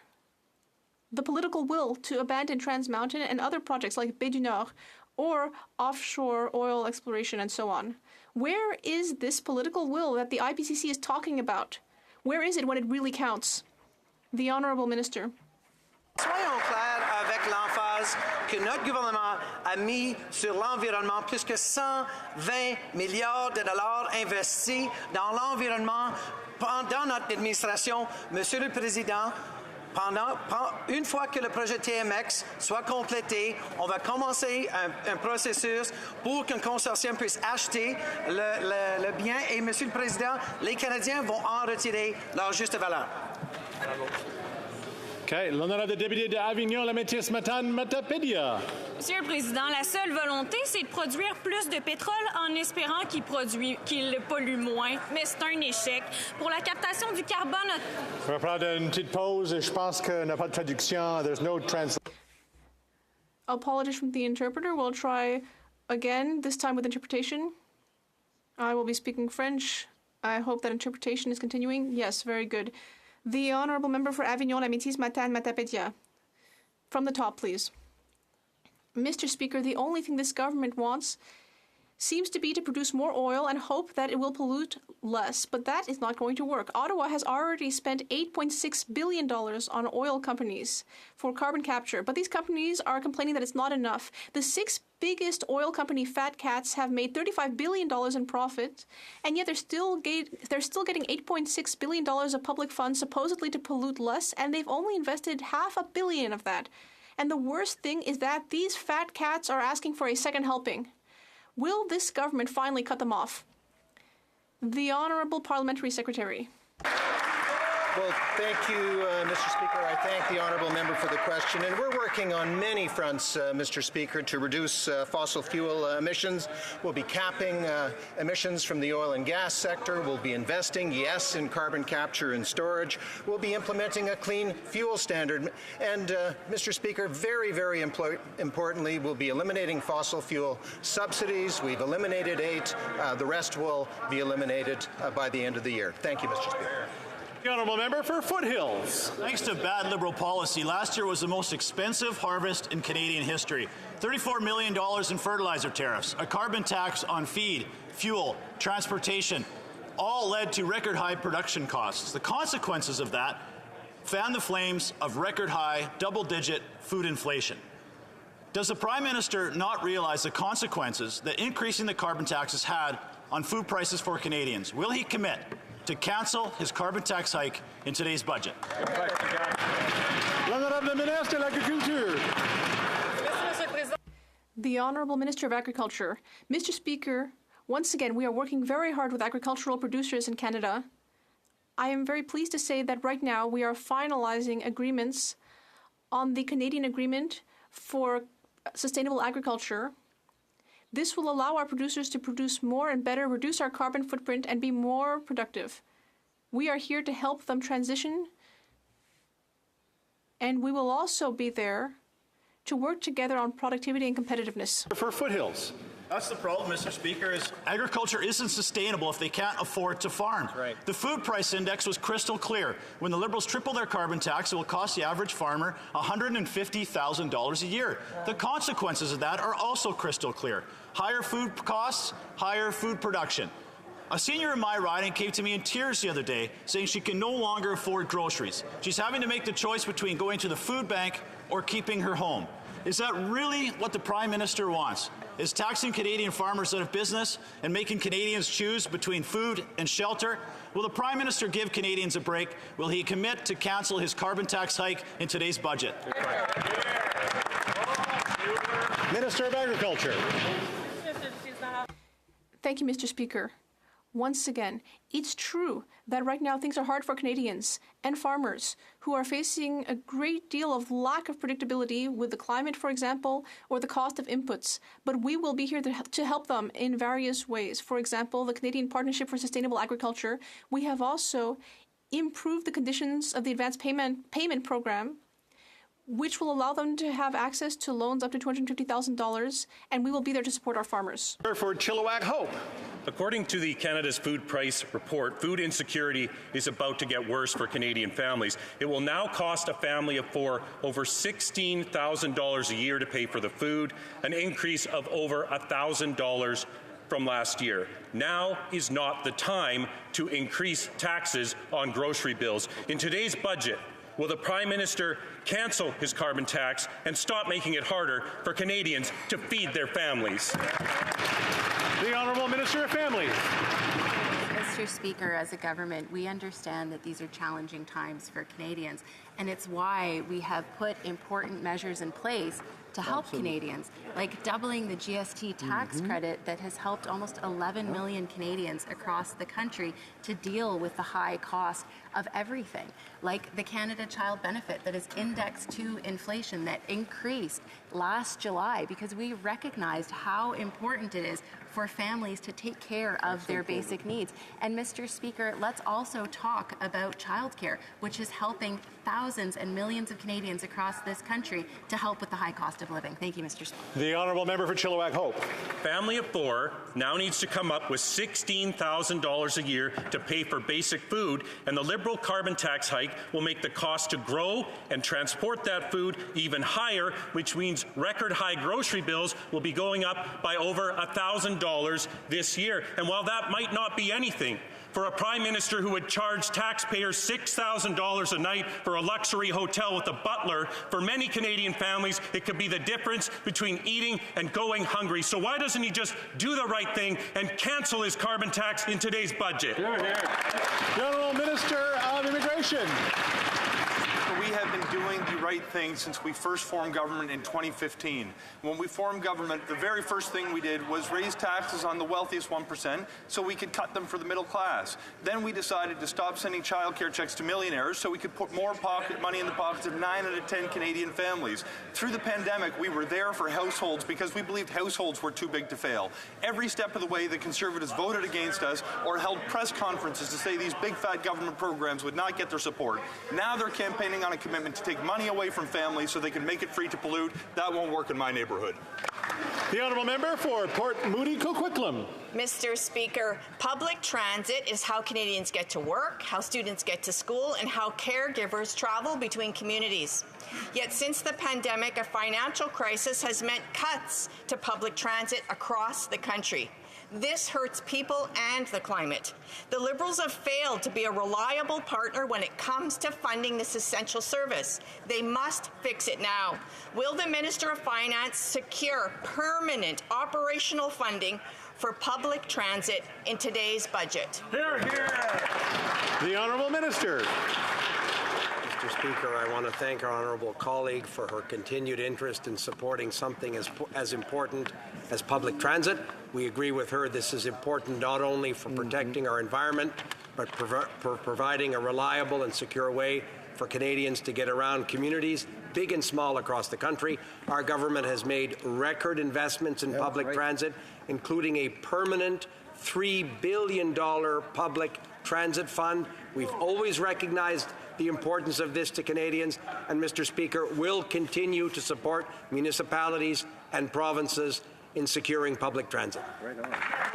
Speaker 14: The political will to abandon Trans Mountain and other projects like Baie du Nord or offshore oil exploration and so on. Where is this political will that the IPCC is talking about? Where is it when it really counts? The Honourable Minister.
Speaker 17: Soyons clairs avec l'emphase base que notre gouvernement a mis sur l'environnement, plus que 120 milliards de dollars investis dans l'environnement pendant notre administration. Monsieur le Président, une fois que le projet TMX soit complété, on va commencer un processus pour qu'un consortium puisse acheter le bien. Et, Monsieur le Président, les Canadiens vont en retirer leur juste valeur.
Speaker 4: Okay, l'honorable député d'Avignon, la Métis Matane-Matapédia.
Speaker 19: Monsieur le Président, la seule volonté, c'est de produire plus de pétrole en espérant qu'il pollue moins, mais c'est un échec. Pour la captation du carbone...
Speaker 4: On va prendre une petite pause. Je pense qu'il n'y a pas de traduction. There's no translation.
Speaker 14: Apologies from the interpreter. We'll try again, this time with interpretation. I will be speaking French. I hope that interpretation is continuing. Yes, very good. The honourable member for Avignon, la Métis Matane-Matapédia. From the top, please. Mr. Speaker, the only thing this government wants seems to be to produce more oil and hope that it will pollute less, but that is not going to work. Ottawa has already spent $8.6 billion on oil companies for carbon capture, but these companies are complaining that it's not enough. The 6 biggest oil company Fat Cats have made $35 billion in profit, and yet they're still getting $8.6 billion of public funds supposedly to pollute less, and they've only invested $500 million of that. And the worst thing is that these fat cats are asking for a second helping. Will this government finally cut them off? The Honourable Parliamentary Secretary.
Speaker 20: Well, thank you, Mr. Speaker. I thank the honourable member for the question. And we're working on many fronts, Mr. Speaker, to reduce fossil fuel emissions. We'll be capping emissions from the oil and gas sector. We'll be investing, yes, in carbon capture and storage. We'll be implementing a clean fuel standard. And, Mr. Speaker, very, very importantly, we'll be eliminating fossil fuel subsidies. We've eliminated 8. The rest will be eliminated by the end of the year. Thank you, Mr. Speaker.
Speaker 4: The honourable member for Foothills.
Speaker 24: Thanks to bad Liberal policy, last year was the most expensive harvest in Canadian history. $34 million in fertilizer tariffs, a carbon tax on feed, fuel, transportation, all led to record high production costs. The consequences of that fanned the flames of record high double-digit food inflation. Does the Prime Minister not realize the consequences that increasing the carbon taxes had on food prices for Canadians? Will he commit to cancel his carbon tax hike in today's budget?
Speaker 14: The Honourable Minister of Agriculture. Mr. Speaker, once again, we are working very hard with agricultural producers in Canada. I am very pleased to say that right now we are finalizing agreements on the Canadian Agreement for Sustainable Agriculture. This will allow our producers to produce more and better, reduce our carbon footprint, and be more productive. We are here to help them transition, and we will also be there to work together on productivity and competitiveness.
Speaker 4: For Foothills.
Speaker 24: That's the problem, Mr. Speaker, is agriculture isn't sustainable if they can't afford to farm. Right. The food price index was crystal clear. When the Liberals triple their carbon tax, it will cost the average farmer $150,000 a year. The consequences of that are also crystal clear. Higher food costs, higher food production. A senior in my riding came to me in tears the other day saying she can no longer afford groceries. She's having to make the choice between going to the food bank or keeping her home. Is that really what the Prime Minister wants? Is taxing Canadian farmers out of business and making Canadians choose between food and shelter? Will the Prime Minister give Canadians a break? Will he commit to cancel his carbon tax hike in today's budget?
Speaker 4: Minister of Agriculture.
Speaker 14: Thank you, Mr. Speaker. Once again, it's true that right now things are hard for Canadians and farmers who are facing a great deal of lack of predictability with the climate, for example, or the cost of inputs. But we will be here to help them in various ways. For example, the Canadian Partnership for Sustainable Agriculture. We have also improved the conditions of the advanced payment program, which will allow them to have access to loans up to $250,000, and we will be there to support our farmers.
Speaker 4: For Chilliwack Hope.
Speaker 25: According to the Canada's Food Price Report, food insecurity is about to get worse for Canadian families. It will now cost a family of 4 over $16,000 a year to pay for the food, an increase of over $1,000 from last year. Now is not the time to increase taxes on grocery bills. In today's budget, Will the Prime Minister cancel his carbon tax and stop making it harder for Canadians to feed their families?
Speaker 24: The Honourable Minister of Families.
Speaker 1: Mr. Speaker, as a government, we understand that these are challenging times for Canadians, and it's why we have put important measures in place to help Canadians, like doubling the GST tax credit that has helped almost 11 million Canadians across the country to deal with the high cost of everything, like the Canada Child Benefit that is indexed to inflation that increased last July because we recognized how important it is for families to take care of their basic needs. And Mr. Speaker, let's also talk about childcare, which is helping thousands and millions of Canadians across this country to help with the high cost of living. Thank you, Mr. Speaker.
Speaker 24: The Honourable Member for Chilliwack Hope.
Speaker 25: Family of four now needs to come up with $16,000 a year to pay for basic food, and the Liberal carbon tax hike will make the cost to grow and transport that food even higher, which means record high grocery bills will be going up by over $1,000 this year. And while that might not be anything, for a Prime Minister who would charge taxpayers $6,000 a night for a luxury hotel with a butler, for many Canadian families, it could be the difference between eating and going hungry. So why doesn't he just do the right thing and cancel his carbon tax in today's budget?
Speaker 24: The Honourable Minister of Immigration.
Speaker 3: We have been doing the right thing since we first formed government in 2015. When we formed government, the very first thing we did was raise taxes on the wealthiest 1% so we could cut them for the middle class. Then we decided to stop sending childcare checks to millionaires so we could put more pocket money in the pockets of 9 out of 10 Canadian families. Through the pandemic, we were there for households because we believed households were too big to fail. Every step of the way, the Conservatives voted against us or held press conferences to say these big fat government programs would not get their support. Now they're campaigning on a commitment to take money away from families so they can make it free to pollute. That won't work in my neighbourhood.
Speaker 24: The Honourable Member for Port Moody Coquitlam.
Speaker 9: Mr. Speaker, public transit is how Canadians get to work, how students get to school, and how caregivers travel between communities. Yet since the pandemic, a financial crisis has meant cuts to public transit across the country. This hurts people and the climate. The Liberals have failed to be a reliable partner when it comes to funding this essential service. They must fix it now. Will the Minister of Finance secure permanent operational funding for public transit in today's budget?
Speaker 24: Hear, hear. The Honourable Minister.
Speaker 10: Mr. Speaker, I want to thank our honourable colleague for her continued interest in supporting something as important as public transit. We agree with her this is important not only for protecting our environment, but for providing a reliable and secure way for Canadians to get around communities, big and small, across the country. Our government has made record investments in public transit, including a permanent $3 billion public transit fund. We've always recognized the importance of this to Canadians, and Mr. Speaker, will continue to support municipalities and provinces in securing public transit.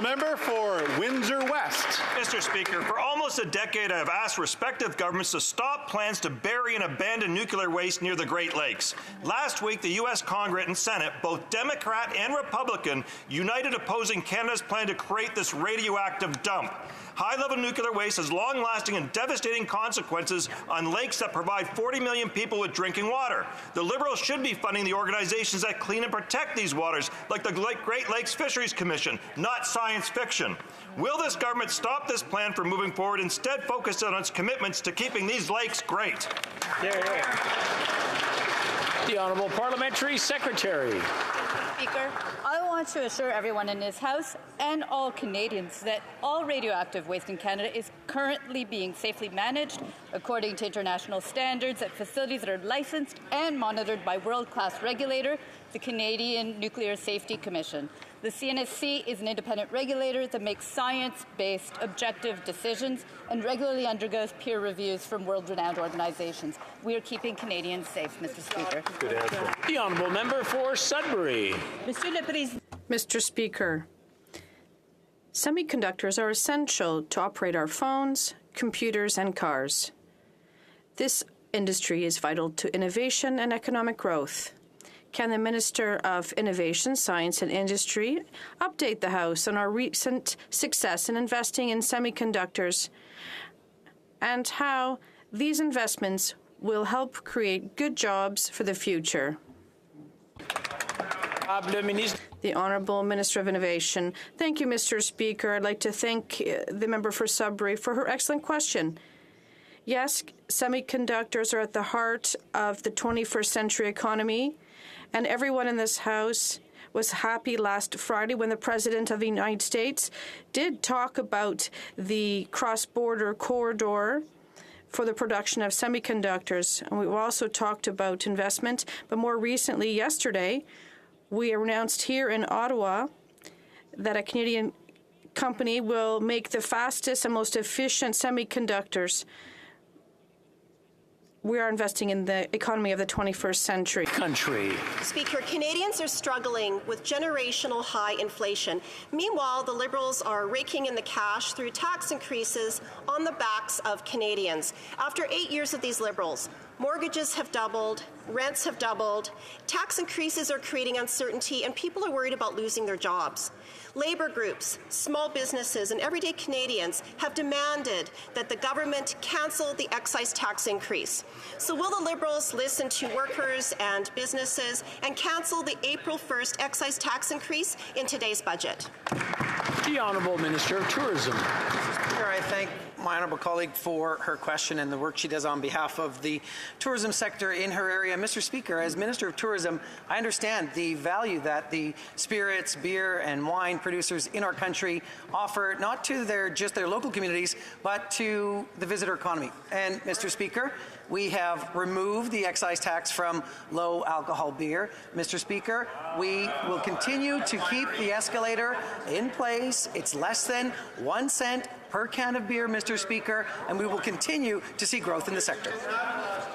Speaker 24: Member for Windsor West.
Speaker 12: Mr. Speaker, for almost a decade I have asked respective governments to stop plans to bury and abandon nuclear waste near the Great Lakes. Last week, the U.S. Congress and Senate, both Democrat and Republican, united opposing Canada's plan to create this radioactive dump. High-level nuclear waste has long-lasting and devastating consequences on lakes that provide 40 million people with drinking water. The Liberals should be funding the organizations that clean and protect these waters, like the Great Lakes Fisheries Commission, not science fiction. Will this government stop this plan from moving forward, instead focus on its commitments to keeping these lakes great?
Speaker 8: The Honourable Parliamentary Secretary.
Speaker 21: Speaker, I want to assure everyone in this House and all Canadians that all radioactive waste in Canada is currently being safely managed according to international standards at facilities that are licensed and monitored by world-class regulator, the Canadian Nuclear Safety Commission. The CNSC is an independent regulator that makes science-based, objective decisions and regularly undergoes peer reviews from world-renowned organizations. We are keeping Canadians safe, Mr. Speaker.
Speaker 24: Good answer.
Speaker 8: The Honourable Member for Sudbury.
Speaker 26: Mr. Speaker, semiconductors are essential to operate our phones, computers, and cars. This industry is vital to innovation and economic growth. Can the Minister of Innovation, Science and Industry update the House on our recent success in investing in semiconductors and how these investments will help create good jobs for the future. The Honourable Minister of Innovation. Thank you, Mr. Speaker. I'd like to thank the member for Sudbury for her excellent question. Yes, semiconductors are at the heart of the 21st century economy, and everyone in this House was happy last Friday when the President of the United States did talk about the cross-border corridor for the production of semiconductors. And we've also talked about investment, but more recently, yesterday, we announced here in Ottawa that a Canadian company will make the fastest and most efficient semiconductors. We are investing in the economy of the 21st century.
Speaker 2: Speaker, Canadians are struggling with generational high inflation. Meanwhile, the Liberals are raking in the cash through tax increases on the backs of Canadians. After 8 years of these Liberals, mortgages have doubled, rents have doubled, tax increases are creating uncertainty, and people are worried about losing their jobs. Labour groups, small businesses, and everyday Canadians have demanded that the government cancel the excise tax increase. So will the Liberals listen to workers and businesses and cancel the April 1st excise tax increase in today's budget?
Speaker 8: The Honourable Minister of Tourism.
Speaker 17: Speaker, I thank my honourable colleague for her question and the work she does on behalf of the tourism sector in her area. Mr. Speaker, as Minister of Tourism, I understand the value that the spirits, beer and wine producers in our country offer not to just their local communities, but to the visitor economy. And Mr. Speaker, we have removed the excise tax from low alcohol beer. Mr. Speaker, we will continue to keep the escalator in place. It's less than 1 cent per can of beer, Mr. Speaker, and we will continue to see growth in the sector.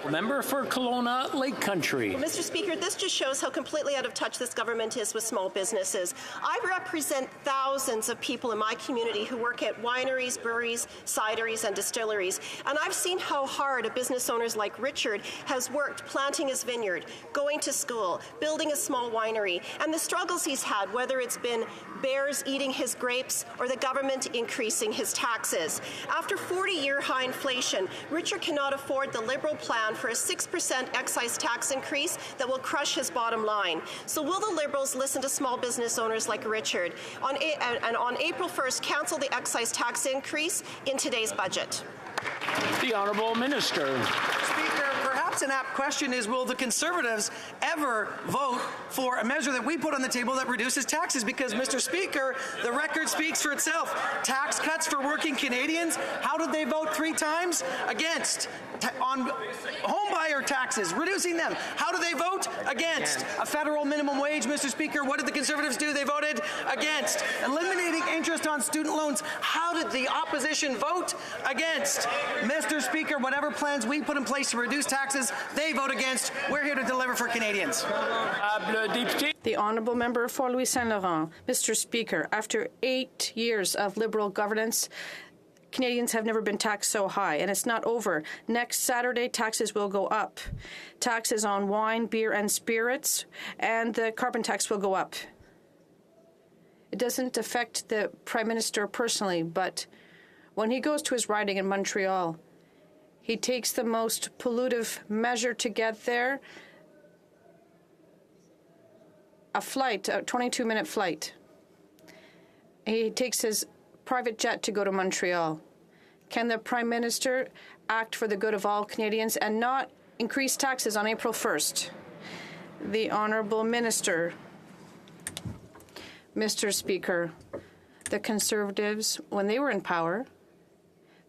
Speaker 8: Member for Kelowna Lake Country.
Speaker 2: Well, Mr. Speaker, this just shows how completely out of touch this government is with small businesses. I represent thousands of people in my community who work at wineries, breweries, cideries, and distilleries, and I've seen how hard a business owner like Richard has worked planting his vineyard, going to school, building a small winery, and the struggles he's had, whether it's been bears eating his grapes or the government increasing his taxes. After 40-year high inflation, Richard cannot afford the Liberal plan for a 6% excise tax increase that will crush his bottom line. So will the Liberals listen to small business owners like Richard and on April 1st cancel the excise tax increase in today's budget?
Speaker 8: The Honourable Minister.
Speaker 17: Speaker, perhaps an apt question is, will the Conservatives ever vote for a measure that we put on the table that reduces taxes? Because, Mr. Speaker, the record speaks for itself. Tax cuts for working Canadians, how did they vote 3 times? Against. On homebuyer taxes, reducing them. How do they vote? Against. A federal minimum wage, Mr. Speaker, what did the Conservatives do? They voted against. Eliminating interest on student loans. How did the opposition vote? Against. Mr. Speaker, whatever plans we put in place to reduce taxes, they vote against. We're here to deliver for Canadians.
Speaker 26: The Honourable Member for Louis Saint Laurent. Mr. Speaker, after 8 years of Liberal governance, Canadians have never been taxed so high, and it's not over. Next Saturday, taxes will go up. Taxes on wine, beer, and spirits, and the carbon tax will go up. It doesn't affect the Prime Minister personally, but when he goes to his riding in Montreal, he takes the most pollutive measure to get there, a 22-minute flight. He takes his private jet to go to Montreal. Can the Prime Minister act for the good of all Canadians and not increase taxes on April 1st? The Honourable Minister. Mr. Speaker, the Conservatives, when they were in power,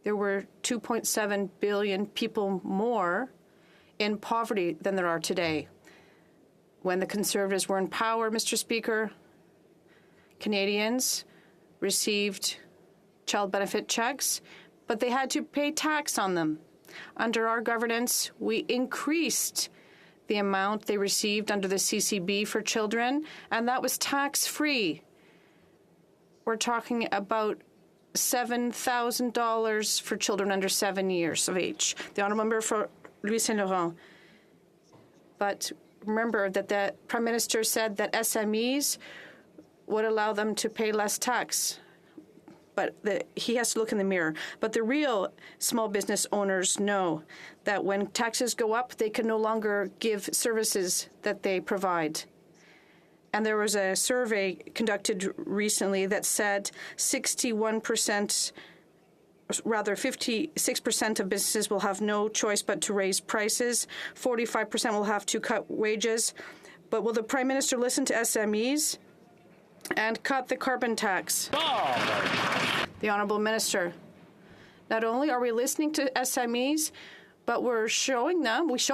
Speaker 26: there were 2.7 billion people more in poverty than there are today. When the Conservatives were in power, Mr. Speaker, Canadians received child benefit checks, but they had to pay tax on them. Under our governance, we increased the amount they received under the CCB for children, and that was tax-free. We're talking about $7,000 for children under 7 years of age. The Honourable Member for Louis Saint Laurent. But remember that the Prime Minister said that SMEs would allow them to pay less tax. but he has to look in the mirror. But the real small business owners know that when taxes go up, they can no longer give services that they provide. And there was a survey conducted recently that said 56% of businesses will have no choice but to raise prices. 45% will have to cut wages. But will the Prime Minister listen to SMEs and cut the carbon tax? The Honourable Minister, not only are we listening to SMEs, but we showed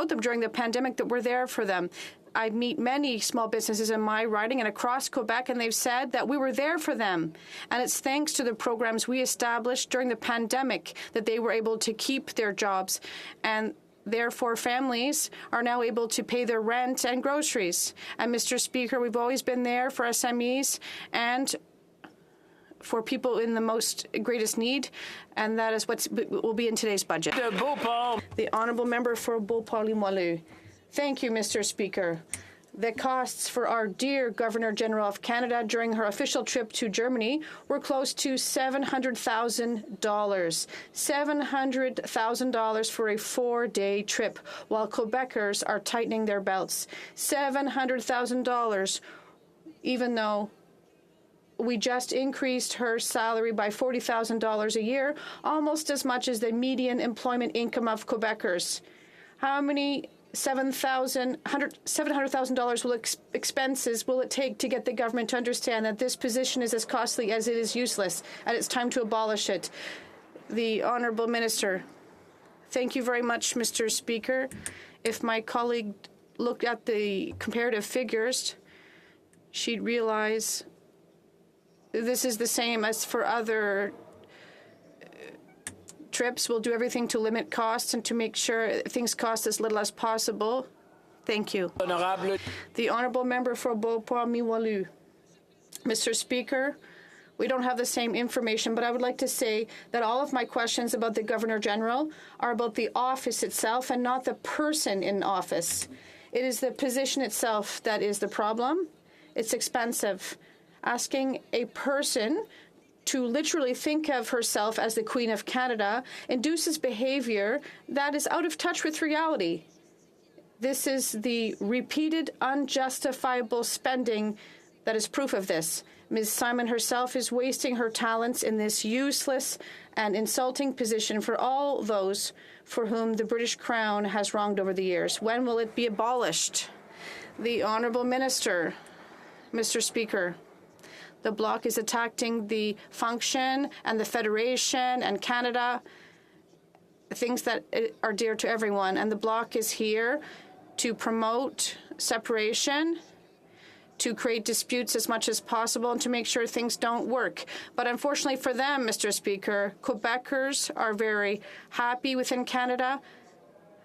Speaker 26: them during the pandemic that we're there for them. I meet many small businesses in my riding and across Quebec, and they've said that we were there for them. And it's thanks to the programs we established during the pandemic that they were able to keep their jobs. And therefore, families are now able to pay their rent and groceries. And, Mr. Speaker, we've always been there for SMEs and for people in the greatest need, and that is what will be in today's budget. The Honourable Member for Beauport-Limoilou. Thank you, Mr. Speaker. The costs for our dear Governor-General of Canada during her official trip to Germany were close to $700,000. $700,000 for a 4-day trip, while Quebecers are tightening their belts. $700,000, even though we just increased her salary by $40,000 a year, almost as much as the median employment income of Quebecers. How many $700,000 expenses will it take to get the government to understand that this position is as costly as it is useless, and it's time to abolish it? The Honourable Minister. Thank you very much, Mr. Speaker. If my colleague looked at the comparative figures, she'd realize this is the same as for other trips. We'll do everything to limit costs and to make sure things cost as little as possible. Thank you. The Honourable Member for Beauport-Limoilou. Mr. Speaker, we don't have the same information, but I would like to say that all of my questions about the Governor-General are about the office itself and not the person in office. It is the position itself that is the problem. It's expensive. Asking a person to literally think of herself as the Queen of Canada induces behavior that is out of touch with reality. This is the repeated unjustifiable spending that is proof of this. Ms. Simon herself is wasting her talents in this useless and insulting position for all those for whom the British Crown has wronged over the years. When will it be abolished? The Honourable Minister. Mr. Speaker, the Bloc is attacking the function and the Federation and Canada, things that are dear to everyone. And the Bloc is here to promote separation, to create disputes as much as possible, and to make sure things don't work. But unfortunately for them, Mr. Speaker, Quebecers are very happy within Canada,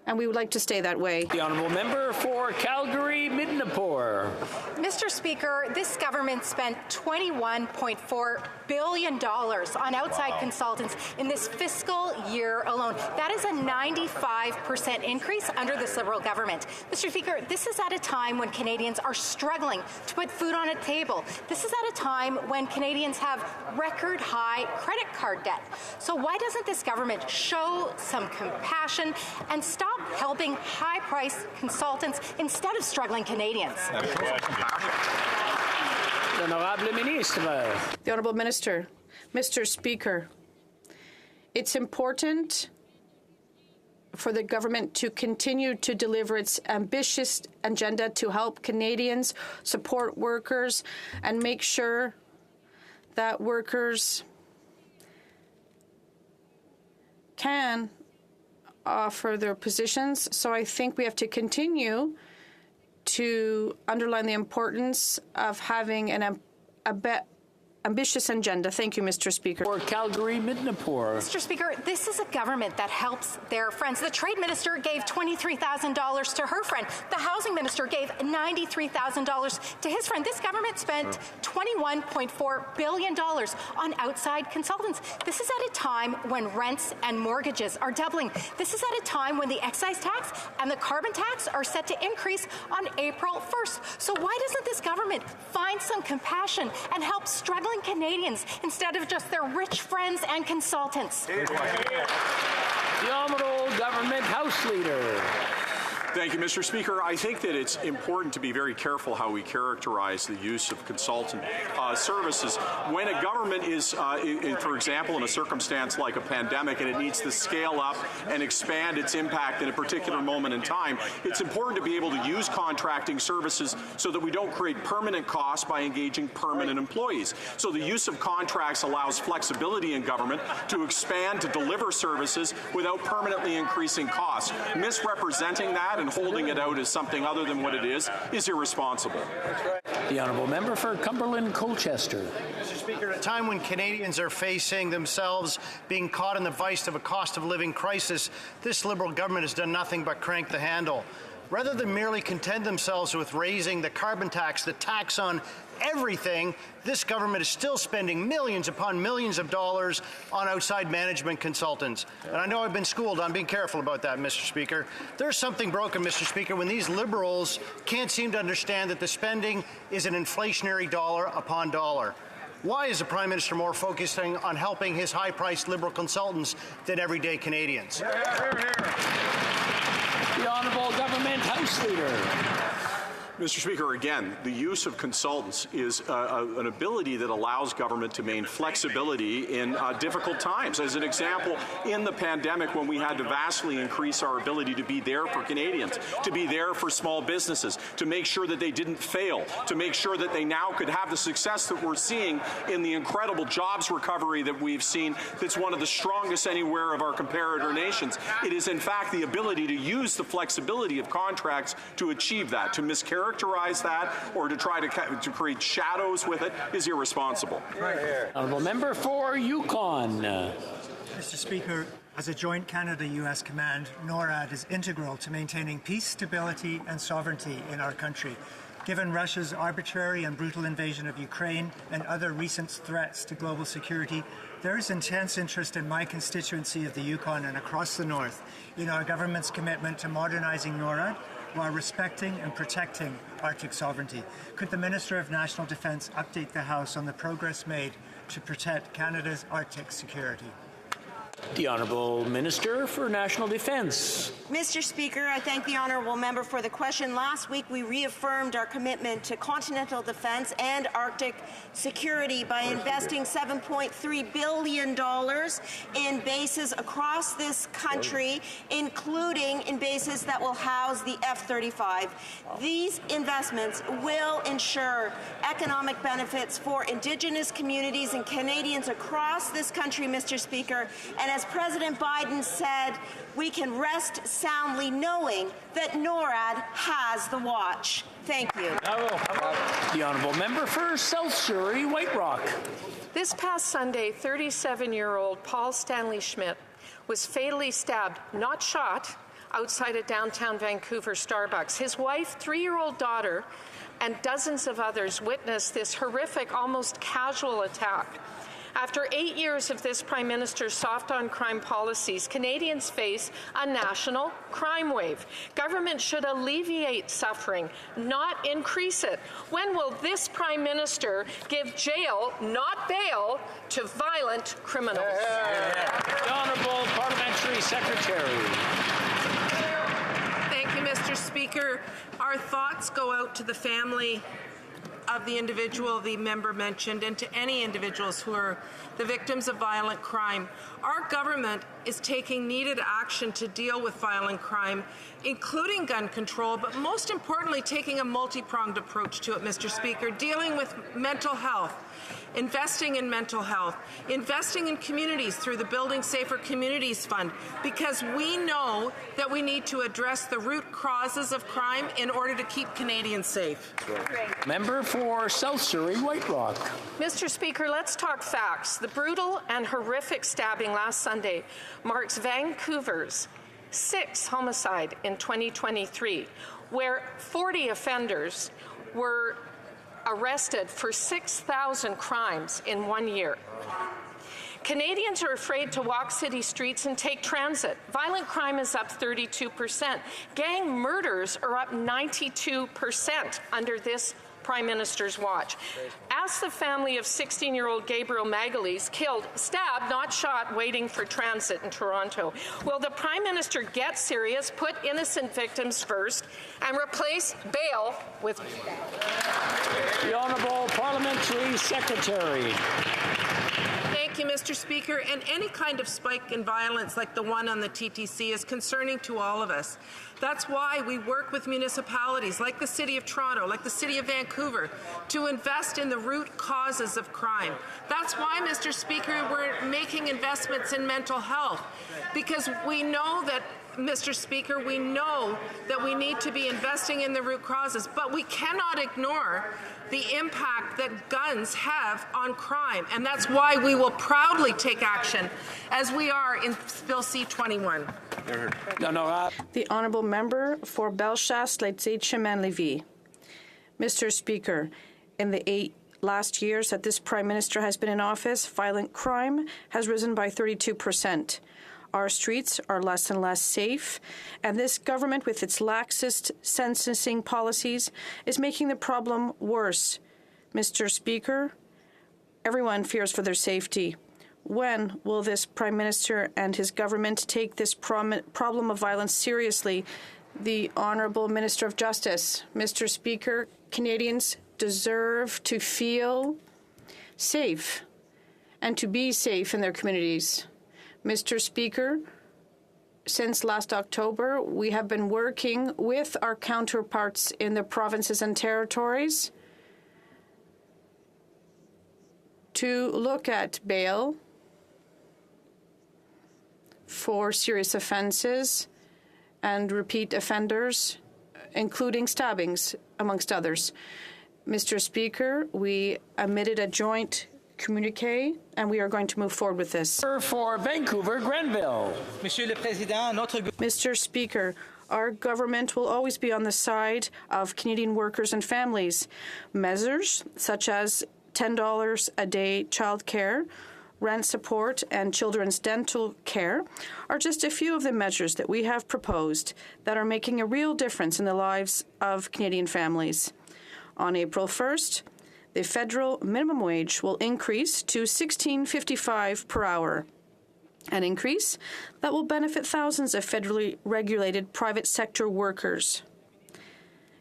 Speaker 26: and we would like to stay that way.
Speaker 8: The Honourable Member for Calgary-Midnapore.
Speaker 5: Mr. Speaker, this government spent $21.4 billion on outside consultants in this fiscal year alone. That is a 95% increase under this Liberal government. Mr. Speaker, this is at a time when Canadians are struggling to put food on a table. This is at a time when Canadians have record high credit card debt. So why doesn't this government show some compassion and stop helping high-priced consultants instead of struggling Canadians?
Speaker 26: The Honourable Minister. Mr. Speaker, it's important for the government to continue to deliver its ambitious agenda to help Canadians, support workers, and make sure that workers can offer their positions. So I think we have to continue to underline the importance of having an ambitious agenda. Thank you, Mr. Speaker.
Speaker 8: For Calgary-Midnapore.
Speaker 5: Mr. Speaker, this is a government that helps their friends. The Trade Minister gave $23,000 to her friend. The Housing Minister gave $93,000 to his friend. This government spent $21.4 billion on outside consultants. This is at a time when rents and mortgages are doubling. This is at a time when the excise tax and the carbon tax are set to increase on April 1st. So why doesn't this government find some compassion and help struggling calling Canadians instead of just their rich friends and consultants.
Speaker 8: The Honourable Government House Leader.
Speaker 6: Thank you, Mr. Speaker. I think that it's important to be very careful how we characterize the use of consultant services. When a government is, for example, in a circumstance like a pandemic and it needs to scale up and expand its impact in a particular moment in time, it's important to be able to use contracting services so that we don't create permanent costs by engaging permanent employees. So the use of contracts allows flexibility in government to expand, to deliver services without permanently increasing costs. Misrepresenting that and holding it out as something other than what it is irresponsible.
Speaker 8: The Honourable Member for Cumberland-Colchester.
Speaker 11: Mr. Speaker, at a time when Canadians are facing themselves being caught in the vice of a cost of living crisis, this Liberal government has done nothing but crank the handle. Rather than merely content themselves with raising the carbon tax, the tax on everything, this government is still spending millions upon millions of dollars on outside management consultants. And I know I've been schooled. I'm being careful about that, Mr. Speaker. There's something broken, Mr. Speaker, when these Liberals can't seem to understand that the spending is an inflationary dollar upon dollar. Why is the Prime Minister more focusing on helping his high-priced Liberal consultants than everyday Canadians?
Speaker 8: The Honourable Government House Leader.
Speaker 6: Mr. Speaker, again, the use of consultants is an ability that allows government to maintain flexibility in difficult times. As an example, in the pandemic, when we had to vastly increase our ability to be there for Canadians, to be there for small businesses, to make sure that they didn't fail, to make sure that they now could have the success that we're seeing in the incredible jobs recovery that we've seen, that's one of the strongest anywhere of our comparator nations. It is, in fact, the ability to use the flexibility of contracts to achieve that. To mischaracterize that or to try to create shadows with it is irresponsible.
Speaker 8: Honourable Member for Yukon.
Speaker 16: Mr. Speaker, as a joint Canada-US command, NORAD is integral to maintaining peace, stability and sovereignty in our country. Given Russia's arbitrary and brutal invasion of Ukraine and other recent threats to global security, there is intense interest in my constituency of the Yukon and across the North in our government's commitment to modernizing NORAD while respecting and protecting Arctic sovereignty. Could the Minister of National Defence update the House on the progress made to protect Canada's Arctic security?
Speaker 8: The Honourable Minister for National Defence.
Speaker 18: Mr. Speaker, I thank the Honourable Member for the question. Last week, we reaffirmed our commitment to continental defence and Arctic security by investing $7.3 billion in bases across this country, including in bases that will house the F-35. These investments will ensure economic benefits for Indigenous communities and Canadians across this country, Mr. Speaker. And as President Biden said, we can rest soundly knowing that NORAD has the watch. Thank you.
Speaker 8: The Honourable Member for South Surrey, White Rock.
Speaker 14: This past Sunday, 37-year-old Paul Stanley Schmidt was fatally stabbed, not shot, outside a downtown Vancouver Starbucks. His wife, 3-year-old daughter, and dozens of others witnessed this horrific, almost casual attack. After 8 years of this Prime Minister's soft-on-crime policies, Canadians face a national crime wave. Government should alleviate suffering, not increase it. When will this Prime Minister give jail, not bail, to violent criminals?
Speaker 8: The Honourable Parliamentary Secretary.
Speaker 22: Thank you, Mr. Speaker. Our thoughts go out to the family of the individual the member mentioned and to any individuals who are the victims of violent crime. Our government is taking needed action to deal with violent crime, including gun control, but most importantly, taking a multi-pronged approach to it, Mr. Speaker, dealing with mental health, investing in mental health, investing in communities through the Building Safer Communities Fund, because we know that we need to address the root causes of crime in order to keep Canadians safe.
Speaker 8: Member for South Surrey, White Rock.
Speaker 14: Mr. Speaker, let's talk facts. The brutal and horrific stabbing last Sunday marks Vancouver's 6th homicide in 2023, where 40 offenders were arrested for 6,000 crimes in 1 year. Canadians are afraid to walk city streets and take transit. Violent crime is up 32%. Gang murders are up 92% under this Prime Minister's watch.
Speaker 7: ask the family of 16-year-old Gabriel Magalhaes, killed, stabbed, not shot, waiting for transit in Toronto. Will the Prime Minister get serious, put innocent victims first, and replace bail with...
Speaker 8: The Honourable Parliamentary Secretary.
Speaker 22: Thank you, Mr. Speaker. And any kind of spike in violence like the one on the TTC is concerning to all of us. That's why we work with municipalities like the City of Toronto, like the City of Vancouver, to invest in the root causes of crime. That's why, Mr. Speaker, we're making investments in mental health, because we know that, Mr. Speaker, we know that we need to be investing in the root causes, but we cannot ignore the impact that guns have on crime, and that's why we will proudly take action, as we are in Bill C-21.
Speaker 26: The Honourable Member for Bellechasse, Laitier-Chemin-Lévis. Mr. Speaker, in the 8 last years that this Prime Minister has been in office, violent crime has risen by 32%. Our streets are less and less safe, and this government, with its laxist sentencing policies, is making the problem worse. Mr. Speaker, everyone fears for their safety. When will this Prime Minister and his government take this problem of violence seriously? The Honourable Minister of Justice. Mr. Speaker, Canadians deserve to feel safe and to be safe in their communities. Mr. Speaker, since last October, we have been working with our counterparts in the provinces and territories to look at bail for serious offenses and repeat offenders, including stabbings, amongst others. Mr. Speaker, we emitted a joint communiqué, and we are going to move forward with this.
Speaker 8: For Vancouver, Grenville.
Speaker 26: Mr. Speaker, our government will always be on the side of Canadian workers and families. Measures such as $10 a day childcare, rent support, and children's dental care are just a few of the measures that we have proposed that are making a real difference in the lives of Canadian families. On April 1st, the federal minimum wage will increase to $16.55 per hour, an increase that will benefit thousands of federally regulated private sector workers.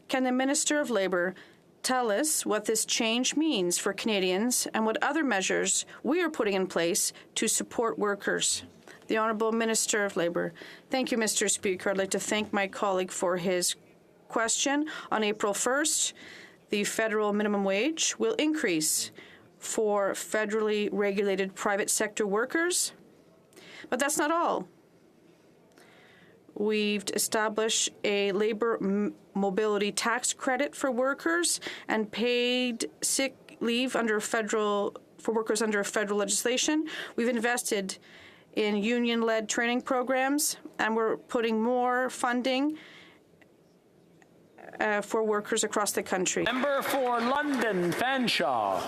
Speaker 26: Can the Minister of Labour tell us what this change means for Canadians and what other measures we are putting in place to support workers? The Honourable Minister of Labour. Thank you, Mr. Speaker. I'd like to thank my colleague for his question. On April 1st, the federal minimum wage will increase for federally regulated private sector workers. But that's not all. We've established a labor mobility tax credit for workers and paid sick leave for workers under federal legislation. We've invested in union-led training programs, and we're putting more funding for workers across the country.
Speaker 8: Member for London, Fanshawe.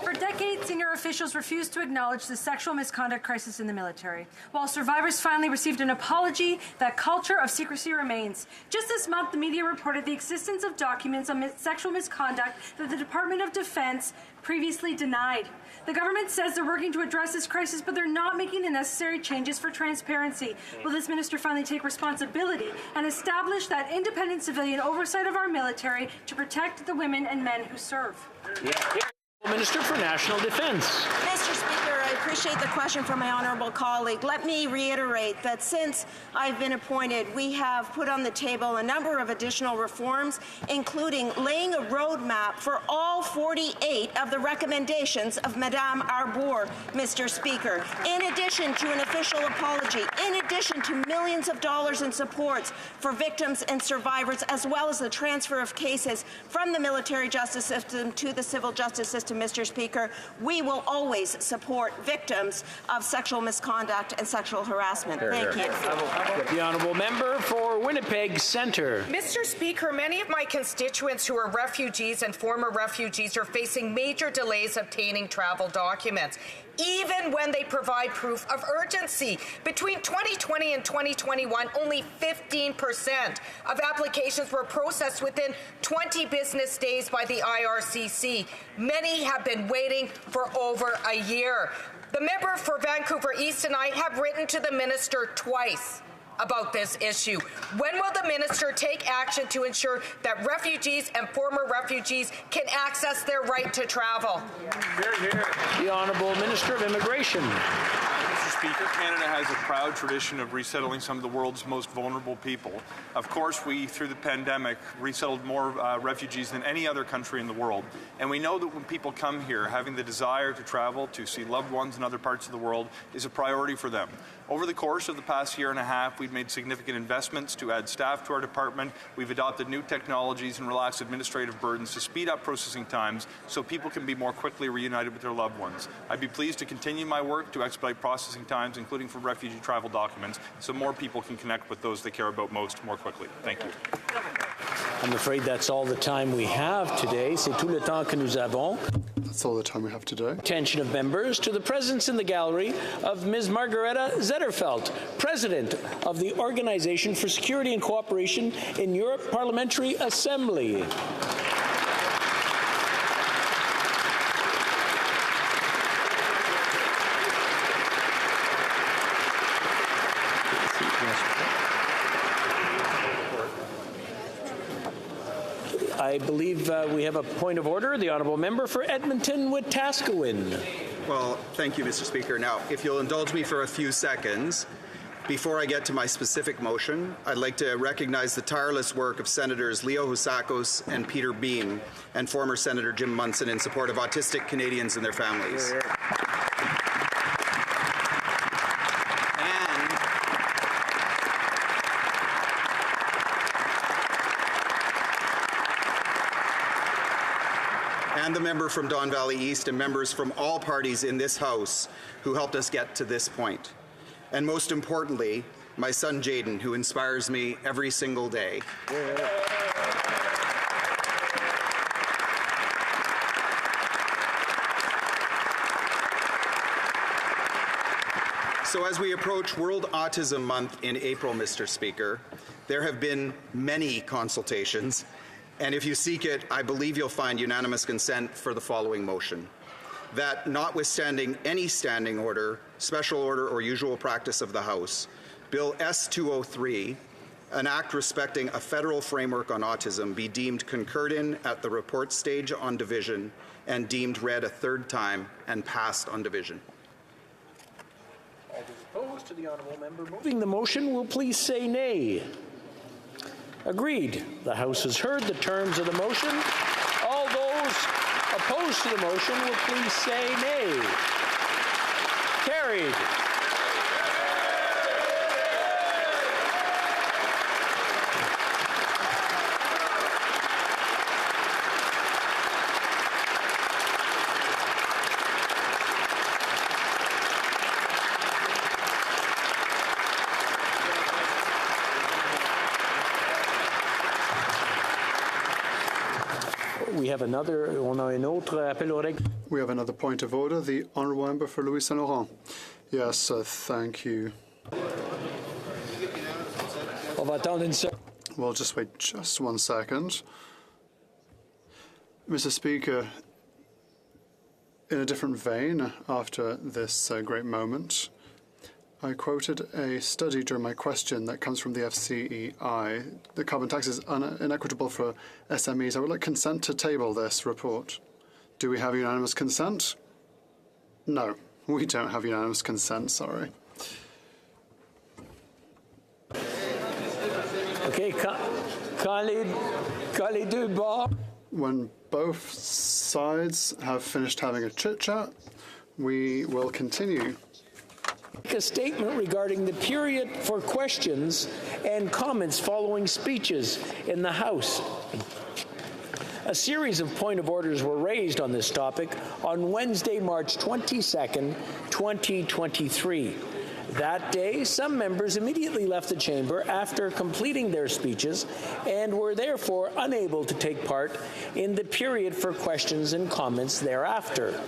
Speaker 13: For decades, senior officials refused to acknowledge the sexual misconduct crisis in the military. While survivors finally received an apology, that culture of secrecy remains. Just this month, the media reported the existence of documents on sexual misconduct that the Department of Defense previously denied. The government says they're working to address this crisis, but they're not making the necessary changes for transparency. Will this minister finally take responsibility and establish that independent civilian oversight of our military to protect the women and men who serve?
Speaker 8: Minister for National Defence.
Speaker 18: Mr. Speaker, I appreciate the question from my honourable colleague. Let me reiterate that since I've been appointed, we have put on the table a number of additional reforms, including laying a roadmap for all 48 of the recommendations of Madame Arbour, Mr. Speaker. In addition to an official apology, in addition to millions of dollars in supports for victims and survivors, as well as the transfer of cases from the military justice system to the civil justice system, Mr. Speaker, we will always support victims of sexual misconduct and sexual harassment. Thank you.
Speaker 8: The honourable member for Winnipeg Centre.
Speaker 15: Mr. Speaker, many of my constituents who are refugees and former refugees are facing major delays obtaining travel documents. even when they provide proof of urgency. Between 2020 and 2021, only 15% of applications were processed within 20 business days by the IRCC. Many have been waiting for over a year. The member for Vancouver East and I have written to the minister twice about this issue. When will the minister take action to ensure that refugees and former refugees can access their right to travel?
Speaker 8: The Honourable Minister of Immigration.
Speaker 3: Mr. Speaker, Canada has a proud tradition of resettling some of the world's most vulnerable people. Of course, we, through the pandemic, resettled more refugees than any other country in the world. And we know that when people come here, having the desire to travel, to see loved ones in other parts of the world, is a priority for them. Over the course of the past year and a half, we've made significant investments to add staff to our department. We've adopted new technologies and relaxed administrative burdens to speed up processing times so people can be more quickly reunited with their loved ones. I'd be pleased to continue my work to expedite processing times, including for refugee travel documents, so more people can connect with those they care about most more quickly. Thank you.
Speaker 8: I'm afraid that's all the time we have today. C'est tout le temps que nous avons.
Speaker 1: That's all the time we have today.
Speaker 8: Attention of members to the presence in the gallery of Ms. Margareta Zetterfeld, President of the Organization for Security and Cooperation in Europe Parliamentary Assembly. I believe we have a point of order. The Honourable Member for Edmonton-Wetaskiwin.
Speaker 4: Well, thank you, Mr. Speaker. Now, if you'll indulge me for a few seconds, before I get to my specific motion, I'd like to recognize the tireless work of Senators Leo Housakos and Peter Beam and former Senator Jim Munson in support of autistic Canadians and their families. And the member from Don Valley East and members from all parties in this House who helped us get to this point. And most importantly, my son Jaden, who inspires me every single day. So as we approach World Autism Month in April, Mr. Speaker, there have been many consultations. And if you seek it, I believe you'll find unanimous consent for the following motion. That notwithstanding any standing order, special order, or usual practice of the House, Bill S-203, an act respecting a federal framework on autism, be deemed concurred in at the report stage on division and deemed read a third time and passed on division.
Speaker 8: All those opposed to the Honourable Member moving the motion will please say nay. Agreed. The House has heard the terms of the motion. All those opposed to the motion will please say nay. Carried. We have another appel au règlement.
Speaker 1: We have another point of order. The Honourable Member for Louis Saint Laurent. Yes, thank you. We'll just wait just 1 second. Mr. Speaker, in a different vein, after this great moment, I quoted a study during my question that comes from the FCEI. The carbon tax is inequitable for SMEs. I would like consent to table this report. Do we have unanimous consent? No, we don't have unanimous consent, sorry.
Speaker 8: Okay,
Speaker 1: when both sides have finished having a chit-chat, we will continue.
Speaker 8: A statement regarding the period for questions and comments following speeches in the House. A series of point of orders were raised on this topic on Wednesday, March 22nd, 2023. That day, some members immediately left the chamber after completing their speeches and were therefore unable to take part in the period for questions and comments thereafter.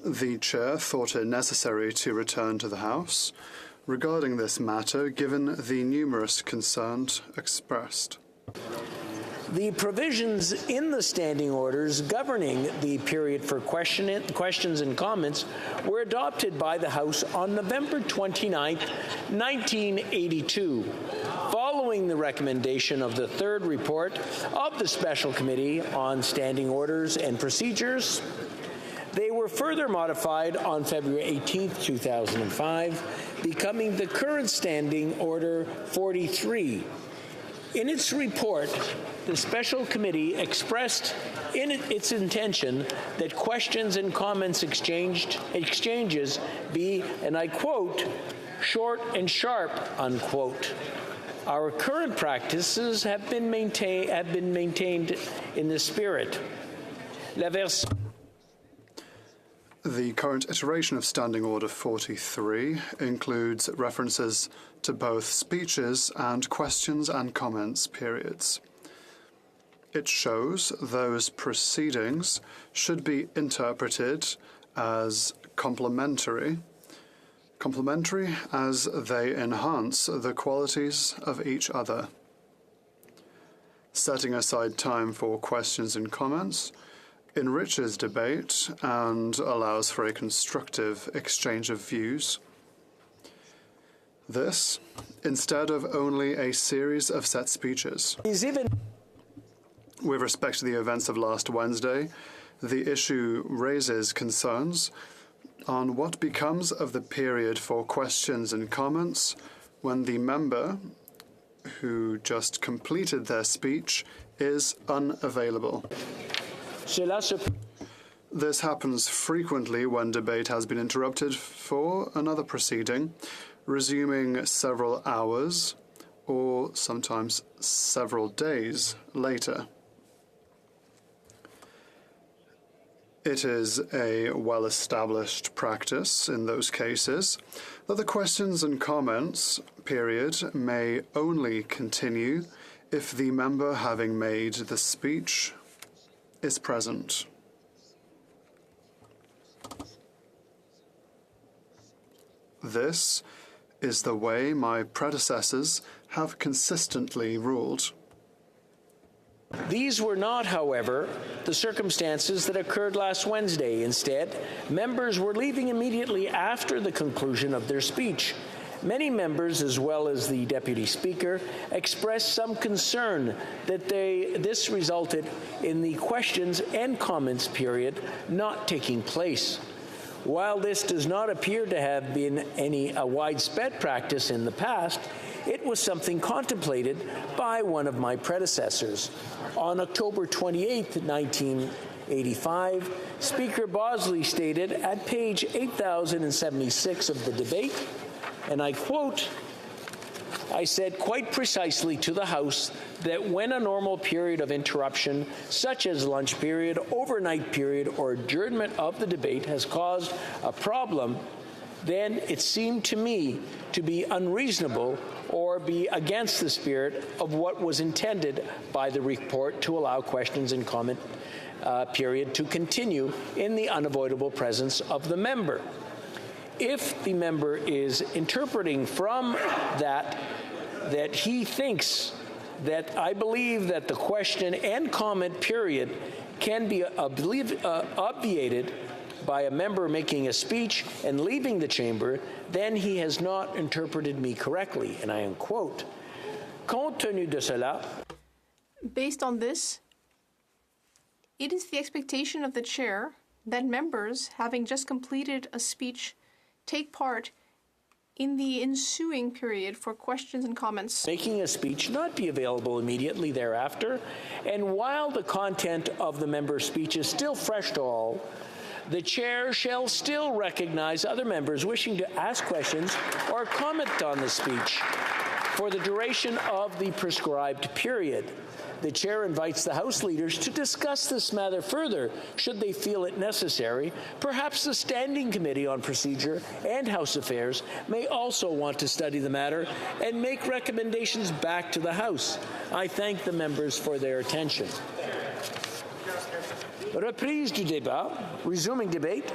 Speaker 1: The Chair thought it necessary to return to the House regarding this matter, given the numerous concerns expressed.
Speaker 8: The provisions in the standing orders governing the period for questions and comments were adopted by the House on November 29, 1982, following the recommendation of the third report of the Special Committee on Standing Orders and Procedures. They were further modified on February 18, 2005, becoming the current Standing Order 43. In its report, the Special Committee expressed in its intention that questions and comments exchanges be, and I quote, short and sharp, unquote. Our current practices have been maintained in this spirit.
Speaker 1: The current iteration of Standing Order 43 includes references to both speeches and questions and comments periods. It shows those proceedings should be interpreted as complementary as they enhance the qualities of each other. Setting aside time for questions and comments enriches debate and allows for a constructive exchange of views. This, instead of only a series of set speeches. With respect to the events of last Wednesday, the issue raises concerns on what becomes of the period for questions and comments when the member who just completed their speech is unavailable. This happens frequently when debate has been interrupted for another proceeding, resuming several hours or sometimes several days later. It is a well-established practice in those cases that the questions and comments period may only continue if the member having made the speech is present. This is the way my predecessors have consistently ruled.
Speaker 8: These were not, however, the circumstances that occurred last Wednesday. Instead, members were leaving immediately after the conclusion of their speech. Many members, as well as the Deputy Speaker, expressed some concern that this resulted in the questions and comments period not taking place. While this does not appear to have been a widespread practice in the past, it was something contemplated by one of my predecessors. On October 28, 1985, Speaker Bosley stated at page 8076 of the debate, and I quote, I said quite precisely to the House that when a normal period of interruption, such as lunch period, overnight period, or adjournment of the debate has caused a problem, then it seemed to me to be unreasonable or be against the spirit of what was intended by the report to allow questions and comment period to continue in the unavoidable presence of the member. If the member is interpreting from that he thinks that I believe that the question and comment period can be obviated by a member making a speech and leaving the chamber, then he has not interpreted me correctly. And I unquote. Compte tenu de cela,
Speaker 14: based on this, it is the expectation of the chair that members, having just completed a speech, take part in the ensuing period for questions and comments.
Speaker 8: Making a speech not be available immediately thereafter, and while the content of the member's speech is still fresh to all, the chair shall still recognize other members wishing to ask questions or comment on the speech for the duration of the prescribed period. The chair invites the House leaders to discuss this matter further, should they feel it necessary. Perhaps the Standing Committee on Procedure and House Affairs may also want to study the matter and make recommendations back to the House. I thank the members for their attention. Reprise du débat, resuming debate.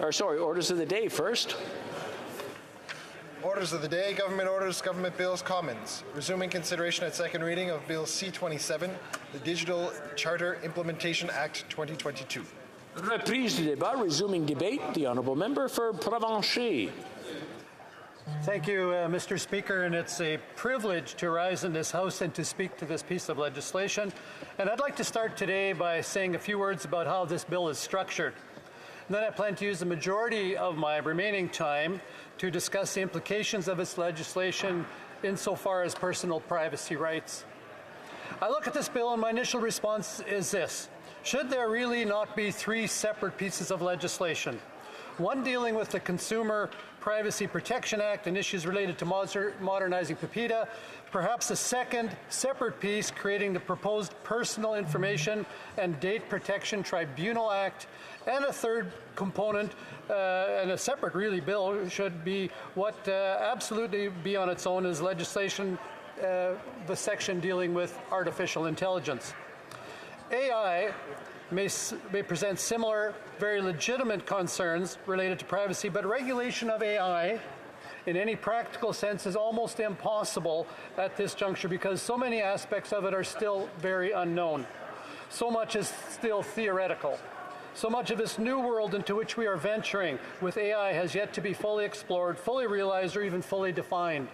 Speaker 8: orders of the day first.
Speaker 9: Orders of the day, government orders, government bills, commons. Resuming consideration at second reading of Bill C-27, the Digital Charter Implementation Act 2022.
Speaker 8: Reprise du débat, resuming debate. The honourable member for Provencher.
Speaker 10: Thank you, Mr. Speaker, and it's a privilege to rise in this House and to speak to this piece of legislation. And I'd like to start today by saying a few words about how this bill is structured. And then I plan to use the majority of my remaining time to discuss the implications of this legislation insofar as personal privacy rights. I look at this bill and my initial response is this: should there really not be three separate pieces of legislation? One dealing with the Consumer Privacy Protection Act and issues related to modernizing PIPEDA, perhaps a second separate piece creating the proposed Personal Information and Data Protection Tribunal Act, and a third component, and a separate really bill should be what absolutely be on its own is legislation, the section dealing with artificial intelligence. AI may present similar, very legitimate concerns related to privacy, but regulation of AI in any practical sense is almost impossible at this juncture because so many aspects of it are still very unknown. So much is still theoretical. So much of this new world into which we are venturing with AI has yet to be fully explored, fully realized, or even fully defined.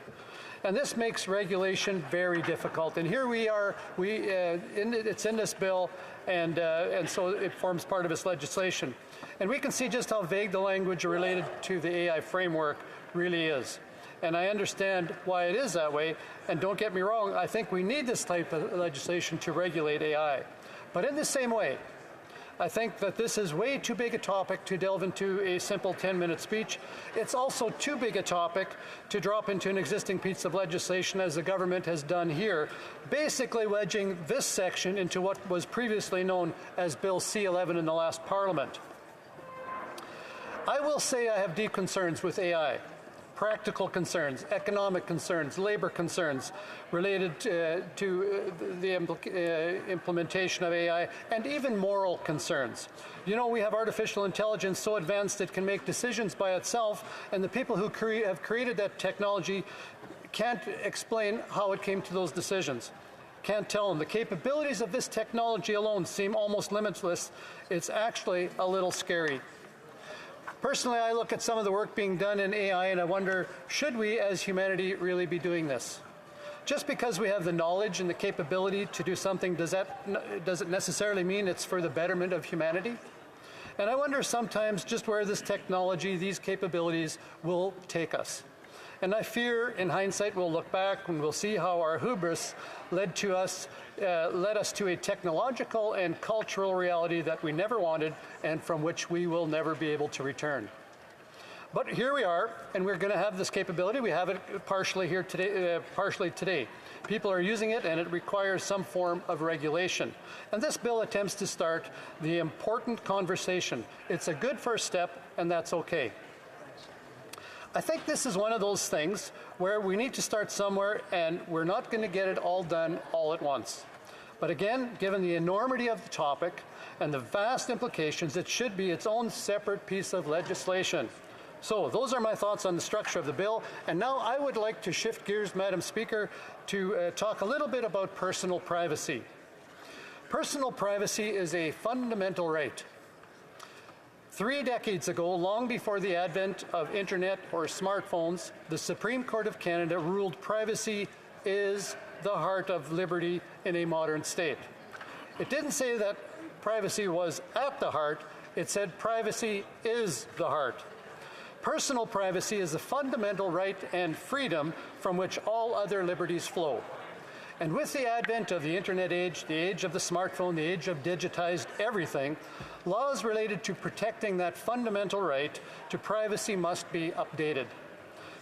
Speaker 10: And this makes regulation very difficult. And here we are, it's in this bill, and so it forms part of this legislation. And we can see just how vague the language related to the AI framework really is. And I understand why it is that way. And don't get me wrong, I think we need this type of legislation to regulate AI. But in the same way, I think that this is way too big a topic to delve into a simple 10-minute speech. It's also too big a topic to drop into an existing piece of legislation as the government has done here, basically wedging this section into what was previously known as Bill C-11 in the last Parliament. I will say I have deep concerns with AI. Practical concerns, economic concerns, labor concerns related to the implementation of AI, and even moral concerns. You know, we have artificial intelligence so advanced it can make decisions by itself, and the people who have created that technology can't explain how it came to those decisions. Can't tell them. The capabilities of this technology alone seem almost limitless. It's actually a little scary. Personally, I look at some of the work being done in AI and I wonder, should we as humanity really be doing this? Just because we have the knowledge and the capability to do something, does it necessarily mean it's for the betterment of humanity? And I wonder sometimes just where this technology, these capabilities will take us. And I fear, in hindsight, we'll look back and we'll see how our hubris led us to a technological and cultural reality that we never wanted and from which we will never be able to return. But here we are, and we're going to have this capability. We have it partially here today, People are using it, and it requires some form of regulation. And this bill attempts to start the important conversation. It's a good first step, and that's okay. I think this is one of those things where we need to start somewhere, and we're not going to get it all done all at once. But again, given the enormity of the topic and the vast implications, it should be its own separate piece of legislation. So those are my thoughts on the structure of the bill. And now I would like to shift gears, Madam Speaker, to talk a little bit about personal privacy. Personal privacy is a fundamental right. 3 decades ago, long before the advent of internet or smartphones, the Supreme Court of Canada ruled privacy is the heart of liberty in a modern state. It didn't say that privacy was at the heart, it said privacy is the heart. Personal privacy is a fundamental right and freedom from which all other liberties flow. And with the advent of the internet age, the age of the smartphone, the age of digitized everything, laws related to protecting that fundamental right to privacy must be updated.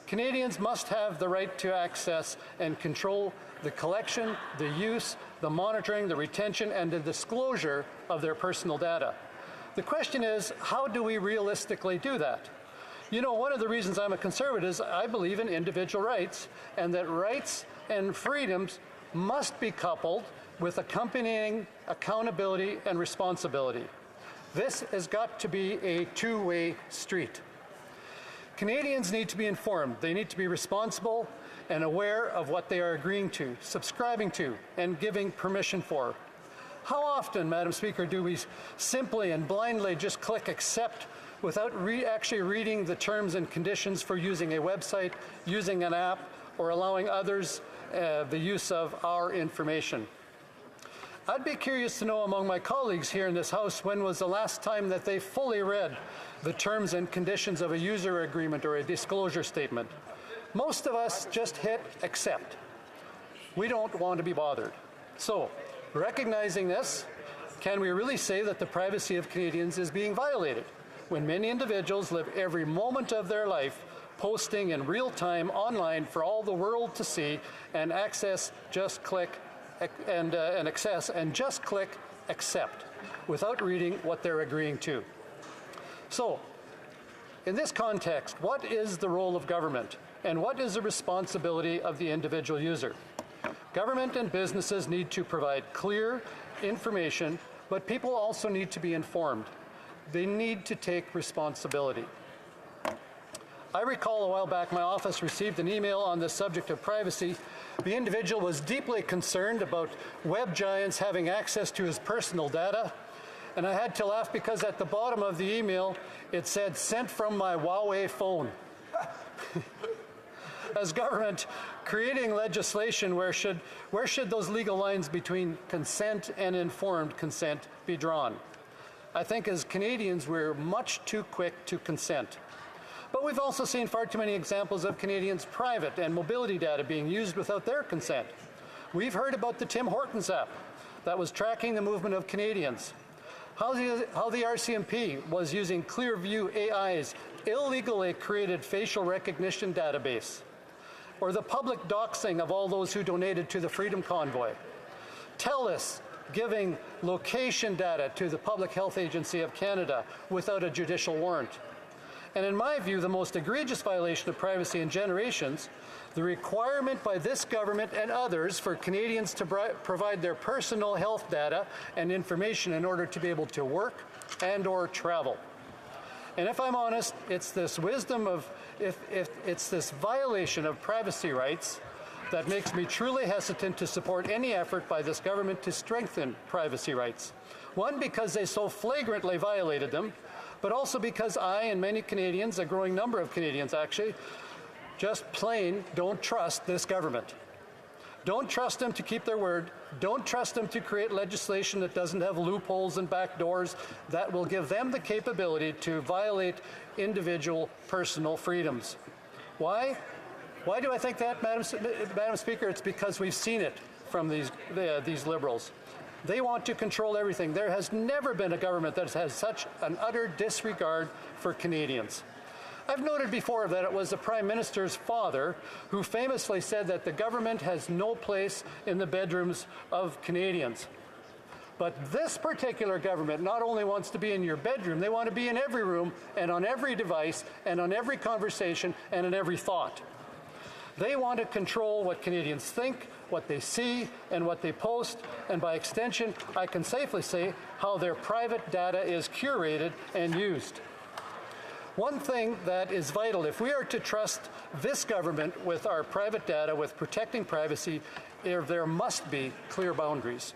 Speaker 10: Canadians must have the right to access and control the collection, the use, the monitoring, the retention, and the disclosure of their personal data. The question is, how do we realistically do that? You know, one of the reasons I'm a conservative is I believe in individual rights, and that rights and freedoms must be coupled with accompanying accountability and responsibility. This has got to be a two-way street. Canadians need to be informed. They need to be responsible and aware of what they are agreeing to, subscribing to, and giving permission for. How often, Madam Speaker, do we simply and blindly just click accept without actually reading the terms and conditions for using a website, using an app, or allowing others the use of our information? I'd be curious to know among my colleagues here in this House, when was the last time that they fully read the terms and conditions of a user agreement or a disclosure statement? Most of us just hit accept. We don't want to be bothered. So, recognizing this, can we really say that the privacy of Canadians is being violated when many individuals live every moment of their life posting in real time online for all the world to see and access, just click and just click accept without reading what they're agreeing to? So, in this context, what is the role of government and what is the responsibility of the individual user? Government and businesses need to provide clear information, but people also need to be informed. They need to take responsibility. I recall a while back my office received an email on the subject of privacy. The individual was deeply concerned about web giants having access to his personal data, and I had to laugh because at the bottom of the email it said, "Sent from my Huawei phone." As government creating legislation, where should those legal lines between consent and informed consent be drawn? I think as Canadians we're much too quick to consent. But we've also seen far too many examples of Canadians' private and mobility data being used without their consent. We've heard about the Tim Hortons app that was tracking the movement of Canadians. How the RCMP was using Clearview AI's illegally created facial recognition database. Or the public doxing of all those who donated to the Freedom Convoy. TELUS giving location data to the Public Health Agency of Canada without a judicial warrant. And in my view, the most egregious violation of privacy in generations, the requirement by this government and others for Canadians to provide their personal health data and information in order to be able to work and or travel. And if I'm honest, it's this it's this violation of privacy rights that makes me truly hesitant to support any effort by this government to strengthen privacy rights. One, because they so flagrantly violated them, but also because I and many Canadians, a growing number of Canadians actually, just plain don't trust this government. Don't trust them to keep their word. Don't trust them to create legislation that doesn't have loopholes and backdoors that will give them the capability to violate individual personal freedoms. Why? Why do I think that, Madam Speaker? It's because we've seen it from these Liberals. They want to control everything. There has never been a government that has such an utter disregard for Canadians. I've noted before that it was the Prime Minister's father who famously said that the government has no place in the bedrooms of Canadians. But this particular government not only wants to be in your bedroom, they want to be in every room and on every device and on every conversation and in every thought. They want to control what Canadians think, what they see, and what they post, and by extension, I can safely say how their private data is curated and used. One thing that is vital, if we are to trust this government with our private data, with protecting privacy, there must be clear boundaries.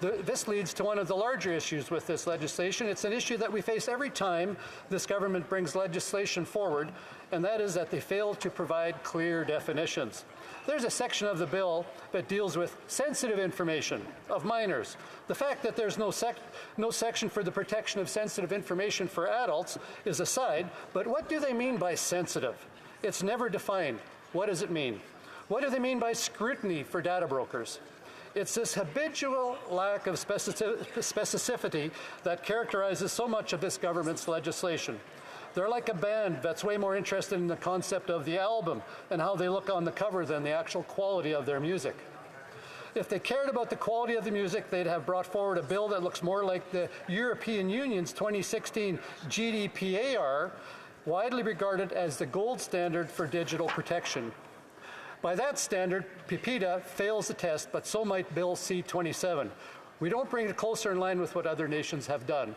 Speaker 10: This leads to one of the larger issues with this legislation. It's an issue that we face every time this government brings legislation forward, and that is that they fail to provide clear definitions. There's a section of the bill that deals with sensitive information of minors. The fact that there's no section for the protection of sensitive information for adults is aside, but what do they mean by sensitive? It's never defined. What does it mean? What do they mean by scrutiny for data brokers? It's this habitual lack of specificity that characterizes so much of this government's legislation. They're like a band that's way more interested in the concept of the album and how they look on the cover than the actual quality of their music. If they cared about the quality of the music, they'd have brought forward a bill that looks more like the European Union's 2016 GDPR, widely regarded as the gold standard for digital protection. By that standard, PIPEDA fails the test, but so might Bill C-27. We don't bring it closer in line with what other nations have done.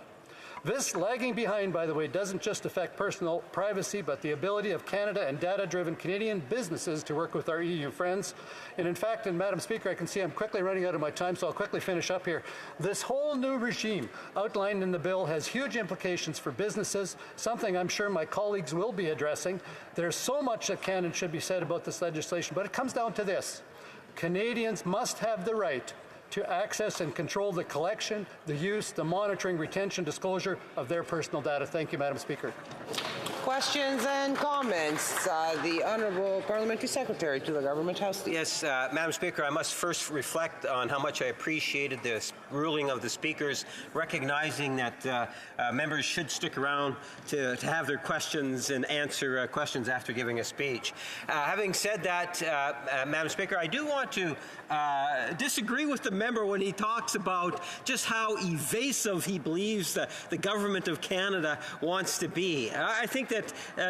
Speaker 10: This lagging behind, by the way, doesn't just affect personal privacy, but the ability of Canada and data-driven Canadian businesses to work with our EU friends. And in fact, and Madam Speaker, I can see I'm quickly running out of my time, so I'll quickly finish up here. This whole new regime outlined in the bill has huge implications for businesses, something I'm sure my colleagues will be addressing. There's so much that can and should be said about this legislation, but it comes down to this. Canadians must have the right to access and control the collection, the use, the monitoring, retention, disclosure of their personal data. Thank you, Madam Speaker.
Speaker 12: Questions and comments. The Honourable Parliamentary Secretary to the Government House.
Speaker 19: Yes, Madam Speaker, I must first reflect on how much I appreciated this ruling of the speakers, recognizing that members should stick around to have their questions and answer questions after giving a speech. Having said that, Madam Speaker, I do want to disagree with the member when he talks about just how evasive he believes the Government of Canada wants to be. I think that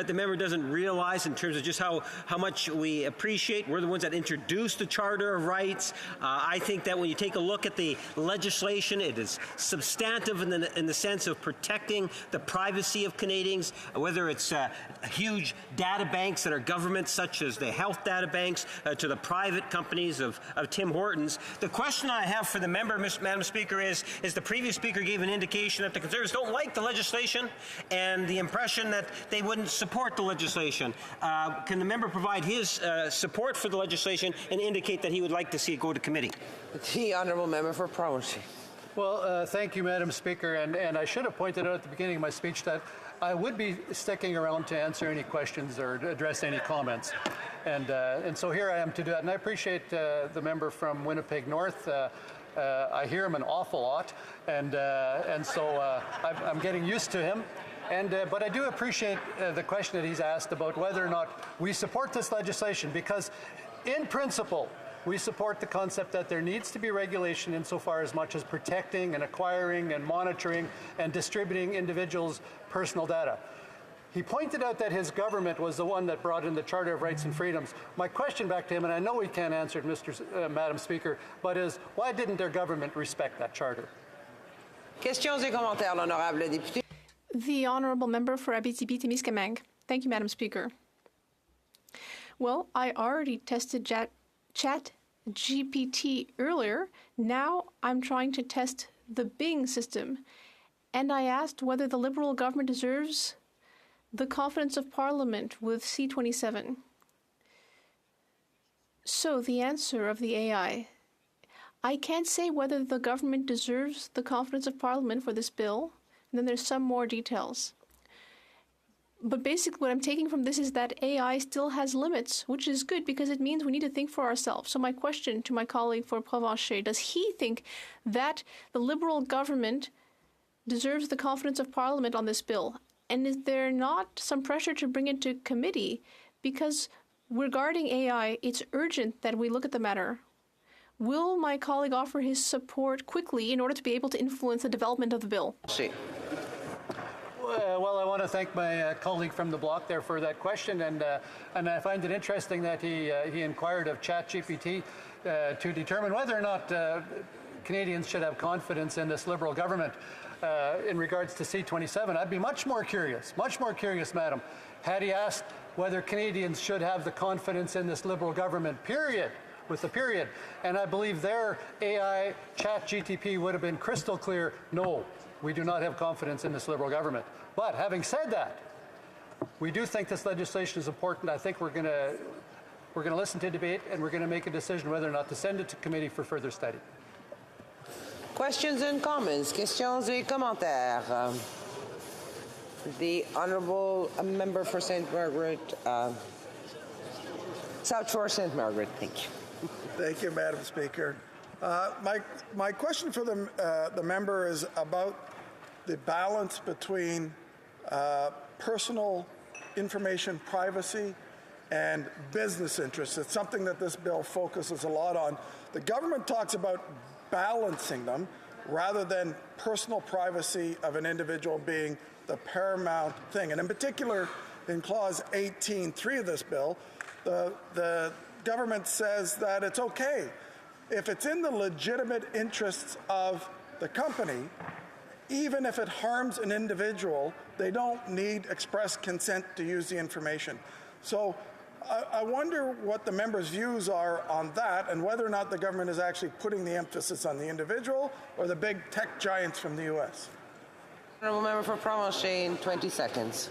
Speaker 19: the member doesn't realize in terms of just how much we appreciate. We're the ones that introduced the Charter of Rights. I think that when you take a look at the legislation, it is substantive in the sense of protecting the privacy of Canadians, whether it's huge data banks that are government, such as the health data banks, to the private companies of Tim Hortons. The question I have for the member, Madam Speaker, is the previous speaker gave an indication that the Conservatives don't like the legislation and the impression that they wouldn't support the legislation. Can the member provide his support for the legislation and indicate that he would like to see it go to committee?
Speaker 12: The Honourable Member for Provincetown.
Speaker 10: Well, thank you, Madam Speaker, and I should have pointed out at the beginning of my speech that I would be sticking around to answer any questions or address any comments. And so here I am to do that. And I appreciate the member from Winnipeg North. I hear him an awful lot, and so I'm getting used to him. But I do appreciate the question that he's asked about whether or not we support this legislation, because in principle, we support the concept that there needs to be regulation insofar as much as protecting and acquiring and monitoring and distributing individuals' personal data. He pointed out that his government was the one that brought in the Charter of Rights and Freedoms. My question back to him, and I know he can't answer it, Madam Speaker, but is why didn't their government respect that charter?
Speaker 12: Questions et commentaires, l'honorable député.
Speaker 14: The Honourable Member for Abitibi-Témiscamingue. Thank you, Madam Speaker. Well, I already tested Chat GPT earlier. Now I'm trying to test the Bing system. And I asked whether the Liberal government deserves the confidence of Parliament with C-27. So the answer of the AI. I can't say whether the government deserves the confidence of Parliament for this bill. And then there's some more details. But basically what I'm taking from this is that AI still has limits, which is good because it means we need to think for ourselves. So my question to my colleague for Provencher, does he think that the Liberal government deserves the confidence of Parliament on this bill? And is there not some pressure to bring it to committee? Because regarding AI, it's urgent that we look at the matter. Will my colleague offer his support quickly in order to be able to influence the development of the bill?
Speaker 10: Well, I want to thank my colleague from the bloc there for that question, and I find it interesting that he inquired of ChatGPT to determine whether or not Canadians should have confidence in this Liberal government. In regards to C-27, I'd be much more curious, Madam, had he asked whether Canadians should have the confidence in this Liberal government, period, with the period. And I believe their AI ChatGPT would have been crystal clear, no, we do not have confidence in this Liberal government. But having said that, we do think this legislation is important. I think we're going to listen to debate, and we're going to make a decision whether or not to send it to committee for further study.
Speaker 12: Questions and comments. Questions et commentaires. The Honourable Member for St. Margaret, South Shore St. Margaret. Thank you.
Speaker 20: Thank you, Madam Speaker. My question for the member is about the balance between personal information privacy and business interests. It's something that this bill focuses a lot on. The government talks about balancing them rather than personal privacy of an individual being the paramount thing. And in particular, in Clause 18.3 of this bill, the government says that it's okay if it's in the legitimate interests of the company even if it harms an individual, they don't need express consent to use the information. So I wonder what the members' views are on that and whether or not the government is actually putting the emphasis on the individual or the big tech giants from the U.S.
Speaker 12: Honourable Member for Promotion, 20 seconds.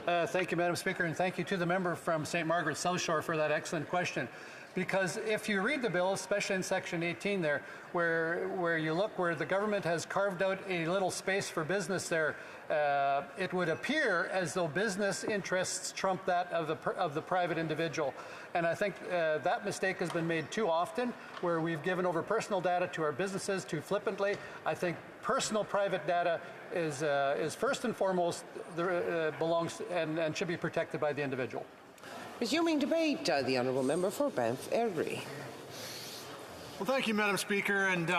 Speaker 10: Thank you, Madam Speaker, and thank you to the member from St. Margaret South Shore for that excellent question. Because if you read the bill, especially in Section 18 there, where you look where the government has carved out a little space for business there, it would appear as though business interests trump that of the private individual. And I think that mistake has been made too often, where we've given over personal data to our businesses too flippantly. I think personal private data is first and foremost belongs and should be protected by the individual.
Speaker 12: Resuming debate, the Honourable Member for Banff Airdrie.
Speaker 2: Well, thank you, Madam Speaker. And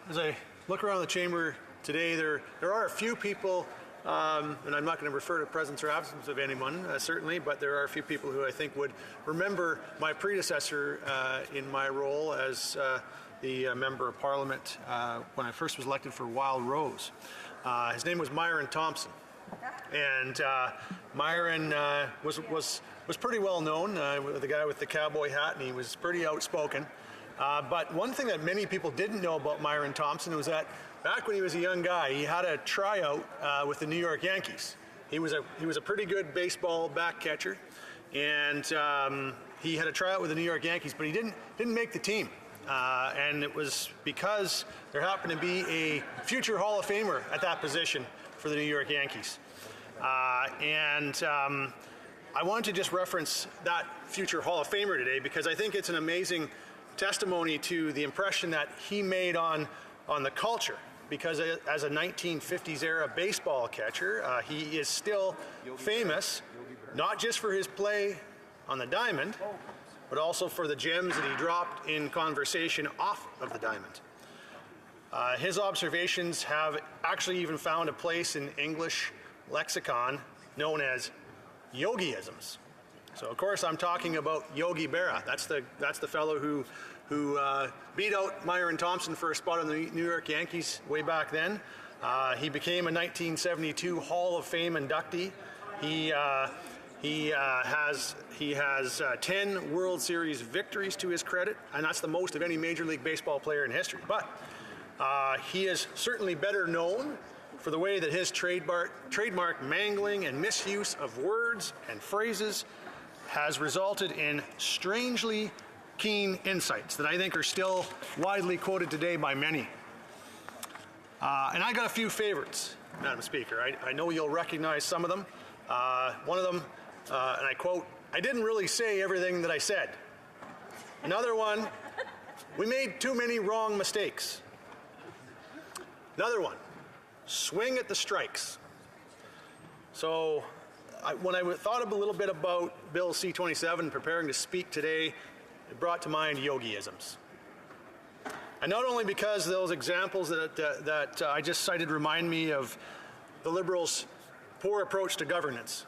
Speaker 2: as I look around the chamber today, there are a few people, and I'm not going to refer to presence or absence of anyone, certainly, but there are a few people who I think would remember my predecessor in my role as the Member of Parliament when I first was elected for Wild Rose. His name was Myron Thompson. And Myron was pretty well known, the guy with the cowboy hat, and he was pretty outspoken. But one thing that many people didn't know about Myron Thompson was that back when he was a young guy, he had a tryout with the New York Yankees. He was a pretty good baseball back catcher, and he had a tryout with the New York Yankees, but he didn't make the team. And it was because there happened to be a future Hall of Famer at that position for the New York Yankees. I want to just reference that future Hall of Famer today because I think it's an amazing testimony to the impression that he made on the culture. Because as a 1950s era baseball catcher, he is still famous, not just for his play on the diamond, but also for the gems that he dropped in conversation off of the diamond. His observations have actually even found a place in English lexicon known as yogiisms. So of course I'm talking about Yogi Berra. That's the fellow who beat out Myron Thompson for a spot on the New York Yankees way back then. He became a 1972 Hall of Fame inductee. He has 10 World Series victories to his credit, and that's the most of any Major League Baseball player in history. But he is certainly better known for the way that his trademark mangling and misuse of words and phrases has resulted in strangely keen insights that I think are still widely quoted today by many. And I got a few favorites, Madam Speaker. I know you'll recognize some of them. One of them, and I quote, "I didn't really say everything that I said." Another one, "We made too many wrong mistakes." Another one, "Swing at the strikes." So when I thought a little bit about Bill C-27 preparing to speak today, it brought to mind yogiisms. And not only because those examples that I just cited remind me of the Liberals' poor approach to governance,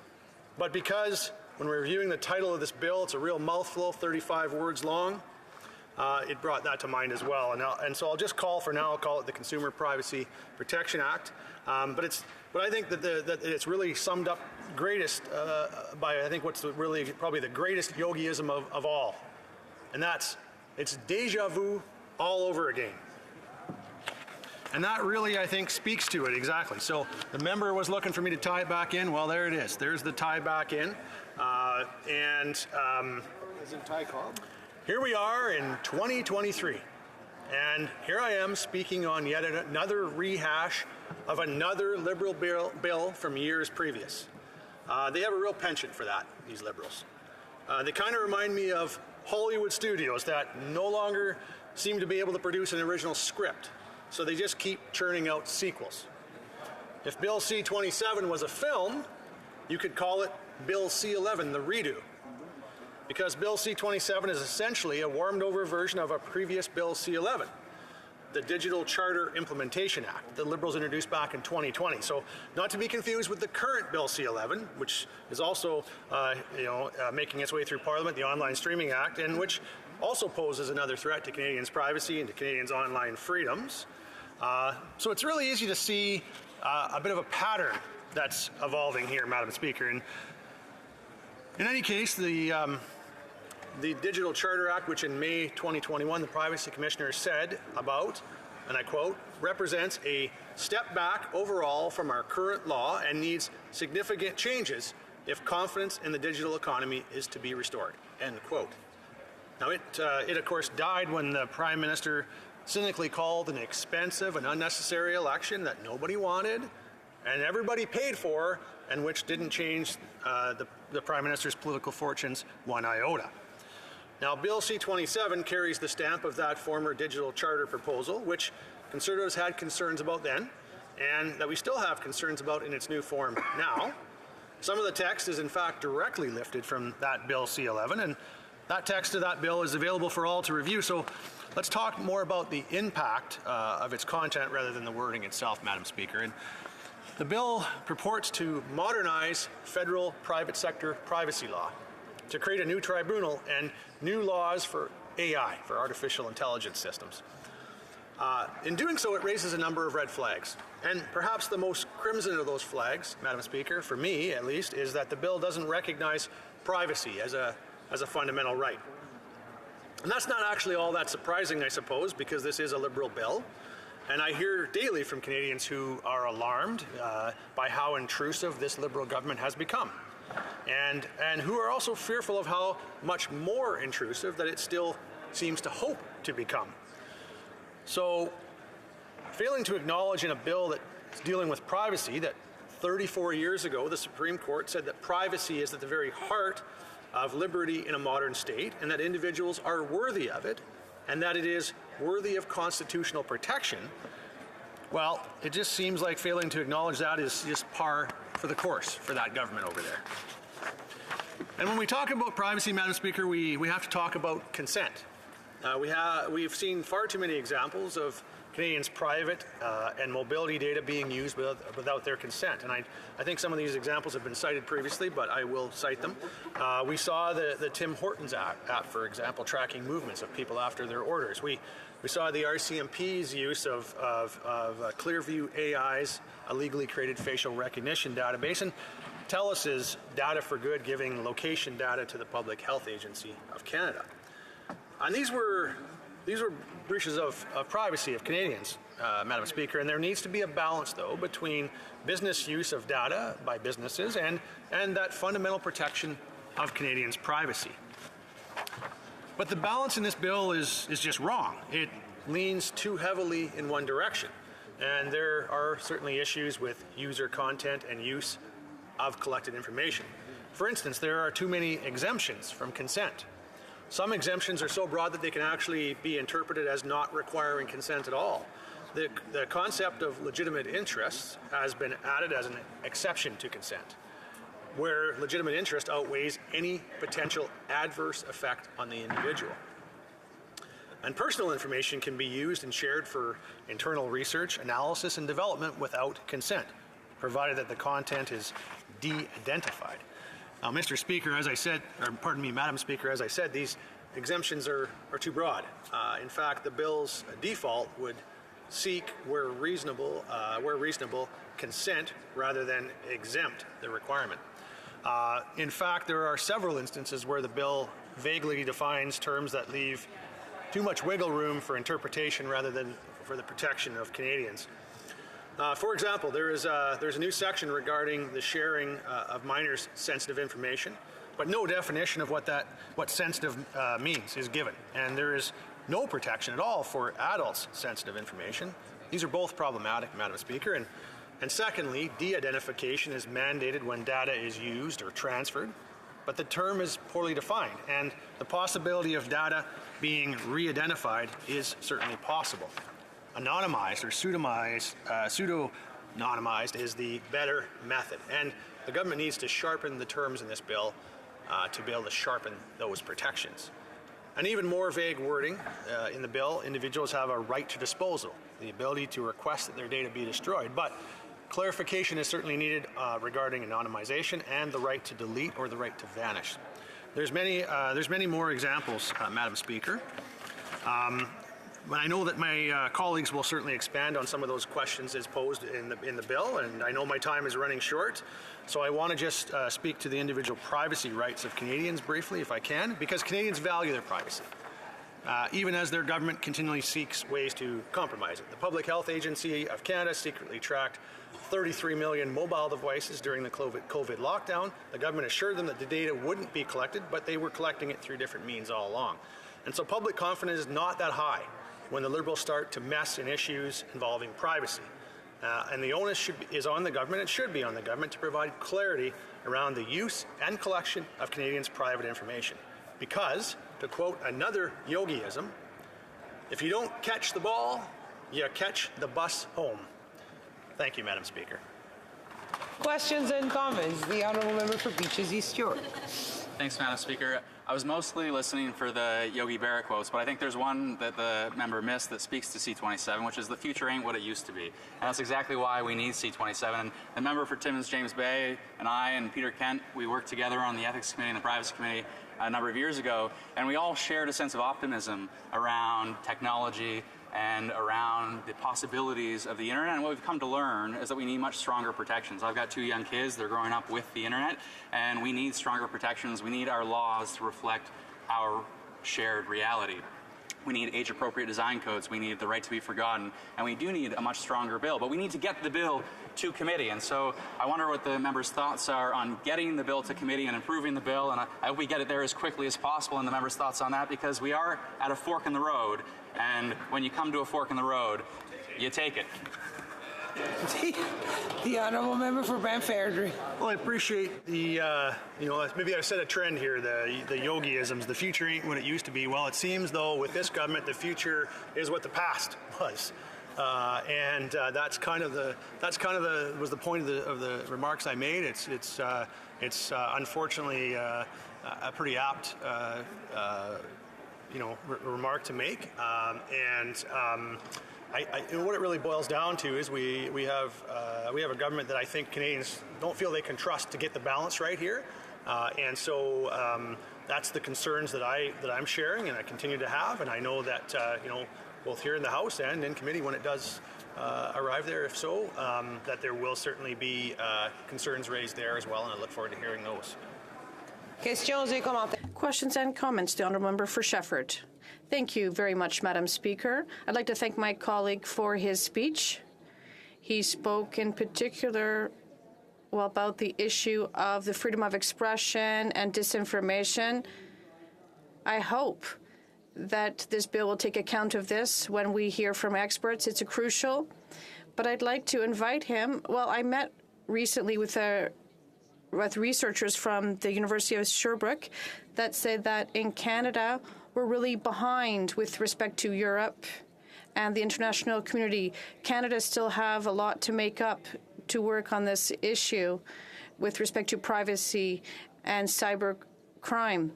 Speaker 2: but because when we're reviewing the title of this bill, it's a real mouthful, 35 words long, it brought that to mind as well. And so I'll just call it the Consumer Privacy Protection Act. But I think that it's really summed up greatest by I think what's really probably the greatest yogiism of all, and it's deja vu all over again. And that really, I think, speaks to it exactly. So the member was looking for me to tie it back in. Well, there it is. There's the tie back in. Is it Ty Cobb? Here we are in 2023. And here I am speaking on yet another rehash of another Liberal bill from years previous. They have a real penchant for that, these Liberals. They kind of remind me of Hollywood studios that no longer seem to be able to produce an original script. So they just keep churning out sequels. If Bill C-27 was a film, you could call it Bill C-11, the redo. Because Bill C-27 is essentially a warmed-over version of a previous Bill C-11, the Digital Charter Implementation Act that Liberals introduced back in 2020. So not to be confused with the current Bill C-11, which is also making its way through Parliament, the Online Streaming Act, and which also poses another threat to Canadians' privacy and to Canadians' online freedoms. So it's really easy to see a bit of a pattern that's evolving here, Madam Speaker. And in any case, the Digital Charter Act, which in May 2021 the Privacy Commissioner said about, and I quote, represents a step back overall from our current law and needs significant changes if confidence in the digital economy is to be restored, end quote. Now it of course died when the Prime Minister cynically called an expensive and unnecessary election that nobody wanted and everybody paid for, and which didn't change the Prime Minister's political fortunes one iota. Now, Bill C-27 carries the stamp of that former digital charter proposal, which Conservatives had concerns about then, and that we still have concerns about in its new form now. Some of the text is in fact directly lifted from that Bill C-11, and that text of that bill is available for all to review. So let's talk more about the impact of its content rather than the wording itself, Madam Speaker. And the bill purports to modernize federal private sector privacy law, to create a new tribunal and new laws for AI, for artificial intelligence systems. In doing so, it raises a number of red flags. And perhaps the most crimson of those flags, Madam Speaker, for me at least, is that the bill doesn't recognize privacy as a fundamental right. And that's not actually all that surprising, I suppose, because this is a Liberal bill. And I hear daily from Canadians who are alarmed by how intrusive this Liberal government has become. And who are also fearful of how much more intrusive that it still seems to hope to become. So, failing to acknowledge in a bill that's dealing with privacy that 34 years ago the Supreme Court said that privacy is at the very heart of liberty in a modern state, and that individuals are worthy of it, and that it is worthy of constitutional protection, well, it just seems like failing to acknowledge that is just par for the course for that government over there. And when we talk about privacy, Madam Speaker, we have to talk about consent. We've seen far too many examples of Canadians' private and mobility data being used without their consent. And I think some of these examples have been cited previously, but I will cite them. We saw the Tim Hortons app, for example, tracking movements of people after their orders. We saw the RCMP's use of Clearview AI's illegally created facial recognition database, and TELUS's Data for Good giving location data to the Public Health Agency of Canada. And these were breaches of privacy of Canadians, Madam Speaker, and there needs to be a balance, though, between business use of data by businesses and that fundamental protection of Canadians' privacy. But the balance in this bill is just wrong. It leans too heavily in one direction, and there are certainly issues with user content and use of collected information. For instance, there are too many exemptions from consent. Some exemptions are so broad that they can actually be interpreted as not requiring consent at all. The concept of legitimate interests has been added as an exception to consent, where legitimate interest outweighs any potential adverse effect on the individual. And personal information can be used and shared for internal research, analysis, and development without consent, provided that the content is de-identified. Now, Mr. Speaker, as I said, or pardon me, Madam Speaker, as I said, these exemptions are too broad. In fact, the bill's default would seek, where reasonable, consent rather than exempt the requirement. In fact, there are several instances where the bill vaguely defines terms that leave too much wiggle room for interpretation rather than for the protection of Canadians. For example, there's a new section regarding the sharing of minors' sensitive information, but no definition of what sensitive means is given, and there is no protection at all for adults' sensitive information. These are both problematic, Madam Speaker, and secondly, de-identification is mandated when data is used or transferred, but the term is poorly defined, and the possibility of data being re-identified is certainly possible. Anonymized or pseudo-anonymized is the better method, and the government needs to sharpen the terms in this bill to be able to sharpen those protections. An even more vague wording in the bill, individuals have a right to disposal, the ability to request that their data be destroyed, but clarification is certainly needed regarding anonymization and the right to delete or the right to vanish. There's many more examples, Madam Speaker. But I know that my colleagues will certainly expand on some of those questions as posed in the bill, and I know my time is running short. So I want to just speak to the individual privacy rights of Canadians briefly, if I can, because Canadians value their privacy, even as their government continually seeks ways to compromise it. The Public Health Agency of Canada secretly tracked 33 million mobile devices during the COVID lockdown. The government assured them that the data wouldn't be collected, but they were collecting it through different means all along. And so public confidence is not that high when the Liberals start to mess in issues involving privacy. And the onus is on the government, it should be on the government, to provide clarity around the use and collection of Canadians' private information. Because, to quote another Yogiism, if you don't catch the ball, you catch the bus home. Thank you, Madam Speaker.
Speaker 12: Questions and comments. The Honourable Member for Beaches East York.
Speaker 5: Thanks, Madam Speaker. I was mostly listening for the Yogi Berra quotes, but I think there's one that the member missed that speaks to C-27, which is the future ain't what it used to be. And that's exactly why we need C-27. The member for Timmins James Bay and I and Peter Kent, we worked together on the Ethics Committee and the Privacy Committee a number of years ago, and we all shared a sense of optimism around technology and around the possibilities of the internet. And what we've come to learn is that we need much stronger protections. I've got 2 young kids, they're growing up with the internet, and we need stronger protections. We need our laws to reflect our shared reality. We need age-appropriate design codes, we need the right to be forgotten, and we do need a much stronger bill. But we need to get the bill to committee, and so I wonder what the members' thoughts are on getting the bill to committee and improving the bill, and I hope we get it there as quickly as possible, and the members' thoughts on that, because we are at a fork in the road, and when you come to a fork in the road, you take it.
Speaker 12: The Honourable Member for Brant Airdrie.
Speaker 2: Well, I appreciate the, maybe I've set a trend here, the Yogiisms. The future ain't what it used to be. Well, it seems, though, with this government, the future is what the past was. That's kind of was the point of the remarks I made. It's unfortunately a pretty apt remark to make, what it really boils down to is we have a government that I think Canadians don't feel they can trust to get the balance right here, and so that's the concerns that I'm sharing and I continue to have, and I know that both here in the House and in committee when it does arrive there, if so, that there will certainly be concerns raised there as well, and I look forward to hearing those.
Speaker 26: Questions and comments. The Honourable Member for Shefford. Thank you very much, Madam Speaker. I'd like to thank my colleague for his speech. He spoke in particular about the issue of the freedom of expression and disinformation. I hope that this bill will take account of this when we hear from experts. It's crucial. But I'd like to invite him. Well, I met recently with researchers from the University of Sherbrooke that said that in Canada, we're really behind with respect to Europe and the international community. Canada still have a lot to make up to work on this issue with respect to privacy and cyber crime.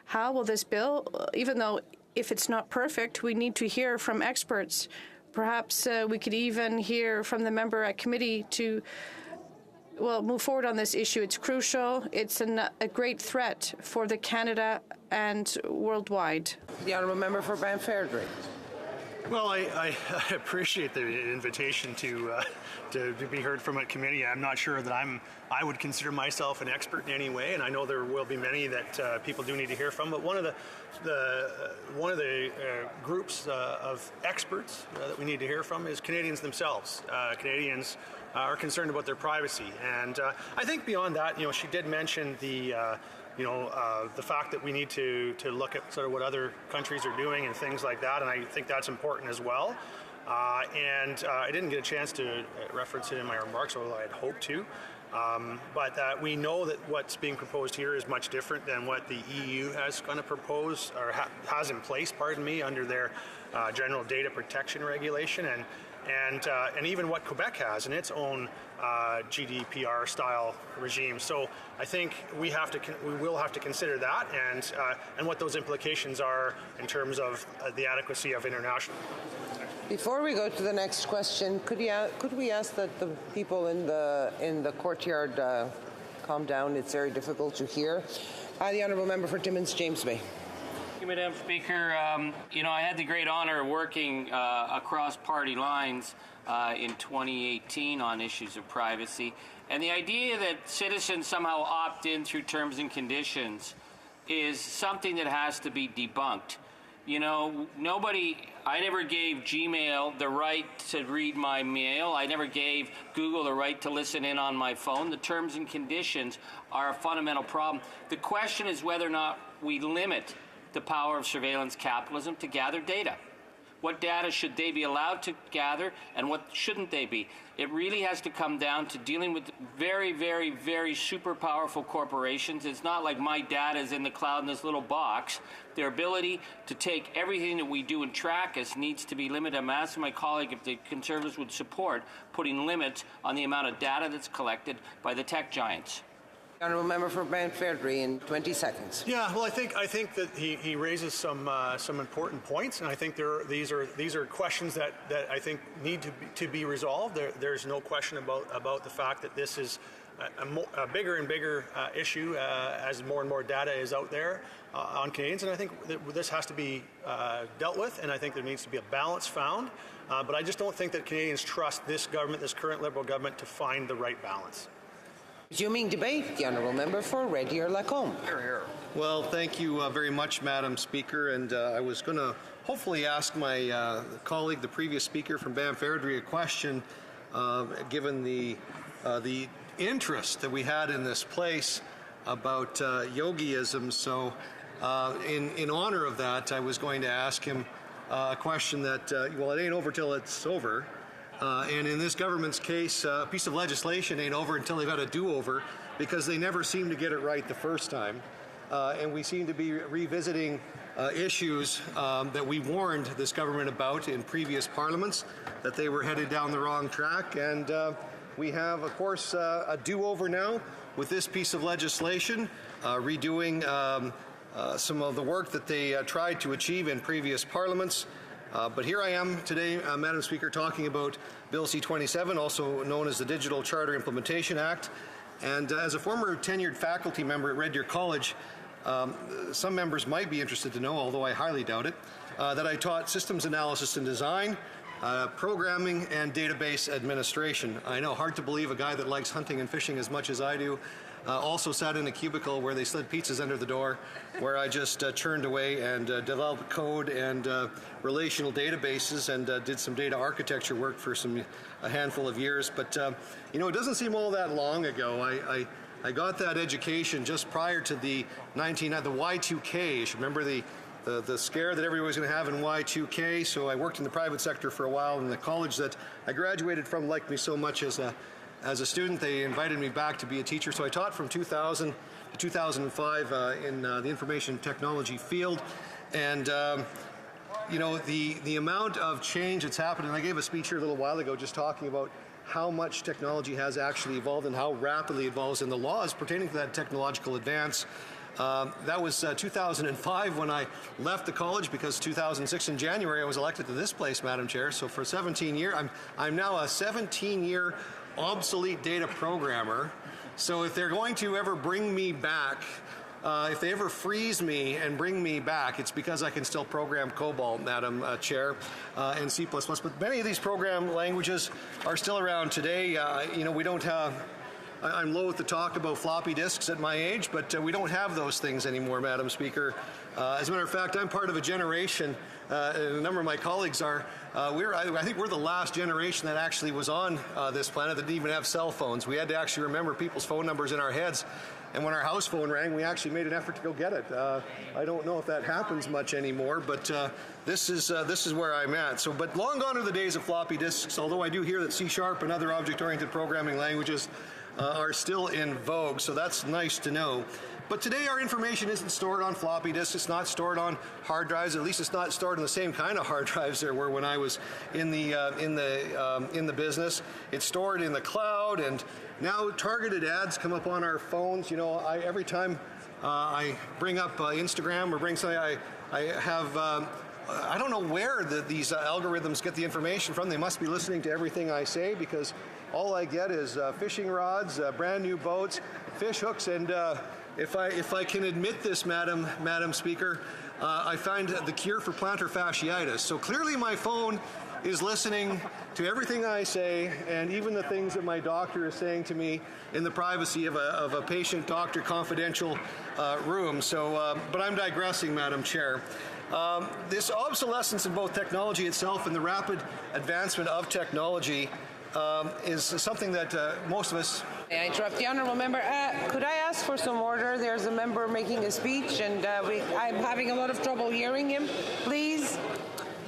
Speaker 26: How will this bill, even though if it's not perfect, we need to hear from experts. Perhaps we could even hear from the member at committee to move forward on this issue. It's crucial. It's a great threat for the Canada and worldwide.
Speaker 12: The Honourable Member for Brant Airdrie.
Speaker 2: Well, I appreciate the invitation to be heard from at committee. I'm not sure that I would consider myself an expert in any way, and I know there will be many that people do need to hear from. But one of the groups of experts that we need to hear from is Canadians themselves. Canadians are concerned about their privacy, and I think beyond that, she did mention the fact that we need to look at sort of what other countries are doing and things like that, and I think that's important as well. I didn't get a chance to reference it in my remarks, although I had hoped to. But we know that what's being proposed here is much different than what the EU has going to propose or has in place, under their General Data Protection Regulation, and even what Quebec has in its own GDPR-style regime. So I think we will have to consider that and what those implications are in terms of the adequacy of international.
Speaker 12: Before we go to the next question, could we ask that the people in the courtyard calm down? It's very difficult to hear. The Honourable Member for Timmins James Bay.
Speaker 17: Thank you,
Speaker 11: you, Madam Speaker. I had the great honor of working across party lines in 2018 on issues of privacy. And the idea that citizens somehow opt in through terms and conditions is something that has to be debunked. I never gave Gmail the right to read my mail. I never gave Google the right to listen in on my phone. The terms and conditions are a fundamental problem. The question is whether or not we limit the power of surveillance capitalism to gather data. What data should they be allowed to gather and what shouldn't they be? It really has to come down to dealing with very, very, very super powerful corporations. It's not like my data is in the cloud in this little box. Their ability to take everything that we do and track us needs to be limited. I'm asking my colleague if the Conservatives would support putting limits on the amount of data that's collected by the tech giants.
Speaker 12: Honourable Member for Brant Fairdrie in 20 seconds.
Speaker 2: Yeah, well, I think that he raises some important points, and I think these are questions that I think need to be resolved. There's no question about the fact that this is a bigger and bigger issue as more and more data is out there on Canadians, and I think that this has to be dealt with, and I think there needs to be a balance found. But I just don't think that Canadians trust this government, this current Liberal government, to find the right balance.
Speaker 12: Resuming debate, the Honourable Member for Red Deer-Lacombe.
Speaker 17: Well, thank you very much, Madam Speaker. And I was going to hopefully ask my colleague, the previous speaker from Banff Airdrie, a question, given the interest that we had in this place about yogiism. So in honor of that, I was going to ask him a question that, it ain't over till it's over. And in this government's case, a piece of legislation ain't over until they've got a do-over, because they never seem to get it right the first time. And we seem to be revisiting issues that we warned this government about in previous parliaments, that they were headed down the wrong track. And we have, of course, a do-over now with this piece of legislation, redoing some of the work that they tried to achieve in previous parliaments. But here I am today, Madam Speaker, talking about Bill C-27, also known as the Digital Charter Implementation Act. And as a former tenured faculty member at Red Deer College, some members might be interested to know, although I highly doubt it, that I taught systems analysis and design, programming, and database administration. I know, hard to believe a guy that likes hunting and fishing as much as I do also sat in a cubicle where they slid pizzas under the door, where I just churned away and developed code and relational databases and did some data architecture work for a handful of years. But it doesn't seem all that long ago. I got that education just prior to the Y2K. You should remember the scare that everybody was going to have in Y2K. So I worked in the private sector for a while, and the college that I graduated from liked me so much as a student, they invited me back to be a teacher. So I taught from 2000 to 2005 in the information technology field. And, the amount of change that's happened, and I gave a speech here a little while ago just talking about how much technology has actually evolved and how rapidly it evolves, and the laws pertaining to that technological advance. That was 2005 when I left the college, because 2006 in January I was elected to this place, Madam Chair. So for 17 years, I'm now a 17-year obsolete data programmer. So if they're going to ever bring me back, if they ever freeze me and bring me back, it's because I can still program COBOL, Madam Chair, and C++. But many of these program languages are still around today. We don't have... I'm loath to talk about floppy disks at my age, but we don't have those things anymore, Madam Speaker. As a matter of fact, I'm part of a generation, and a number of my colleagues are, I think we're the last generation that actually was on this planet that didn't even have cell phones. We had to actually remember people's phone numbers in our heads, and when our house phone rang, we actually made an effort to go get it. I don't know if that happens much anymore, but this is where I'm at. But long gone are the days of floppy disks, although I do hear that C# and other object-oriented programming languages are still in vogue, so that's nice to know. But today our information isn't stored on floppy disks, it's not stored on hard drives, at least it's not stored on the same kind of hard drives there were when I was in the business. It's stored in the cloud, and now targeted ads come up on our phones. Every time I bring up Instagram or bring something, I have I don't know where these algorithms get the information from. They must be listening to everything I say, because all I get is fishing rods, brand new boats, fish hooks, and if I can admit this, Madam Speaker, I find the cure for plantar fasciitis. So clearly my phone is listening to everything I say, and even the things that my doctor is saying to me in the privacy of a patient-doctor confidential room. So, but I'm digressing, Madam Chair. This obsolescence in both technology itself and the rapid advancement of technology is something that most of us...
Speaker 12: May I interrupt the honourable member? Could I ask for some order? There's a member making a speech, and I'm having a lot of trouble hearing him. Please,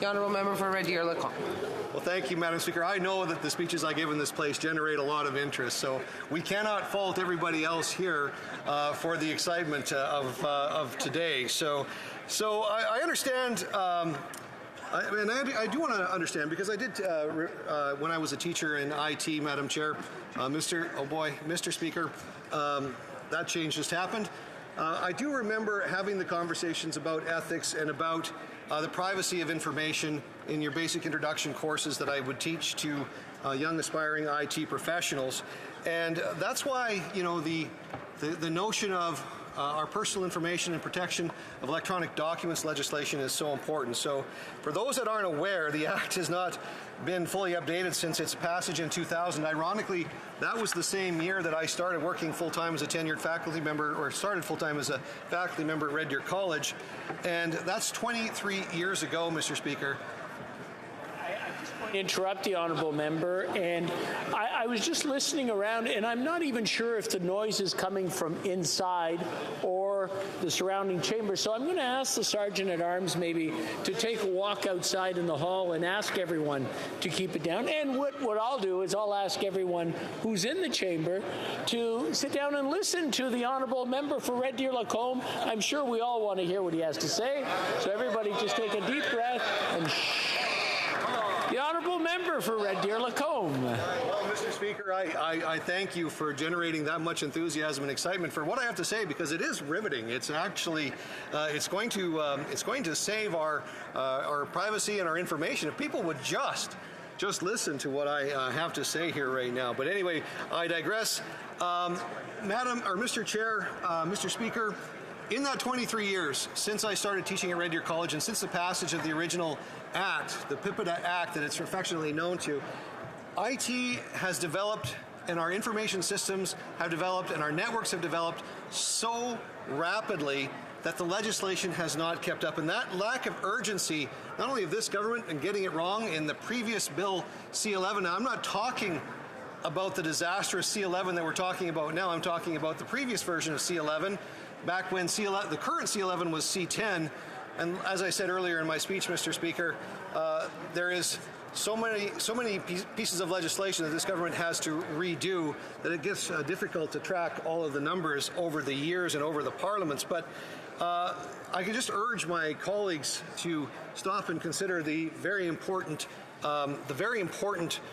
Speaker 12: the honourable member for Red Deer Lacombe.
Speaker 17: Well, thank you, Madam Speaker. I know that the speeches I give in this place generate a lot of interest, so we cannot fault everybody else here for the excitement of today. So I understand. I do want to understand, because I did, when I was a teacher in IT, Madam Chair, Mr. Speaker, that change just happened. I do remember having the conversations about ethics and about the privacy of information in your basic introduction courses that I would teach to young aspiring IT professionals. And that's why, you know, the notion of our personal information and protection of electronic documents legislation is so important. So for those that aren't aware, the Act has not been fully updated since its passage in 2000. Ironically, that was the same year that I started working full-time as a tenured faculty member, or started full-time as a faculty member at Red Deer College. And that's 23 years ago, Mr. Speaker.
Speaker 8: Interrupt the honourable member, and I was just listening around, and I'm not even sure if the noise is coming from inside or the surrounding chamber, so I'm going to ask the Sergeant at Arms maybe to take a walk outside in the hall and ask everyone to keep it down. And what I'll do is I'll ask everyone who's in the chamber to sit down and listen to the honourable member for Red Deer Lacombe. I'm sure we all want to hear what he has to say, so everybody just take a deep breath and shh. The honourable member for Red Deer Lacombe.
Speaker 17: Well, Mr. Speaker, I thank you for generating that much enthusiasm and excitement for what I have to say, because it is riveting. It's actually it's going to save our privacy and our information if people would just listen to what I have to say here right now. But anyway, I digress. Mr. Chair, Mr. Speaker, in that 23 years since I started teaching at Red Deer College, and since the passage of the original Act, the PIPEDA Act that it's affectionately known to, IT has developed, and our information systems have developed, and our networks have developed so rapidly that the legislation has not kept up. And that lack of urgency, not only of this government and getting it wrong in the previous bill, C-11, now I'm not talking about the disastrous C-11 that we're talking about now, I'm talking about the previous version of C-11, back when the current C-11 was C-10. And as I said earlier in my speech, Mr. Speaker, there is so many pieces of legislation that this government has to redo that it gets difficult to track all of the numbers over the years and over the parliaments. But I can just urge my colleagues to stop and consider the very important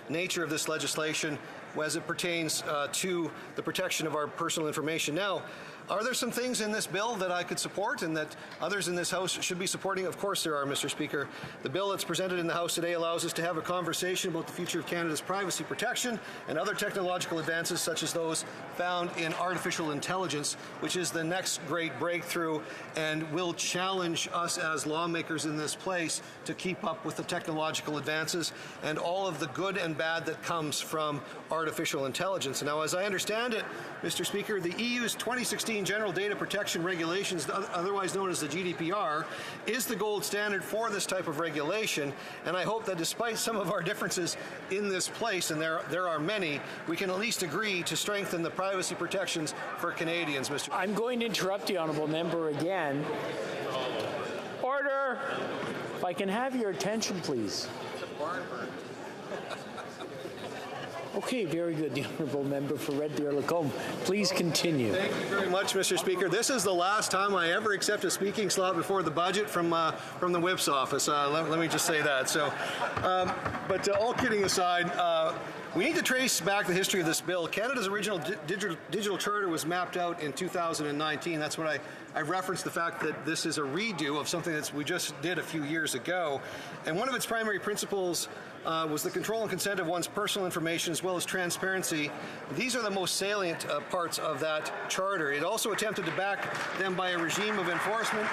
Speaker 17: nature of this legislation as it pertains to the protection of our personal information. Now, are there some things in this bill that I could support and that others in this House should be supporting? Of course there are, Mr. Speaker. The bill that's presented in the House today allows us to have a conversation about the future of Canada's privacy protection and other technological advances such as those found in artificial intelligence, which is the next great breakthrough and will challenge us as lawmakers in this place to keep up with the technological advances and all of the good and bad that comes from artificial intelligence. Now, as I understand it, Mr. Speaker, the EU's 2016 General Data Protection Regulations, otherwise known as the GDPR, is the gold standard for this type of regulation, and I hope that despite some of our differences in this place, and there are many, we can at least agree to strengthen the privacy protections for Canadians, Mr.
Speaker 8: I'm going to interrupt the honourable member again. Order! If I can have your attention, please. Okay, very good. The honourable member for Red Deer Lacombe. Please continue.
Speaker 17: Thank you very much, Mr. Speaker. This is the last time I ever accept a speaking slot before the budget from the Whip's office. Let me just say that. So, but all kidding aside, we need to trace back the history of this bill. Canada's original digital charter was mapped out in 2019. That's when I referenced the fact that this is a redo of something that we just did a few years ago. And one of its primary principles was the control and consent of one's personal information as well as transparency. These are the most salient parts of that charter. It also attempted to back them by a regime of enforcement.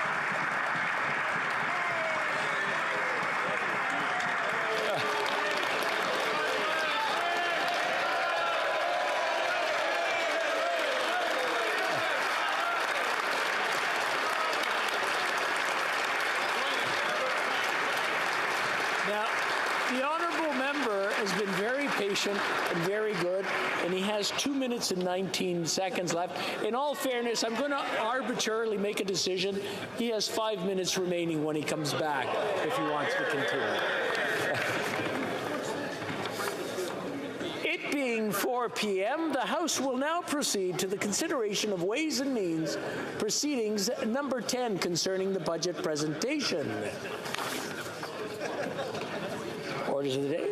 Speaker 8: member has been very patient and very good, and he has 2 minutes and 19 seconds left. In all fairness, I'm going to arbitrarily make a decision. He has 5 minutes remaining when he comes back if he wants to continue. It being 4 p.m., the House will now proceed to the consideration of Ways and Means Proceedings number 10 concerning the budget presentation. Orders of the day.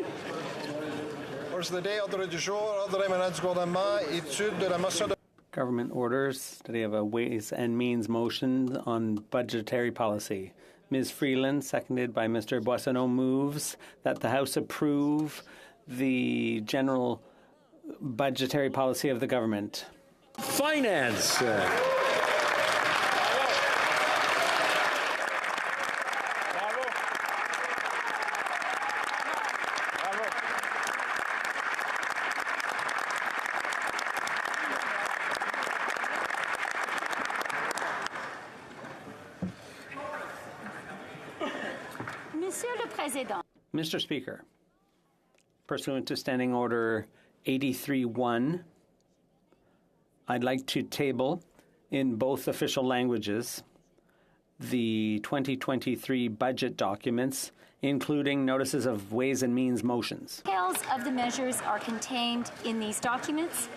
Speaker 9: Orders of the day, ordre du jour, ordre émanant du gouvernement, étude de la motion de...
Speaker 6: Government orders. Today have a Ways and Means motion on budgetary policy. Ms. Freeland, seconded by Mr. Boissonneau, moves that the House approve the general budgetary policy of the government.
Speaker 8: Finance.
Speaker 6: Mr. Speaker, pursuant to Standing Order 83-1, I'd like to table in both official languages the 2023 budget documents, including notices of Ways and Means motions.
Speaker 16: Details of the measures are contained in these documents.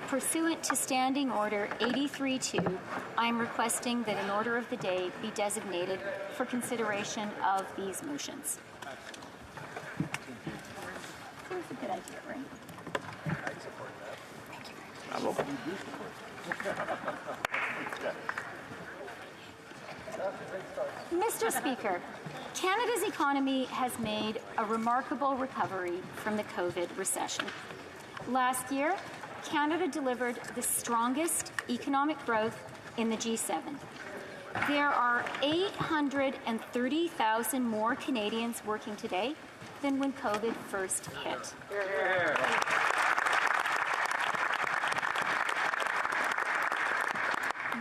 Speaker 16: Pursuant to Standing Order 83-2, I'm requesting that an order of the day be designated for consideration of these motions. That's a good idea, right?
Speaker 9: I support that. Thank you.
Speaker 16: Mr. Speaker, Canada's economy has made a remarkable recovery from the COVID recession. Last year, Canada delivered the strongest economic growth in the G7. There are 830,000 more Canadians working today than when COVID first hit.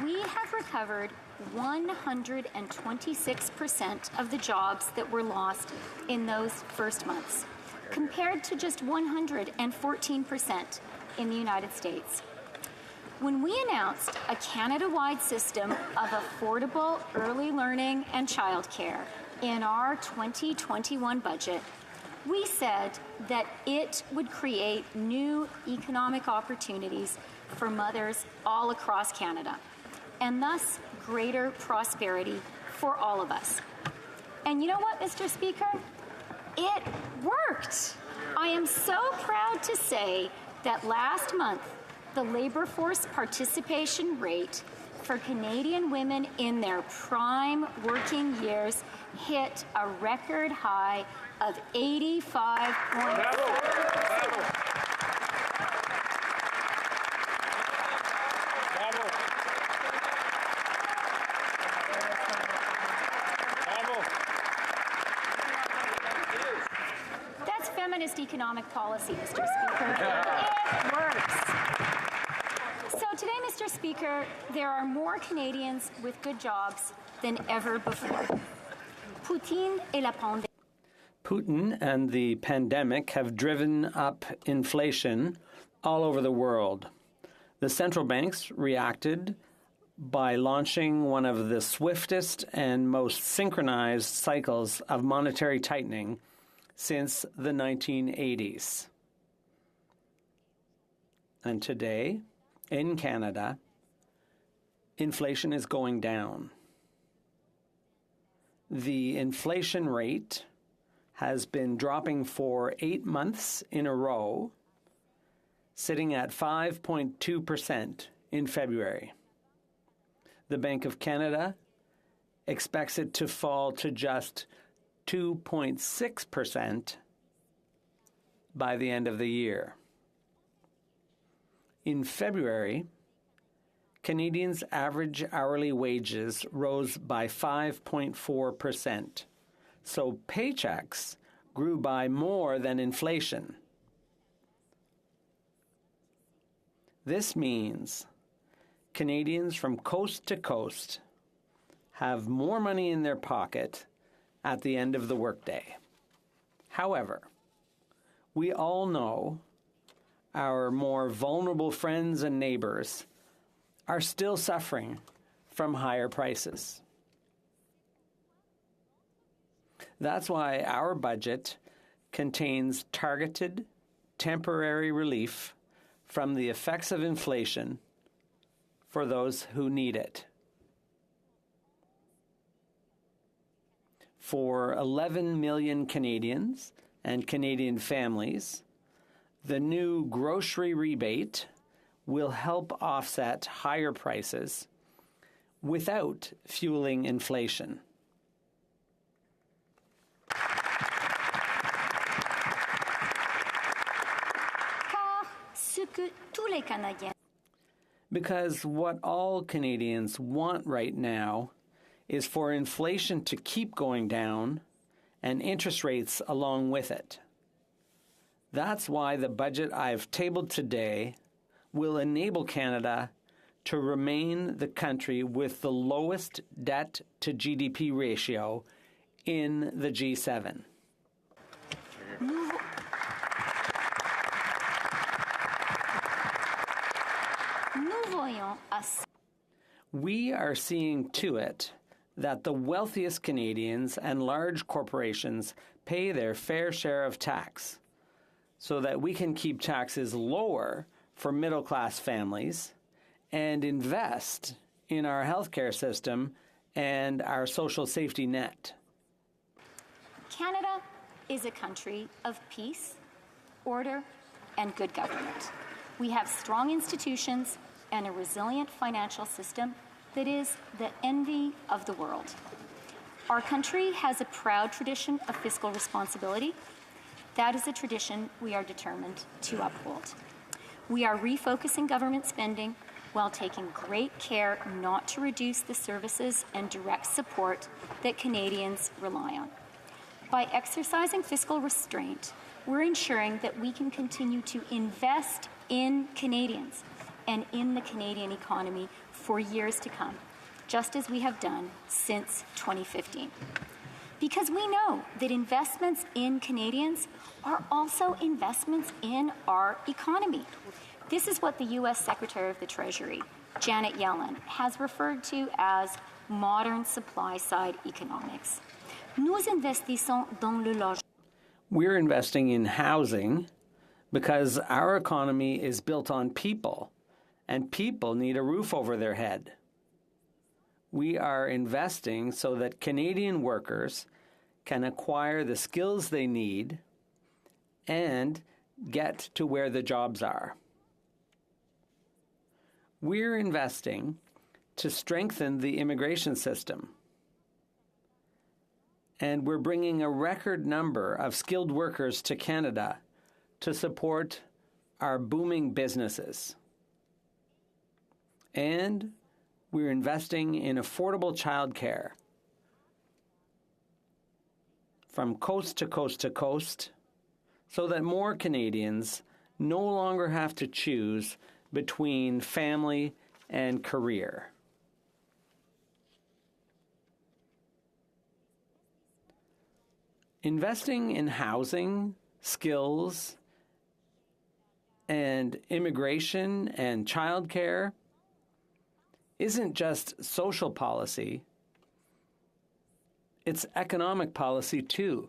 Speaker 16: We have recovered 126% of the jobs that were lost in those first months, compared to just 114% in the United States. When we announced a Canada-wide system of affordable early learning and childcare in our 2021 budget, we said that it would create new economic opportunities for mothers all across Canada, and thus greater prosperity for all of us. And you know what, Mr. Speaker? It worked. I am so proud to say that last month, the labor force participation rate for Canadian women in their prime working years hit a record high of 85.4%. That's feminist economic policy, Mr. Speaker. It works. So today, Mr. Speaker, there are more Canadians with good jobs than ever before. Putin
Speaker 6: and the pandemic have driven up inflation all over the world. The central banks reacted by launching one of the swiftest and most synchronized cycles of monetary tightening since the 1980s. And today, in Canada, inflation is going down. The inflation rate has been dropping for 8 months in a row, sitting at 5.2% in February. The Bank of Canada expects it to fall to just 2.6% by the end of the year. In February, Canadians' average hourly wages rose by 5.4%, so paychecks grew by more than inflation. This means Canadians from coast to coast have more money in their pocket at the end of the workday. However, We all know our more vulnerable friends and neighbors are still suffering from higher prices. That's why our budget contains targeted, temporary relief from the effects of inflation for those who need it. For 11 million Canadians and Canadian families, the new grocery rebate will help offset higher prices without fueling inflation. Because what all Canadians want right now is for inflation to keep going down and interest rates along with it. That's why the budget I've tabled today will enable Canada to remain the country with the lowest debt to GDP ratio in the G7. We are seeing to it that the wealthiest Canadians and large corporations pay their fair share of tax so that we can keep taxes lower for middle-class families and invest in our healthcare system and our social safety net.
Speaker 16: Canada is a country of peace, order, and good government. We have strong institutions and a resilient financial system that is the envy of the world. Our country has a proud tradition of fiscal responsibility. That is a tradition we are determined to uphold. We are refocusing government spending while taking great care not to reduce the services and direct support that Canadians rely on. By exercising fiscal restraint, we're ensuring that we can continue to invest in Canadians and in the Canadian economy for years to come, just as we have done since 2015. Because we know that investments in Canadians are also investments in our economy. This is what the U.S. Secretary of the Treasury, Janet Yellen, has referred to as modern supply-side economics. Nous investissons dans le logement.
Speaker 6: We're investing in housing because our economy is built on people, and people need a roof over their head. We are investing so that Canadian workers can acquire the skills they need and get to where the jobs are. We're investing to strengthen the immigration system. And we're bringing a record number of skilled workers to Canada to support our booming businesses. And we're investing in affordable childcare from coast to coast to coast so that more Canadians no longer have to choose between family and career. Investing in housing, skills, and immigration and childcare isn't just social policy, it's economic policy too,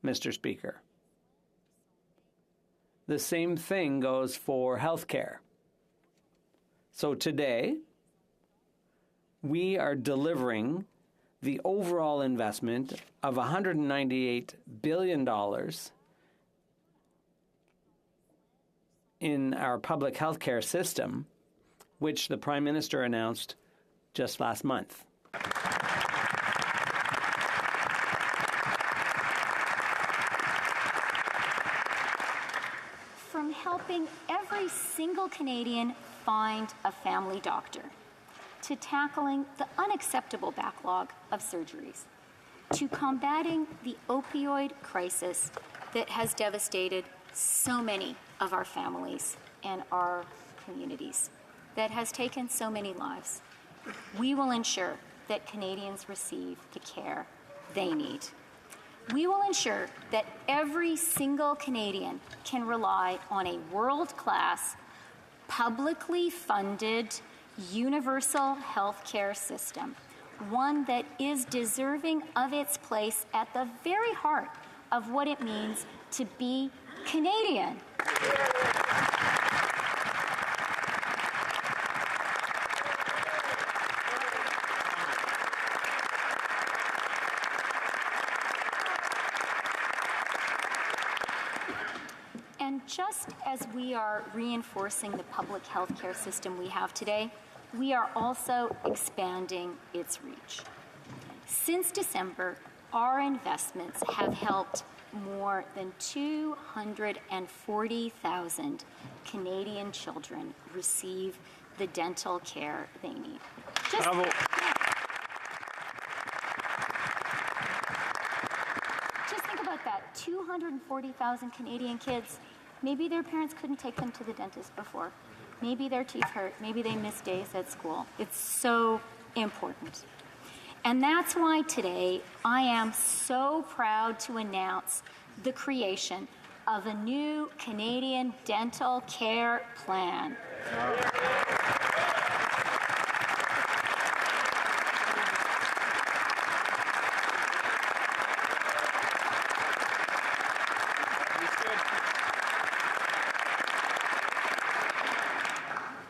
Speaker 6: Mr. Speaker. The same thing goes for healthcare. So today, we are delivering the overall investment of $198 billion in our public healthcare system, which the Prime Minister announced just last month.
Speaker 16: From helping every single Canadian find a family doctor, to tackling the unacceptable backlog of surgeries, to combating the opioid crisis that has devastated so many of our families and our communities, that has taken so many lives. We will ensure that Canadians receive the care they need. We will ensure that every single Canadian can rely on a world-class, publicly funded, universal health care system, one that is deserving of its place at the very heart of what it means to be Canadian. And just as we are reinforcing the public health care system we have today, we are also expanding its reach. Since December, our investments have helped more than 240,000 Canadian children receive the dental care they need. Just think about that, 240,000 Canadian kids. Maybe their parents couldn't take them to the dentist before. Maybe their teeth hurt. Maybe they missed days at school. It's so important. And that's why today I am so proud to announce the creation of a new Canadian dental care plan.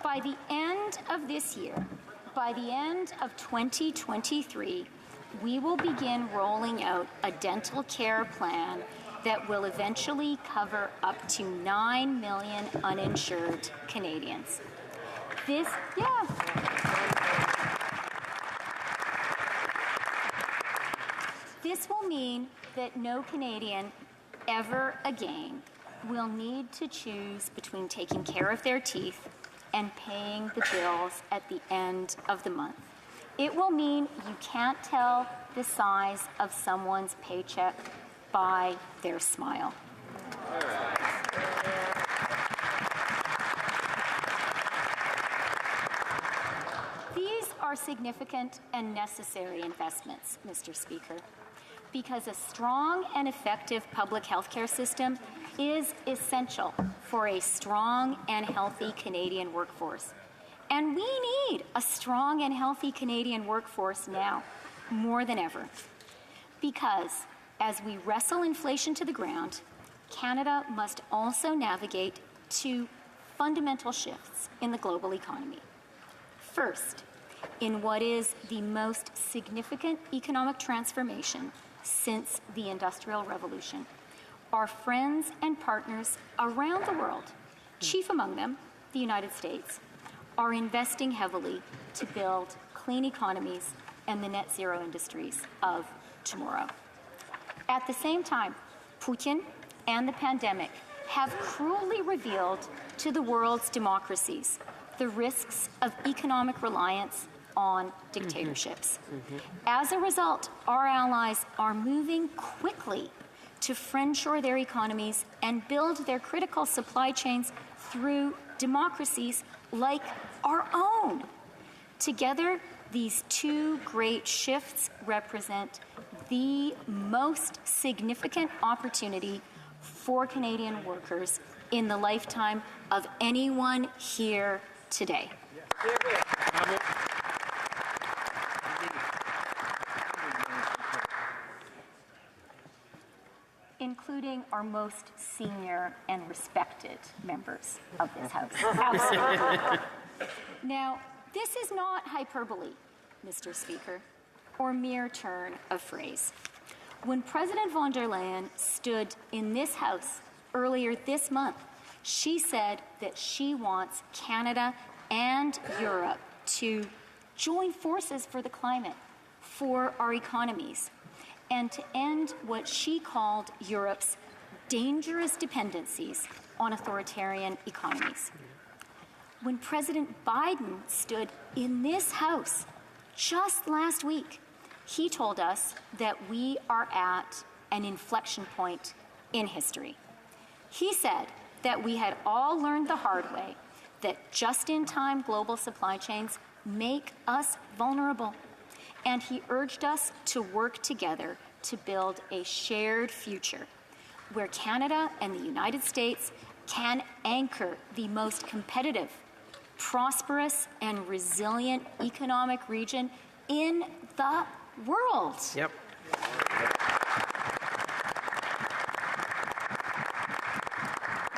Speaker 16: By the end of this year, by the end of 2023, we will begin rolling out a dental care plan that will eventually cover up to 9 million uninsured Canadians. This will mean that no Canadian ever again will need to choose between taking care of their teeth and paying the bills at the end of the month. It will mean you can't tell the size of someone's paycheck by their smile. These are significant and necessary investments, Mr. Speaker, because a strong and effective public health care system is essential for a strong and healthy Canadian workforce. And we need a strong and healthy Canadian workforce now, more than ever. Because as we wrestle inflation to the ground, Canada must also navigate two fundamental shifts in the global economy. First, in what is the most significant economic transformation since the Industrial Revolution, our friends and partners around the world, chief among them the United States, are investing heavily to build clean economies and the net zero industries of tomorrow. At the same time, Putin and the pandemic have cruelly revealed to the world's democracies the risks of economic reliance on dictatorships. As a result, our allies are moving quickly to friendshore their economies and build their critical supply chains through democracies like our own. Together, these two great shifts represent the most significant opportunity for Canadian workers in the lifetime of anyone here today. Including our most senior and respected members of this House. Absolutely. Now, this is not hyperbole, Mr. Speaker, or mere turn of phrase. When President von der Leyen stood in this House earlier this month, she said that she wants Canada and Europe to join forces for the climate, for our economies, and to end what she called Europe's dangerous dependencies on authoritarian economies. When President Biden stood in this House just last week, he told us that we are at an inflection point in history. He said that we had all learned the hard way that just-in-time global supply chains make us vulnerable. And he urged us to work together to build a shared future where Canada and the United States can anchor the most competitive, prosperous, and resilient economic region in the world.
Speaker 6: Yep.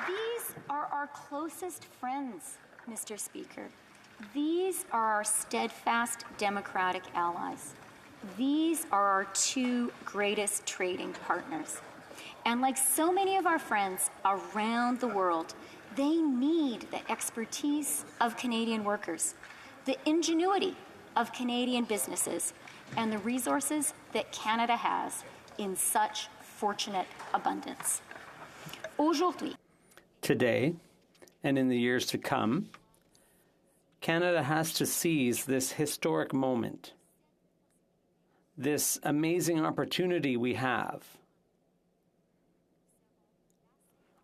Speaker 16: These are our closest friends, Mr. Speaker. These are our steadfast democratic allies. These are our two greatest trading partners. And like so many of our friends around the world, they need the expertise of Canadian workers, the ingenuity of Canadian businesses, and the resources that Canada has in such fortunate abundance. Aujourd'hui,
Speaker 6: today, and in the years to come, Canada has to seize this historic moment, this amazing opportunity we have,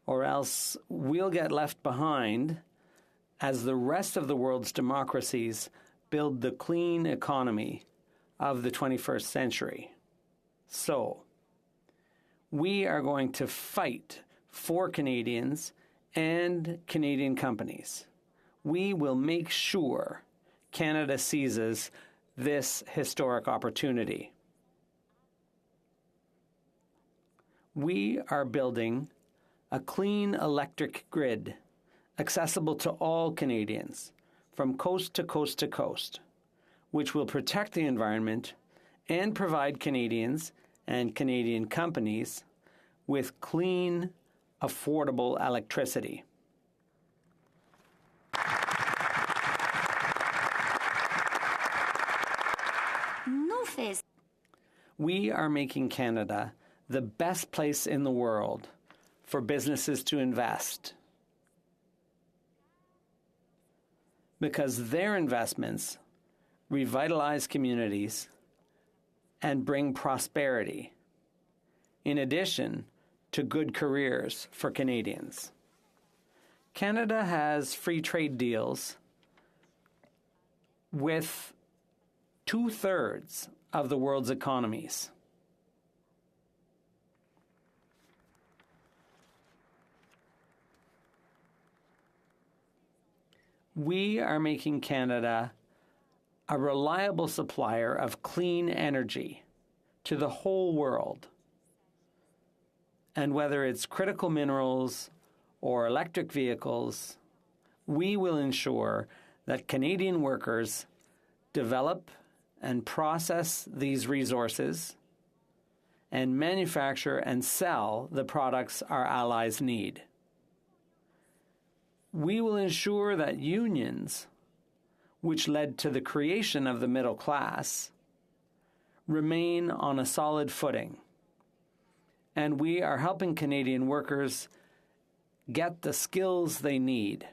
Speaker 6: or else we'll get left behind as the rest of the world's democracies build the clean economy of the 21st century. So, we are going to fight for Canadians and Canadian companies. We will make sure Canada seizes this historic opportunity. We are building a clean electric grid accessible to all Canadians from coast to coast to coast, which will protect the environment and provide Canadians and Canadian companies with clean, affordable electricity. We are making Canada the best place in the world for businesses to invest, because their investments revitalize communities and bring prosperity, in addition to good careers for Canadians. Canada has free trade deals with 2/3 of the world's economies. We are making Canada a reliable supplier of clean energy to the whole world. And whether it's critical minerals or electric vehicles, we will ensure that Canadian workers develop and process these resources and manufacture and sell the products our allies need. We will ensure that unions, which led to the creation of the middle class, remain on a solid footing. And we are helping Canadian workers get the skills they need.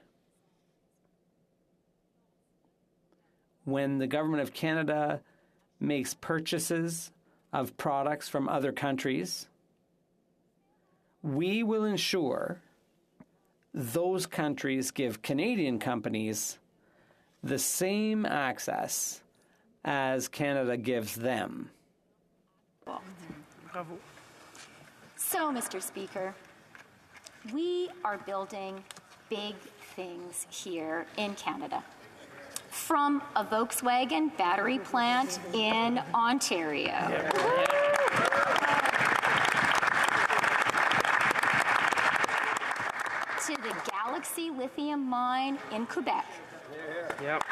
Speaker 6: When the Government of Canada makes purchases of products from other countries, we will ensure those countries give Canadian companies the same access as Canada gives them.
Speaker 16: So, Mr. Speaker, we are building big things here in Canada. From a Volkswagen battery plant in Ontario. To the Galaxy lithium mine in Quebec.
Speaker 6: Yep.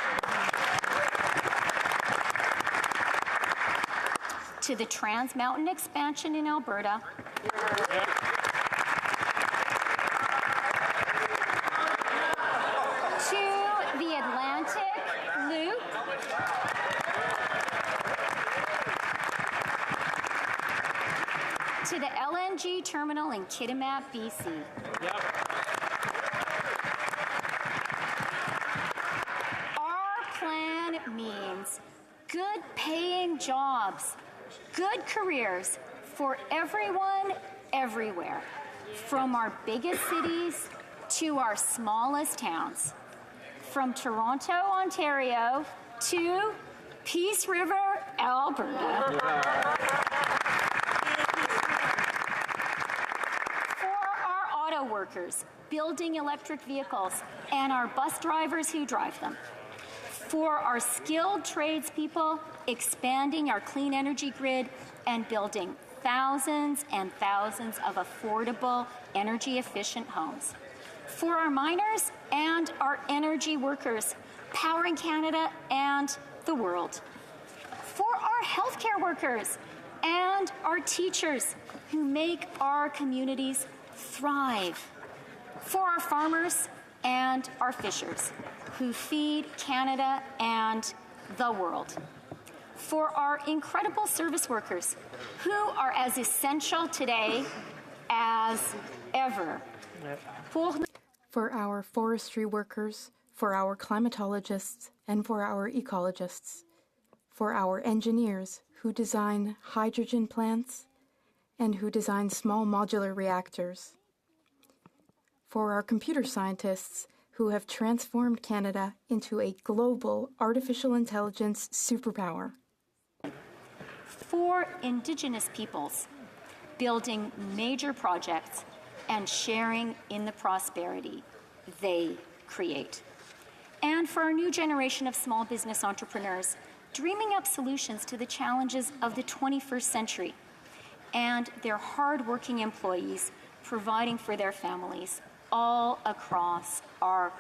Speaker 16: To the Trans Mountain expansion in Alberta. To the Atlantic Loop. To the LNG terminal in Kitimat, BC.
Speaker 6: Yep.
Speaker 16: Our plan means good paying jobs, good careers for everyone, everywhere, from our biggest cities to our smallest towns, from Toronto, Ontario to Peace River, Alberta. auto workers building electric vehicles, and our bus drivers who drive them. For our skilled tradespeople, expanding our clean energy grid and building thousands and thousands of affordable, energy-efficient homes. For our miners and our energy workers, powering Canada and the world. For our healthcare workers and our teachers who make our communities thrive. For our farmers and our fishers who feed Canada and the world. For our incredible service workers who are as essential today as ever.
Speaker 7: For our forestry workers, for our climatologists, and for our ecologists. For our engineers who design hydrogen plants and who design small modular reactors. For our computer scientists who have transformed Canada into a global artificial intelligence superpower.
Speaker 16: For Indigenous peoples, building major projects and sharing in the prosperity they create. And for our new generation of small business entrepreneurs, dreaming up solutions to the challenges of the 21st century, and their hard-working employees providing for their families all across our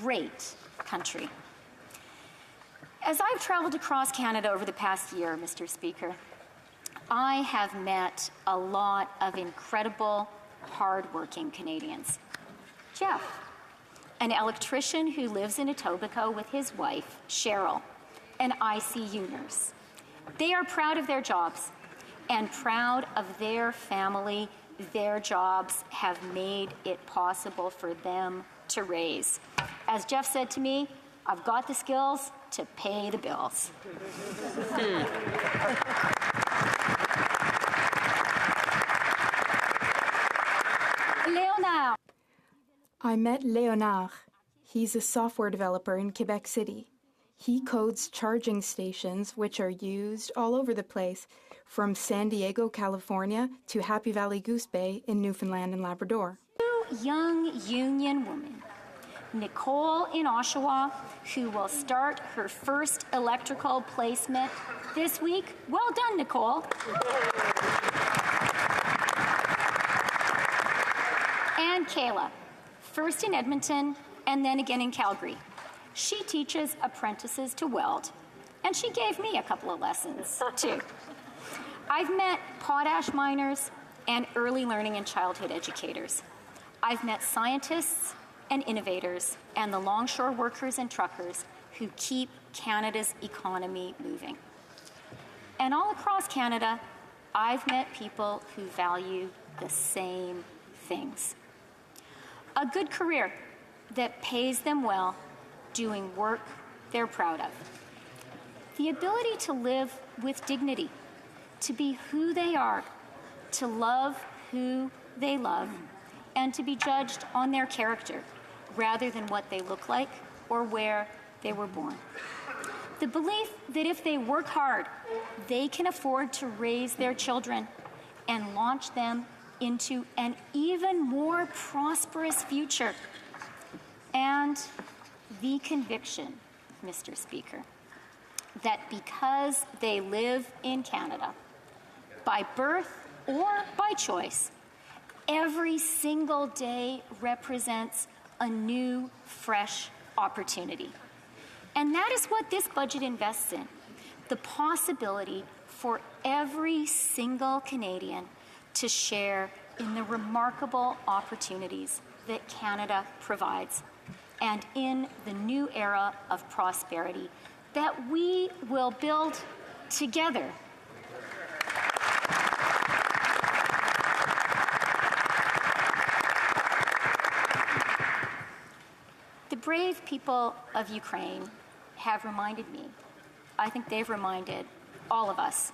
Speaker 16: great country. As I've traveled across Canada over the past year, Mr. Speaker, I have met a lot of incredible, hard-working Canadians. Jeff, an electrician who lives in Etobicoke with his wife, Cheryl, an ICU nurse. They are proud of their jobs and proud of their family. Their jobs have made it possible for them to raise. As Jeff said to me, I've got the skills to pay the bills. Léonard.
Speaker 7: I met Léonard. He's a software developer in Quebec City. He codes charging stations which are used all over the place, from San Diego, California to Happy Valley Goose Bay in Newfoundland and Labrador.
Speaker 16: Two young union women, Nicole in Oshawa, who will start her first electrical placement this week. Well done, Nicole. And Kayla, first in Edmonton and then again in Calgary. She teaches apprentices to weld, and she gave me a couple of lessons, too. I've met potash miners and early learning and childhood educators. I've met scientists and innovators and the longshore workers and truckers who keep Canada's economy moving. And all across Canada, I've met people who value the same things. A good career that pays them well, doing work they're proud of. The ability to live with dignity, to be who they are, to love who they love, and to be judged on their character rather than what they look like or where they were born. The belief that if they work hard, they can afford to raise their children and launch them into an even more prosperous future. And the conviction, Mr. Speaker, that because they live in Canada, by birth or by choice, every single day represents a new, fresh opportunity. And that is what this budget invests in, the possibility for every single Canadian to share in the remarkable opportunities that Canada provides, and in the new era of prosperity that we will build together. The brave people of Ukraine have reminded me, I think they've reminded all of us,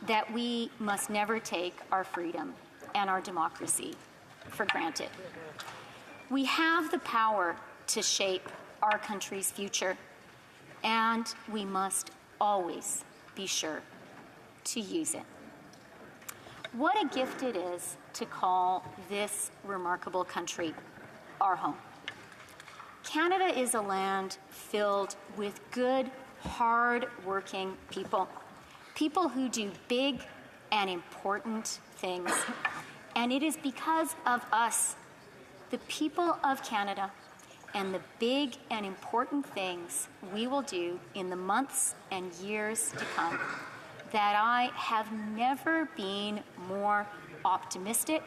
Speaker 16: that we must never take our freedom and our democracy for granted. We have the power to shape our country's future, and we must always be sure to use it. What a gift it is to call this remarkable country our home. Canada is a land filled with good, hard-working people. People who do big and important things. And it is because of us, the people of Canada, and the big and important things we will do in the months and years to come, that I have never been more optimistic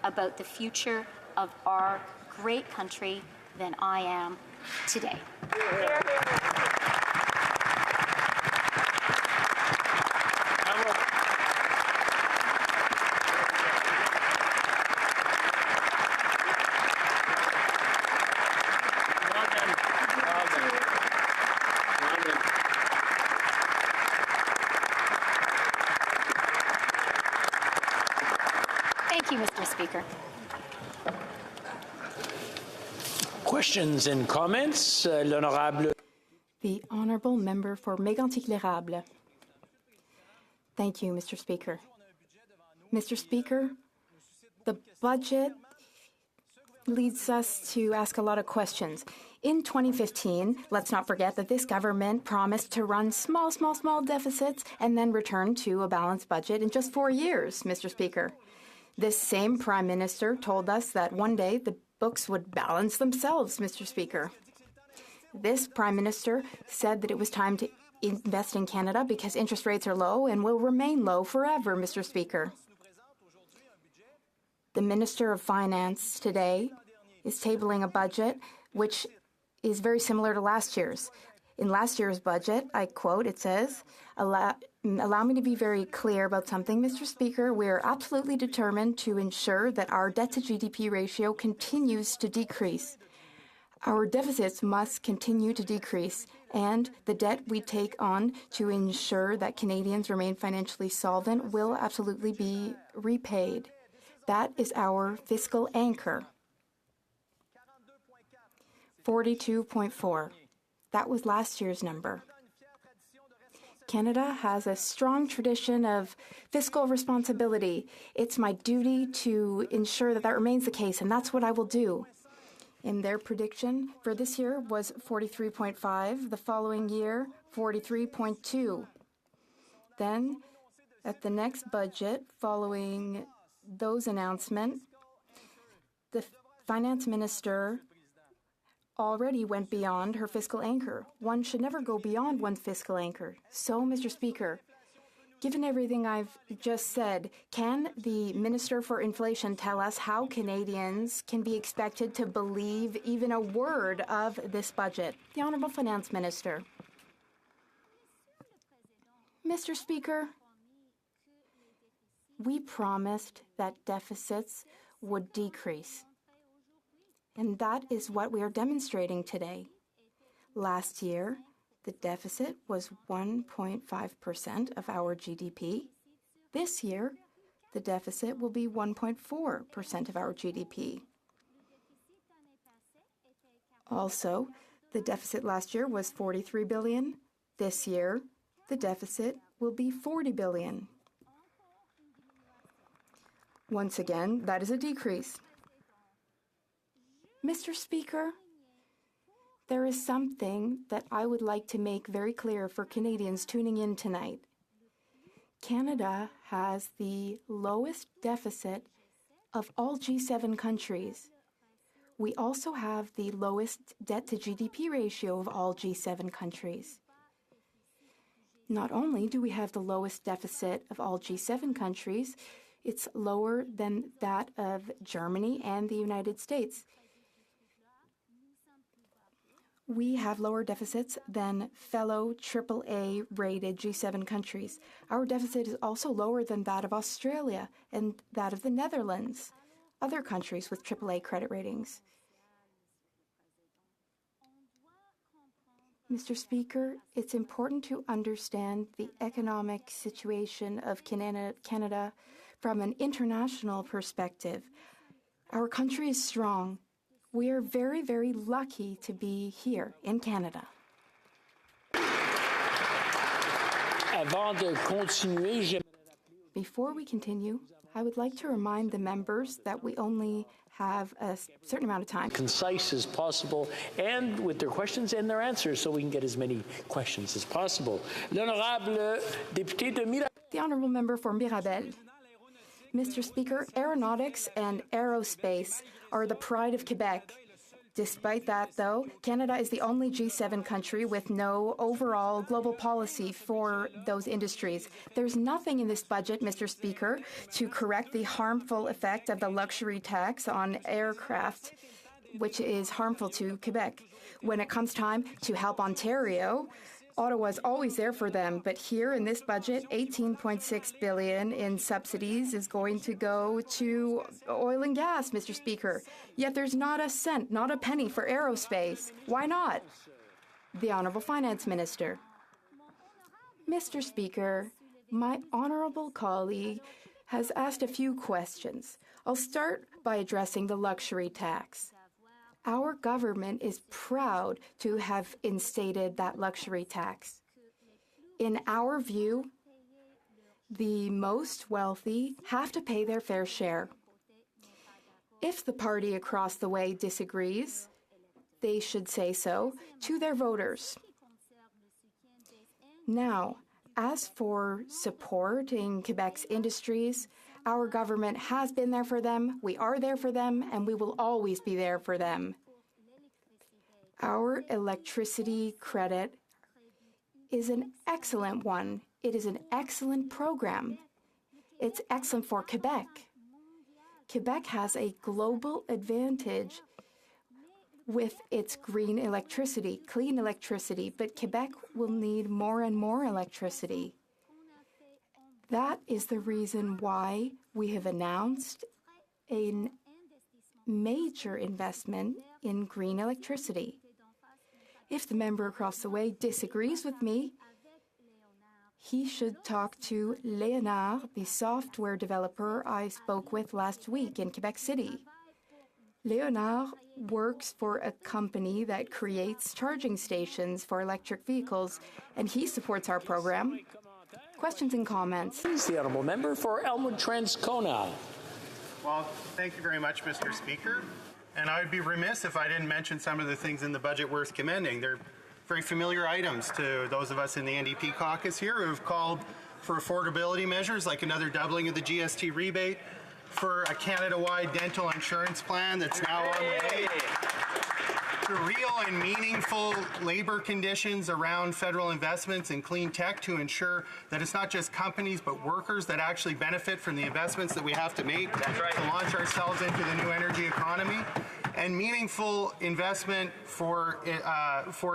Speaker 16: about the future of our great country than I am today. Thank you, Mr. Speaker.
Speaker 8: Questions and comments? L'honorable.
Speaker 7: The Honourable Member for Mégantic-l'Érable. Thank you, Mr. Speaker. Mr. Speaker, the budget leads us to ask a lot of questions. In 2015, let's not forget that this government promised to run small deficits and then return to a balanced budget in just 4 years, Mr. Speaker. This same Prime Minister told us that one day the books would balance themselves, Mr. Speaker. This Prime Minister said that it was time to invest in Canada because interest rates are low and will remain low forever, Mr. Speaker. The Minister of Finance today is tabling a budget which is very similar to last year's. In last year's budget, I quote, it says, allow me to be very clear about something, Mr. Speaker. We are absolutely determined to ensure that our debt-to-GDP ratio continues to decrease. Our deficits must continue to decrease, and the debt we take on to ensure that Canadians remain financially solvent will absolutely be repaid. That is our fiscal anchor. 42.4. That was last year's number. Canada has a strong tradition of fiscal responsibility. It's my duty to ensure that that remains the case, and that's what I will do. And their prediction for this year was 43.5, the following year, 43.2. Then, at the next budget, following those announcements, the finance minister already went beyond her fiscal anchor. One should never go beyond one's fiscal anchor. So, Mr. Speaker, given everything I've just said, can the Minister for Inflation tell us how Canadians can be expected to believe even a word of this budget? The Honourable Finance Minister. Mr. Speaker, we promised that deficits would decrease. And that is what we are demonstrating today. Last year, the deficit was 1.5% of our GDP. This year, the deficit will be 1.4% of our GDP. Also, the deficit last year was $43 billion. This year, the deficit will be $40 billion. Once again, that is a decrease. Mr. Speaker, there is something that I would like to make very clear for Canadians tuning in tonight. Canada has the lowest deficit of all G7 countries. We also have the lowest debt-to-GDP ratio of all G7 countries. Not only do we have the lowest deficit of all G7 countries, it's lower than that of Germany and the United States. We have lower deficits than fellow AAA-rated G7 countries. Our deficit is also lower than that of Australia and that of the Netherlands, other countries with AAA credit ratings. Mr. Speaker, it's important to understand the economic situation of Canada from an international perspective. Our country is strong. We are very, very lucky to be here in Canada. Before we continue, I would like to remind the members that we only have a certain amount of time.
Speaker 8: Concise as possible, and with their questions and their answers, so we can get as many questions as possible. L'honorable député de Mirabel.
Speaker 7: The honourable member for Mirabel. Mr. Speaker, aeronautics and aerospace are the pride of Quebec. Despite that, though, Canada is the only G7 country with no overall global policy for those industries. There's nothing in this budget, Mr. Speaker, to correct the harmful effect of the luxury tax on aircraft, which is harmful to Quebec. When it comes time to help Ontario, Ottawa's always there for them, but here in this budget, $18.6 billion in subsidies is going to go to oil and gas, Mr. Speaker. Yet there's not a cent, not a penny for aerospace. Why not? The Honourable Finance Minister. Mr. Speaker, my honourable colleague has asked a few questions. I'll start by addressing the luxury tax. Our government is proud to have instated that luxury tax. In our view, the most wealthy have to pay their fair share. If the party across the way disagrees, they should say so to their voters. Now, as for supporting Quebec's industries, our government has been there for them, we are there for them, and we will always be there for them. Our electricity credit is an excellent one. It is an excellent program. It's excellent for Quebec. Quebec has a global advantage with its green electricity, clean electricity, but Quebec will need more and more electricity. That is the reason why we have announced a major investment in green electricity. If the member across the way disagrees with me, he should talk to Léonard, the software developer I spoke with last week in Quebec City. Léonard works for a company that creates charging stations for electric vehicles, and he supports our program. Questions and comments?
Speaker 8: Please, the honourable member for Elmwood-Transcona.
Speaker 2: Well, thank you very much, Mr. Speaker. And I would be remiss if I didn't mention some of the things in the budget worth commending. They're very familiar items to those of us in the NDP caucus here who have called for affordability measures like another doubling of the GST rebate, for a Canada-wide dental insurance plan that's now on the way, to real and meaningful labor conditions around federal investments in clean tech to ensure that it's not just companies but workers that actually benefit from the investments that we have to make to launch ourselves into the new energy economy, and meaningful investment for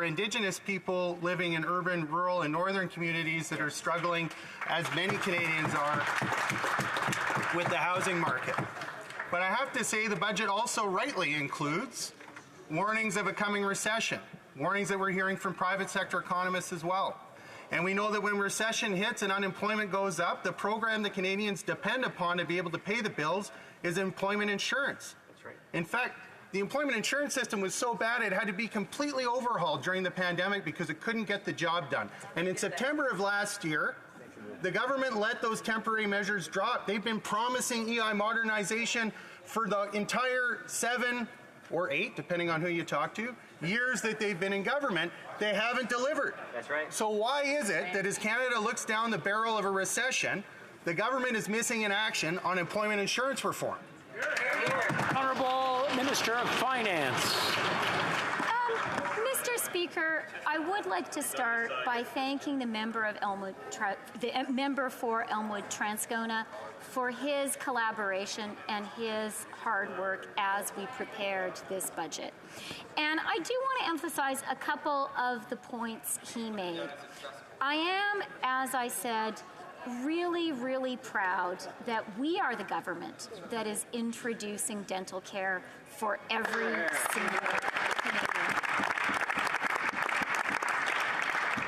Speaker 2: Indigenous people living in urban, rural, and northern communities that are struggling, as many Canadians are, with the housing market. But I have to say the budget also rightly includes warnings of a coming recession, warnings that we're hearing from private sector economists as well. And we know that when recession hits and unemployment goes up, the program that Canadians depend upon to be able to pay the bills is employment insurance. That's right. In fact, the employment insurance system was so bad it had to be completely overhauled during the pandemic because it couldn't get the job done. And in September of last year, the government let those temporary measures drop. They've been promising EI modernization for the entire 7 or 8, depending on who you talk to, years that they've been in government. They haven't delivered. That's right. So why is it that as Canada looks down the barrel of a recession, the government is missing in action on employment insurance reform?
Speaker 8: Honourable Minister of Finance.
Speaker 16: Mr. Speaker, I would like to start by thanking the member of member for Elmwood-Transcona for his collaboration and his hard work as we prepared this budget. And I do want to emphasize a couple of the points he made. I am, as I said, really, really proud that we are the government that is introducing dental care for every single Canadian.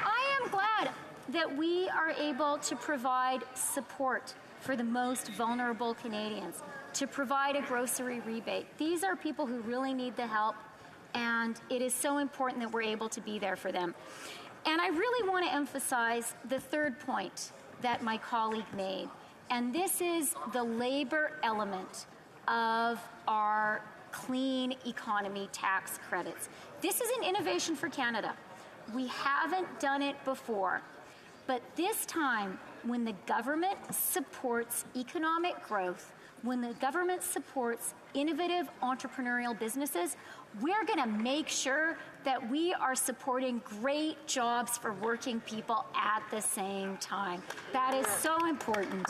Speaker 16: I am glad that we are able to provide support for the most vulnerable Canadians, to provide a grocery rebate. These are people who really need the help, and it is so important that we're able to be there for them. And I really want to emphasize the third point that my colleague made, And this is the labor element of our clean economy tax credits. This is an innovation for Canada. We haven't done it before. But this time, when the government supports economic growth, when the government supports innovative entrepreneurial businesses, we're going to make sure that we are supporting great jobs for working people at the same time. That is so important.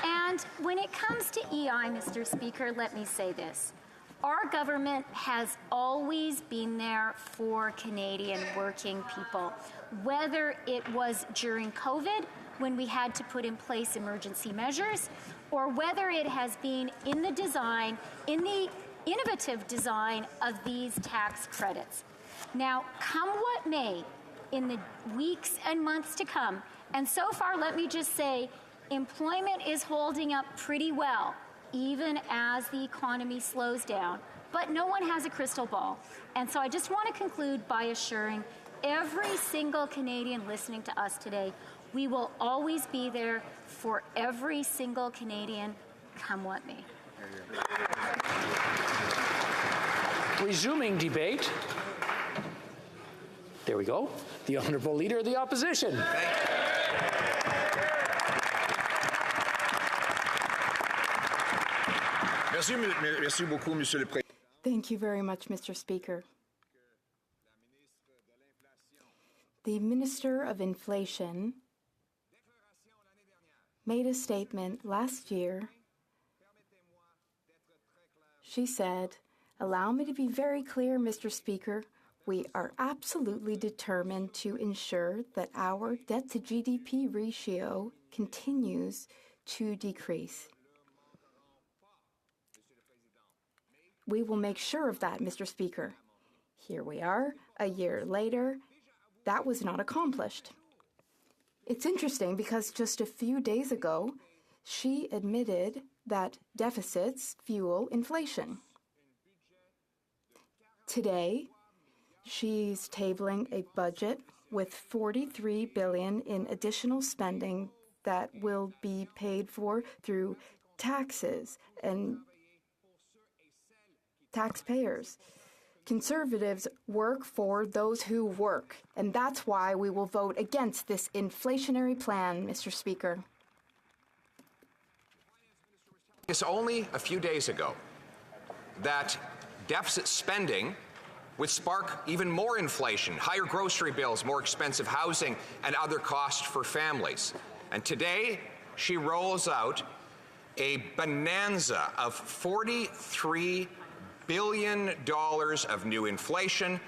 Speaker 16: And when it comes to EI, Mr. Speaker, let me say this. Our government has always been there for Canadian working people, whether it was during COVID, when we had to put in place emergency measures, or whether it has been in the design, in the innovative design of these tax credits. Now, come what may, in the weeks and months to come, and so far, let me just say, employment is holding up pretty well, even as the economy slows down. But no one has a crystal ball. And so I just want to conclude by assuring every single Canadian listening to us today, we will always be there for every single Canadian, come what may.
Speaker 8: Resuming debate. There we go. The Honourable Leader of the Opposition.
Speaker 13: Merci beaucoup, Monsieur le Président.
Speaker 7: Thank you very much, Mr. Speaker. The Minister of Inflation made a statement last year. She said, "Allow me to be very clear, Mr. Speaker. We are absolutely determined to ensure that our debt-to-GDP ratio continues to decrease. We will make sure of that, Mr. Speaker." Here we are, a year later. That was not accomplished. It's interesting because just a few days ago, she admitted that deficits fuel inflation. Today, she's tabling a budget with $43 billion in additional spending that will be paid for through taxes and taxpayers. Conservatives work for those who work, and that's why we will vote against this inflationary plan, Mr. Speaker.
Speaker 21: It's only a few days ago that deficit spending would spark even more inflation, higher grocery bills, more expensive housing, and other costs for families. And today, she rolls out a bonanza of $43 billion of new inflation,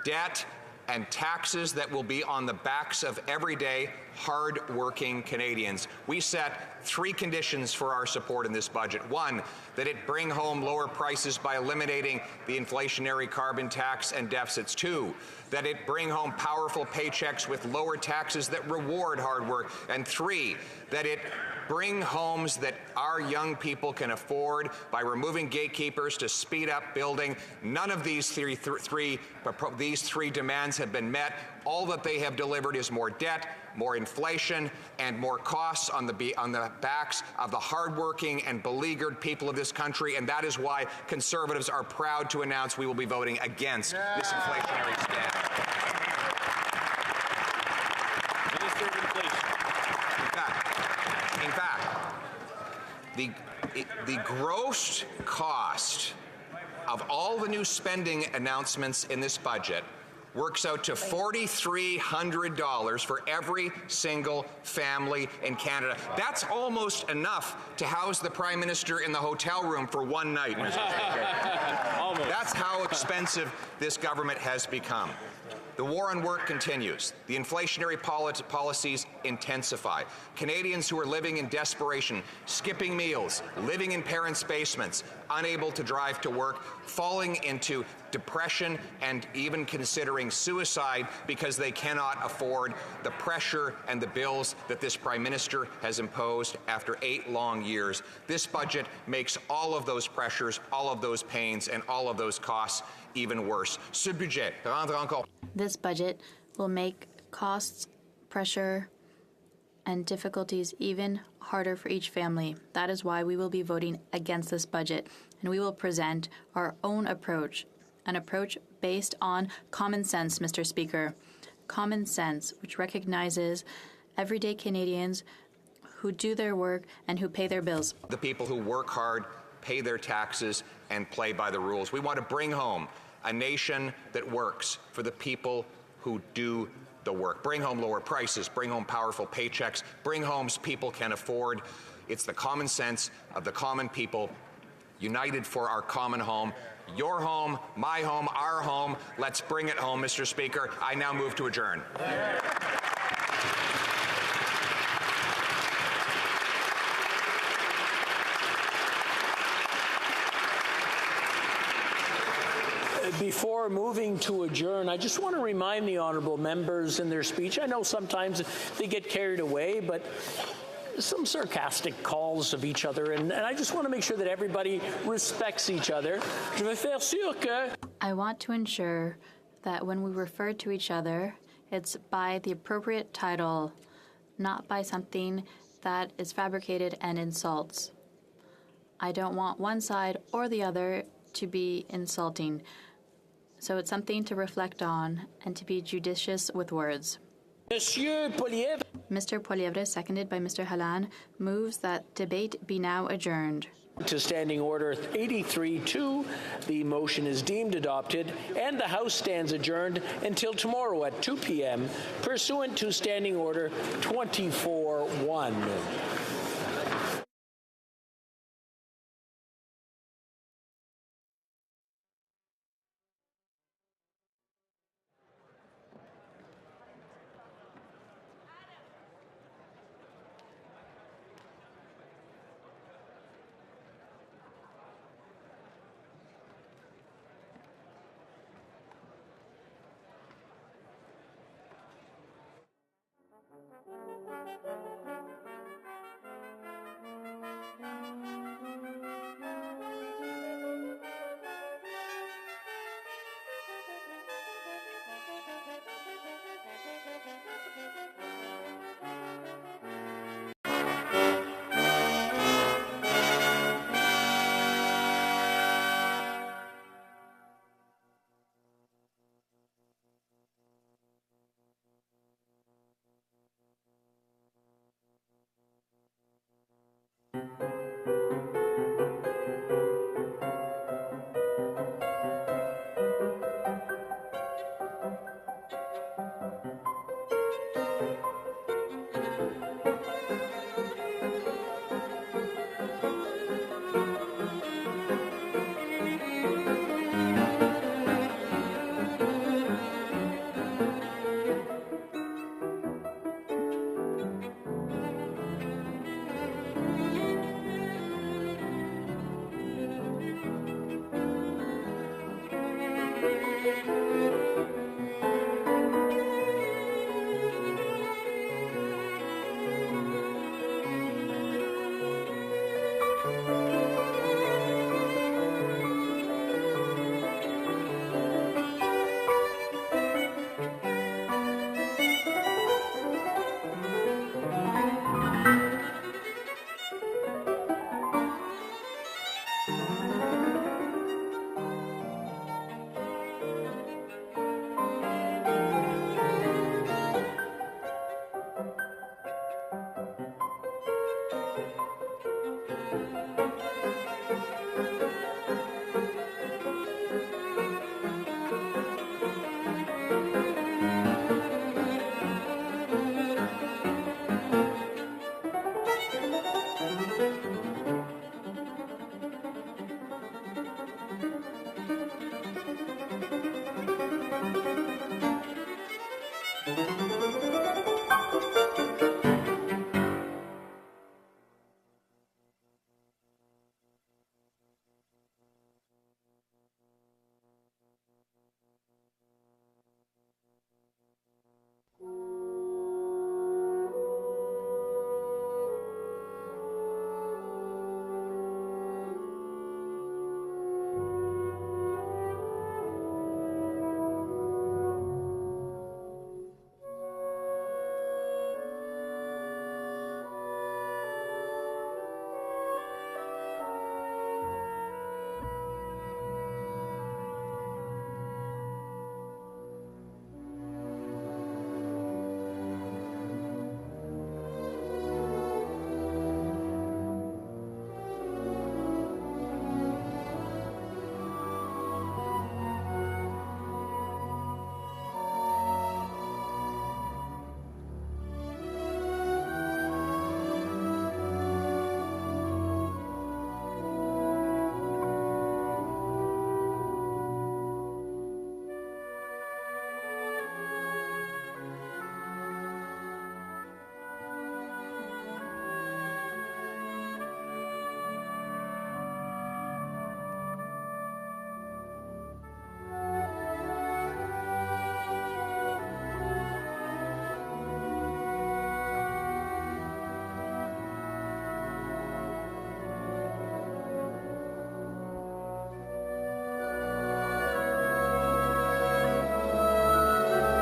Speaker 21: debt, and taxes that will be on the backs of everyday, hard-working Canadians. We set 3 conditions for our support in this budget. 1, that it bring home lower prices by eliminating the inflationary carbon tax and deficits. 2, that it bring home powerful paychecks with lower taxes that reward hard work. And 3, that it bring homes that our young people can afford by removing gatekeepers to speed up building. None of these three demands have been met. All that they have delivered is more debt, more inflation, and more costs on the backs of the hardworking and beleaguered people of this country. And that is why Conservatives are proud to announce we will be voting against this inflationary stand.
Speaker 22: Minister of Inflation.
Speaker 21: In fact, the gross cost of all the new spending announcements in this budget works out to $4,300 for every single family in Canada. That's almost enough to house the Prime Minister in the hotel room for one night, Mr. Speaker. That's how expensive this government has become. The war on work continues. The inflationary policies intensify. Canadians who are living in desperation, skipping meals, living in parents' basements, unable to drive to work, falling into depression and even considering suicide because they cannot afford the pressure and the bills that this Prime Minister has imposed after 8 long years. This budget makes all of those pressures, all of those pains, and all of those costs even worse. Ce budget rendra encore.
Speaker 23: This budget will make costs
Speaker 3: pressure and difficulties even harder for each family. That is why we will be voting against this budget, and we will present our own approach, an approach based on common sense, Mr. Speaker. Common sense, which recognizes everyday Canadians who do their work and who pay their bills.
Speaker 21: The people who work hard, pay their taxes, and play by the rules. We want to bring home a nation that works for the people who do the work. Bring home lower prices, bring home powerful paychecks, bring homes people can afford. It's the common sense of the common people united for our common home. Your home, my home, our home. Let's bring it home, Mr. Speaker. I now move to adjourn.
Speaker 8: Before moving to adjourn, I just want to remind the honourable members in their speech, I know sometimes they get carried away, but some sarcastic calls of each other, and I just want to make sure that everybody respects each other. Je veux faire sûr que...
Speaker 3: I want to ensure that when we refer to each other, it's by the appropriate title, not by something that is fabricated and insults. I don't want one side or the other to be insulting. So it's something to reflect on and to be judicious with words.
Speaker 8: Mr.
Speaker 3: Poilievre, seconded by Mr. Halan, moves that debate be now adjourned.
Speaker 8: To Standing Order 83-2, the motion is deemed adopted, and the House stands adjourned until tomorrow at 2 p.m., pursuant to Standing Order 24-1.